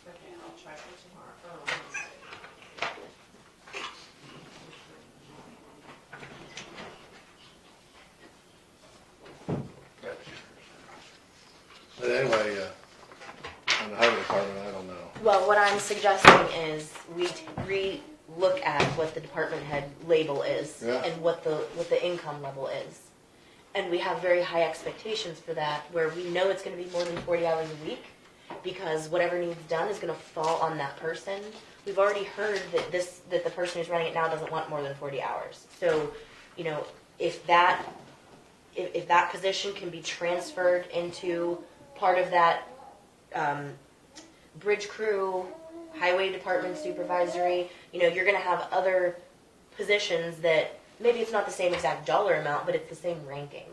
Speaker 3: Okay, I'll try for tomorrow, or Wednesday.
Speaker 4: But anyway, on the highway department, I don't know.
Speaker 1: Well, what I'm suggesting is we re-look at what the department head label is
Speaker 4: Yeah.
Speaker 1: and what the income level is. And we have very high expectations for that, where we know it's going to be more than 40 hours a week, because whatever needs done is going to fall on that person. We've already heard that the person who's running it now doesn't want more than 40 hours. So, you know, if that position can be transferred into part of that bridge crew, highway department supervisory, you know, you're going to have other positions that maybe it's not the same exact dollar amount, but it's the same ranking.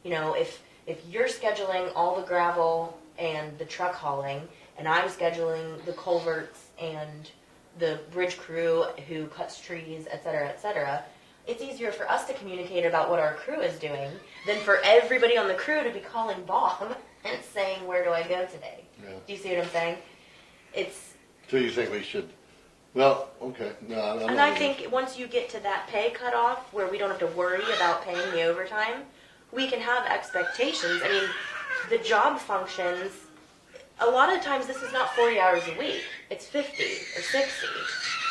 Speaker 1: You know, if you're scheduling all the gravel and the truck hauling, and I'm scheduling the culverts and the bridge crew who cuts trees, et cetera, it's easier for us to communicate about what our crew is doing than for everybody on the crew to be calling Bob and saying, where do I go today?
Speaker 4: Yeah.
Speaker 1: Do you see what I'm saying?
Speaker 4: So you think we should, well, okay, no, I'm not.
Speaker 1: And I think once you get to that pay cutoff where we don't have to worry about paying the overtime, we can have expectations. I mean, the job functions, a lot of times this is not 40 hours a week. It's 50 or 60.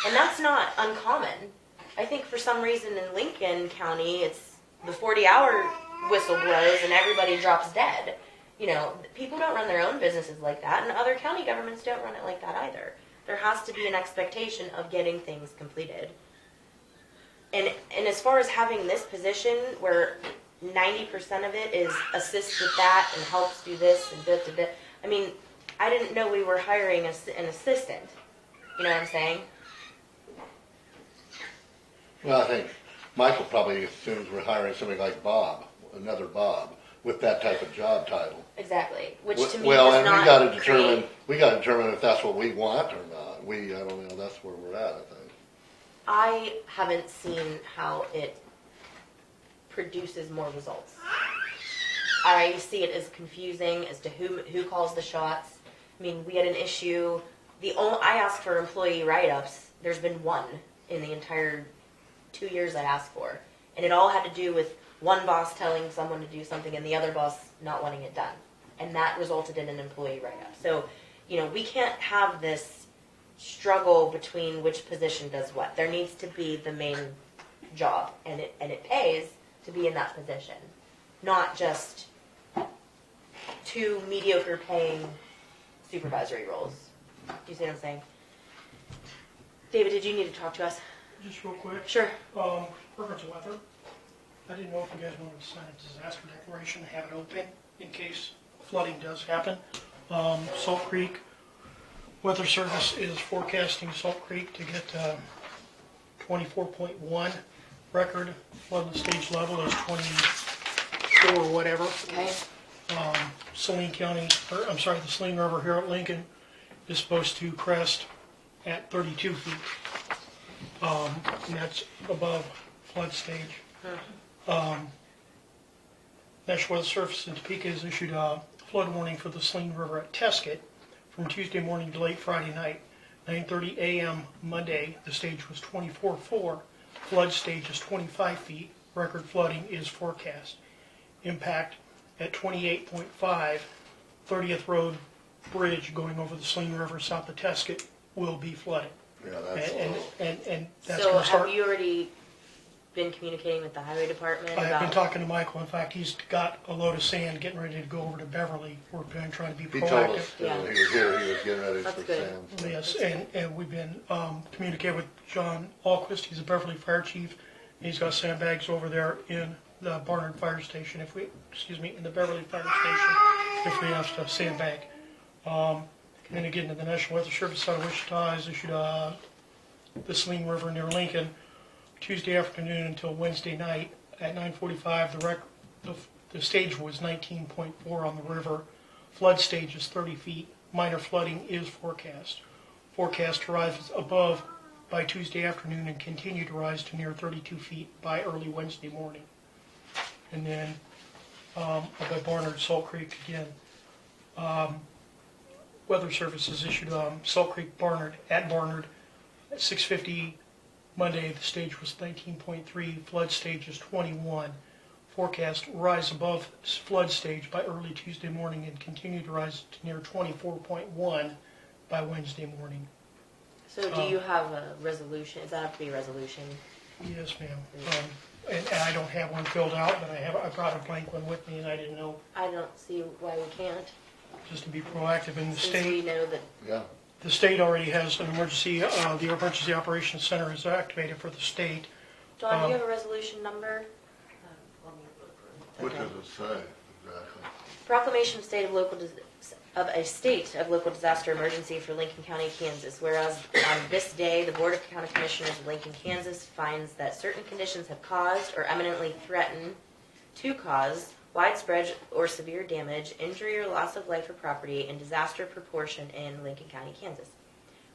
Speaker 1: And that's not uncommon. I think for some reason in Lincoln County, it's the 40-hour whistle blows and everybody drops dead. You know, people don't run their own businesses like that, and other county governments don't run it like that either. There has to be an expectation of getting things completed. And as far as having this position where 90% of it is assist with that and helps do this and da. I mean, I didn't know we were hiring an assistant. You know what I'm saying?
Speaker 4: Well, I think Michael probably assumes we're hiring somebody like Bob, another Bob, with that type of job title.
Speaker 1: Exactly. Which to me
Speaker 4: well,
Speaker 1: does
Speaker 4: and
Speaker 1: not
Speaker 4: we got to
Speaker 1: create-
Speaker 4: determine if that's what we want or not. I don't know. That's where we're at, I think.
Speaker 1: I haven't seen how it produces more results. I see it as confusing as to who calls the shots. I mean, we had an issue. I asked for employee write-ups. There's been one in the entire 2 years I asked for, and it all had to do with one boss telling someone to do something and the other boss not wanting it done, and that resulted in an employee write-up. So, you know, we can't have this struggle between which position does what. There needs to be the main job, and it pays to be in that position, not just two mediocre paying supervisory roles. Do you see what I'm saying? David, did you need to talk to us?
Speaker 13: Just real quick.
Speaker 1: Sure.
Speaker 13: Reference weather. I didn't know if you guys wanted to sign a disaster declaration, have it open in case flooding does happen. Salt Creek Weather Service is forecasting Salt Creek to get 24.1. Record flood stage level is 24 or whatever.
Speaker 1: Okay.
Speaker 13: Saline County, the Saline River here at Lincoln is supposed to crest at 32 feet. And that's above flood stage. National Weather Service in Topeka has issued a flood warning for the Saline River at Tesket from Tuesday morning to late Friday night. 9:30 a.m. Monday, the stage was 24.4. Flood stage is 25 feet. record flooding is forecast. Impact at 28.5, 30th Road Bridge going over the Saline River south of Tesket will be flooded.
Speaker 4: Yeah, that's
Speaker 13: And that's
Speaker 1: So
Speaker 13: going to start.
Speaker 1: have you already been communicating with the highway department
Speaker 13: I've
Speaker 1: about?
Speaker 13: been talking to Michael. In fact, he's got a load of sand getting ready to go over to Beverly. We're trying to be
Speaker 4: he told us
Speaker 13: proactive.
Speaker 1: Yeah.
Speaker 4: when he was here, he was getting ready
Speaker 1: That's
Speaker 4: for
Speaker 1: good.
Speaker 4: sand.
Speaker 13: Yes, and we've been communicating with John Alquist. He's a Beverly Fire Chief. He's got sandbags over there in the Barnard Fire Station. In the Beverly Fire Station, if we have to sandbag. And again, the National Weather Service out of Wichita has issued the Saline River near Lincoln Tuesday afternoon until Wednesday night at 9:45. The stage was 19.4 on the river. Flood stage is 30 feet. Minor flooding is forecast. Forecast to rise above by Tuesday afternoon and continue to rise to near 32 feet by early Wednesday morning. And then by Barnard, Salt Creek again. Weather Service has issued Salt Creek Barnard at 6:50 Monday. The stage was 19.3. Flood stage is 21. Forecast rise above flood stage by early Tuesday morning and continue to rise to near 24.1 by Wednesday morning.
Speaker 1: So do you have a resolution? Is that have to be a resolution?
Speaker 13: Yes, ma'am. And I don't have one filled out, but I brought a blank one with me, and I didn't know,
Speaker 1: I don't see why we can't.
Speaker 13: just to be proactive in the
Speaker 1: Since
Speaker 13: state.
Speaker 1: we know that.
Speaker 4: Yeah,
Speaker 13: The state already has an emergency, the Emergency Operations Center is activated for the state.
Speaker 1: Dawn, do you have a resolution number?
Speaker 4: what does it say exactly?
Speaker 1: Proclamation of a state of local disaster emergency for Lincoln County, Kansas. Whereas on this day, the Board of County Commissioners of Lincoln, Kansas finds that certain conditions have caused or eminently threaten to cause widespread or severe damage, injury or loss of life or property, and disaster proportion in Lincoln County, Kansas.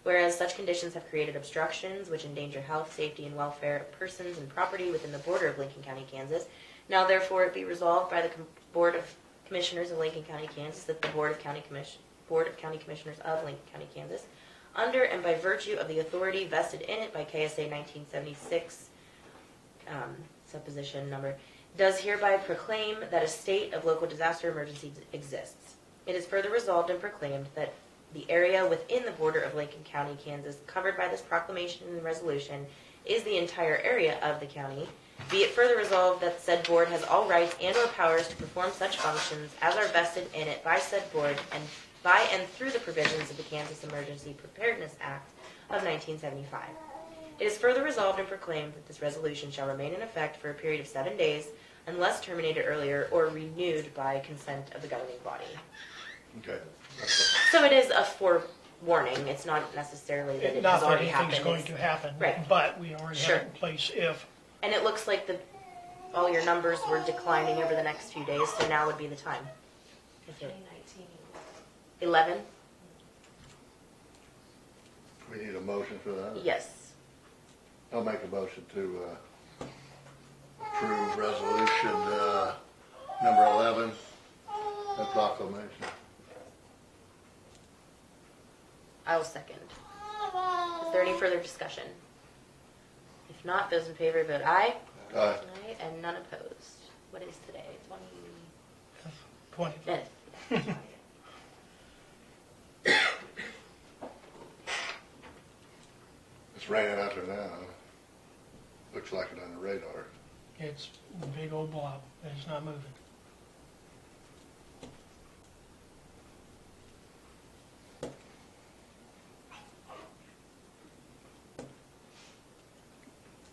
Speaker 1: Whereas such conditions have created obstructions which endanger health, safety, and welfare of persons and property within the border of Lincoln County, Kansas. Now therefore it be resolved by the Board of Commissioners of Lincoln County, Kansas, that the Board of County Commissioners of Lincoln County, Kansas, under and by virtue of the authority vested in it by KSA 1976, supposition number, does hereby proclaim that a state of local disaster emergency exists. It is further resolved and proclaimed that the area within the border of Lincoln County, Kansas, covered by this proclamation and resolution, is the entire area of the county. Be it further resolved that said board has all rights and/or powers to perform such functions as are vested in it by said board and by and through the provisions of the Kansas Emergency Preparedness Act of 1975. It is further resolved and proclaimed that this resolution shall remain in effect for a period of 7 days, unless terminated earlier or renewed by consent of the governing body.
Speaker 4: Okay.
Speaker 1: So it is a forewarning. It's not necessarily that it
Speaker 13: Not
Speaker 1: has
Speaker 13: that
Speaker 1: already
Speaker 13: anything's
Speaker 1: happened.
Speaker 13: going to happen,
Speaker 1: Right.
Speaker 13: but we already
Speaker 1: Sure.
Speaker 13: have it in place if.
Speaker 1: And it looks like all your numbers were declining over the next few days, so now would be the time. 11?
Speaker 4: We need a motion for that?
Speaker 1: Yes.
Speaker 4: I'll make a motion to approve resolution number 11, the proclamation.
Speaker 1: I will second. Is there any further discussion? If not, those in favor vote aye.
Speaker 4: Aye.
Speaker 1: Aye, and none opposed. What is today?
Speaker 13: 20.
Speaker 1: 20th.
Speaker 4: It's raining out there now. Looks like it on the radar.
Speaker 13: It's a big old blob, and it's not moving.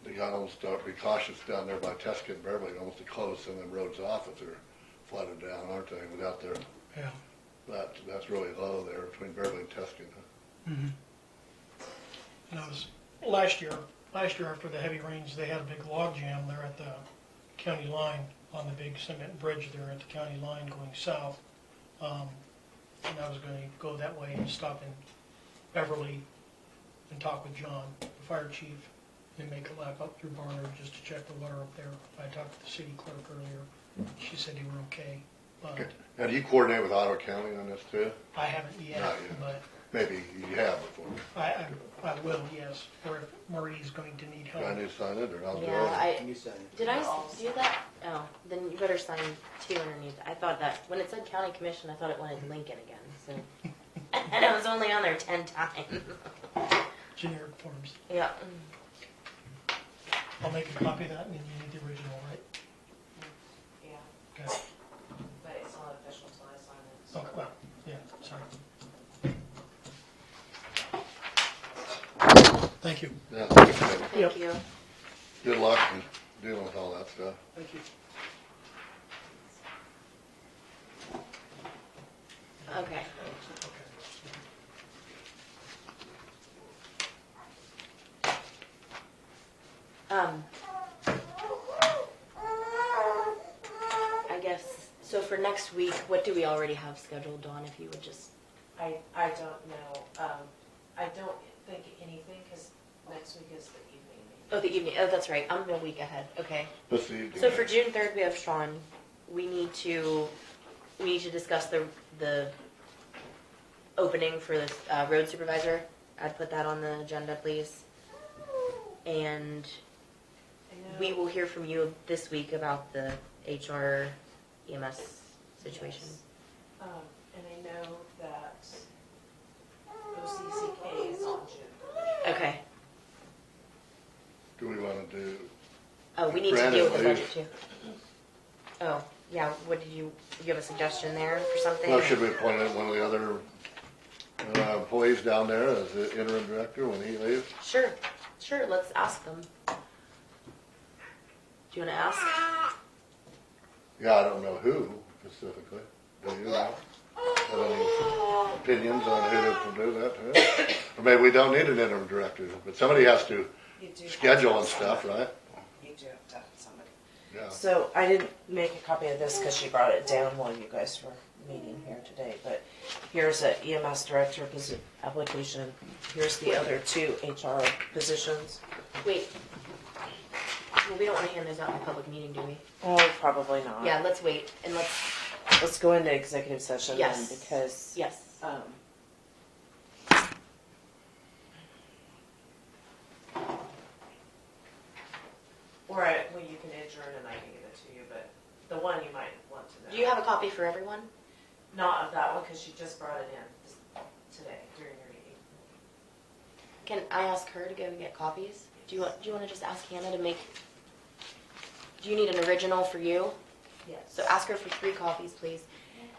Speaker 4: They got almost be cautious down there by Tesket and Beverly, almost to close some of them roads off if they're flooded down, aren't they? Without their,
Speaker 13: Yeah.
Speaker 4: that's really low there between Beverly and Tesket.
Speaker 13: Mm-hmm. And I was last year after the heavy rains, they had a big log jam there at the county line on the big cement bridge there at the county line going south. And I was going to go that way and stop in Beverly and talk with John, the fire chief, and make a lap up through Barnard just to check the water up there. I talked to the city clerk earlier. She said they were okay. But
Speaker 4: Now, do you coordinate with Ottawa County on this too?
Speaker 13: I haven't yet,
Speaker 4: Not yet.
Speaker 13: but
Speaker 4: Maybe you have before.
Speaker 13: I will, yes, or if Marie's going to need
Speaker 4: Do I
Speaker 13: help.
Speaker 4: need to sign it, or I'll do
Speaker 1: Yeah,
Speaker 4: it?
Speaker 1: I,
Speaker 10: You sign it.
Speaker 1: did I do that? Oh, then you better sign 2 underneath. I thought that, when it said county commission, I thought it wanted Lincoln again, so. And I was only on there 10 times.
Speaker 13: Generic forms.
Speaker 1: Yeah.
Speaker 13: I'll make a copy of that, and then you need the original, right?
Speaker 3: Yeah,
Speaker 13: Okay.
Speaker 3: but it's not official until I sign it. so-
Speaker 13: Okay, well, yeah, sorry. Thank you.
Speaker 4: Yeah, okay.
Speaker 1: Thank
Speaker 13: Yep.
Speaker 1: you.
Speaker 4: Good luck in dealing with all that stuff.
Speaker 13: Thank you.
Speaker 1: Okay. I guess, so for next week, what do we already have scheduled, Dawn, if you would just,
Speaker 3: I don't know, I don't think anything, cause next week is the evening meeting.
Speaker 1: oh, the evening, oh, that's right, I'm a week ahead, okay.
Speaker 4: Let's see.
Speaker 1: So for June 3rd, we have Shawn. We need to discuss the opening for this road supervisor. I'd put that on the agenda, please. And
Speaker 3: I know-
Speaker 1: we will hear from you this week about the HR EMS situation.
Speaker 3: Yes. And I know that OCCK is on June.
Speaker 1: Okay.
Speaker 4: Do we want to do,
Speaker 1: Oh, we need to
Speaker 4: Brandon,
Speaker 1: deal with the
Speaker 4: leave.
Speaker 1: budget too. Oh, yeah, what did you have a suggestion there for something?
Speaker 4: well, should we appoint one of the other employees down there as the interim director when he leaves?
Speaker 1: Sure, let's ask them. Do you want to ask?
Speaker 4: Yeah, I don't know who specifically. Do you know? Have any opinions on who to do that to? Or maybe we don't need an interim director, but somebody has to
Speaker 3: You do have to
Speaker 4: schedule
Speaker 3: have
Speaker 4: and stuff,
Speaker 3: somebody.
Speaker 4: right?
Speaker 3: You do have to have somebody.
Speaker 4: Yeah.
Speaker 3: So I didn't make a copy of this because she brought it down while you guys were meeting here today, but here's a EMS director application. Here's the other 2 HR positions.
Speaker 1: Wait. Well, we don't want to hand those out in a public meeting, do we?
Speaker 3: Oh, probably not.
Speaker 1: Yeah, let's wait and
Speaker 3: Let's go into executive session then
Speaker 1: Yes.
Speaker 3: because,
Speaker 1: yes. Well,
Speaker 3: you can adjourn and I can give it to you, but the one you might want to know.
Speaker 1: Do you have a copy for everyone?
Speaker 3: Not of that one because she just brought it in today during your meeting.
Speaker 1: Can I ask her to go and get copies? Do you want to just ask Hannah to make? Do you need an original for you?
Speaker 3: Yes.
Speaker 1: So ask her for 3 copies, please.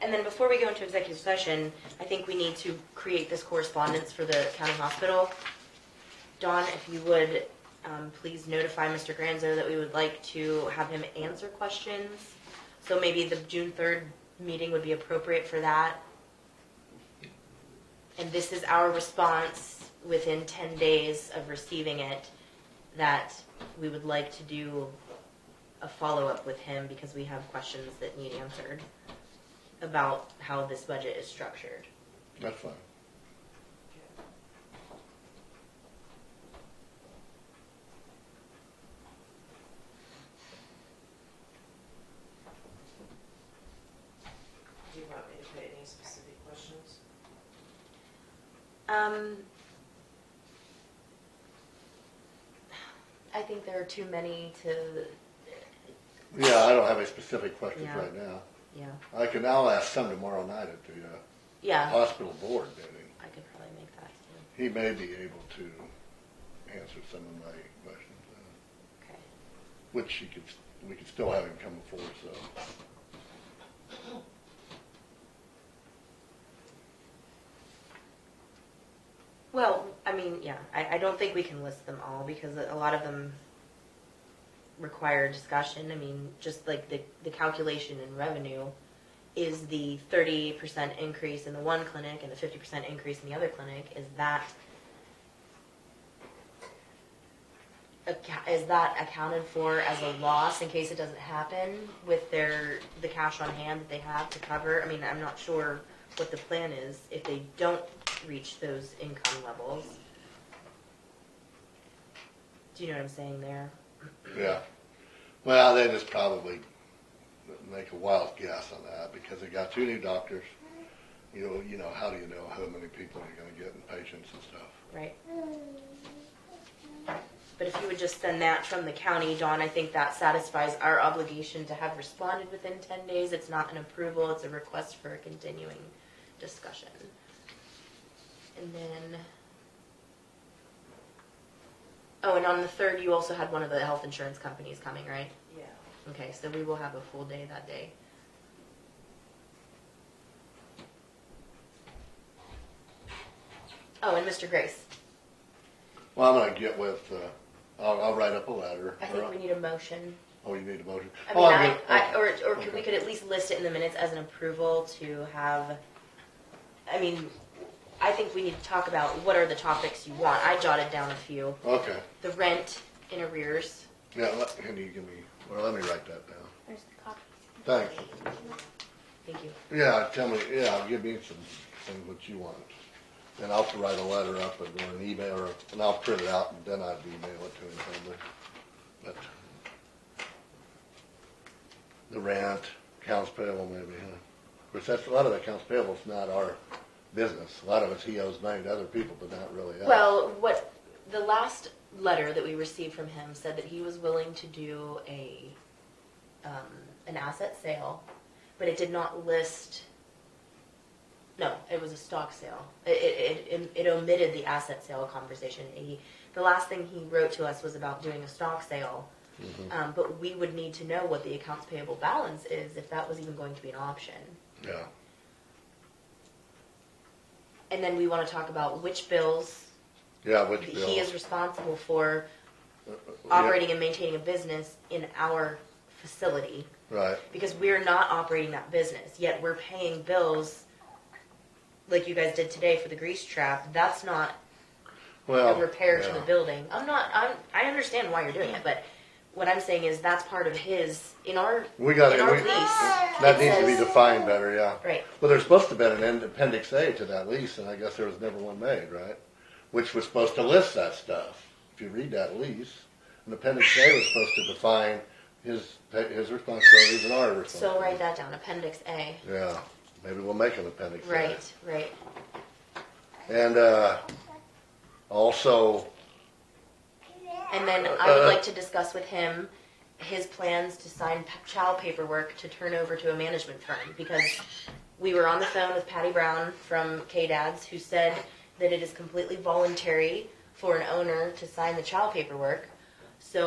Speaker 1: And then before we go into executive session, I think we need to create this correspondence for the county hospital. Dawn, if you would, please notify Mr. Granzo that we would like to have him answer questions. So maybe the June 3rd meeting would be appropriate for that. And this is our response within 10 days of receiving it, that we would like to do a follow-up with him because we have questions that need answered about how this budget is structured.
Speaker 4: That's fine.
Speaker 3: Do you want me to put any specific questions?
Speaker 1: I think there are too many to.
Speaker 4: Yeah, I don't have any specific questions
Speaker 1: Yeah.
Speaker 4: right now.
Speaker 1: Yeah.
Speaker 4: I'll ask some tomorrow night at the
Speaker 1: Yeah.
Speaker 4: hospital board meeting.
Speaker 1: I could probably make that too.
Speaker 4: He may be able to answer some of my questions,
Speaker 1: Okay.
Speaker 4: which we could still have him come before, so.
Speaker 1: Well, I mean, yeah, I don't think we can list them all because a lot of them require discussion. I mean, just like the calculation in revenue is the 30% increase in the one clinic and the 50% increase in the other clinic. Is that accounted for as a loss in case it doesn't happen with the cash on hand that they have to cover? I mean, I'm not sure what the plan is if they don't reach those income levels. Do you know what I'm saying there?
Speaker 4: Yeah. Well, they just probably make a wild guess on that because they got 2 new doctors. you know, how do you know how many people you're gonna get in patients and stuff?
Speaker 1: Right. But if you would just send that from the county, Dawn, I think that satisfies our obligation to have responded within 10 days. It's not an approval, it's a request for a continuing discussion. And then, oh, and on the 3rd, you also had one of the health insurance companies coming, right?
Speaker 3: Yeah.
Speaker 1: Okay, so we will have a full day that day. Oh, and Mr. Grace.
Speaker 4: Well, I'm gonna get with, I'll write up a letter.
Speaker 1: I think we need a motion.
Speaker 4: Oh, you need a motion?
Speaker 1: I mean,
Speaker 4: I'll get-
Speaker 1: or we could at least list it in the minutes as an approval to have, I mean, I think we need to talk about what are the topics you want. I jotted down a few.
Speaker 4: Okay,
Speaker 1: The rent in arrears.
Speaker 4: yeah, can you give me, well, let me write that down.
Speaker 9: There's the copy.
Speaker 4: Thanks.
Speaker 1: Thank you.
Speaker 4: Yeah, tell me, yeah, give me some things what you want. And I'll write a letter up or an email, and I'll print it out, and then I'd email it to him probably. But the rent, accounts payable maybe, huh? Of course, that's, a lot of the accounts payable is not our business. A lot of it's he owes money to other people, but not really us.
Speaker 1: Well, what the last letter that we received from him said that he was willing to do an asset sale, but it did not list. No, it was a stock sale. It omitted the asset sale conversation. The last thing he wrote to us was about doing a stock sale, but we would need to know what the accounts payable balance is if that was even going to be an option.
Speaker 4: Yeah.
Speaker 1: And then we want to talk about which bills
Speaker 4: Yeah, which
Speaker 1: he
Speaker 4: bill?
Speaker 1: is responsible for
Speaker 4: Yeah,
Speaker 1: operating and maintaining a business in our facility.
Speaker 4: right.
Speaker 1: Because we're not operating that business, yet we're paying bills like you guys did today for the grease trap. That's not
Speaker 4: Well,
Speaker 1: a repair to
Speaker 4: yeah.
Speaker 1: the building. I understand why you're doing it, but what I'm saying is that's part of his, in our
Speaker 4: We got
Speaker 1: in
Speaker 4: it.
Speaker 1: our
Speaker 4: We-
Speaker 1: lease.
Speaker 4: That
Speaker 1: it
Speaker 4: needs to be
Speaker 1: says-
Speaker 4: defined better, yeah.
Speaker 1: Right.
Speaker 4: Well, there's supposed to have been an appendix A to that lease, and I guess there was never one made, right? Which was supposed to list that stuff. If you read that lease, an appendix A was supposed to define his responsibilities and our responsibilities.
Speaker 1: So write that down, Appendix A.
Speaker 4: Yeah, maybe we'll make an appendix A.
Speaker 1: Right.
Speaker 4: And, also,
Speaker 1: And then I would like to discuss with him his plans to sign child paperwork to turn over to a management firm, because we were on the phone with Patty Brown from K-Dads, who said that it is completely voluntary for an owner to sign the child paperwork. So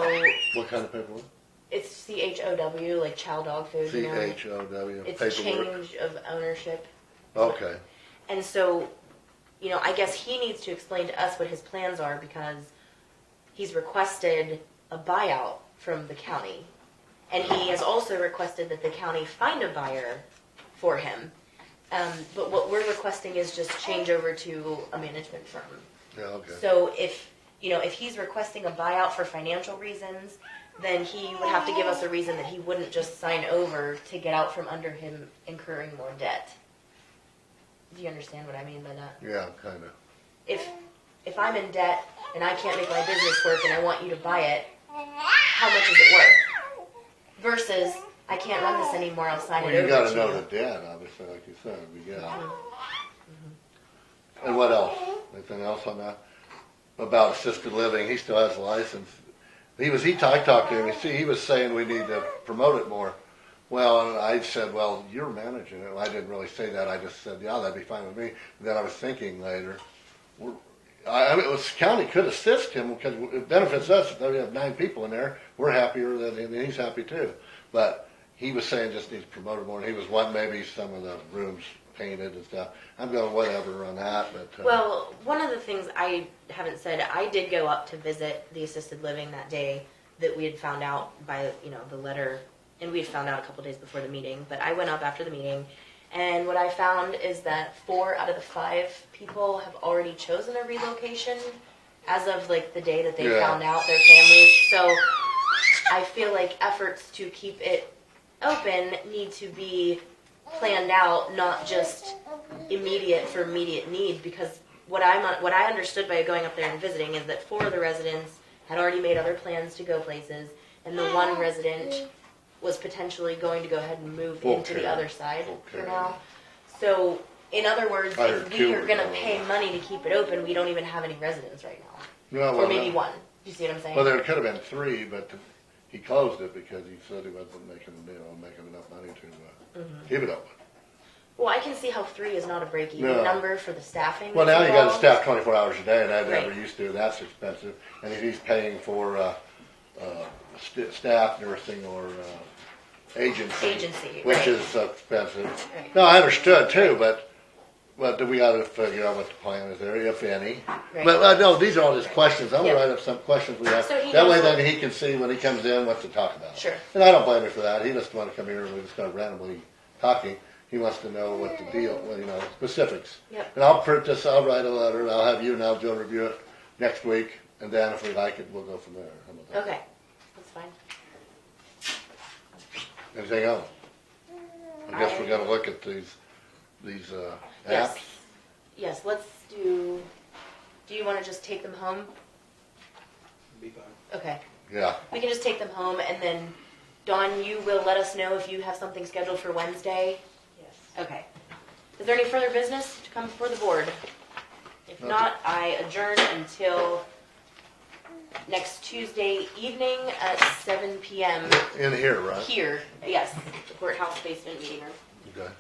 Speaker 4: what kind of paperwork?
Speaker 1: it's CHOW, like child dog food, you know?
Speaker 4: CHOW,
Speaker 1: It's
Speaker 4: paperwork.
Speaker 1: change of ownership.
Speaker 4: Okay,
Speaker 1: And so, you know, I guess he needs to explain to us what his plans are, because he's requested a buyout from the county. And he has also requested that the county find a buyer for him. But what we're requesting is just change over to a management firm.
Speaker 4: yeah, okay.
Speaker 1: So if he's requesting a buyout for financial reasons, then he would have to give us a reason that he wouldn't just sign over to get out from under him incurring more debt. Do you understand what I mean by that?
Speaker 4: Yeah, kinda.
Speaker 1: If I'm in debt and I can't make my business work and I want you to buy it, how much is it worth? Versus, I can't run this anymore, I'll sign
Speaker 4: Well,
Speaker 1: it
Speaker 4: you
Speaker 1: over
Speaker 4: gotta
Speaker 1: to
Speaker 4: know
Speaker 1: you.
Speaker 4: the debt, obviously, like you said, yeah. And what else? Anything else on that? About assisted living, he still has a license. I talked to him, he was saying we need to promote it more. Well, and I said, well, you're managing it. Well, I didn't really say that, I just said, yeah, that'd be fine with me. And then I was thinking later, county could assist him, because it benefits us if we have 9 people in there. We're happier, and he's happy too. But he was saying just needs promoted more, and he was wanting maybe some of the rooms painted and stuff. I'm going whatever on that, but.
Speaker 1: Well, one of the things I haven't said, I did go up to visit the assisted living that day that we had found out by, the letter, and we had found out a couple days before the meeting, but I went up after the meeting, and what I found is that 4 out of the 5 people have already chosen a relocation as of like the day that they found out, their families. So I feel like efforts to keep it open need to be planned out, not just immediate for immediate need, because what I understood by going up there and visiting is that 4 of the residents had already made other plans to go places, and the 1 resident was potentially going to go ahead and move into the other side for now. So In other words,
Speaker 4: I heard
Speaker 1: if
Speaker 4: two
Speaker 1: we are
Speaker 4: were
Speaker 1: gonna
Speaker 4: going
Speaker 1: pay
Speaker 4: on.
Speaker 1: money to keep it open, we don't even have any residents right now.
Speaker 4: No,
Speaker 1: Or
Speaker 4: well,
Speaker 1: maybe
Speaker 4: no.
Speaker 1: one. You see what I'm saying?
Speaker 4: Well, there could have been three, but he closed it because he said he wasn't making enough money to keep it open.
Speaker 1: Well, I can see how 3 is not a break-even
Speaker 4: No.
Speaker 1: number for the staffing.
Speaker 4: Well,
Speaker 1: that's
Speaker 4: now you got to
Speaker 1: involved.
Speaker 4: staff 24 hours a day, and I
Speaker 1: Right.
Speaker 4: never used to, and that's expensive. And if he's paying for staff nursing or agency, which
Speaker 1: right.
Speaker 4: is expensive.
Speaker 1: Right.
Speaker 4: No, I understood too, but we got to figure out what the plan is there, if any.
Speaker 1: Right.
Speaker 4: But no, these are all just questions. I'm
Speaker 1: Yep.
Speaker 4: gonna write up some questions we have.
Speaker 1: So he
Speaker 4: That way,
Speaker 1: knows
Speaker 4: then
Speaker 1: what-
Speaker 4: he can see when he comes in what to talk about.
Speaker 1: Sure.
Speaker 4: And I don't blame him for that. He doesn't want to come here and we just start randomly talking. He wants to know what the deal, well, specifics.
Speaker 1: Yep.
Speaker 4: And I'll print this. I'll write a letter. And I'll have you and Al Joe review it next week, and then if we like it, we'll go from there. How about that?
Speaker 1: Okay, that's fine.
Speaker 4: Anything else? I guess we're gonna look at these apps.
Speaker 1: Yes. Yes, let's do you want to just take them home?
Speaker 10: Be fine.
Speaker 1: Okay.
Speaker 4: Yeah.
Speaker 1: We can just take them home, and then, Dawn, you will let us know if you have something scheduled for Wednesday?
Speaker 3: Yes.
Speaker 1: Okay. Is there any further business to come before the board? If
Speaker 4: Nothing.
Speaker 1: not, I adjourn until next Tuesday evening at 7 p.m.
Speaker 4: In here, right?
Speaker 1: Here, yes, the courthouse basement meeting room.
Speaker 4: Okay.